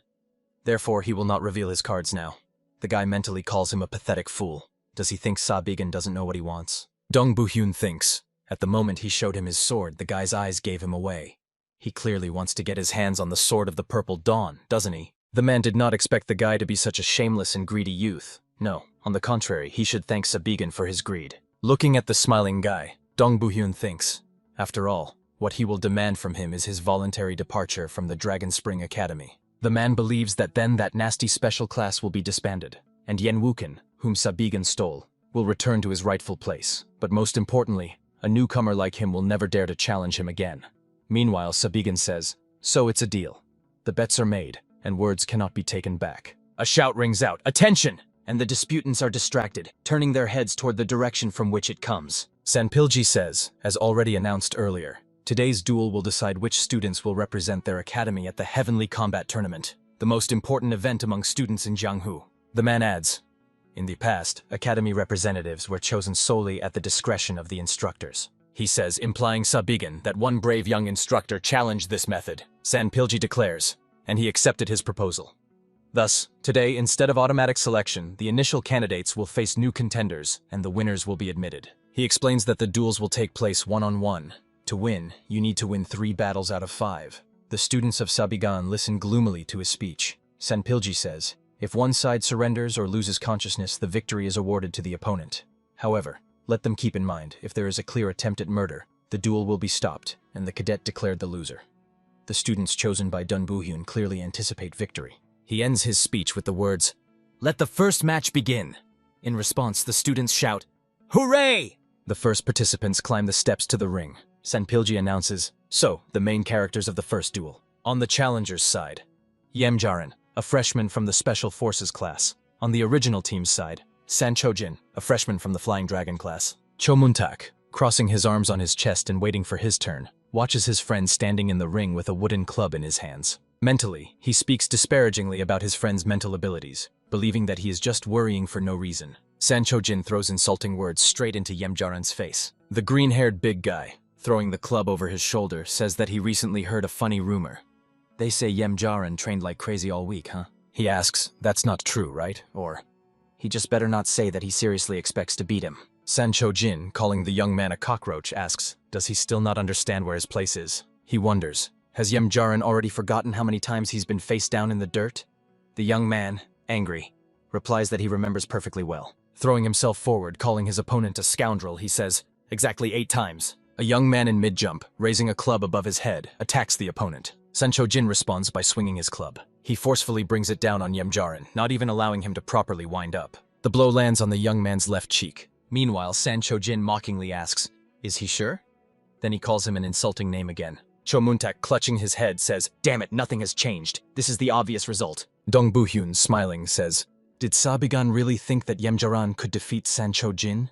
Therefore, he will not reveal his cards now. The guy mentally calls him a pathetic fool. Does he think Sabigan doesn't know what he wants? Dong Bu-hyun thinks, At the moment he showed him his sword, the guy's eyes gave him away. He clearly wants to get his hands on the sword of the Purple Dawn, doesn't he? The man did not expect the guy to be such a shameless and greedy youth. No, on the contrary, he should thank Sabigan for his greed. Looking at the smiling guy, Dong Bu-hyun thinks, after all, what he will demand from him is his voluntary departure from the Dragon Spring Academy. The man believes that then that nasty special class will be disbanded, and Yen Wuken, whom Sabigan stole, will return to his rightful place. But most importantly, a newcomer like him will never dare to challenge him again. Meanwhile, Sabigan says, so it's a deal. The bets are made, and words cannot be taken back. A shout rings out, attention! And the disputants are distracted, turning their heads toward the direction from which it comes. Sanpilji says, as already announced earlier, today's duel will decide which students will represent their academy at the Heavenly Combat Tournament, the most important event among students in Jianghu. The man adds, in the past, academy representatives were chosen solely at the discretion of the instructors. He says, implying Sabigan that one brave young instructor challenged this method. Sanpilji declares, and he accepted his proposal. Thus, today, instead of automatic selection, the initial candidates will face new contenders, and the winners will be admitted. He explains that the duels will take place one-on-one. To win, you need to win 3 battles out of 5. The students of Sabigan listen gloomily to his speech. Sanpilji says, if one side surrenders or loses consciousness, the victory is awarded to the opponent. However, let them keep in mind, if there is a clear attempt at murder, the duel will be stopped, and the cadet declared the loser. The students chosen by Dong Bu-hyun clearly anticipate victory. He ends his speech with the words, let the first match begin. In response, the students shout, hooray! The first participants climb the steps to the ring. Sanpilji announces, so, the main characters of the first duel. On the challenger's side, Yemjaran, a freshman from the Special Forces class. On the original team's side, San Chojin, a freshman from the Flying Dragon class. Cho Muntak, crossing his arms on his chest and waiting for his turn, watches his friend standing in the ring with a wooden club in his hands. Mentally, he speaks disparagingly about his friend's mental abilities, believing that he is just worrying for no reason. San Chojin throws insulting words straight into Yemjaran's face. The green-haired big guy, throwing the club over his shoulder, says that he recently heard a funny rumor. They say Yemjaran trained like crazy all week, huh? He asks, that's not true, right? Or, he just better not say that he seriously expects to beat him. San Chojin, calling the young man a cockroach, asks, does he still not understand where his place is? He wonders, has Yemjaran already forgotten how many times he's been face down in the dirt? The young man, angry, replies that he remembers perfectly well. Throwing himself forward, calling his opponent a scoundrel, he says, exactly 8 times. A young man in mid-jump, raising a club above his head, attacks the opponent. San Chojin responds by swinging his club. He forcefully brings it down on Yemjaran, not even allowing him to properly wind up. The blow lands on the young man's left cheek. Meanwhile, San Chojin mockingly asks, is he sure? Then he calls him an insulting name again. Cho Muntak, clutching his head, says, damn it, nothing has changed. This is the obvious result. Dong Bu-hyun, smiling, says, did Sabigan really think that Yemjaran could defeat San Chojin?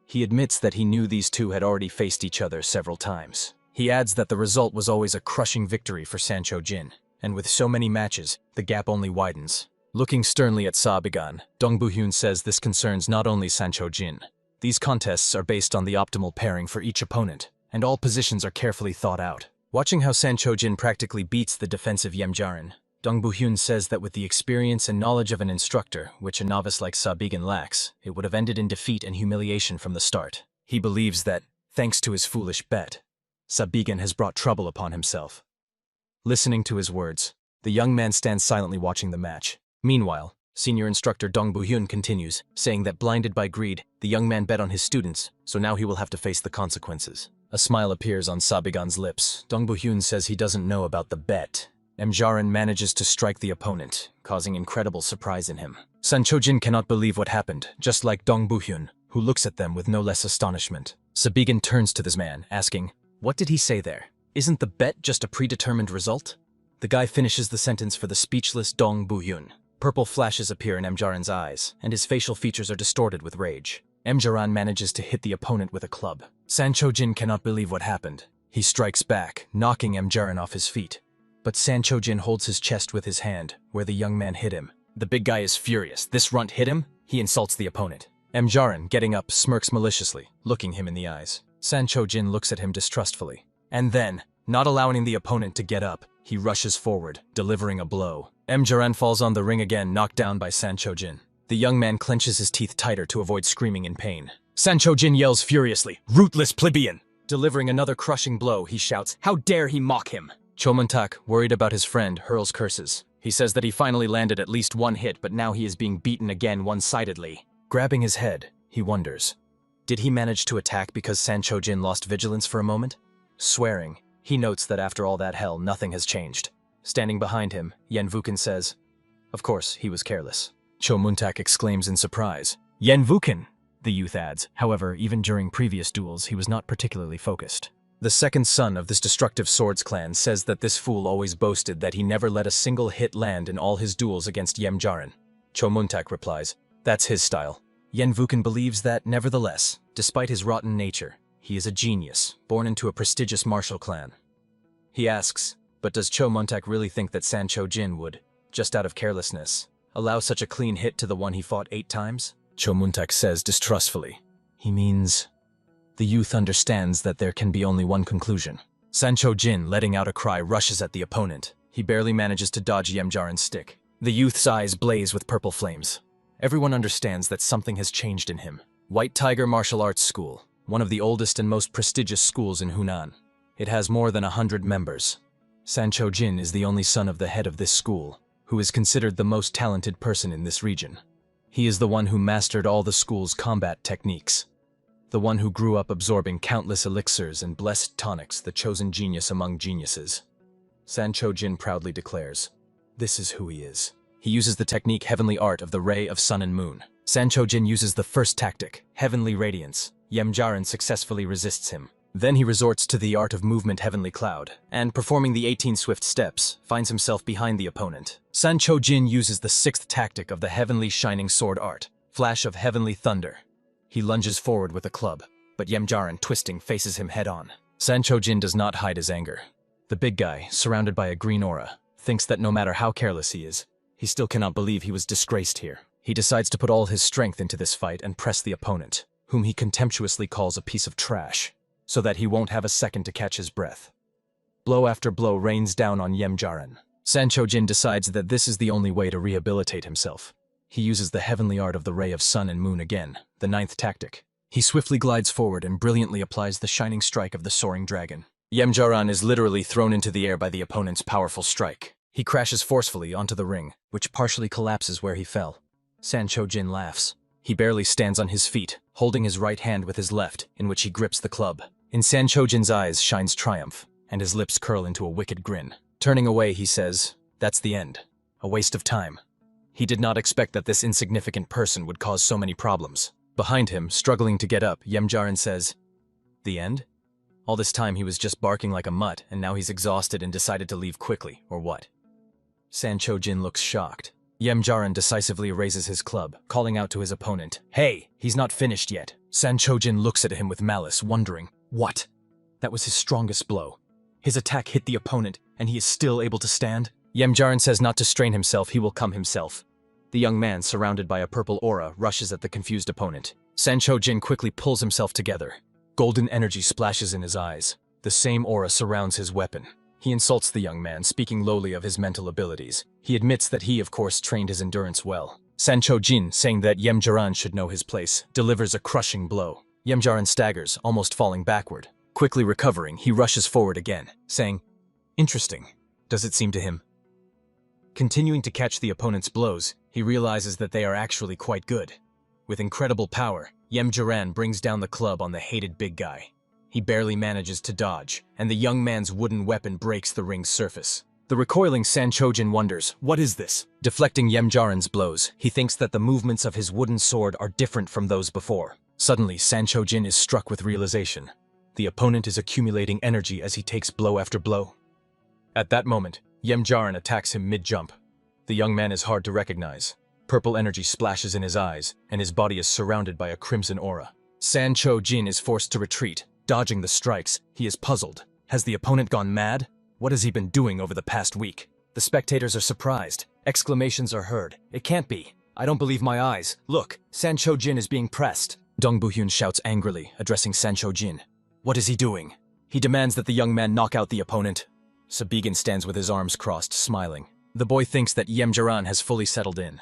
He admits that he knew these two had already faced each other several times. He adds that the result was always a crushing victory for San Chojin, and with so many matches, the gap only widens. Looking sternly at Sabigan, Dong Bu-hyun says this concerns not only San Chojin. These contests are based on the optimal pairing for each opponent, and all positions are carefully thought out. Watching how San Chojin practically beats the defensive Yemjaran, Dong Bu-hyun says that with the experience and knowledge of an instructor, which a novice like Sabigan lacks, it would have ended in defeat and humiliation from the start. He believes that, thanks to his foolish bet, Sabigan has brought trouble upon himself. Listening to his words, the young man stands silently watching the match. Meanwhile, senior instructor Dong Bu-hyun continues, saying that blinded by greed, the young man bet on his students, so now he will have to face the consequences. A smile appears on Sabigan's lips. Dong Bu-hyun says he doesn't know about the bet. Yemjaran manages to strike the opponent, causing incredible surprise in him. San Chojin cannot believe what happened, just like Dong Bu-hyun, who looks at them with no less astonishment. Sabigan turns to this man, asking, what did he say there? Isn't the bet just a predetermined result? The guy finishes the sentence for the speechless Dong Bu-hyun. Purple flashes appear in Yemjaran's eyes, and his facial features are distorted with rage. Yemjaran manages to hit the opponent with a club. San Chojin cannot believe what happened. He strikes back, knocking Yemjaran off his feet. But San Chojin holds his chest with his hand, where the young man hit him. The big guy is furious. This runt hit him? He insults the opponent. Yemjaran, getting up, smirks maliciously, looking him in the eyes. San Chojin looks at him distrustfully. And then, not allowing the opponent to get up, he rushes forward, delivering a blow. Yemjaran falls on the ring again, knocked down by San Chojin. The young man clenches his teeth tighter to avoid screaming in pain. San Chojin yells furiously, rootless plebeian! Delivering another crushing blow, he shouts, How dare he mock him? Chomuntak, worried about his friend, hurls curses. He says that he finally landed at least one hit, but now he is being beaten again one-sidedly. Grabbing his head, he wonders, did he manage to attack because Sancho-jin lost vigilance for a moment? Swearing, he notes that after all that hell, nothing has changed. Standing behind him, Yenvuken says, of course, he was careless. Chomuntak exclaims in surprise, Yenvuken! The youth adds. However, even during previous duels, he was not particularly focused. The second son of this destructive swords clan says that this fool always boasted that he never let a single hit land in all his duels against Yemjaran. Chomuntak replies, that's his style. Yenvuken believes that, nevertheless, despite his rotten nature, he is a genius, born into a prestigious martial clan. He asks, but does Chomuntak really think that Sancho-jin would, just out of carelessness, allow such a clean hit to the one he fought 8 times? Chomuntak says distrustfully, he means... The youth understands that there can be only one conclusion. Sancho-jin, letting out a cry, rushes at the opponent. He barely manages to dodge Yemjaran's stick. The youth's eyes blaze with purple flames. Everyone understands that something has changed in him. White Tiger Martial Arts School, one of the oldest and most prestigious schools in Hunan. It has more than 100 members. Sancho-jin is the only son of the head of this school, who is considered the most talented person in this region. He is the one who mastered all the school's combat techniques. The one who grew up absorbing countless elixirs and blessed tonics, the chosen genius among geniuses. Sancho-jin proudly declares, this is who he is. He uses the technique Heavenly Art of the Ray of Sun and Moon. Sancho-jin uses the first tactic, Heavenly Radiance. Yemjaran successfully resists him. Then he resorts to the art of movement Heavenly Cloud, and performing the 18 swift steps, finds himself behind the opponent. Sancho-jin uses the 6th tactic of the Heavenly Shining Sword Art, Flash of Heavenly Thunder. He lunges forward with a club, but Yemjaran, twisting, faces him head-on. Sancho-jin does not hide his anger. The big guy, surrounded by a green aura, thinks that no matter how careless he is, he still cannot believe he was disgraced here. He decides to put all his strength into this fight and press the opponent, whom he contemptuously calls a piece of trash, so that he won't have a second to catch his breath. Blow after blow rains down on Yemjaran. Sancho-jin decides that this is the only way to rehabilitate himself. He uses the heavenly art of the Ray of Sun and Moon again, the 9th tactic. He swiftly glides forward and brilliantly applies the shining strike of the soaring dragon. Yemjaran is literally thrown into the air by the opponent's powerful strike. He crashes forcefully onto the ring, which partially collapses where he fell. Sancho-jin laughs. He barely stands on his feet, holding his right hand with his left, in which he grips the club. In Sancho-jin's eyes shines triumph, and his lips curl into a wicked grin. Turning away, he says, that's the end. A waste of time. He did not expect that this insignificant person would cause so many problems. Behind him, struggling to get up, Yemjaran says, the end? All this time he was just barking like a mutt, and now he's exhausted and decided to leave quickly, or what? Sancho-jin looks shocked. Yemjaran decisively raises his club, calling out to his opponent, hey, he's not finished yet. Sancho-jin looks at him with malice, wondering, what? That was his strongest blow. His attack hit the opponent, and he is still able to stand? Yemjaran says not to strain himself, he will come himself. The young man, surrounded by a purple aura, rushes at the confused opponent. Sancho-jin quickly pulls himself together. Golden energy splashes in his eyes. The same aura surrounds his weapon. He insults the young man, speaking lowly of his mental abilities. He admits that he, of course, trained his endurance well. Sancho-jin, saying that Yemjaran should know his place, delivers a crushing blow. Yemjaran staggers, almost falling backward. Quickly recovering, he rushes forward again, saying, interesting, does it seem to him? Continuing to catch the opponent's blows, he realizes that they are actually quite good. With incredible power, Yemjaran brings down the club on the hated big guy. He barely manages to dodge, and the young man's wooden weapon breaks the ring's surface. The recoiling Sancho-jin wonders, what is this? Deflecting Yemjaran's blows, he thinks that the movements of his wooden sword are different from those before. Suddenly, Sancho-jin is struck with realization. The opponent is accumulating energy as he takes blow after blow. At that moment, Yemjaran attacks him mid-jump. The young man is hard to recognize. Purple energy splashes in his eyes, and his body is surrounded by a crimson aura. Sancho-jin is forced to retreat, dodging the strikes. He is puzzled. Has the opponent gone mad? What has he been doing over the past week? The spectators are surprised. Exclamations are heard. It can't be. I don't believe my eyes. Look, Sancho-jin is being pressed. Dong Bu-hyun shouts angrily, addressing Sancho-jin. What is he doing? He demands that the young man knock out the opponent. Sabigan stands with his arms crossed, smiling. The boy thinks that Yemjaran has fully settled in.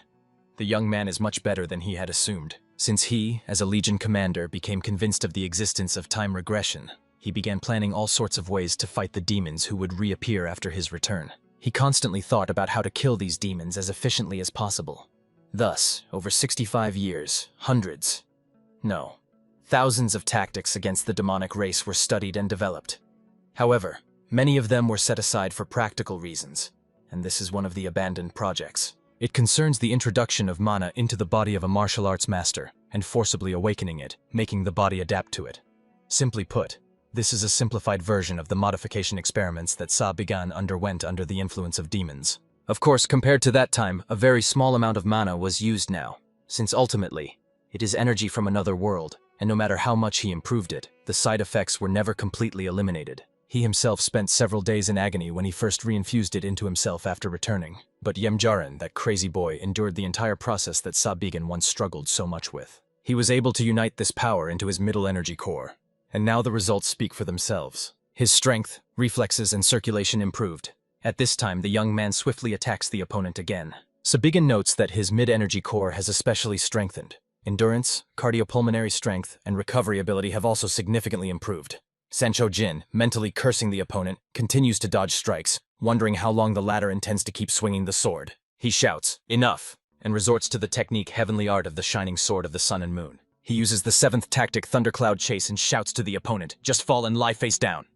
The young man is much better than he had assumed. Since he, as a Legion commander, became convinced of the existence of time regression, He began planning all sorts of ways to fight the demons who would reappear after his return. He constantly thought about how to kill these demons as efficiently as possible. Thus, over 65 years, thousands of tactics against the demonic race were studied and developed. However, many of them were set aside for practical reasons, and this is one of the abandoned projects. It concerns the introduction of mana into the body of a martial arts master and forcibly awakening it, making the body adapt to it. Simply put, this is a simplified version of the modification experiments that Sabigan underwent under the influence of demons. Of course, compared to that time, a very small amount of mana was used now, since ultimately, it is energy from another world, and no matter how much he improved it, the side effects were never completely eliminated. He himself spent several days in agony when he first reinfused it into himself after returning. But Yemjaran, that crazy boy, endured the entire process that Sabigan once struggled so much with. He was able to unite this power into his middle energy core, and now the results speak for themselves. His strength, reflexes, and circulation improved. At this time, the young man swiftly attacks the opponent again. Sabigan notes that his mid-energy core has especially strengthened. Endurance, cardiopulmonary strength, and recovery ability have also significantly improved. Sancho Jin, mentally cursing the opponent, continues to dodge strikes, wondering how long the latter intends to keep swinging the sword. He shouts, "Enough!" and resorts to the technique Heavenly Art of the Shining Sword of the Sun and Moon. He uses the 7th tactic Thundercloud Chase and shouts to the opponent, "Just fall and lie face down."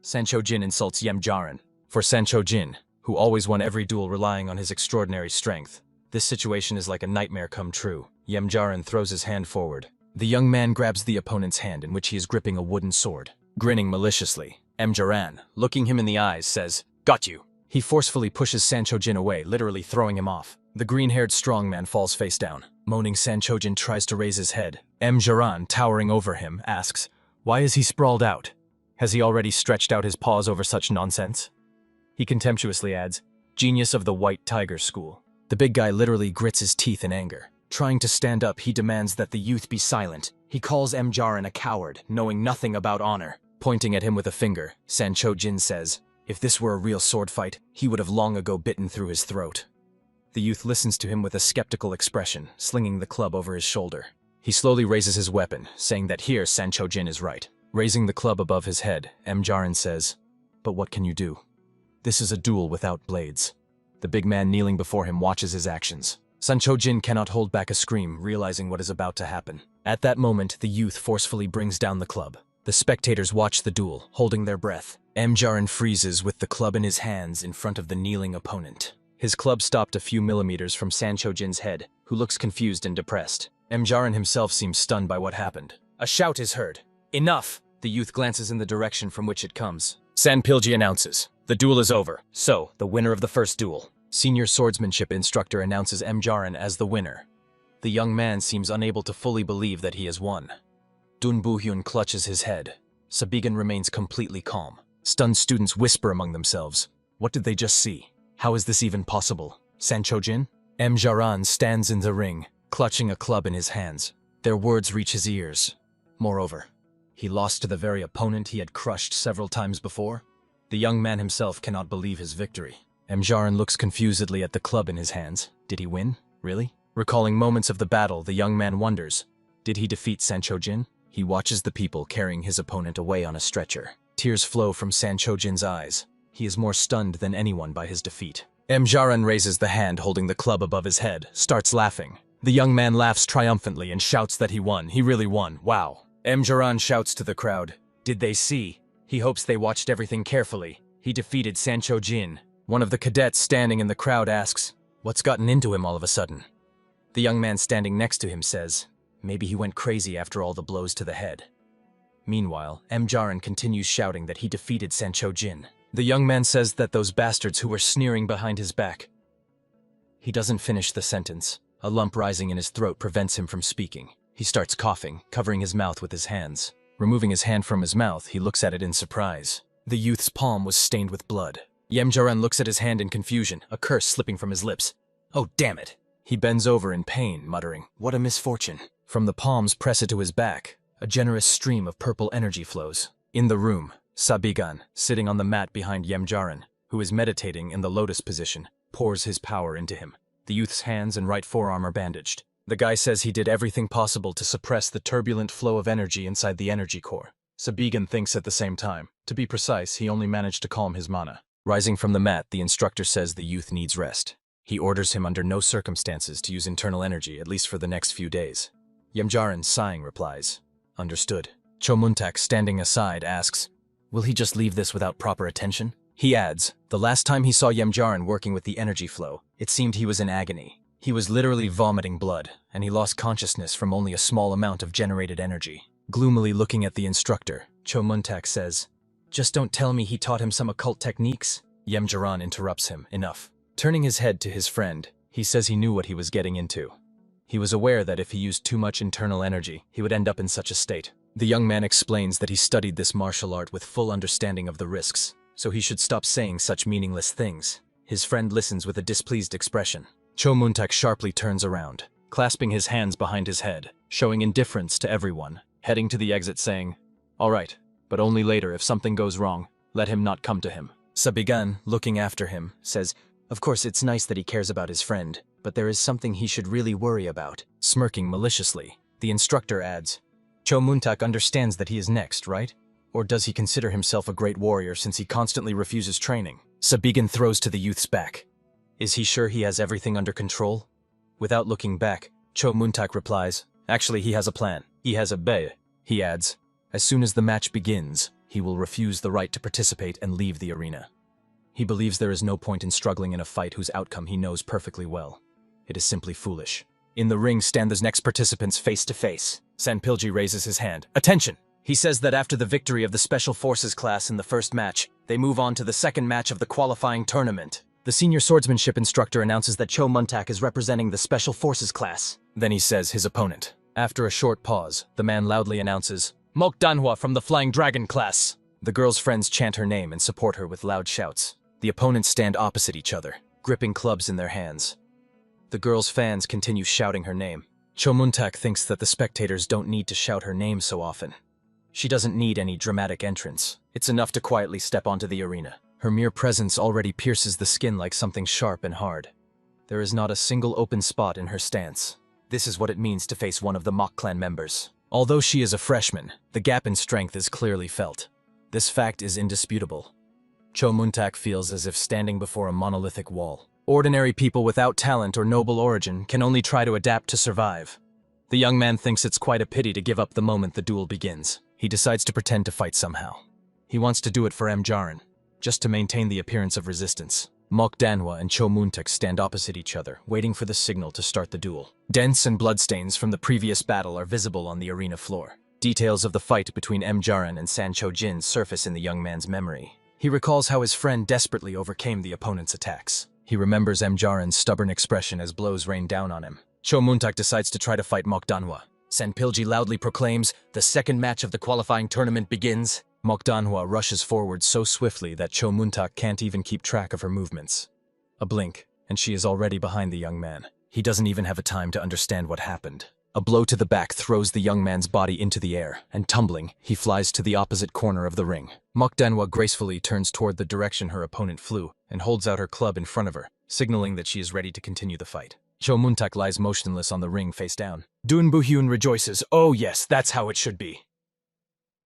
Sancho Jin insults Yemjaran. For Sancho Jin, who always won every duel relying on his extraordinary strength, this situation is like a nightmare come true. Yemjaran throws his hand forward. The young man grabs the opponent's hand in which he is gripping a wooden sword. Grinning maliciously, Yemjaran, looking him in the eyes, says, "Got you." He forcefully pushes Sancho Jin away, literally throwing him off. The green-haired strongman falls face down. Moaning, Sancho Jin tries to raise his head. Yemjaran, towering over him, asks, "Why is he sprawled out? Has he already stretched out his paws over such nonsense?" He contemptuously adds, "Genius of the White Tiger School." The big guy literally grits his teeth in anger. Trying to stand up, he demands that the youth be silent. He calls Yemjaran a coward, knowing nothing about honor. Pointing at him with a finger, Sancho Jin says, "If this were a real sword fight, he would have long ago bitten through his throat." The youth listens to him with a skeptical expression, slinging the club over his shoulder. He slowly raises his weapon, saying that here Sancho Jin is right. Raising the club above his head, Yemjaran says, "But what can you do? This is a duel without blades." The big man kneeling before him watches his actions. Sancho Jin cannot hold back a scream, realizing what is about to happen. At that moment, the youth forcefully brings down the club. The spectators watch the duel, holding their breath. Yemjaran freezes with the club in his hands in front of the kneeling opponent. His club stopped a few millimeters from Sancho Jin's head, who looks confused and depressed. Yemjaran himself seems stunned by what happened. A shout is heard. "Enough!" The youth glances in the direction from which it comes. Sanpilji announces, "The duel is over, so, the winner of the first duel." Senior swordsmanship instructor announces Yemjaran as the winner. The young man seems unable to fully believe that he has won. Dun Bu-hyun clutches his head. Sabigan remains completely calm. Stunned students whisper among themselves. What did they just see? How is this even possible? Sancho Jin? Yemjaran stands in the ring, clutching a club in his hands. Their words reach his ears. Moreover, he lost to the very opponent he had crushed several times before. The young man himself cannot believe his victory. Yemjaran looks confusedly at the club in his hands. Did he win? Really? Recalling moments of the battle, the young man wonders, did he defeat Sancho Jin? He watches the people carrying his opponent away on a stretcher. Tears flow from Sancho Jin's eyes. He is more stunned than anyone by his defeat. Yemjaran raises the hand holding the club above his head, starts laughing. The young man laughs triumphantly and shouts that he won. He really won. Wow. Yemjaran shouts to the crowd. Did they see? He hopes they watched everything carefully. He defeated Sancho Jin. One of the cadets standing in the crowd asks, "What's gotten into him all of a sudden?" The young man standing next to him says, "Maybe he went crazy after all the blows to the head." Meanwhile, Yemjaran continues shouting that he defeated Sancho Jin. The young man says that those bastards who were sneering behind his back. He doesn't finish the sentence. A lump rising in his throat prevents him from speaking. He starts coughing, covering his mouth with his hands. Removing his hand from his mouth, he looks at it in surprise. The youth's palm was stained with blood. Yemjaran looks at his hand in confusion, a curse slipping from his lips. "Oh, damn it!" He bends over in pain, muttering, "What a misfortune." From the palms pressed to his back, a generous stream of purple energy flows. In the room, Sabigan, sitting on the mat behind Yemjaran, who is meditating in the lotus position, pours his power into him. The youth's hands and right forearm are bandaged. The guy says he did everything possible to suppress the turbulent flow of energy inside the energy core. Sabigan thinks at the same time. To be precise, he only managed to calm his mana. Rising from the mat, the instructor says the youth needs rest. He orders him under no circumstances to use internal energy, at least for the next few days. Yemjaran, sighing, replies, "Understood." Chomuntak, standing aside, asks, "Will he just leave this without proper attention?" He adds, "The last time he saw Yemjaran working with the energy flow, it seemed he was in agony. He was literally vomiting blood, and he lost consciousness from only a small amount of generated energy." Gloomily looking at the instructor, Chomuntak says, "Just don't tell me he taught him some occult techniques." Yemjaran interrupts him, "Enough." Turning his head to his friend, he says he knew what he was getting into. He was aware that if he used too much internal energy, he would end up in such a state. The young man explains that he studied this martial art with full understanding of the risks, so he should stop saying such meaningless things. His friend listens with a displeased expression. Chomuntak sharply turns around, clasping his hands behind his head, showing indifference to everyone, heading to the exit saying, "All right, but only later if something goes wrong, let him not come to him." Sabigan, looking after him, says, "Of course it's nice that he cares about his friend, but there is something he should really worry about." Smirking maliciously, the instructor adds, "Chomuntak understands that he is next, right? Or does he consider himself a great warrior since he constantly refuses training?" Sabigan throws to the youth's back. Is he sure he has everything under control? Without looking back, Chomuntak replies, "Actually, he has a plan. He has a bay." He adds, "As soon as the match begins, he will refuse the right to participate and leave the arena." He believes there is no point in struggling in a fight whose outcome he knows perfectly well. It is simply foolish. In the ring stand the next participants face to face. Sanpilji raises his hand. "Attention!" He says that after the victory of the Special Forces class in the first match, they move on to the second match of the qualifying tournament. The senior swordsmanship instructor announces that Chomuntak is representing the Special Forces class. Then he says his opponent. After a short pause, the man loudly announces, "Mokdanhwa from the Flying Dragon class." The girl's friends chant her name and support her with loud shouts. The opponents stand opposite each other, gripping clubs in their hands. The girl's fans continue shouting her name. Chomuntak thinks that the spectators don't need to shout her name so often. She doesn't need any dramatic entrance. It's enough to quietly step onto the arena. Her mere presence already pierces the skin like something sharp and hard. There is not a single open spot in her stance. This is what it means to face one of the Mok clan members. Although she is a freshman, the gap in strength is clearly felt. This fact is indisputable. Chomuntak feels as if standing before a monolithic wall. Ordinary people without talent or noble origin can only try to adapt to survive. The young man thinks it's quite a pity to give up the moment the duel begins. He decides to pretend to fight somehow. He wants to do it for Yemjaran, just to maintain the appearance of resistance. Mokdanhwa and Chomuntak stand opposite each other, waiting for the signal to start the duel. Dents and bloodstains from the previous battle are visible on the arena floor. Details of the fight between Yemjaran and Sancho-jin surface in the young man's memory. He recalls how his friend desperately overcame the opponent's attacks. He remembers Yemjaran's stubborn expression as blows rain down on him. Chomuntak decides to try to fight Mokdanhwa. Sanpilji loudly proclaims, "The second match of the qualifying tournament begins." Mokdanhwa rushes forward so swiftly that Chomuntak can't even keep track of her movements. A blink, and she is already behind the young man. He doesn't even have a time to understand what happened. A blow to the back throws the young man's body into the air, and tumbling, he flies to the opposite corner of the ring. Mokdanhwa gracefully turns toward the direction her opponent flew, and holds out her club in front of her, signaling that she is ready to continue the fight. Chomuntak lies motionless on the ring face down. Dun Buhyun rejoices, "Oh yes, that's how it should be."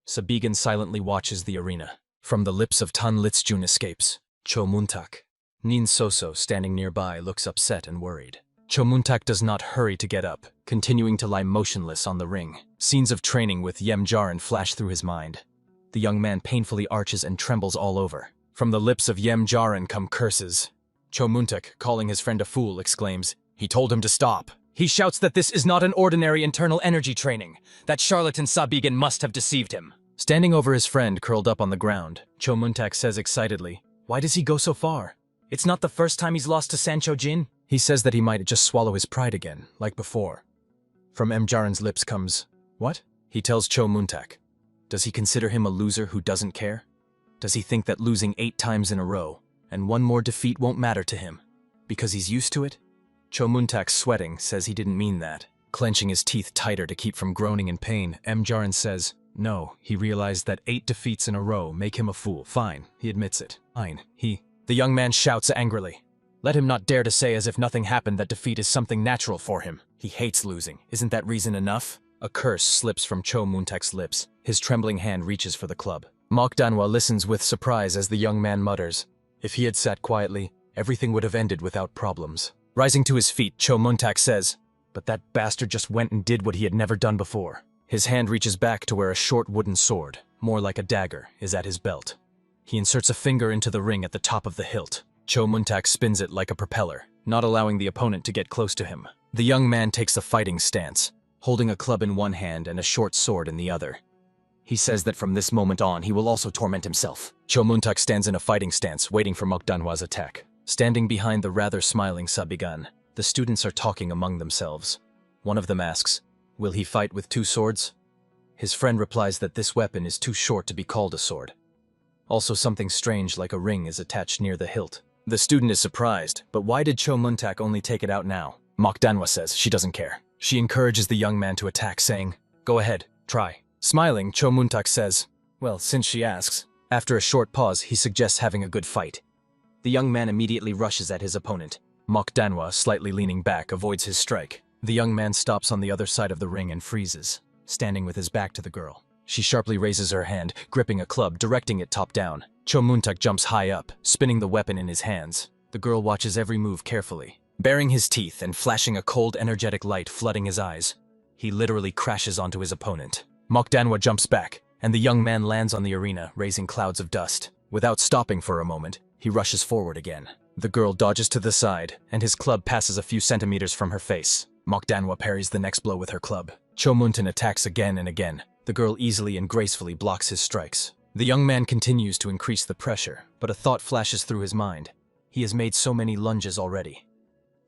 Sabigan silently watches the arena. From the lips of Tan Litzjun escapes, "Chomuntak." Nin Soso, standing nearby, looks upset and worried. Chomuntak does not hurry to get up, continuing to lie motionless on the ring. Scenes of training with Yemjaran flash through his mind. The young man painfully arches and trembles all over. From the lips of Yemjaran come curses. Chomuntak, calling his friend a fool, exclaims, "He told him to stop." He shouts that this is not an ordinary internal energy training, that charlatan Sabigan must have deceived him. Standing over his friend curled up on the ground, Chomuntak says excitedly, "Why does he go so far? It's not the first time he's lost to Sancho-jin." He says that he might just swallow his pride again, like before. From Yemjaran's lips comes, "What?" He tells Chomuntak. Does he consider him a loser who doesn't care? Does he think that losing 8 times in a row, and one more defeat won't matter to him, because he's used to it? Chomuntak, sweating, says he didn't mean that. Clenching his teeth tighter to keep from groaning in pain, Yemjaran says, no, he realized that 8 defeats in a row make him a fool. Fine, he admits it. Fine, The young man shouts angrily. Let him not dare to say as if nothing happened that defeat is something natural for him. He hates losing. Isn't that reason enough? A curse slips from Cho Moontak's lips. His trembling hand reaches for the club. Mok Danhwa listens with surprise as the young man mutters, "If he had sat quietly, everything would have ended without problems." Rising to his feet, Cho Moontak says, "But that bastard just went and did what he had never done before." His hand reaches back to where a short wooden sword, more like a dagger, is at his belt. He inserts a finger into the ring at the top of the hilt. Cho Moontak spins it like a propeller, not allowing the opponent to get close to him. The young man takes a fighting stance, holding a club in one hand and a short sword in the other. He says that from this moment on, he will also torment himself. Cho Moontak stands in a fighting stance, waiting for Mok Danhwa's attack. Standing behind the rather smiling Sabigan, the students are talking among themselves. One of them asks, "Will he fight with two swords?" His friend replies that this weapon is too short to be called a sword. Also, something strange like a ring is attached near the hilt. The student is surprised, but why did Cho Moontak only take it out now? Mok Danhwa says she doesn't care. She encourages the young man to attack, saying, "Go ahead, try." Smiling, Cho Moontak says, "Well, since she asks." After a short pause, he suggests having a good fight. The young man immediately rushes at his opponent. Mok Danhwa, slightly leaning back, avoids his strike. The young man stops on the other side of the ring and freezes, standing with his back to the girl. She sharply raises her hand, gripping a club, directing it top down. Cho Moontak jumps high up, spinning the weapon in his hands. The girl watches every move carefully. Baring his teeth and flashing a cold, energetic light flooding his eyes, he literally crashes onto his opponent. Mok Danhwa jumps back, and the young man lands on the arena, raising clouds of dust. Without stopping for a moment, he rushes forward again. The girl dodges to the side, and his club passes a few centimeters from her face. Mok Danhwa parries the next blow with her club. Cho Moontak attacks again and again. The girl easily and gracefully blocks his strikes. The young man continues to increase the pressure, but a thought flashes through his mind. He has made so many lunges already.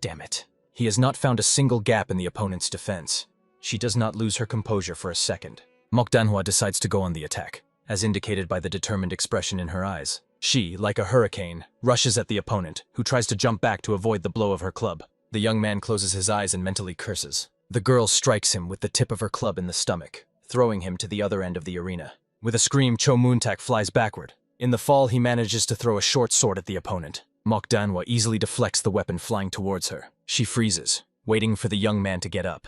Damn it. He has not found a single gap in the opponent's defense. She does not lose her composure for a second. Mok Danhwa decides to go on the attack, as indicated by the determined expression in her eyes. She, like a hurricane, rushes at the opponent, who tries to jump back to avoid the blow of her club. The young man closes his eyes and mentally curses. The girl strikes him with the tip of her club in the stomach, throwing him to the other end of the arena. With a scream, Cho Moontak flies backward. In the fall, he manages to throw a short sword at the opponent. Mok Danhwa easily deflects the weapon flying towards her. She freezes, waiting for the young man to get up.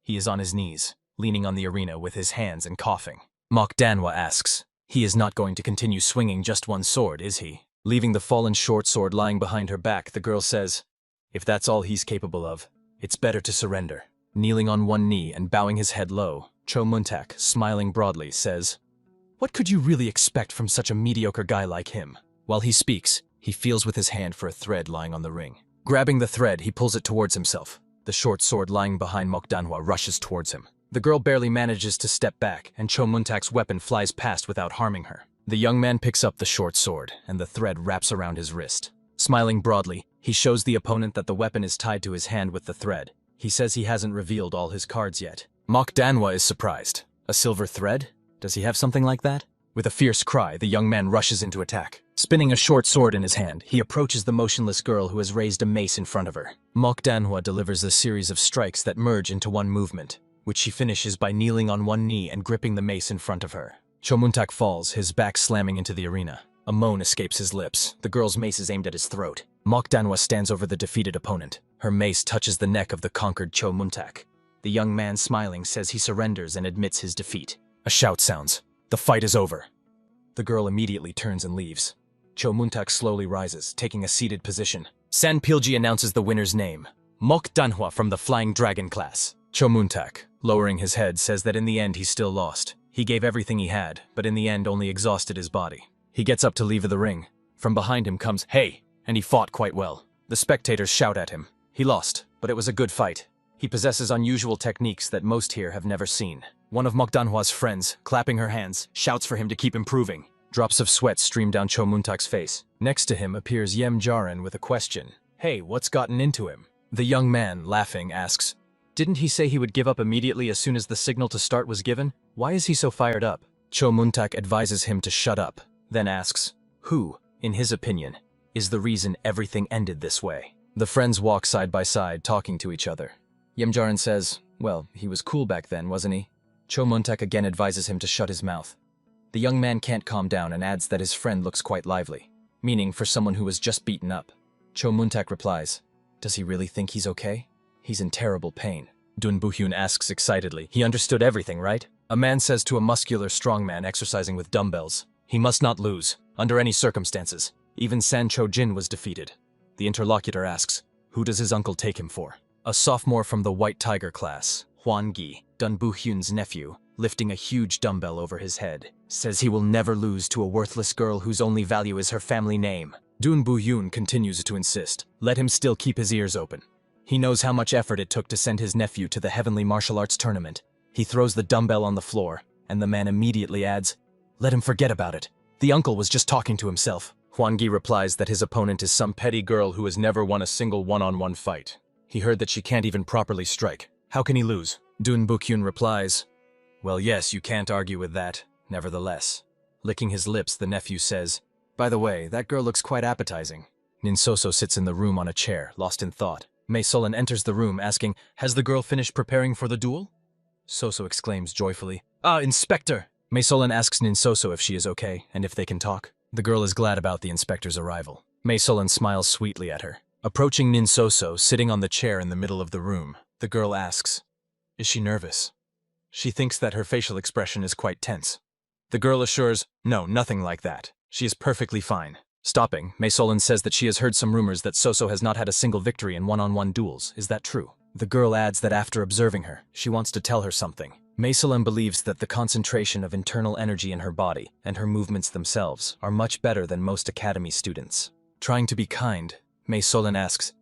He is on his knees, leaning on the arena with his hands and coughing. Mok Danhwa asks, "He is not going to continue swinging just one sword, is he?" Leaving the fallen short sword lying behind her back, the girl says, "If that's all he's capable of, it's better to surrender." Kneeling on one knee and bowing his head low, Cho Moontak, smiling broadly, says, "What could you really expect from such a mediocre guy like him?" While he speaks, he feels with his hand for a thread lying on the ring. Grabbing the thread, he pulls it towards himself. The short sword lying behind Mok Danhwa rushes towards him. The girl barely manages to step back, and Cho Moontak's weapon flies past without harming her. The young man picks up the short sword, and the thread wraps around his wrist. Smiling broadly, he shows the opponent that the weapon is tied to his hand with the thread. He says he hasn't revealed all his cards yet. Mok Danhwa is surprised. A silver thread? Does he have something like that? With a fierce cry, the young man rushes into attack. Spinning a short sword in his hand, he approaches the motionless girl who has raised a mace in front of her. Mok Danhwa delivers a series of strikes that merge into one movement, which she finishes by kneeling on one knee and gripping the mace in front of her. Cho Moontak falls, his back slamming into the arena. A moan escapes his lips. The girl's mace is aimed at his throat. Mok Danhwa stands over the defeated opponent. Her mace touches the neck of the conquered Cho Moontak. The young man, smiling, says he surrenders and admits his defeat. A shout sounds. The fight is over. The girl immediately turns and leaves. Cho Moontak slowly rises, taking a seated position. San Pilji announces the winner's name. Mok Danhwa from the Flying Dragon class. Cho Moontak, lowering his head, says that in the end he still lost. He gave everything he had, but in the end only exhausted his body. He gets up to leave the ring. From behind him comes, "Hey!" and he fought quite well. The spectators shout at him. He lost, but it was a good fight. He possesses unusual techniques that most here have never seen. One of Mok Danhwa's friends, clapping her hands, shouts for him to keep improving. Drops of sweat stream down Cho Moontak's face. Next to him appears Yem Jaran with a question. "Hey, what's gotten into him?" The young man, laughing, asks, "Didn't he say he would give up immediately as soon as the signal to start was given? Why is he so fired up?" Cho Moontak advises him to shut up, then asks, who, in his opinion, is the reason everything ended this way? The friends walk side by side, talking to each other. Yemjaran says, "Well, he was cool back then, wasn't he?" Cho Moontak again advises him to shut his mouth. The young man can't calm down and adds that his friend looks quite lively, meaning for someone who was just beaten up. Cho Moontak replies, "Does he really think he's okay? He's in terrible pain." Dun Bu-hyun asks excitedly. He understood everything, right? A man says to a muscular strongman exercising with dumbbells, he must not lose, under any circumstances. Even San Cho-jin was defeated. The interlocutor asks, who does his uncle take him for? A sophomore from the White Tiger class, Hwan-gi, Dun Bu-hyun's nephew, lifting a huge dumbbell over his head, says he will never lose to a worthless girl whose only value is her family name. Dun Bu-hyun continues to insist, let him still keep his ears open. He knows how much effort it took to send his nephew to the Heavenly Martial Arts Tournament. He throws the dumbbell on the floor, and the man immediately adds, let him forget about it. The uncle was just talking to himself. Hwan-gi replies that his opponent is some petty girl who has never won a single one-on-one fight. He heard that she can't even properly strike. How can he lose? Dun Bu-hyun replies, well, yes, you can't argue with that. Nevertheless. Licking his lips, the nephew says, by the way, that girl looks quite appetizing. Ninsoso sits in the room on a chair, lost in thought. Mei Solon enters the room, asking, has the girl finished preparing for the duel? Soso exclaims joyfully, ah, Inspector! Mei Solon asks Ninsoso if she is okay, and if they can talk. The girl is glad about the inspector's arrival. Mei Solon smiles sweetly at her. Approaching Ninsoso, sitting on the chair in the middle of the room, the girl asks, is she nervous? She thinks that her facial expression is quite tense. The girl assures, no, nothing like that. She is perfectly fine. Stopping, Mei Solon says that she has heard some rumors that Soso has not had a single victory in one-on-one duels. Is that true? The girl adds that after observing her, she wants to tell her something. Mei Solon believes that the concentration of internal energy in her body and her movements themselves are much better than most academy students. Trying to be kind, Mei Solon asks,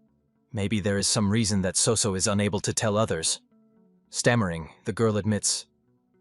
maybe there is some reason that Soso is unable to tell others. Stammering, the girl admits,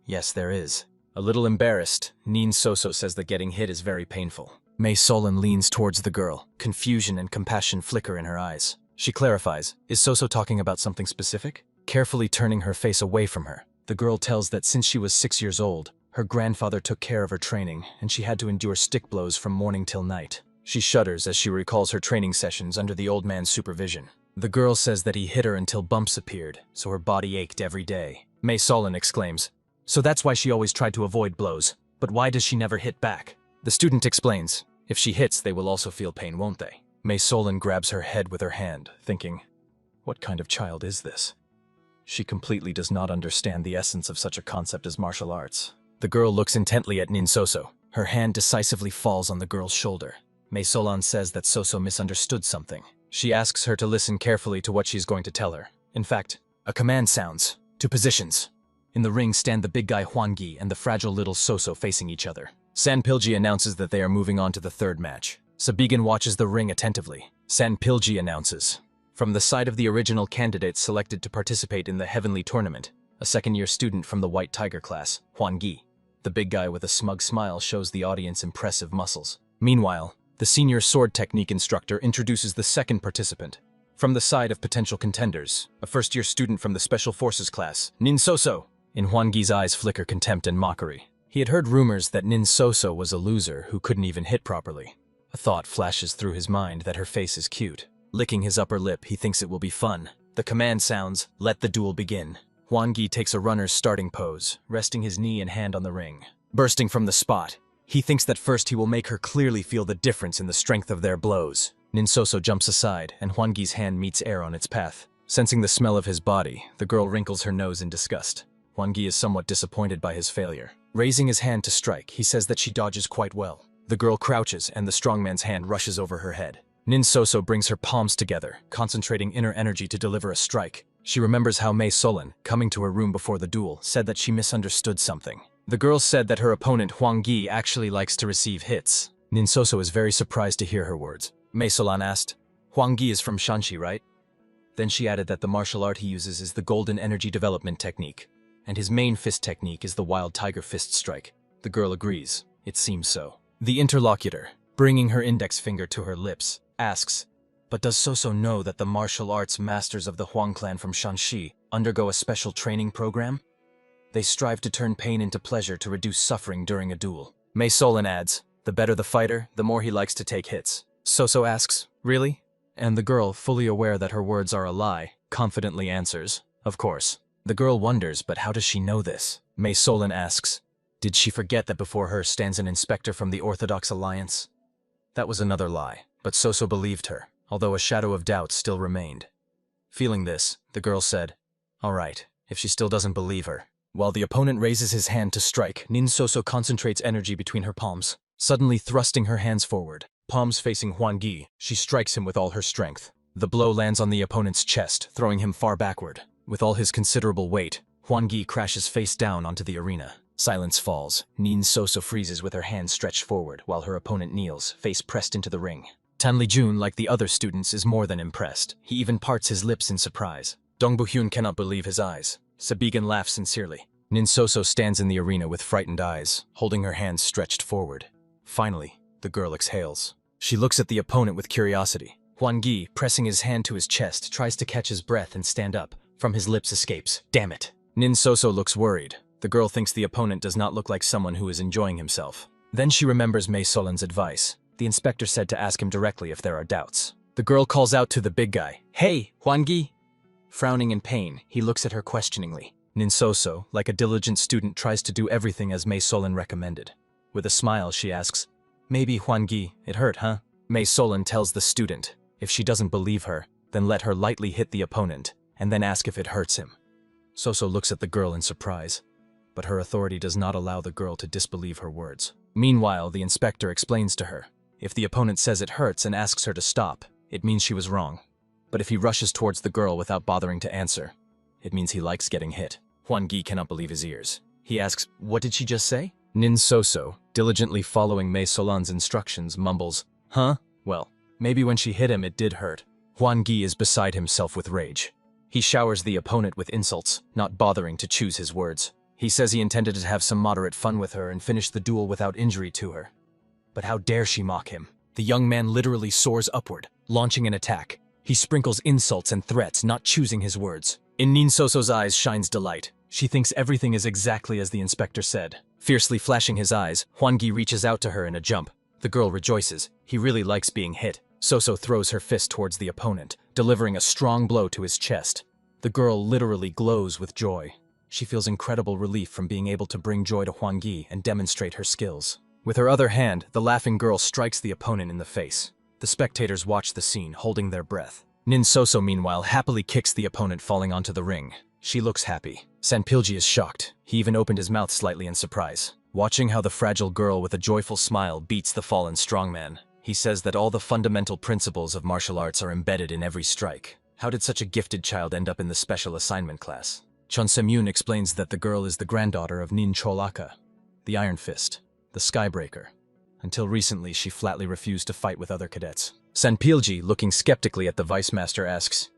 yes, there is. A little embarrassed, Ninsoso says that getting hit is very painful. Mei Solon leans towards the girl, confusion and compassion flicker in her eyes. She clarifies, is Soso talking about something specific? Carefully turning her face away from her, the girl tells that since she was 6 years old, her grandfather took care of her training and she had to endure stick blows from morning till night. She shudders as she recalls her training sessions under the old man's supervision. The girl says that he hit her until bumps appeared, so her body ached every day. Mei Solon exclaims, so that's why she always tried to avoid blows. But why does she never hit back? The student explains, if she hits, they will also feel pain, won't they? Mei Solon grabs her head with her hand, thinking, what kind of child is this? She completely does not understand the essence of such a concept as martial arts. The girl looks intently at Ninsoso. Her hand decisively falls on the girl's shoulder. Mei Solon says that Soso misunderstood something. She asks her to listen carefully to what she's going to tell her. In fact, a command sounds, to positions. In the ring stand the big guy Hwan-gi and the fragile little Soso facing each other. San Pilji announces that they are moving on to the third match. Sabigan watches the ring attentively. San Pilji announces, from the side of the original candidates selected to participate in the Heavenly Tournament, a second-year student from the White Tiger class, Hwan-gi. The big guy with a smug smile shows the audience impressive muscles. Meanwhile, the senior sword technique instructor introduces the second participant. From the side of potential contenders, a first-year student from the Special Forces class, Ninsoso. In Hwan-gi's eyes flicker contempt and mockery. He had heard rumors that Ninsoso was a loser who couldn't even hit properly. A thought flashes through his mind that her face is cute. Licking his upper lip, he thinks it will be fun. The command sounds, let the duel begin. Hwan-gi takes a runner's starting pose, resting his knee and hand on the ring. Bursting from the spot, he thinks that first he will make her clearly feel the difference in the strength of their blows. Ninsoso jumps aside, and Hwan-gi's hand meets air on its path. Sensing the smell of his body, the girl wrinkles her nose in disgust. Hwan-gi is somewhat disappointed by his failure. Raising his hand to strike, he says that she dodges quite well. The girl crouches, and the strongman's hand rushes over her head. Ninsoso brings her palms together, concentrating inner energy to deliver a strike. She remembers how Mei Solon, coming to her room before the duel, said that she misunderstood something. The girl said that her opponent Hwan-gi actually likes to receive hits. Ninsoso is very surprised to hear her words. Mei Solon asked, Hwan-gi is from Shanxi, right? Then she added that the martial art he uses is the Golden Energy Development Technique, and his main fist technique is the Wild Tiger Fist Strike. The girl agrees. It seems so. The interlocutor, bringing her index finger to her lips, asks, but does Soso know that the martial arts masters of the Huang clan from Shanxi undergo a special training program? They strive to turn pain into pleasure to reduce suffering during a duel. Mei Solon adds, the better the fighter, the more he likes to take hits. Soso asks, really? And the girl, fully aware that her words are a lie, confidently answers, of course. The girl wonders, but how does she know this? Mei Solon asks, did she forget that before her stands an inspector from the Orthodox Alliance? That was another lie, but Soso believed her, although a shadow of doubt still remained. Feeling this, the girl said, Alright, if she still doesn't believe her. While the opponent raises his hand to strike, Nin Soso concentrates energy between her palms, suddenly thrusting her hands forward. Palms facing Huan Gi, she strikes him with all her strength. The blow lands on the opponent's chest, throwing him far backward. With all his considerable weight, Huan Gi crashes face down onto the arena. Silence falls. Nin Soso freezes with her hands stretched forward, while her opponent kneels, face pressed into the ring. Tan Lijun, like the other students, is more than impressed. He even parts his lips in surprise. Dong Bu-hyun cannot believe his eyes. Sabigan laughs sincerely. Nin Soso stands in the arena with frightened eyes, holding her hands stretched forward. Finally, the girl exhales. She looks at the opponent with curiosity. Huan Gi, pressing his hand to his chest, tries to catch his breath and stand up. From his lips escapes, "Damn it." Nin Soso looks worried. The girl thinks the opponent does not look like someone who is enjoying himself. Then she remembers Mei Solan's advice. The inspector said to ask him directly if there are doubts. The girl calls out to the big guy, "Hey, Huan Gi!" Frowning in pain, he looks at her questioningly. Nin Soso, like a diligent student, tries to do everything as Mei Solan recommended. With a smile, she asks, "Maybe, Huan Gi, it hurt, huh?" Mei Solan tells the student, if she doesn't believe her, then let her lightly hit the opponent, and then ask if it hurts him. Soso looks at the girl in surprise, but her authority does not allow the girl to disbelieve her words. Meanwhile, the inspector explains to her, if the opponent says it hurts and asks her to stop, it means she was wrong. But if he rushes towards the girl without bothering to answer, it means he likes getting hit. Huan Gi cannot believe his ears. He asks, "What did she just say?" Nin Soso, diligently following Mei Solan's instructions, mumbles, "Huh? Well, maybe when she hit him it did hurt." Huan Gi is beside himself with rage. He showers the opponent with insults, not bothering to choose his words. He says he intended to have some moderate fun with her and finish the duel without injury to her. But how dare she mock him? The young man literally soars upward, launching an attack. He sprinkles insults and threats, not choosing his words. In Nin Soso's eyes shines delight. She thinks everything is exactly as the inspector said. Fiercely flashing his eyes, Huan Gi reaches out to her in a jump. The girl rejoices. He really likes being hit. Soso throws her fist towards the opponent, delivering a strong blow to his chest. The girl literally glows with joy. She feels incredible relief from being able to bring joy to Huan Gi and demonstrate her skills. With her other hand, the laughing girl strikes the opponent in the face. The spectators watch the scene, holding their breath. Nin Soso, meanwhile, happily kicks the opponent, falling onto the ring. She looks happy. Sanpilji is shocked. He even opened his mouth slightly in surprise. Watching how the fragile girl with a joyful smile beats the fallen strongman, he says that all the fundamental principles of martial arts are embedded in every strike. How did such a gifted child end up in the special assignment class? Chon Semyun explains that the girl is the granddaughter of Nin Cholaka, the Iron Fist, the Skybreaker. Until recently, she flatly refused to fight with other cadets. Sanpilji, looking skeptically at the Vice Master, asks,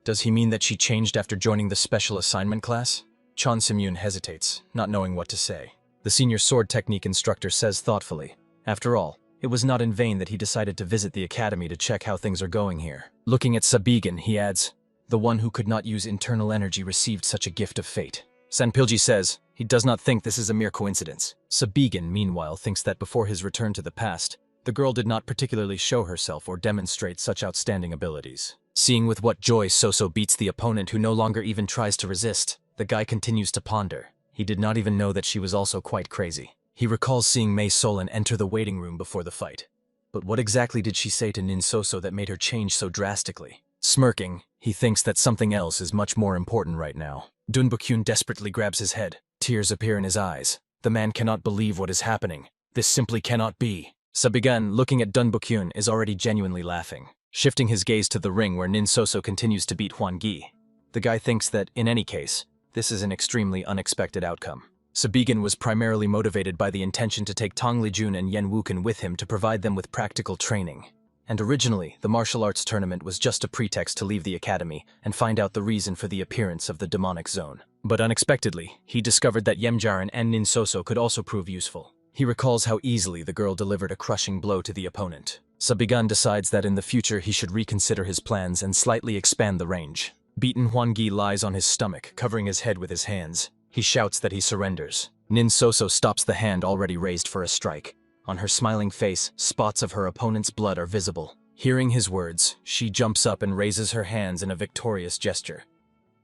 "Does he mean that she changed after joining the special assignment class?" Chon Semyun hesitates, not knowing what to say. The senior sword technique instructor says thoughtfully, "After all, it was not in vain that he decided to visit the academy to check how things are going here." Looking at Sabigan, he adds, "The one who could not use internal energy received such a gift of fate." Sanpilji says he does not think this is a mere coincidence. Sabigan, meanwhile, thinks that before his return to the past, the girl did not particularly show herself or demonstrate such outstanding abilities. Seeing with what joy Soso beats the opponent who no longer even tries to resist, the guy continues to ponder. He did not even know that she was also quite crazy. He recalls seeing Mei Solan enter the waiting room before the fight. But what exactly did she say to Nin Soso that made her change so drastically? Smirking, he thinks that something else is much more important right now. Dun Bakyun desperately grabs his head. Tears appear in his eyes. The man cannot believe what is happening. This simply cannot be. Sabigan, looking at Dun Bakyun, is already genuinely laughing, shifting his gaze to the ring where Nin Soso continues to beat Huan Gi. The guy thinks that, in any case, this is an extremely unexpected outcome. Sabigan was primarily motivated by the intention to take Tong Lijun and Yen Wuken with him to provide them with practical training. And originally, the martial arts tournament was just a pretext to leave the academy and find out the reason for the appearance of the demonic zone. But unexpectedly, he discovered that Yemjaran and Nin Soso could also prove useful. He recalls how easily the girl delivered a crushing blow to the opponent. Sabigan decides that in the future he should reconsider his plans and slightly expand the range. Beaten Huan Gi lies on his stomach, covering his head with his hands. He shouts that he surrenders. Nin Soso stops the hand already raised for a strike. On her smiling face, spots of her opponent's blood are visible. Hearing his words, she jumps up and raises her hands in a victorious gesture.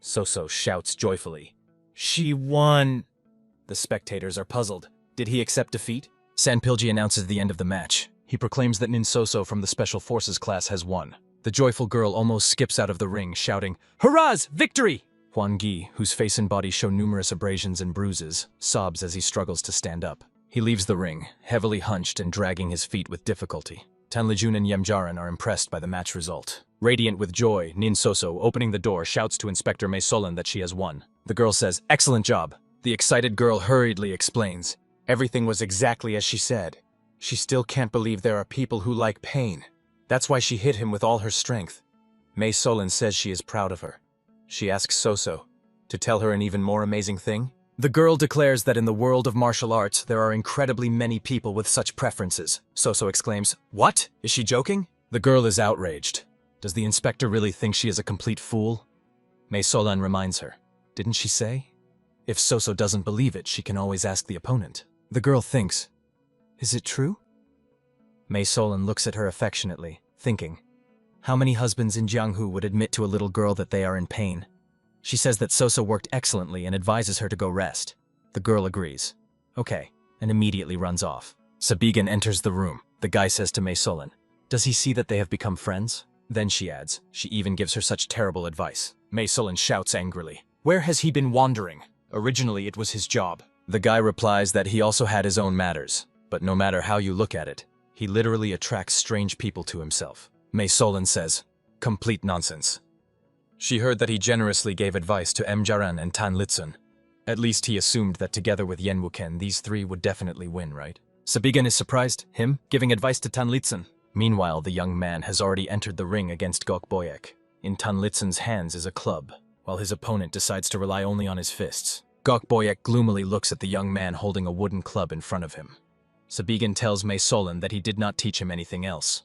Soso shouts joyfully, "She won!" The spectators are puzzled. Did he accept defeat? Sanpilji announces the end of the match. He proclaims that Nin Soso from the Special Forces class has won. The joyful girl almost skips out of the ring, shouting, "Hurrahs! Victory!" Huan Gi, whose face and body show numerous abrasions and bruises, sobs as he struggles to stand up. He leaves the ring, heavily hunched and dragging his feet with difficulty. Tanlijun and Yemjaran are impressed by the match result. Radiant with joy, Nin Soso, opening the door, shouts to Inspector Mae Solan that she has won. The girl says, "Excellent job." The excited girl hurriedly explains, "Everything was exactly as she said. She still can't believe there are people who like pain. That's why she hit him with all her strength." Mae Solan says she is proud of her. She asks Soso to tell her an even more amazing thing. The girl declares that in the world of martial arts, there are incredibly many people with such preferences. Soso exclaims, "What? Is she joking?" The girl is outraged. Does the inspector really think she is a complete fool? Mae Solan reminds her, "Didn't she say? If Soso doesn't believe it, she can always ask the opponent." The girl thinks, "Is it true?" Mae Solan looks at her affectionately, thinking, how many husbands in Jianghu would admit to a little girl that they are in pain? She says that Soso worked excellently and advises her to go rest. The girl agrees. Okay, and immediately runs off. Sabigan enters the room. The guy says to Mae Solan, "Does he see that they have become friends?" Then she adds, she even gives her such terrible advice. Mae Solan shouts angrily, "Where has he been wandering? Originally it was his job." The guy replies that he also had his own matters, but no matter how you look at it, he literally attracts strange people to himself. Mae Solan says, "Complete nonsense." She heard that he generously gave advice to Mjaran and Tan Litsun. At least he assumed that together with Yen Wuken, these three would definitely win, right? Sabigan is surprised, him giving advice to Tan Litsun. Meanwhile, the young man has already entered the ring against Gok Boyek. In Tan Litsun's hands is a club, while his opponent decides to rely only on his fists. Gok Boyek gloomily looks at the young man holding a wooden club in front of him. Sabigan tells Mae Solan that he did not teach him anything else.